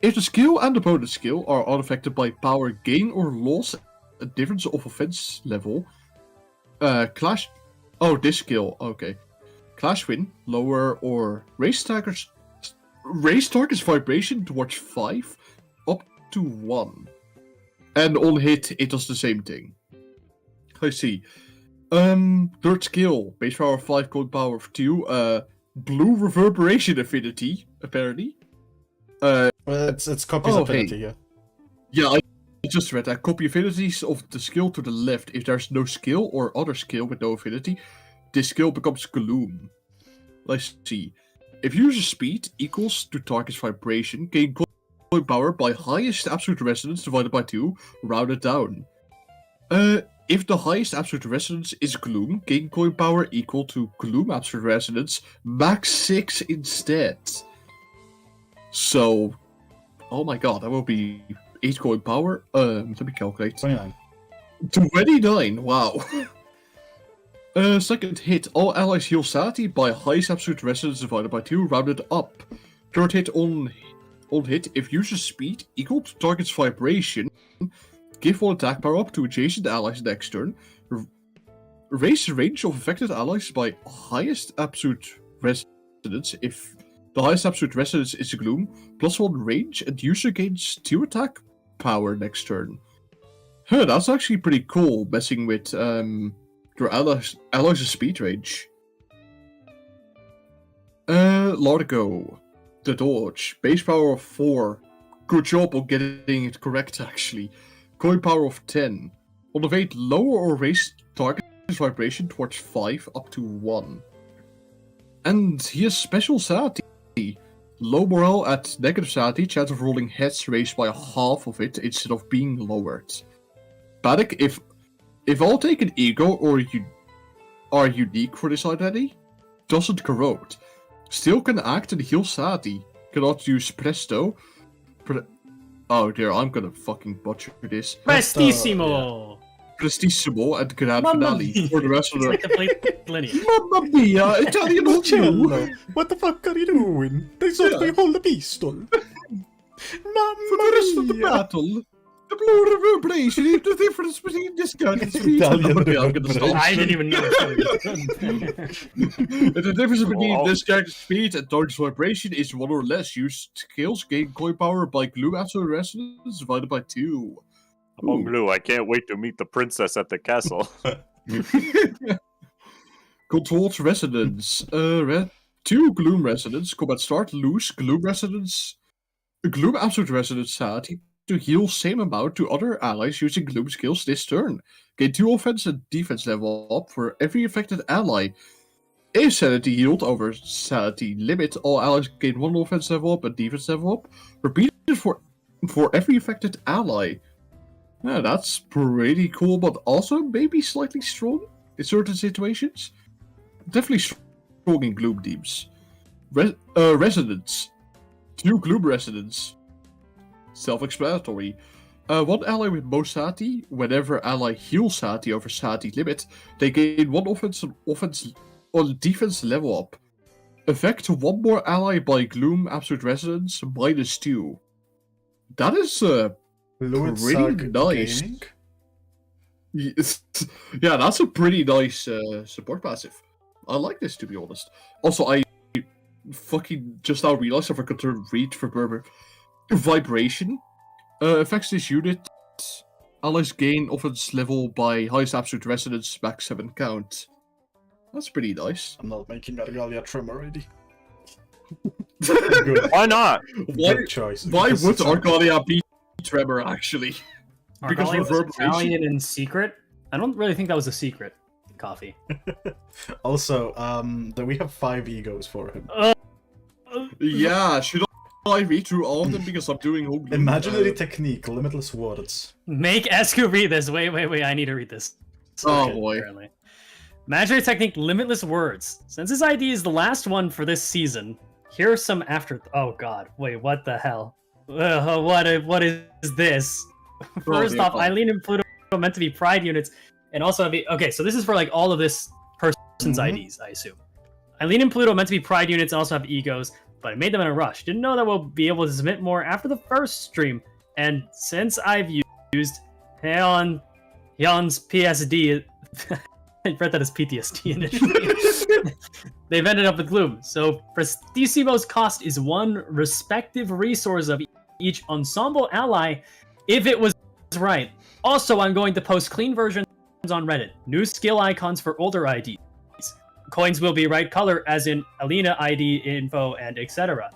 If the skill and opponent's skill are unaffected by power gain or loss, a difference of offense level, clash. Oh, this skill. Okay. Clash win, lower or raise target's vibration towards 5 up to 1. And on hit, it does the same thing. I see. Third skill, base power of 5, coin power of 2, blue reverberation affinity, apparently. It's copies Oh, affinity, hey. yeah. Yeah, I just read that. Copy affinities of the skill to the left. If there's no skill or other skill with no affinity, this skill becomes gloom. Let's see. If user's speed equals to target's vibration, gain coin power by highest absolute resonance divided by 2, rounded down. If the highest absolute resonance is gloom, gain coin power equal to gloom absolute resonance, max 6 instead. So, oh my god, that will be 8 coin power. Let me calculate. 29. 29, wow. Second hit, all allies heal sanity by highest absolute resonance divided by 2, rounded up. Third hit on hit, if user's speed equal to target's vibration, give one attack power up to adjacent allies next turn. Raise the range of affected allies by highest absolute resonance if the highest absolute resonance is gloom, +1 range, and user gains 2 attack power next turn. Huh, that's actually pretty cool, messing with your allies' speed range. Largo, the dodge, base power of 4. Good job on getting it correct, actually. Coin power of 10. On the weight, lower or raise target's vibration towards 5 up to 1. And he has special sanity. Low morale at negative sanity, chance of rolling heads raised by half of it instead of being lowered. Panic, if all taken ego or are unique for this identity, doesn't corrode. Still can act and heal sanity. Cannot use presto. Oh dear, I'm gonna fucking butcher this. Prestissimo! Prestissimo and Grand Mamma Finale mia. for the rest of It's the... like complete lineage. Mamma mia, Italian Uccello, what the fuck are you doing? They saw Yeah. me hold the pistol. For the rest of the Mamma mia. battle, the blue reverberation is the difference between this guy and speed. Italian Okay, I'm gonna stop. I didn't even know. The difference between Oh. this character's speed and target's vibration is 1 or less. Used skills gain coin power by gloom absolute resonance divided by 2. Oh, Blue, I can't wait to meet the princess at the castle. Controlled resonance. 2 gloom resonance. Combat start. Lose gloom resonance. Gloom absolute resonance sanity to heal same amount to other allies using gloom skills this turn. Gain 2 offense and defense level up for every affected ally. If sanity healed over sanity limit, all allies gain 1 offense level up and defense level up. Repeated for every affected ally. Yeah, that's pretty cool, but also maybe slightly strong in certain situations. Definitely strong in Gloom teams. Residents. 2 Gloom residents. Self-explanatory. 1 ally with most sati, whenever ally heals sati over sati limit, they gain 1 offense or defense level up. Effect 1 more ally by Gloom Absolute Resonance -2. That is pretty nice. Gaming? Yeah, that's a pretty nice support passive. I like this, to be honest. Also, I fucking just now realized I forgot to read for Berber. Vibration. Affects this unit. Allies gain offense level by highest absolute resonance, max 7 count. That's pretty nice. I'm not making Argalia Trem already. Why not? Good choice. Why Because would it's Argalia be Tremor, actually? Because Argalia was reverberation. Italian in secret? I don't really think that was a secret. Coffee. Also, we have 5 egos for him. Yeah, should I read through all of them because I'm doing whole Imaginary technique, limitless words. Make ESGOO read this. Wait, I need to read this. Oh, boy. Apparently. Imaginary technique, limitless words. Since this ID is the last one for this season, here are some after... Oh god, wait, what the hell? What is this? First off, Eileen and Pluto are meant to be pride units, and also have... Okay, so this is for like all of this person's IDs, I assume. Eileen and Pluto are meant to be pride units and also have egos, but I made them in a rush. Didn't know that we'll be able to submit more after the first stream, and since I've used Hyun's PSD... I read that as PTSD initially. They've ended up with Gloom. So Prestissimo's cost is 1 respective resource of each ensemble ally, if it was right. Also, I'm going to post clean versions on Reddit. New skill icons for older IDs. Coins will be right color, as in Alina ID info and etc.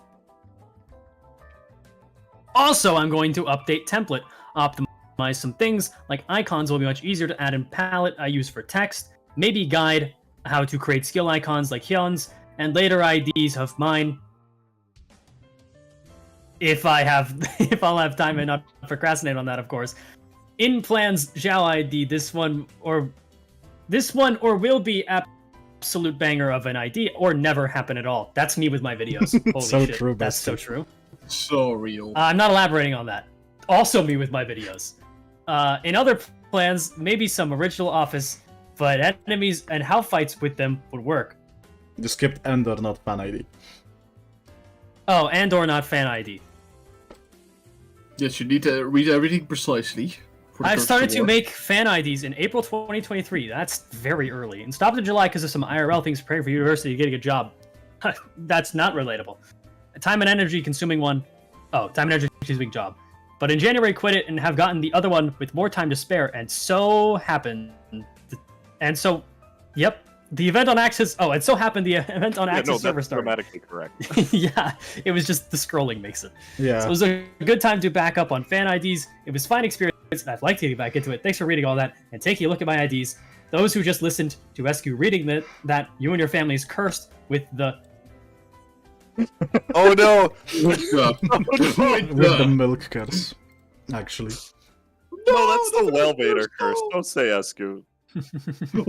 Also, I'm going to update template, optimize some things, like icons will be much easier to add in palette I use for text, maybe guide how to create skill icons like Hyun's, and later IDs of mine. If I'll have time and not procrastinate on that, of course. In plans, Zhao ID, this one or will be absolute banger of an ID, or never happen at all. That's me with my videos. Holy So shit, true, that's bestie. so true. So real. I'm not elaborating on that. Also me with my videos. In other plans, maybe some original office, but enemies and how fights with them would work. You skipped Ender, not Fan ID. Oh, and or not fan ID. Yes, you need to read everything precisely. I've started to make fan IDs in April 2023. That's very early. And stopped in July because of some IRL things preparing for university to get a good job. That's not relatable. A time and energy consuming one. Oh, time and energy consuming job. But in January, quit it and have gotten the other one with more time to spare. And so happened. And so, yep. The event on Axis. Oh, and so happened the event on Axis server that's started. grammatically correct. Yeah, it was just the scrolling makes it. Yeah. So it was a good time to back up on fan IDs. It was fine experience. I'd like to get back into it. Thanks for reading all that and taking a look at my IDs. Those who just listened to ESGOO reading that you and your family is cursed with the... Oh no! With the milk curse, actually. No, that's the Welvader curse. Don't say ESGOO.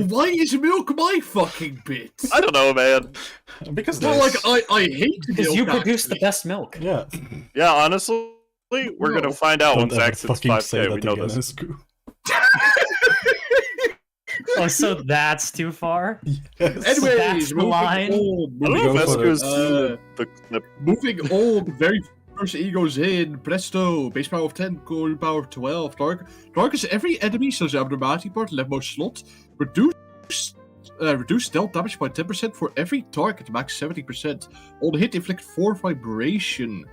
Why is milk my fucking bit? I don't know, man. Because Well, like, I hate Because milk, you produce the actually. best milk. Yeah. Yeah, honestly, we're gonna find out Don't once ever Axis fucking say 5K. that We know again, this. ESGOO. Oh, so that's too far? Yes. That's Anyways, the moving line. I on. don't know if Go for ESGOO's it. seen the clip. Moving on, very first egos in. Presto, base power of 10, core power of 12. Dark is every enemy, so the abnormality part, leftmost slot. Reduce stealth damage by 10% for every target, max 70%. On hit, inflict 4 vibration.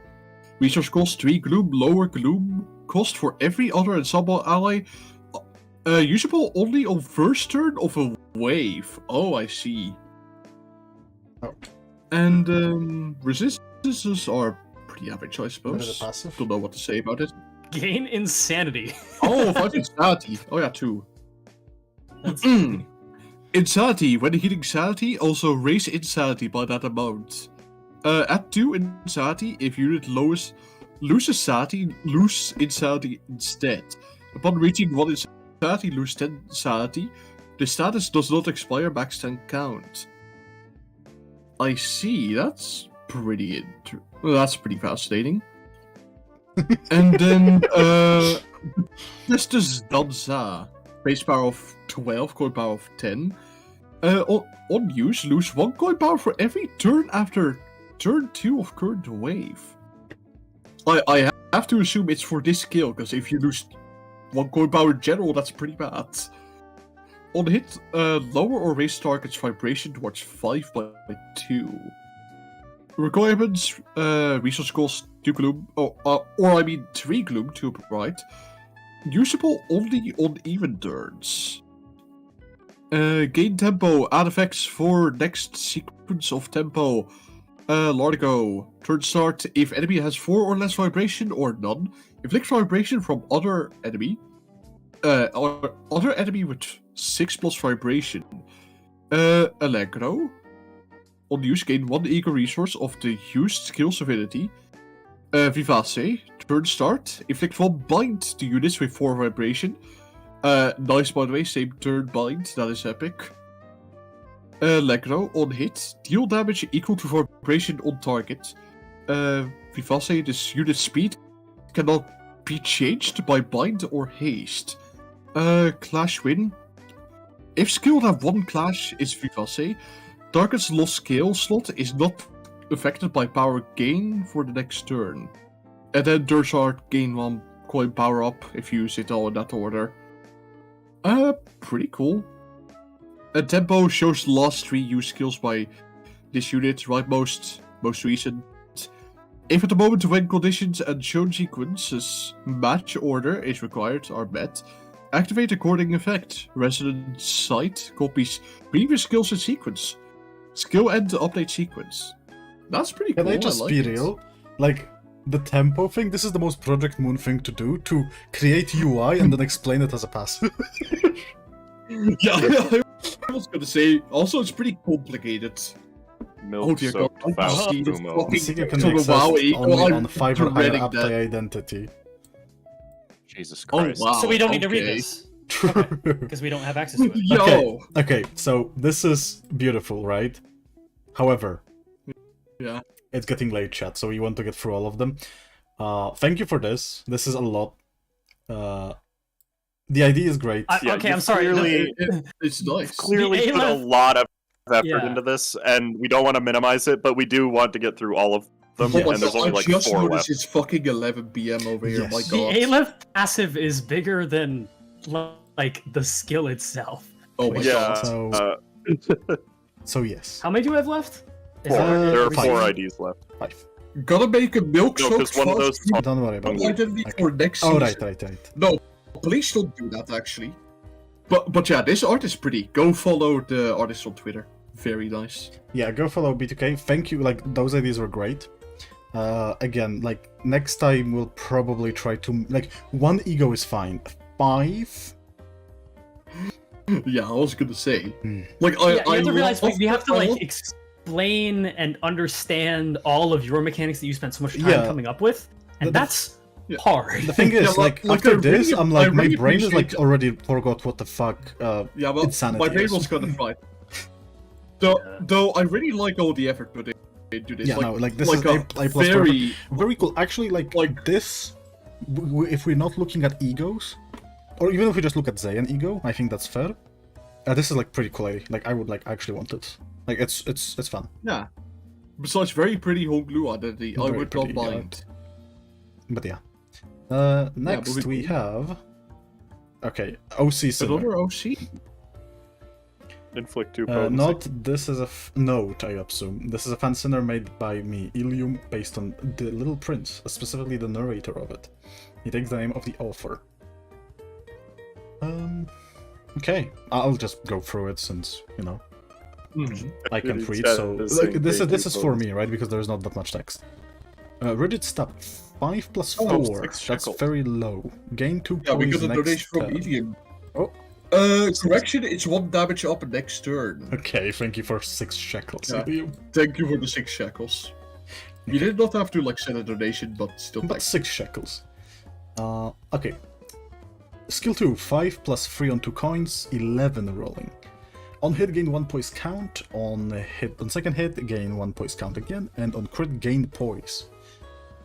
Resource cost 3 gloom, lower gloom cost for every other ensemble ally. Usable only on first turn of a wave. Oh, I see. Oh. And resistances are pretty average, I What is suppose. it, passive? Don't know what to say about it. Gain insanity. Oh, 5 insanity. Oh yeah, 2. That's... Insanity. When hitting sanity, also raise insanity by that amount. Add 2 insanity if unit loses insanity, lose insanity instead. Upon reaching 1 insanity, lose 10 insanity. The status does not expire, max 10 count. I see. That's pretty that's pretty fascinating. And then Justice Danza. Base power of 12, coin power of 10. On use, lose 1 coin power for every turn after turn 2 of current wave. I have to assume it's for this skill, because if you lose 1 coin power in general, that's pretty bad. On hit, lower or raise target's vibration towards 5 by 2. Requirements, resource cost 2 gloom, or I mean 3 gloom to right. Usable only on even turns. Gain tempo, add effects for next sequence of tempo. Largo, turn start if enemy has 4 or less vibration or none. Inflict vibration from other enemy. Or other enemy with 6 plus vibration. Allegro. On use, gain 1 ego resource of the used skill's ability. Vivace, turn start. Inflict 1 bind to units with 4 vibration. Nice, by the way, same turn bind, that is epic. Allegro, on hit, deal damage equal to vibration on target. Vivace, this unit's speed cannot be changed by bind or haste. Clash win. If skilled have 1 clash, is Vivace. Target's lost scale slot is not affected by power gain for the next turn. And then Dursard gain 1 coin power up if you use it all in that order. Pretty cool. And tempo shows the last 3 use skills by this unit, right most recent. If at the moment when conditions and shown sequences match order is required are met, activate according effect. Resonant Sight copies previous skills in sequence. Skill end update sequence. That's pretty cool. Can I just be real? Like, the tempo thing, this is the most Project Moon thing to do, to create UI and then explain it as a passive. Yeah, I was gonna say, also it's pretty complicated. Milk soaked Faust I Fumo. think you can access only on Fiverr higher up the identity. Jesus Oh Christ. wow. So we don't need to read okay. this. True. Because we don't have access to it. Yo! Okay, so this is beautiful, right? However, Yeah. it's getting late, chat, so we want to get through all of them. Thank you for this. This is a lot. The idea is great. Yeah, Okay, you've I'm sorry. clearly- It's nice. Clearly The put a A-Left- lot of effort Yeah. into this, and we don't want to minimize it, but we do want to get through all of them, Yes. and there's only like I just 4 noticed left. it's fucking 11 PM over here, Yes. my The god. A-Left passive is bigger than like the skill itself. Oh my Yeah. god. So yes. How many do we have left? Is 4. that- There are Five. 4 IDs left. 5. Gotta make a milk No, soaked because one of those fast Don't worry about food it. identity Okay. for next Oh, season. right. No, please don't do that actually. But yeah, this art is pretty. Go follow the artist on Twitter. Very nice. Yeah, go follow B2K. Thank you. Like, those ideas were great. Again, like, next time we'll probably try to... Like, 1 ego is fine. 5? Yeah, I was gonna say. Hmm. Like, Yeah, you have to love- realize we have to I like love- explain and understand all of your mechanics that you spent so much time Yeah. coming up with, and The- that's Yeah. hard. The thing is, Yeah, like, like, after I really- this, I'm I like, my really brain is like appreciate- already forgot what the fuck Yeah, well, insanity my brain is. was kind of fried. Though I really like all the effort put into this. Yeah, like, no, like, this like is a A++ perfect. very Very cool. Actually, like this, if we're not looking at egos, or even if we just look at Zayn ego, I think that's fair. This is like pretty cool. Like, I would like actually want it. Like, it's fun. yeah. Besides, very pretty home glue identity. I Very would not pretty, yeah. mind. But yeah. Next moving we on. have. Okay, OC Sinner. Another OC. Inflict 2 potency. Not this is a note, I assume. This is a fan sinner made by me, Ilium, based on The Little Prince, specifically the narrator of it. He takes the name of the author. Okay, I'll just go through it since, you know, I can't It read, says so the like, same this thing, is for but- me, right? Because there's not that much text. Rigid stab, 5 plus Oh, 4. 6 That's shekels. very low. Gain 2 Yeah, we points got a next donation from turn. Medium. Correction, it's 1 damage up next turn. Okay, thank you for 6 shekels. Yeah. You. Thank you for the 6 shekels. You did not have to like send a donation, but still But thanks. 6 shekels. Okay. Skill 2, 5 plus 3 on 2 coins, 11 rolling. On hit, gain 1 poise count. On second hit, gain 1 poise count again. And on crit, gain poise.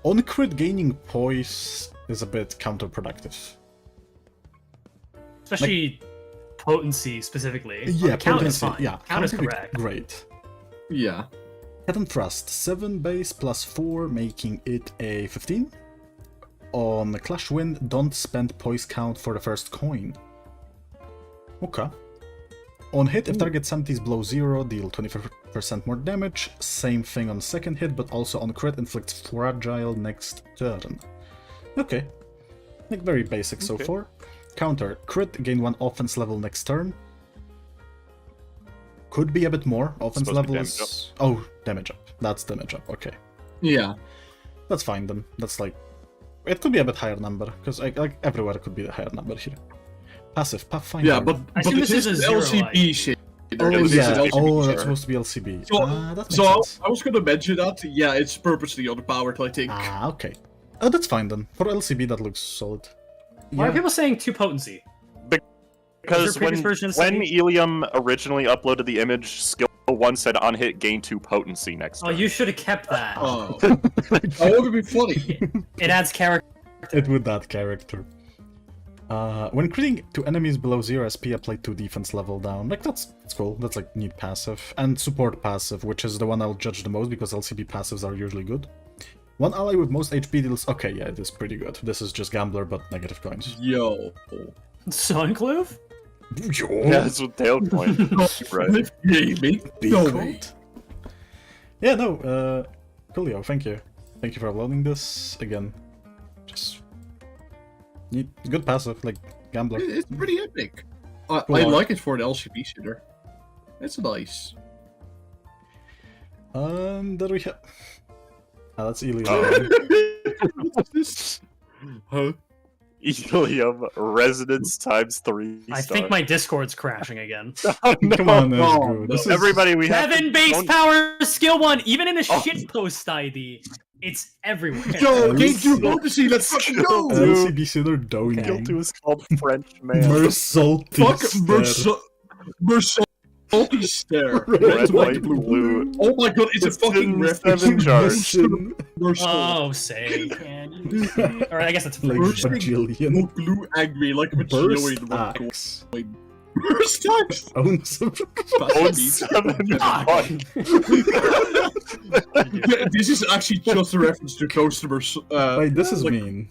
On crit, gaining poise is a bit counterproductive. Especially potency specifically. Yeah, count is potency, fine. yeah, Count is counter- correct. Great. Yeah. Head and thrust, 7 base plus 4, making it a 15. On Clash Wind, don't spend poise count for the first coin. Okay. On hit, if target sanity is below 0, deal 25% more damage. Same thing on second hit, but also on crit, inflicts fragile next turn. Okay. Like very basic so far. Counter, crit, gain 1 offense level next turn. Could be a bit more. Offense Supposed to be level damage is... Oh, damage up. That's damage up, okay. Yeah. That's fine then. That's like... It could be a bit higher number, because like everywhere could be a higher number here. Passive, Pathfinder. Yeah, but assume this is a an zero, LCB shit. Oh, This is yeah. an LCB Oh, share. that's supposed to be LCB. So, That makes so sense. I was gonna mention that. Yeah, it's purposely underpowered, I think. Ah, okay. Oh, that's fine then. For LCB, that looks solid. Why are Yeah. people saying 2 potency? Because Is your previous version of when Sunny? Ilium originally uploaded the image, skill 1 said on hit gain 2 potency next Oh, turn. you should have kept that. Oh, that would be funny. It adds character. It would that character. When critting to enemies below 0 SP, apply 2 defense level down. Like, that's cool. That's like neat passive. And support passive, which is the one I'll judge the most because LCB passives are usually good. One ally with most HP deals... Okay, yeah, it is pretty good. This is just Gambler, but negative coins. Yo. Sunclove? Yeah, that's what Tail coin. Right. Gaming? No way. Yeah, no, Coolio, thank you. Thank you for uploading this. Again, just... Neat. Good passive, like Gambler. It's pretty epic. I Cool. like it for an LCB shooter. It's nice. There we have... Ah, that's Ilium. Huh? Ilium resonance times 3 I think my Discord's crashing again. Oh, Come on, no, ESGOO. This is... Everybody, we have 7 to- base don't- power skill 1, even in a Oh. shitpost ID. It's everywhere. Yo, game Skill 2 potency, let's fucking go! LCB Sinner Doing. Skill 2 is called French man. Mersalty Fuck Stare. Mersalty Stare. Red, white, blue. Oh my god, it's a fucking reference. 7 charge. Mersin, Oh, say, can you see? Alright, I guess it's like French. bajillion. Blue angry like a Burst bajillion. axe. Burst axe! Owns Oh, 7 1. Yeah, this is actually just a reference to customers. Wait, this is like, mean.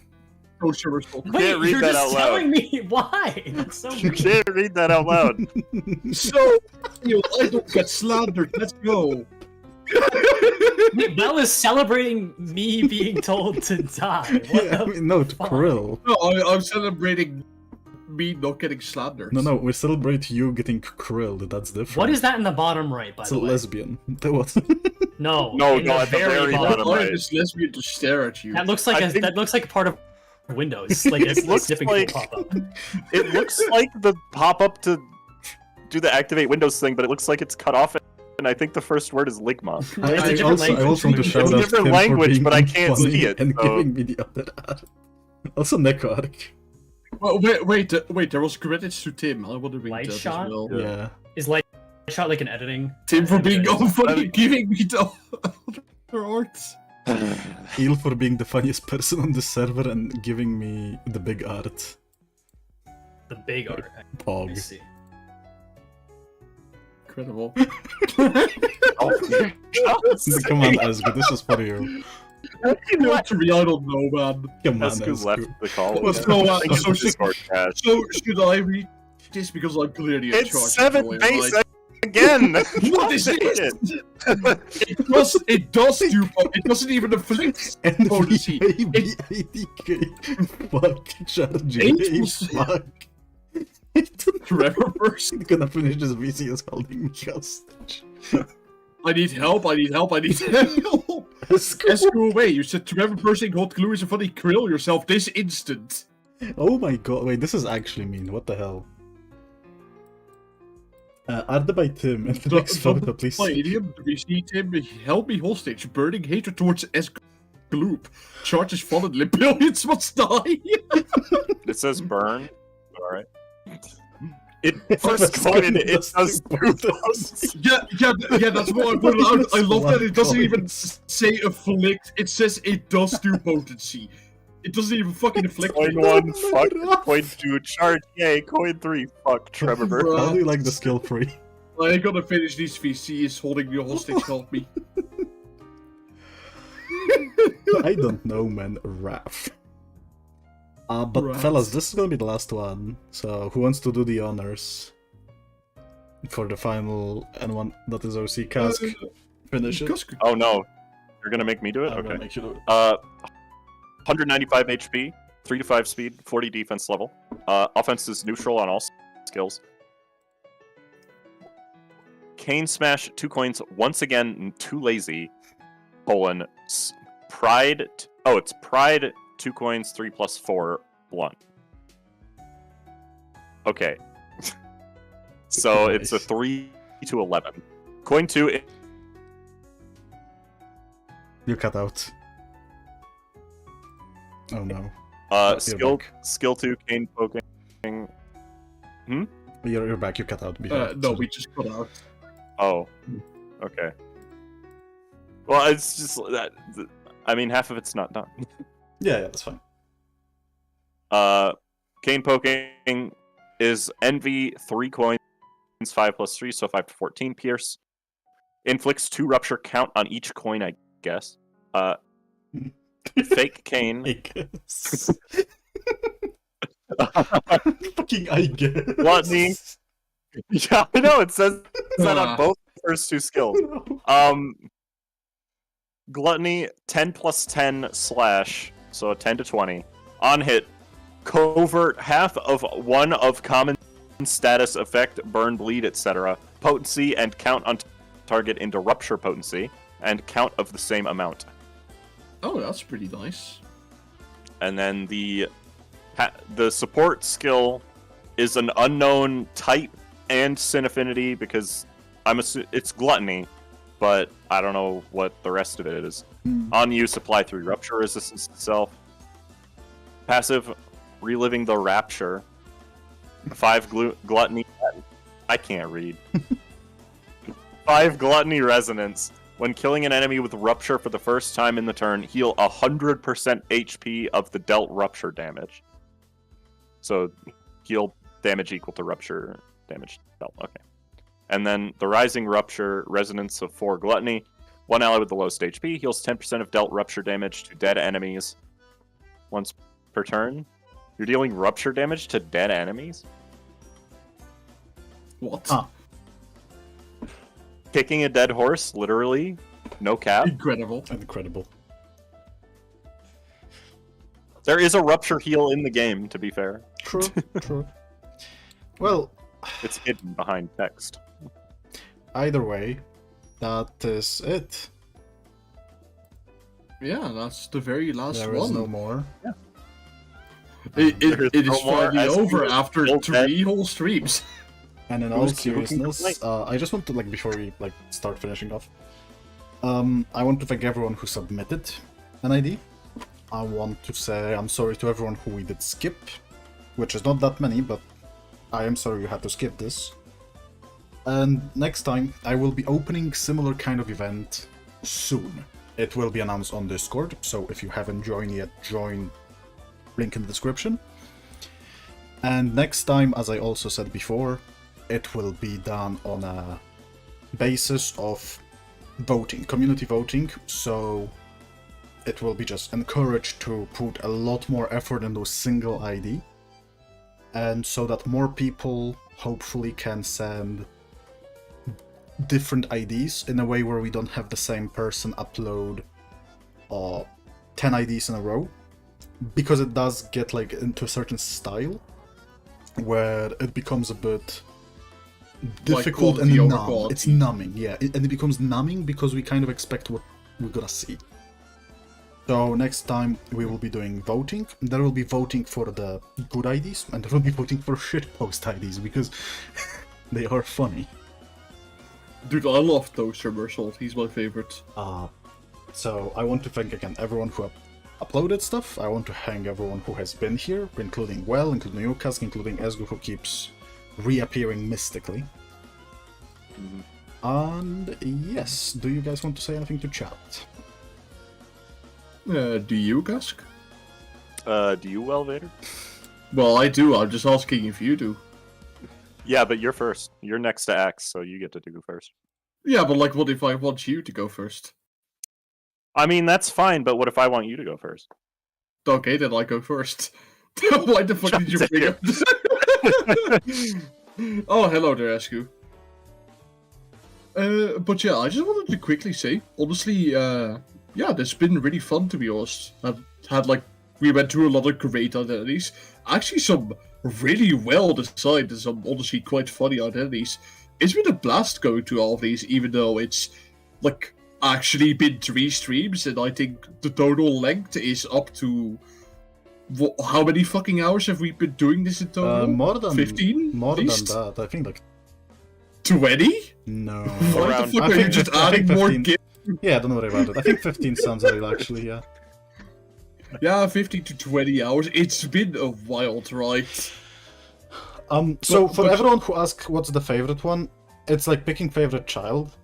customers. Wait, can't read you're that just out loud. telling me why? That's so You weird. can't read that out loud. So, I don't get slandered. Let's go. Bell is celebrating me being told to die. What Yeah, I the mean, no, to fuck? Krill. No, I'm celebrating me not getting slandered. No, we celebrate you getting krilled. That's different. What is that in the bottom right, by It's the a way? lesbian. What? No, No, in no, the at the very bottom Why right. is this lesbian to stare at you? That looks like I think- that looks like part of Windows. Like it's looks sniffing like- pop up. It looks like the pop-up to do the activate Windows thing, but it looks like it's cut off, and I think the first word is Ligma. It's a different I also want to language. shout It's a out different Tim for language, being but I can't funny see it, and so- giving me the other ad. Also, Nekoark. Well, wait, there was credits to Tim. I want to read Light that shot? as well. Yeah. Is like shot like an editing? Tim for being Editing. unfunny, giving me the other art. Eel for being the funniest person on the server and giving me the big art. The big art. Let me Pog. see. Incredible. Come on, ESGOO, this is for you. Literally, I don't know, man. Come on, Esku's ESGOO. left the call. Well, so, I think so it's should- Discord crash. So, should I read this because I'm clearly in charge? It's 7 of base right? again! What is this? It doesn't even afflict And potency. VABADK. Fuck, charging. Angels. Fuck. Trevor person. I'm gonna finish this VC is holding me hostage. I need help, I need help, I need help. Let's go away. You said Trevor person hot glue is a funny krill yourself this instant. Oh my god, wait, this is actually mean. What the hell? Added by Tim in the Drop next photo, please. my idiom, we see Tim held me hostage, burning hatred towards ESGOO. Charges fallen, billions must die. It says burn. Alright. It first coin it does 2,000. Yeah, that's what I put it out. I love that it doesn't even say afflict. It says it does do potency. It doesn't even fucking afflict. Coin 1, fuck. Coin 2, charge. Yay. Coin 3, fuck. Trevor. How do you like the skill tree? I ain't gonna finish these VCs holding me hostage. Help me. I don't know, man. Raph. But Right. fellas, this is gonna be the last one. So who wants to do the honors for the final N1 that is OC cask? Finish it. Kaskozhuk. Oh no. You're gonna make me do it? I'm gonna Okay. make you do it. 195 HP, 3 to 5 speed, 40 defense level. Offense is neutral on all skills. Cane Smash, 2 coins, once again, too lazy. Pride. Oh, it's Pride, 2 coins, 3 plus 4, blunt. Okay. So it's a 3 to 11. Coin 2. You cut out. Oh no. Skill 2, cane poking. You're back, you cut out. No, we just cut out. Oh, okay. Well, it's just that. I mean, half of it's not done. Yeah, that's fine. Cane poking is envy, 3 coins, 5 plus 3, so 5 to 14 pierce. Inflicts 2 rupture count on each coin, I guess. Fake cane. I guess. Fucking I guess. Gluttony. Yeah, I know, it says that on both the first 2 skills. Gluttony, 10 plus 10 slash, so 10 to 20. On hit, covert half of 1 of common status effect, burn, bleed, etc. Potency and count on target into rupture potency, and count of the same amount. Oh, that's pretty nice. And then the support skill is an unknown type and sin affinity because it's gluttony, but I don't know what the rest of it is. On use, apply 3 rupture resistance itself. Passive, reliving the rapture. 5 gluttony. I can't read. 5 gluttony resonance. When killing an enemy with rupture for the first time in the turn, heal 100% HP of the dealt rupture damage. So heal damage equal to rupture damage dealt. Okay. And then the rising rupture resonance of 4 gluttony. 1 ally with the lowest HP heals 10% of dealt rupture damage to dead enemies once per turn. You're dealing rupture damage to dead enemies? What? Kicking a dead horse, literally. No cap. Incredible. Incredible. There is a rupture heal in the game, to be fair. True, true. Well, It's hidden behind text. either way, that is it. Yeah, that's the very last There one. is no more. It is no more finally as over we are after still 3 whole streams. And in all Who's keeping seriousness, complaint? I just want to, before we, start finishing off, I want to thank everyone who submitted an ID. I want to say I'm sorry to everyone who we did skip, which is not that many, but I am sorry you had to skip this. And next time, I will be opening similar kind of event soon. It will be announced on Discord, so if you haven't joined yet, join. Link in the description. And next time, as I also said before, it will be done on a basis of voting, community voting, so it will be just encouraged to put a lot more effort into a single ID, and so that more people hopefully can send different IDs in a way where we don't have the same person upload 10 IDs in a row, because it does get into a certain style where it becomes a bit difficult quality and over numb. quality. It's numbing, yeah, and it becomes numbing because we kind of expect what we're gonna see. So next time we will be doing voting. There will be voting for the good IDs, and there will be voting for shitpost IDs, because They are funny. Dude, I love Toaster Mersault. He's my favorite. So I want to thank again everyone who uploaded stuff. I want to thank everyone who has been here, including including Newcastle, including ESGOO, who keeps reappearing mystically. And yes, do you guys want to say anything to chat? Do you, Kask? Do you, Welvader? Well, I do. I'm just asking if you do. Yeah, but you're first. You're next to Axe, so you get to do first. Yeah, but like, what if I want you to go first? I mean, that's fine, but what if I want you to go first? Okay, then I go first. Why the fuck did you bring up this? Oh, hello there, ESGOO. But yeah, I just wanted to quickly say, honestly, yeah, it's been really fun, to be honest. We went through a lot of great identities. Actually, some really well designed and some honestly quite funny identities. It's been a blast going through all of these, even though it's, like, actually been 3 streams, and I think the total length is up to... How many fucking hours have we been doing this in total? More than 15? More than that, I think like 20? no. What the fuck are you just adding more 15. gifts? Yeah, don't worry about it. I think 15 sounds real, actually. Yeah. Yeah, 15 to 20 hours. It's been a wild ride. So for everyone who asks what's the favorite one, it's like picking favorite child,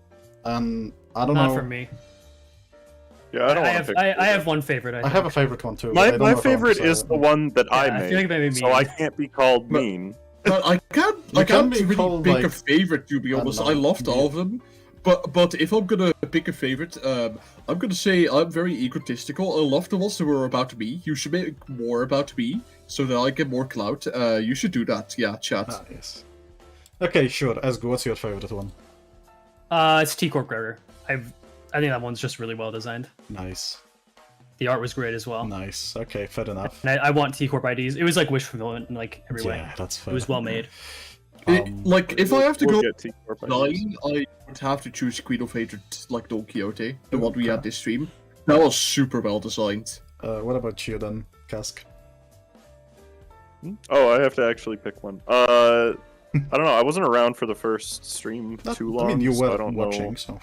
and I don't know. Not for me. Yeah, I don't want to pick. I have one favorite. I have a favorite one too. but I don't know My if I want favorite to say is it. the one that I I made, feel like that made me so mean. I can't be called But- mean. But I You can't can be really called, pick a like, favorite, to be I don't honest. know, I loved all of them. But if I'm gonna pick a favorite, I'm gonna say I'm very egotistical. I love the ones that were about me. You should make more about me, so that I get more clout. You should do that. Yeah, chat. Ah, yes. Okay, sure. ESGOO, what's your favorite one? It's T-Corp Gregor. I think that one's just really well designed. Nice. The art was great as well. Nice. Okay, fair enough. And I want T-Corp IDs. It was like wish fulfillment in like every way. Yeah, that's fair. It was well made. Like, if I have to We'll go get T-Corp IDs. 9, I would have to choose Queen of Hatred, like Don Quixote, the one we had this stream. That was super well designed. What about you then, Kask? Oh, I have to actually pick one. I don't know. I wasn't around for the first stream too long. I mean, you so I were don't watching, know. so...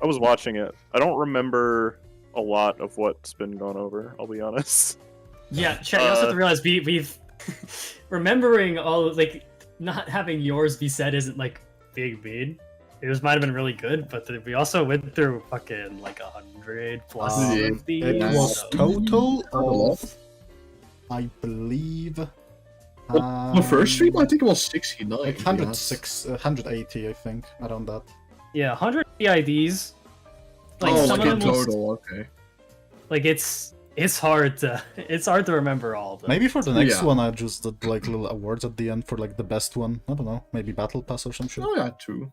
I was watching it. I don't remember a lot of what's been gone over. I'll be honest. Yeah, chat, you also have to realize we've remembering all like not having yours be said isn't like big mean. Yours might have been really good, but we also went through fucking like 100 plus Yeah. of these. It was so- total a lot. of, I believe... The first stream, I think it was 69. Like yes. 106, 180, I think, around that. Yeah, 100 IDs. Like Oh, some like of in them will, total, okay. like it's hard to remember all of them. Maybe for the next Yeah. one I just did like little awards at the end for like the best one. I don't know, maybe Battle Pass or some shit. Oh yeah, true.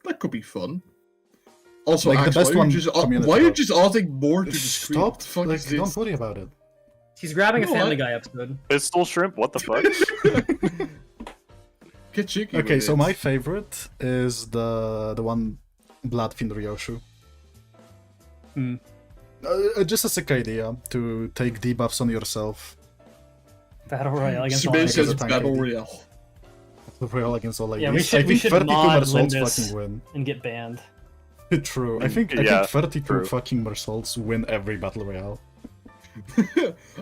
That could be fun. Also, Like, the Axe, best why are one you just, community why are you vote. just adding more to the screen? Stop, What the fuck like, is this? don't worry about it. He's grabbing a No, Family I- Guy episode. Pistol shrimp? What the fuck? Get cheeky. Okay, with so it. my favorite is the one Bloodfiend Ryoshu. Hmm. Just a sick idea to take debuffs on yourself. Battle Royale against all Submit Because says of tank Battle ID. Royale. Royal against all ladies. Yeah, we I should think 32 mod Mersaults Limbus. fucking win. and get banned. True. I think Yeah, 32 true. fucking Mersaults win every battle royale.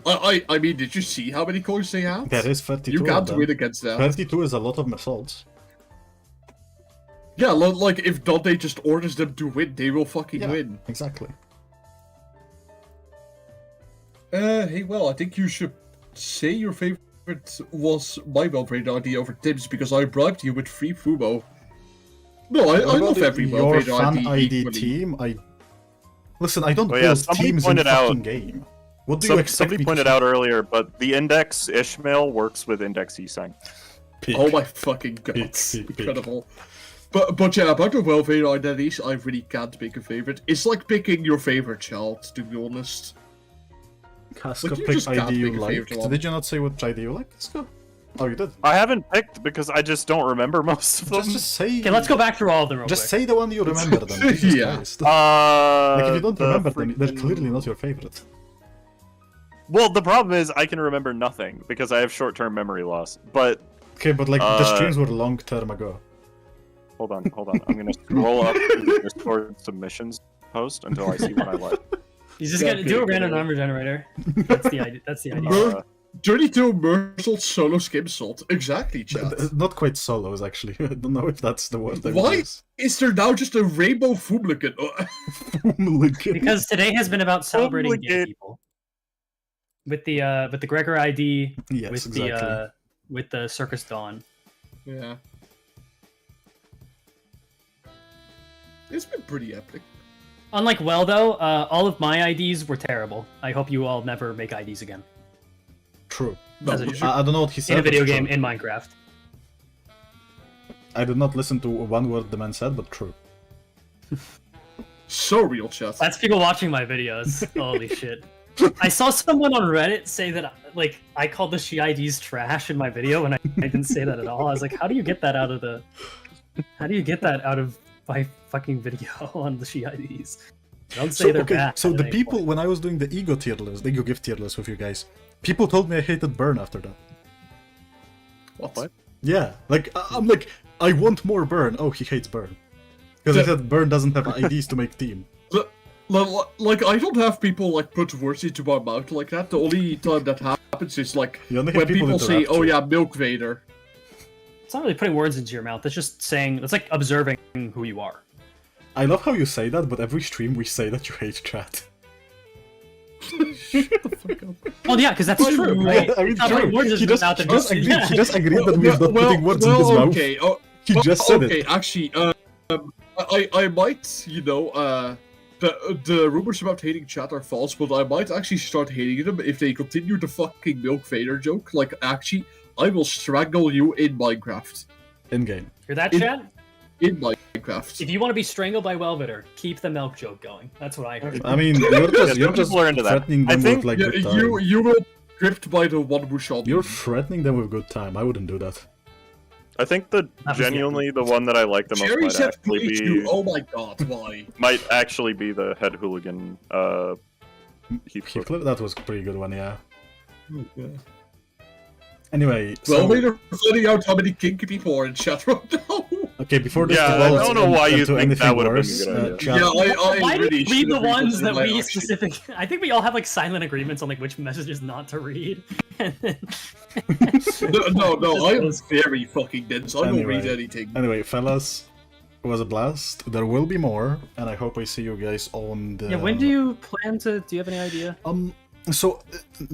I mean, did you see how many coins they have? That is 32. You of can't them. win against that. 32 is a lot of Mersaults. Yeah, like if Dante just orders them to win, they will fucking Yeah. win. Exactly. Hey, well, I think you should say your favorite was my Welvader ID over Tim's because I bribed you with free Fubo. No, I love every your Welvader fan ID ID equally. team. Listen, I don't Oh, yeah, build somebody teams in pointed the out- fucking game. What do you expect Somebody me pointed to out earlier, but the index Ishmael works with index Esang. pick? Oh my fucking god, Pick, pick, pick. incredible. But yeah, about the Welvader identities, I really can't pick a favorite. It's like picking your favorite child, to be honest. Casca Like, you pick just can't ID you pick a favorite liked. one. Did you not say what ID you like? Casca? Oh, you did. I haven't picked because I just don't remember most of them. Just say. Okay, let's go back through all of them real Just quick. say the one you remember then. Jesus Yeah. Christ. Like if you don't The remember them, they're freaking- clearly not your favorite. Well, the problem is I can remember nothing because I have short-term memory loss. But Okay, but like the streams were long term ago. Hold on. I'm gonna scroll up to the Discord submissions post until I see what I like. He's just gonna do a random number generator. That's the idea. That's the idea. 32 Merzel solo skim salt. Exactly, chat. Not quite solos, actually. I don't know if that's the word. Why is there now just a rainbow Fumlican? Because today has been about celebrating gay Fumlican. people. With the Gregor ID, Yes, with exactly. with the Circus Dawn. Yeah. It's been pretty epic. Unlike well though, all of my IDs were terrible. I hope you all never make IDs again. True. As a- I don't know what he said. In a but video true. game in Minecraft. I did not listen to one word the man said, but true. So real, chat. That's people watching my videos. Holy shit. I saw someone on Reddit say that like I called the she IDs trash in my video, and I didn't say that at all. I was like, how do you get that out of the? How do you get that out of my fucking video on the she IDs? Don't say they're bad. So at the any people, point. when I was doing the ego tier list, the ego gift tier list with you guys, people told me I hated Burn after that. What? Yeah, like I'm like, I want more Burn. Oh, he hates Burn because I said Burn doesn't have IDs to make team. Like, I don't have people like put words into my mouth like that. The only time that happens is like You only when have people people say, interrupt "Oh you. yeah, Milk Vader." It's not really putting words into your mouth. It's just saying. It's like observing who you are. I love how you say that, but every stream we say that you hate chat. Shut the fuck up. Well, yeah, because that's true, right? I mean, It's not putting true. words He into just, his mouth he and just just- agreed. yeah. He just agreed that we're not putting words in his mouth. okay. He just said okay, it. actually, I might, the rumors about hating chat are false, but I might actually start hating them if they continue the fucking Milk Vader joke. Like, actually, I will strangle you in Minecraft. In game. Hear that, In- Chad? In Minecraft. If you want to be strangled by Welvader, keep the milk joke going. That's what I heard. I mean, you're some just people are into that. threatening I them think- with like Yeah, good time. you will be gripped by the one Bushon. You're threatening them with good time. I wouldn't do that. I think the was genuinely the one that I like the most Jerry might said actually Pikachu. be Oh my god, why? might actually be the head hooligan. Heathcliff. Heathcliff, that was a pretty good one, yeah. Anyway, Well, so, we're finding out how many kinky people are in chat right now. okay, before this Yeah, I devolves don't know why you into think anything that would have been a worse, good idea. chat, Yeah, I Why really do you read should the have ones that read we actually. specific? I think we all have like silent agreements on like which messages not to read. And then- No, I am very fucking dense. I don't Anyway. read anything. Anyway, fellas, it was a blast. There will be more, and I hope I see you guys on the... Yeah, when do you plan to? Do you have any idea? So,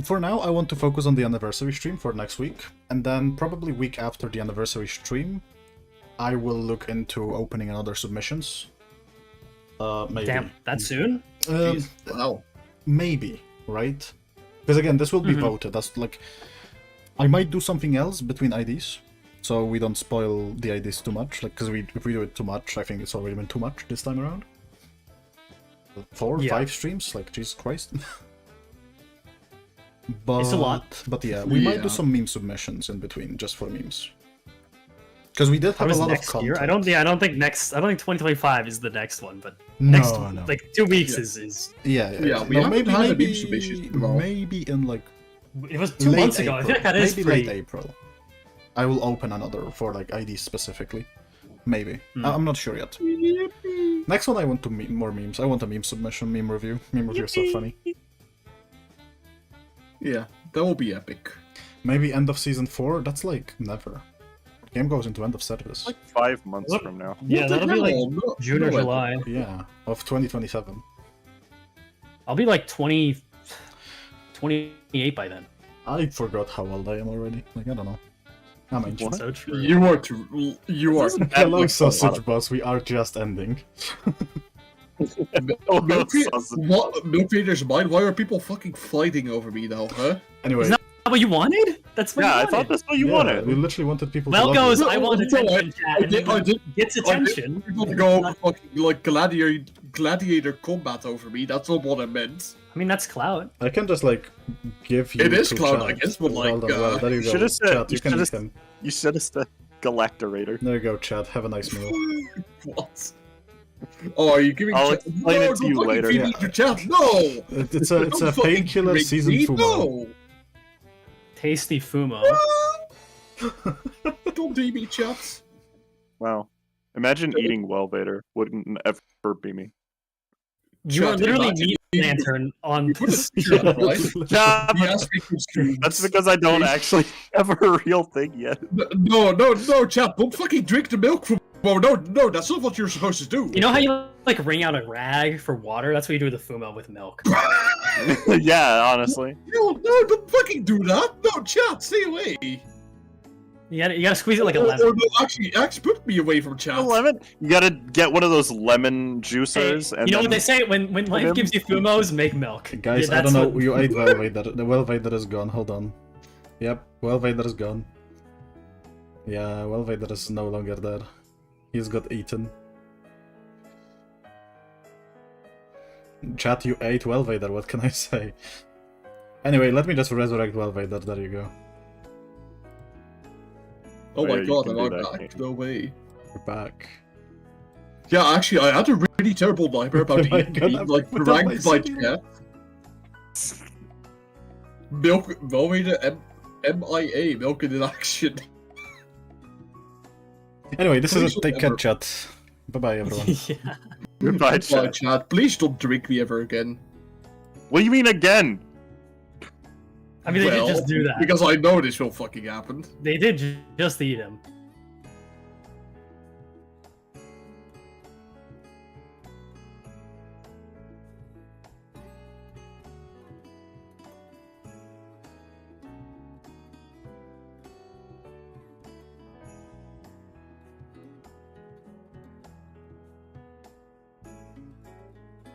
for now, I want to focus on the anniversary stream for next week, and then probably week after the anniversary stream, I will look into opening another submissions. Maybe. Damn, that soon? Jeez, wow. Maybe, right? Because again, this will be voted. That's like, I might do something else between IDs, so we don't spoil the IDs too much. Like, because if we do it too much, I think it's already been too much this time around. 4, Yeah. 5 streams, like Jesus Christ. But, It's a lot. But yeah, we might do Yeah. some meme submissions in between, just for memes. Because we did What have a is lot of next content. year? I don't think 2025 is the next one, but No, next no. like 2 weeks Yeah. is. Yeah, Yeah, we no, haven't maybe, had a maybe, meme submission in a while. maybe in like It was 2 late months ago. I April. feel like that is maybe pretty. late April. I will open another for like IDs specifically. Maybe. I'm not sure yet. Next one, I want to more memes. I want a meme submission, meme review. Meme review is so funny. Yeah, that will be epic. Maybe end of season 4. That's like never. Game goes into end of service. Like 5 months What? from now. Yeah, that'll be like No, June or no, July. Yeah, of 2027. I'll be like 28 by then. I forgot how old I am already. Like I don't know. I'm ancient. So true. You are too. You are. Hello, That looks a lot sausage boss. We are just ending. Milk what? Milk Vader's mind? Why are people fucking fighting over me now, huh? Anyway, Is that what you wanted? That's what Yeah, you I wanted. thought that's what you yeah, wanted. we literally wanted people Well to love goes, you. I want No, attention, chat. And I did. gets attention. People go fucking like gladiator combat over me. That's not what I meant. I mean, that's clout. I can just like give you. It is to cloud, chat. I guess, but, like, Well done, well, there you go. should've said- Chat, you you can should've- eat him. You should have said Galactorator. There you go, chat. Have a nice meal. What? Oh, are you giving? I'll chat? explain it to you don't fucking later. feed me to chat. No. It's a Don't fucking painkiller drink season me, fumo. No. Tasty Fumo. Don't do me, chat. Wow. Imagine eating Welvader. Wouldn't ever be me. You are Chat, literally imagine meat lantern on You put this. it in chat, right? Yeah, He asked me to that's because I don't actually have a real thing yet. No, chat, don't fucking drink the milk from... Oh, no, that's not what you're supposed to do. You know how you like wring out a rag for water? That's what you do with a fumo with milk. Yeah, honestly. No, don't fucking do that. No, chat, stay away. You gotta squeeze it like a Or lemon. no, actually put me away from chat. A lemon? You gotta get one of those lemon juicers. Hey, And you know then... what they say? When life him- gives you fumos, make milk. Guys, Yeah, I don't that's know. what- You ate Welvader. The Welvader is gone. Hold on. Yep, Welvader is gone. Yeah, Welvader is no longer there. He's got eaten. Chat, you ate Welvader. What can I say? Anyway, let me just resurrect Welvader. There you go. Oh yeah, my you god, can am I do that, back? can't No way. We're back. Yeah, actually, I had a really terrible nightmare about Oh my being God, like put on pranked my by CD. chat. Milk, Welvader, MIA, milk in action. Anyway, this is Please a take care remember- chat. Bye bye, everyone. yeah. Goodbye, Bye, chat. chat. Please don't drink me ever again. What do you mean again? I mean, they did just do that. Because I know this will fucking happen. They did just eat him.